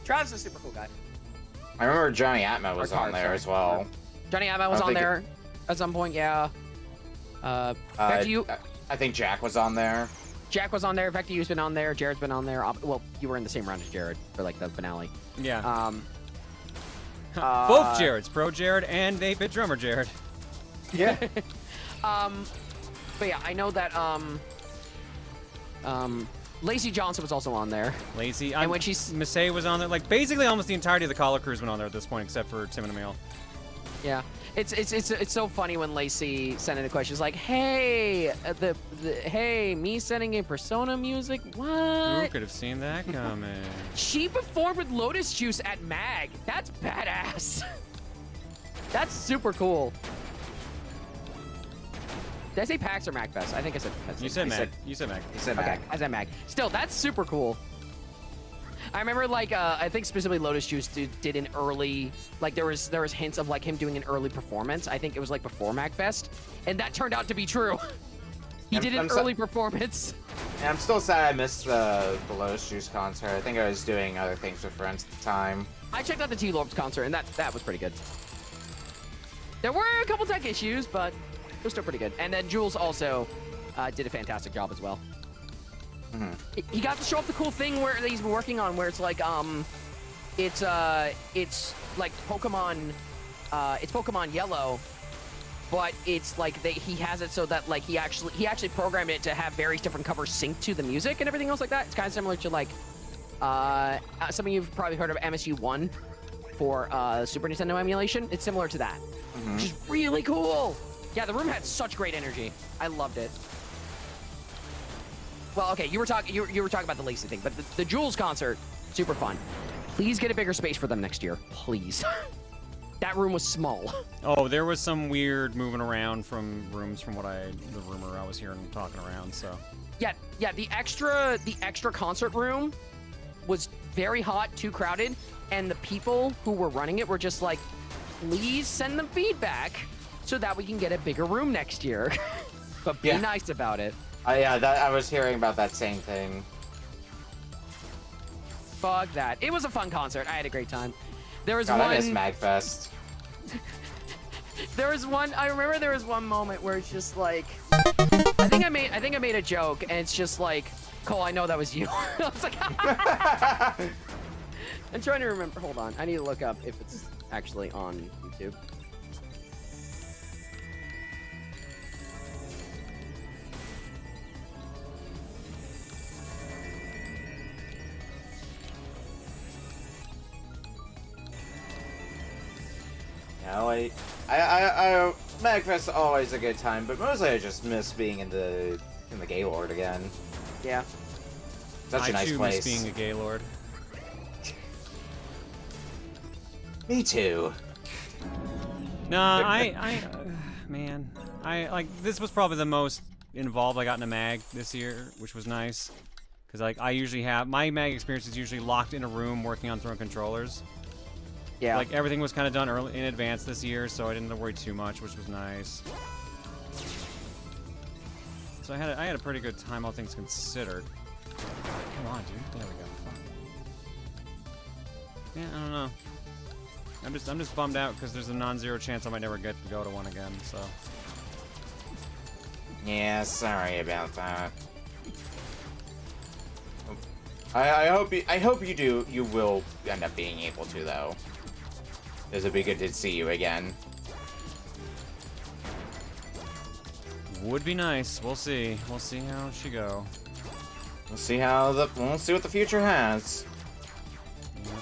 Trav's a super cool guy. I remember Johnny Atma was on there as well. Johnny Atma was on there at some point, yeah. Back to you. I think Jack was on there. Jack was on there. Back to you's been on there. Jared's been on there. Well, you were in the same round as Jared for like the finale. Yeah. Both Jareds, Pro Jared and 8-bit drummer Jared. Yeah. But yeah, I know that Lacey Johnson was also on there. Lacey, and when she's Massey was on there. Like basically almost the entirety of the Caller Crew's been on there at this point, except for Tim and Emil. Yeah, it's so funny when Lacey sent in a question. She's like, "Hey, hey, me sending in Persona music? What? Who could have seen that coming?" She performed with Lotus Juice at MAG. That's badass. That's super cool. Did I say PAX or MAGFest? I think I said. You said MAG. You said MAG. You said okay, MAG. I said MAG. Still, that's super cool. I remember, like, I think specifically Lotus Juice did an early, like, there was hints of like him doing an early performance. I think it was like before MAGFest, and that turned out to be true. He did an early performance. And I'm still sad I missed the Lotus Juice concert. I think I was doing other things with friends at the time. I checked out the T-Lorps concert, and that was pretty good. There were a couple tech issues, but it was still pretty good. And then Jules also did a fantastic job as well. He got to show up the cool thing where he's been working on, where it's like it's like Pokemon, it's Pokemon Yellow, but it's like he has it so that like he actually programmed it to have various different covers synced to the music and everything else like that. It's kind of similar to like some of you've probably heard of MSU1 for Super Nintendo emulation. It's similar to that, which is really cool. Yeah, the room had such great energy. I loved it. Well, okay, you were talking about the Lacey thing, but the Jules concert, super fun. Please get a bigger space for them next year, please. That room was small. Oh, there was some weird moving around from rooms from what the rumor I was hearing talking around. So. Yeah, the extra concert room was very hot, too crowded, and the people who were running it were just like, please send them feedback so that we can get a bigger room next year. But be nice about it. Yeah, I was hearing about that same thing. Fuck that. It was a fun concert. I had a great time. There was one. I miss MAGFest. There was one. I remember there was one moment where it's just like, I think I made a joke, and it's just like, Cole, I know that was you. I was like, I'm trying to remember. Hold on. I need to look up if it's actually on YouTube. Yeah, like MAGFest is always a good time, but mostly I just miss being in the Gaylord again. Yeah. Such a nice place. I too miss being a Gaylord. Me too. Nah, man, this was probably the most involved I got in a mag this year, which was nice. Because like I usually have my mag experience is usually locked in a room working on throwing controllers. Yeah. Like everything was kind of done early in advance this year, so I didn't have to worry too much, which was nice. So I had a pretty good time, all things considered. Come on, dude. There we go. Yeah, I don't know. I'm just bummed out because there's a non-zero chance I might never get to go to one again. So. Yeah, sorry about that. I hope you will end up being able to though. It'd be good to see you again. Would be nice. We'll see. We'll see how she go. We'll see what the future has. Yep.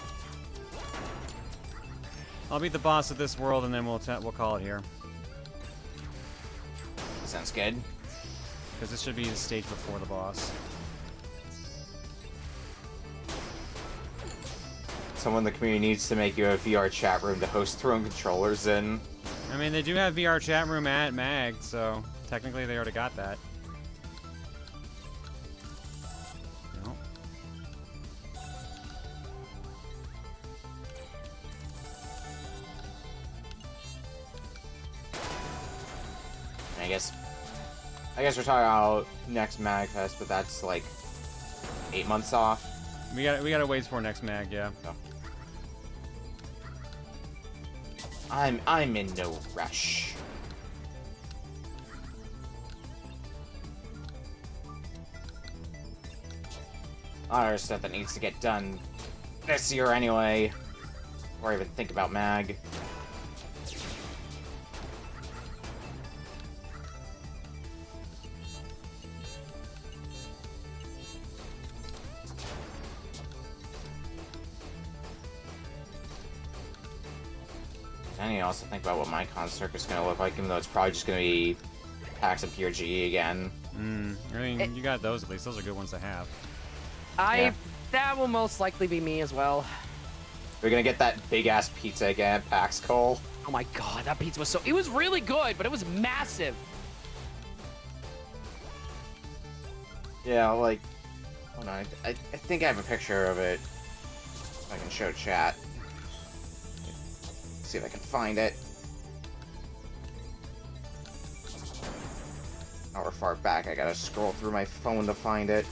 I'll be the boss of this world, and then we'll call it here. Sounds good. Because this should be the stage before the boss. Someone in the community needs to make you a VR chat room to host throwing controllers in. I mean, they do have VR chat room at MAG, so technically they already got that. No. I guess we're talking about next MagFest, but that's like 8 months off. We gotta wait for next mag, yeah. So. I'm in no rush. A lot of stuff that needs to get done this year anyway, before I even think about mag. I need to also think about what my concert is going to look like, even though it's probably just going to be packs of PRG again. I mean, you got those at least. Those are good ones to have. That will most likely be me as well. We're going to get that big-ass pizza again at PAX Cole. Oh my god, that pizza was so... It was really good, but it was massive. Yeah, like... Hold on, I think I have a picture of it. If I can show chat. See if I can find it. However far back, I gotta scroll through my phone to find it.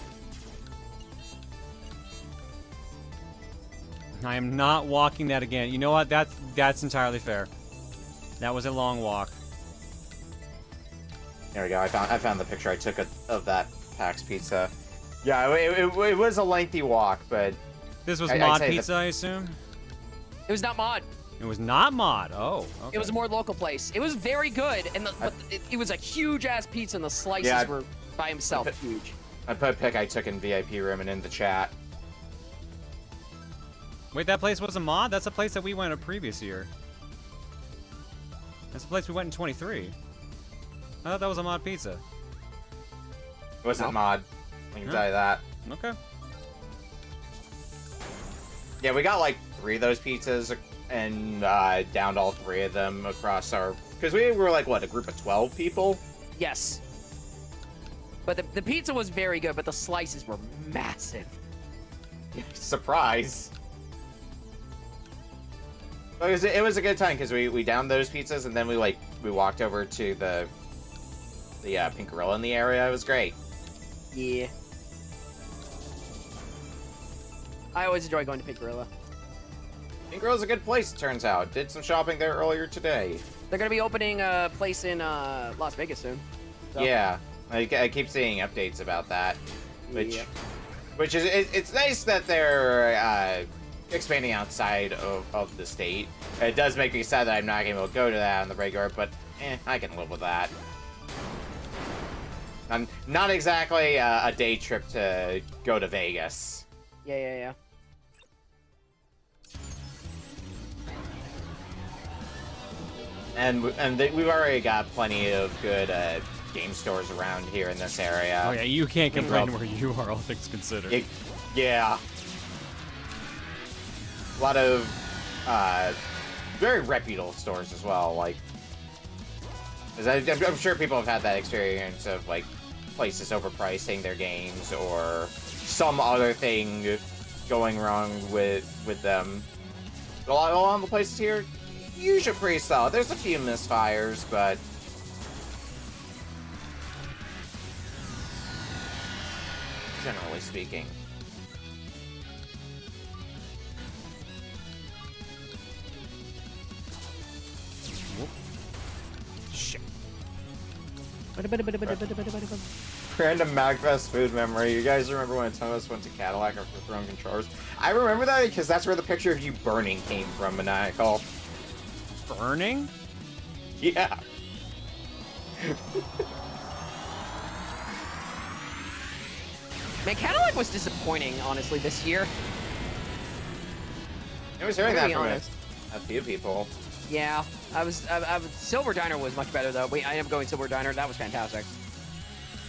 I am not walking that again. You know what? That's entirely fair. That was a long walk. There we go. I found the picture I took of that PAX pizza. Yeah, it was a lengthy walk, but this was mod pizza, I assume. It was not mod. It was not mod. Oh, okay. It was a more local place. It was very good, and it was a huge ass pizza, and the slices were by himself huge. I put a pic I took in VIP room and in the chat. Wait, that place was a mod? That's a place that we went a previous year. That's the place we went in 23. I thought that was a mod pizza. It wasn't mod. I can tell you that. Okay. Yeah, we got like 3 of those pizzas and downed all 3 of them across our... Because we were like, what, a group of 12 people? Yes. But the pizza was very good, but the slices were massive. Surprise. It was a good time because we downed those pizzas and then we walked over to the Pink Gorilla in the area. It was great. Yeah. I always enjoy going to Pink Gorilla. Pink Gorilla's a good place, it turns out. Did some shopping there earlier today. They're gonna be opening a place in Las Vegas soon. So. Yeah, I keep seeing updates about that, which is it's nice that they're expanding outside of the state. It does make me sad that I'm not able to go to that on the regular, but I can live with that. Not exactly a day trip to go to Vegas. Yeah. And we've already got plenty of good game stores around here in this area. Oh yeah, you can't complain where you are, all things considered. Yeah. A lot of very reputable stores as well. Like, I'm sure people have had that experience of like places overpricing their games or some other thing going wrong with them. A lot of the places here usually pretty solid. There's a few misfires, but generally speaking. Shit. Random MagFest food memory. You guys remember when some of us went to Cadillac after throwing controllers? I remember that because that's where the picture of you burning came from, Maniacal. Burning? Yeah. Man, Cadillac was disappointing, honestly, this year. I was hearing that from a few people. Yeah, Silver Diner was much better though. I ended up going Silver Diner. That was fantastic.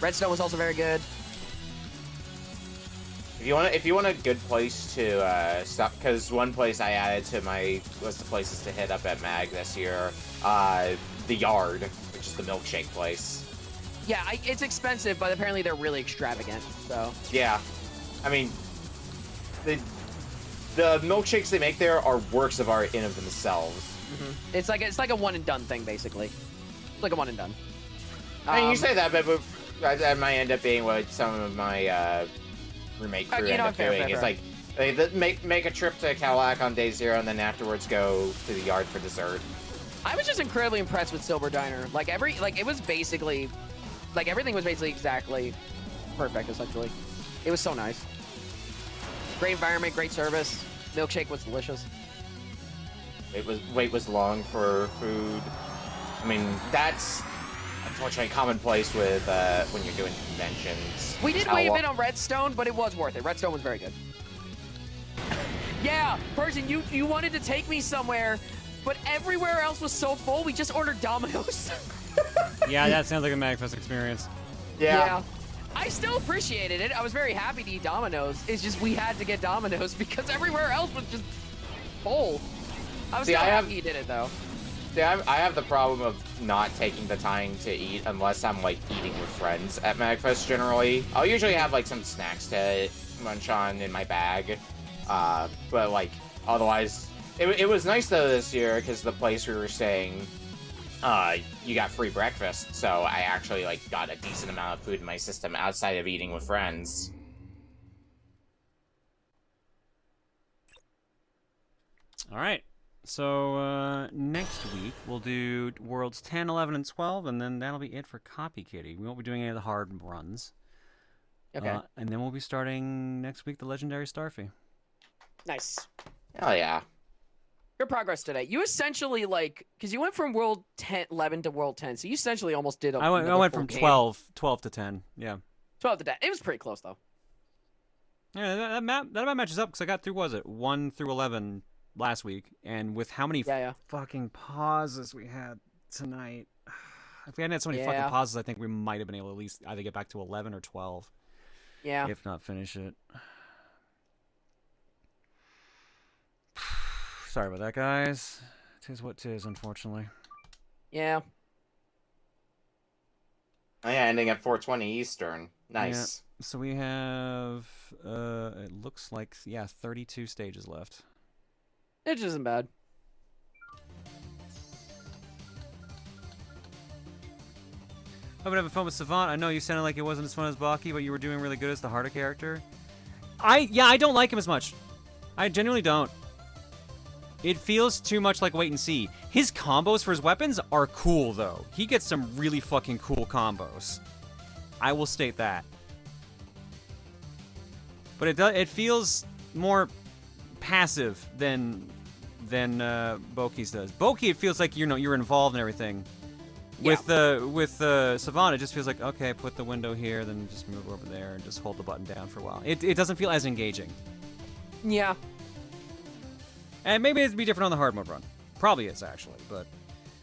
Redstone was also very good. If you want a good place to stop, because one place I added to my list of places to hit up at Mag this year, the Yard, which is the milkshake place. Yeah, it's expensive, but apparently they're really extravagant. So. Yeah, I mean, the milkshakes they make there are works of art in of themselves. Mm-hmm. It's like a one and done thing, basically. It's like a one and done. I mean, you say that, but that might end up being what some of my roommate crew end up doing. It's like they make a trip to Cadillac on day 0 and then afterwards go to the yard for dessert. I was just incredibly impressed with Silver Diner. Like it was basically, like everything was basically exactly perfect. Essentially, it was so nice. Great environment, great service. Milkshake was delicious. Wait was long for food. I mean, that's unfortunately commonplace with when you're doing conventions. We did wait a bit on Redstone, but it was worth it. Redstone was very good. Yeah, Persian, you wanted to take me somewhere, but everywhere else was so full, we just ordered Domino's. Yeah, that sounds like a MagFest experience. Yeah. I still appreciated it. I was very happy to eat Domino's. It's just we had to get Domino's because everywhere else was just full. I was happy you did it, though. Yeah, I have the problem of not taking the time to eat unless I'm, like, eating with friends at MagFest, generally. I'll usually have, like, some snacks to munch on in my bag. But, like, otherwise... It was nice, though, this year, because the place we were staying... you got free breakfast, so I actually, like, got a decent amount of food in my system outside of eating with friends. Alright, so, next week we'll do Worlds 10, 11, and 12, and then that'll be it for Copy Kitty. We won't be doing any of the hard runs. Okay. And then we'll be starting next week the Legendary Starfy. Nice. Hell yeah. Good progress today. You essentially, like, because you went from World 11 to World 10, so you essentially almost did I went from 12 to 10, yeah. 12 to 10. It was pretty close, though. Yeah, that map matches up, because I got through, 1 through 11 last week, and with how many fucking pauses we had tonight. If we hadn't had so many fucking pauses, I think we might have been able to at least either get back to 11 or 12. Yeah. If not finish it. Sorry about that, guys. Tis what tis, unfortunately. Yeah. Oh yeah, ending at 4:20 Eastern. Nice. Yeah. So we have, it looks like, 32 stages left. It isn't bad. I've been having fun with Savant. I know you sounded like it wasn't as fun as Baki, but you were doing really good as the harder character. I don't like him as much. I genuinely don't. It feels too much like wait and see. His combos for his weapons are cool, though. He gets some really fucking cool combos. I will state that. But it feels more passive than Boki's does. Boki, it feels like you're involved in everything. Yeah. With Savant, it just feels like, okay, put the window here, then just move over there and just hold the button down for a while. It doesn't feel as engaging. Yeah. And maybe it'd be different on the hard mode run. Probably is, actually, but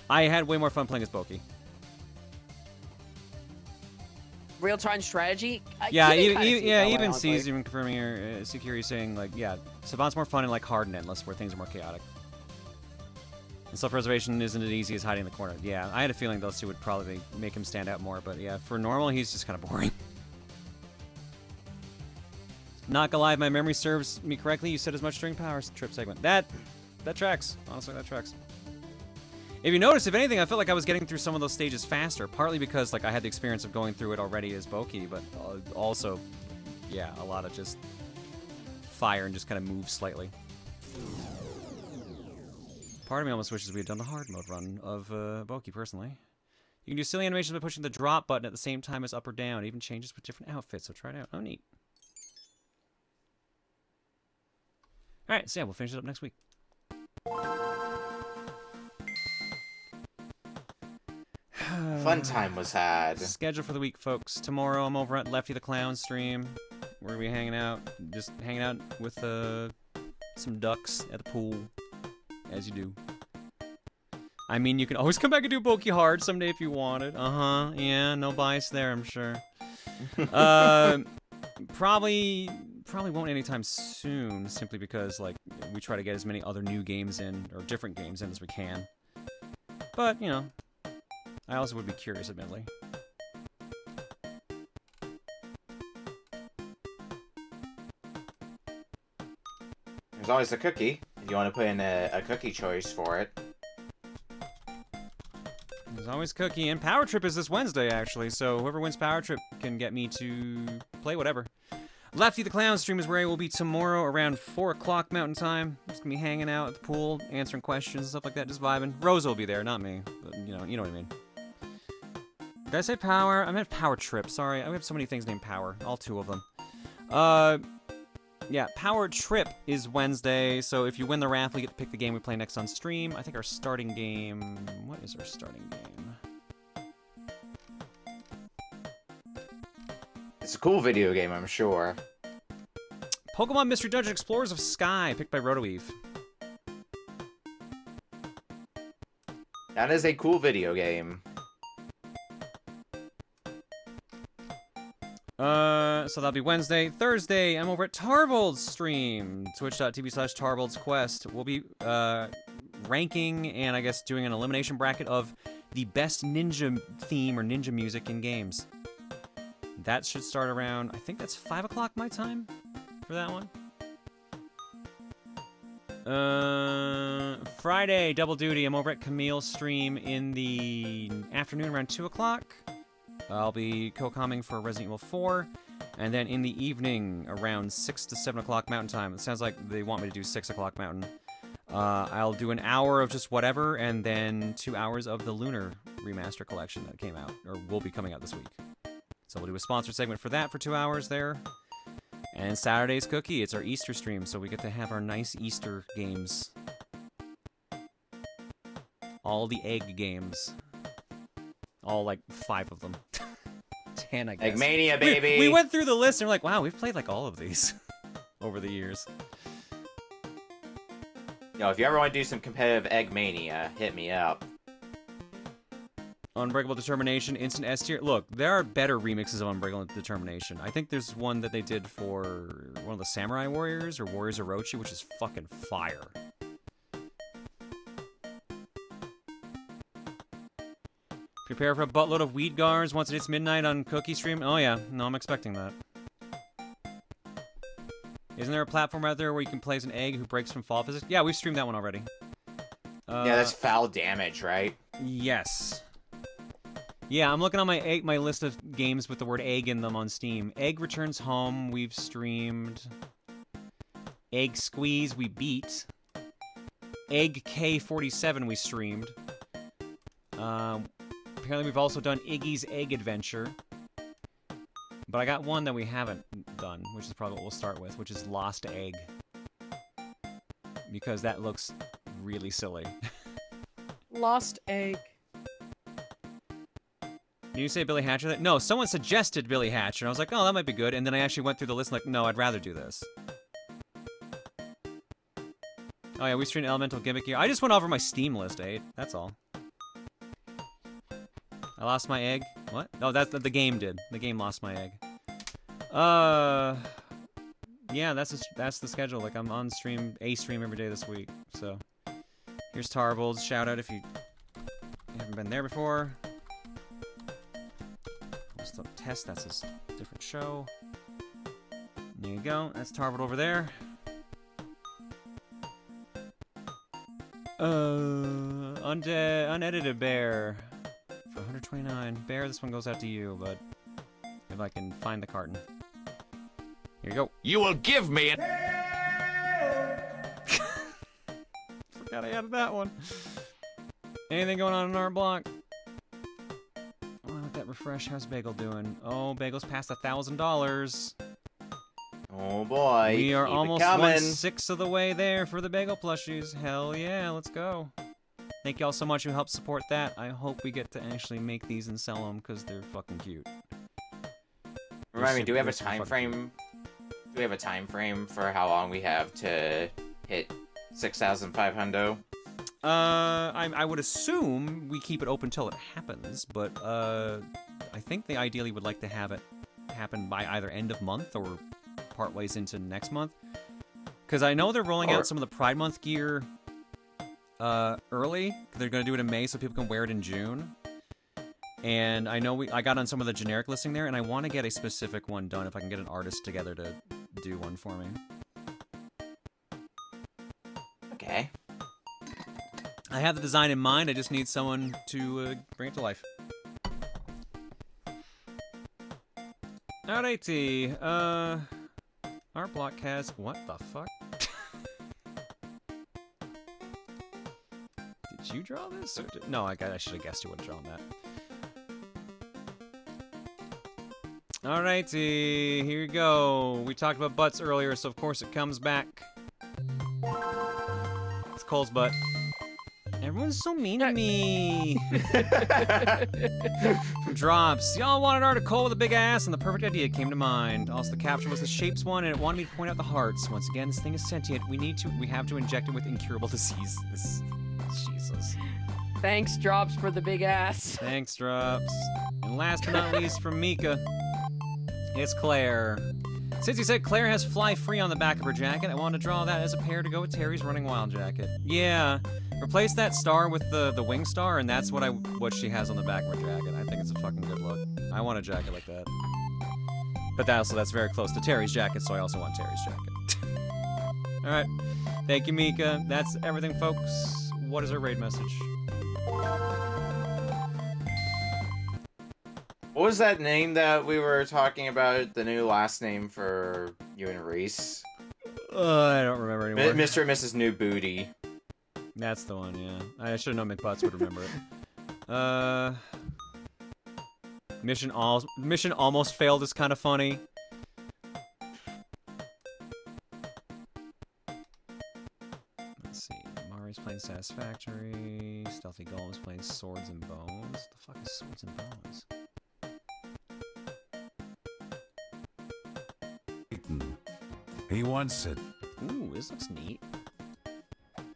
I had way more fun playing as Boki. Real-time strategy? Even C's even confirming your security saying, like, Savant's more fun in, like, hard and endless, where things are more chaotic. And self-preservation isn't as easy as hiding in the corner. Yeah, I had a feeling those two would probably make him stand out more, but yeah, for normal, he's just kind of boring. Not gonna lie, if my memory serves me correctly, you said as much during Power Trip segment. That tracks. Honestly, that tracks. If you notice, if anything, I felt like I was getting through some of those stages faster, partly because like I had the experience of going through it already as Boki, but also, yeah, a lot of just fire and just kind of move slightly. Part of me almost wishes we had done the hard mode run of Boki, personally. You can do silly animations by pushing the drop button at the same time as up or down. It even changes with different outfits, so try it out. Oh, neat. Alright, so yeah, we'll finish it up next week. Fun time was had. Schedule for the week, folks. Tomorrow I'm over at Lefty the Clown stream. We're gonna be hanging out, just hanging out with some ducks at the pool, as you do. I mean, you can always come back and do Boki Hard someday if you wanted. Yeah, no bias there, I'm sure. Probably won't anytime soon, simply because, like, we try to get as many other new games in, or different games in as we can. But, you know, I also would be curious, admittedly. There's always a cookie, if you want to put in a cookie choice for it. There's always Cookie, and Power Trip is this Wednesday, actually, so whoever wins Power Trip can get me to play whatever. Lefty the Clown stream is where I will be tomorrow around 4 o'clock Mountain Time. Just gonna be hanging out at the pool, answering questions and stuff like that, just vibing. Rosa will be there, not me, but you know what I mean. Did I say Power? I meant Power Trip, sorry. I have so many things named Power, all 2 of them. Yeah, Power Trip is Wednesday, so if you win the raffle, you get to pick the game we play next on stream. I think our starting game... What is our starting game? It's a cool video game, I'm sure. Pokemon Mystery Dungeon Explorers of Sky, picked by RotoEve. That is a cool video game. So that'll be Wednesday. Thursday, I'm over at Tarbold's stream. Twitch.tv/Tarbold'sQuest. We'll be, ranking and, I guess, doing an elimination bracket of the best ninja theme or ninja music in games. That should start around, I think that's 5 o'clock my time for that one. Friday, double duty. I'm over at Camille's stream in the afternoon around 2 o'clock. I'll be co-comming for Resident Evil 4. And then in the evening, around 6 to 7 o'clock Mountain Time. It sounds like they want me to do 6 o'clock Mountain. I'll do an hour of just whatever, and then 2 hours of the Lunar Remaster Collection that came out, or will be coming out this week. So we'll do a sponsored segment for that for 2 hours there. And Saturday's Cookie, it's our Easter stream, so we get to have our nice Easter games. All the egg games. All, like, 5 of them. 10, I guess. Eggmania, baby! We went through the list and we're like, wow, we've played, like, all of these over the years. Yo, if you ever want to do some competitive Eggmania, hit me up. Unbreakable Determination, Instant S tier. Look, there are better remixes of Unbreakable Determination. I think there's one that they did for one of the Samurai Warriors or Warriors Orochi, which is fucking fire. Prepare for a buttload of weed gars once it hits midnight on Cookie stream. Oh yeah, no, I'm expecting that. Isn't there a platform out there where you can play as an egg who breaks from fall physics? Yeah, we've streamed that one already. Yeah, that's foul damage, right? Yes. Yeah, I'm looking on my list of games with the word egg in them on Steam. Egg Returns Home, we've streamed. Egg Squeeze, we beat. Egg K47, we streamed. Apparently we've also done Iggy's Egg Adventure. But I got one that we haven't done, which is probably what we'll start with, which is Lost Egg. Because that looks really silly. Lost Egg. Did you say Billy Hatcher? No, someone suggested Billy Hatcher, and I was like, oh, that might be good. And then I actually went through the list and like, no, I'd rather do this. Oh yeah, we streamed Elemental Gimmick here. I just went over my Steam list, 8. That's all. I lost my egg. What? Oh, that's the game did. The game lost my egg. Yeah, that's the schedule. Like, I'm on stream, a stream every day this week. So, here's Tarbold's. Shout out if you haven't been there before. Let's test. That's a different show. There you go. That's Tarbold over there. Unedited Bear. 129. Bear, this one goes out to you, but if I can find the carton. Here you go. You will give me it. Forgot I added that one. Anything going on in our block? Oh, let that refresh. How's Bagel doing? Oh, Bagel's past $1,000. Oh boy. We are keep almost it coming. 1/6 of the way there for the Bagel plushies. Hell yeah, let's go. Thank y'all so much who helped support that. I hope we get to actually make these and sell them because they're fucking cute. Remind me, do we have a time frame? Do we have a time frame for how long we have to hit 6,500? I would assume we keep it open till it happens, but I think they ideally would like to have it happen by either end of month or part ways into next month. Because I know they're rolling out some of the Pride Month gear early. They're going to do it in May so people can wear it in June. And I know I got on some of the generic listing there, and I want to get a specific one done if I can get an artist together to do one for me. Okay. I have the design in mind. I just need someone to bring it to life. Alrighty. Art block has what the fuck? Did you draw this? Or no, I should have guessed you would have drawn that. Alrighty, here we go. We talked about butts earlier, so of course it comes back. It's Cole's butt. Everyone's so mean to me. Drops. Y'all wanted Art of Cole with a big ass, and the perfect idea came to mind. Also, the caption was the shapes one, and it wanted me to point out the hearts. Once again, this thing is sentient. We have to inject it with incurable disease. Jesus. Thanks, Drops, for the big ass. Thanks, Drops. And last but not least, from Mika, it's Claire. Since you said Claire has Fly Free on the back of her jacket, I wanted to draw that as a pair to go with Terry's Running Wild jacket. Yeah, replace that star with the wing star, and that's what she has on the back of her jacket. I think it's a fucking good look. I want a jacket like that. But that's very close to Terry's jacket, so I also want Terry's jacket. All right, thank you, Mika. That's everything, folks. What is our raid message? What was that name that we were talking about? The new last name for you and Reese? I don't remember anymore. Mr. and Mrs. New Booty. That's the one, yeah. I should have known McButts would remember it. Mission almost failed is kind of funny. Let's see. Mari's playing Satisfactory. Stealthy Golem is playing Swords and Bones. The fuck is Swords and Bones? He wants it. Ooh, this looks neat. I'm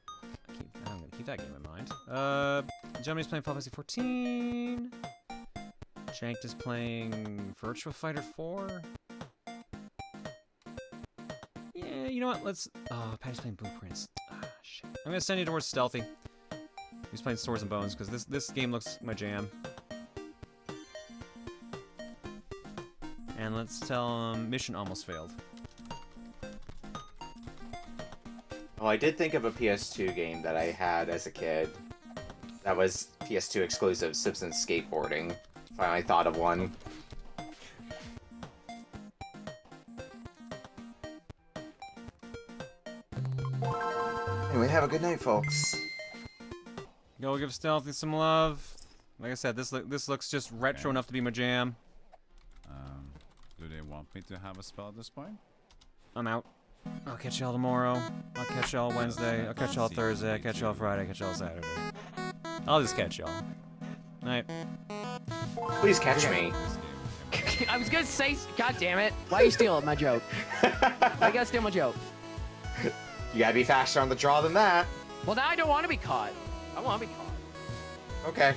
gonna keep that game in mind. Germany's playing Final Fantasy 14. Janked is playing Virtua Fighter 4. Yeah, you know what? Patty's playing Blueprints. Ah, shit. I'm gonna send you towards Stealthy. He's playing Swords and Bones because this game looks my jam. And let's tell him mission almost failed. Oh, I did think of a PS2 game that I had as a kid. That was PS2 exclusive, Simpsons Skateboarding. Finally thought of one. Anyway, have a good night, folks. Go give Stealthy some love. Like I said, this looks just retro enough to be my jam. Do they want me to have a spell at this point? I'm out. I'll catch y'all tomorrow. I'll catch y'all Wednesday. I'll catch y'all Thursday. I'll catch y'all Friday. I'll catch y'all Saturday. I'll just catch y'all. Night. Please catch me. I was gonna say, God damn it! Why are you stealing my joke? Why you gotta steal my joke? You gotta be faster on the draw than that. Well, now I don't want to be caught. I want to be caught. Okay.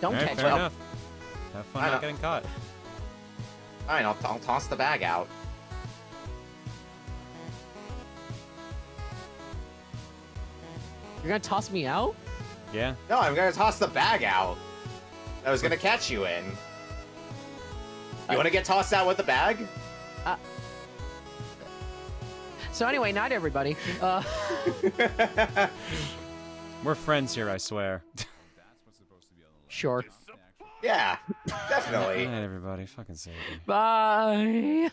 Don't All right, catch fair me. enough. Have fun not getting caught. Alright, I'll toss the bag out. You're gonna toss me out? Yeah. No, I'm gonna toss the bag out. I was gonna catch you in. You wanna get tossed out with the bag? So anyway, night everybody. We're friends here, I swear. Sure. Yeah, definitely. Night, everybody. Fucking save me. Bye.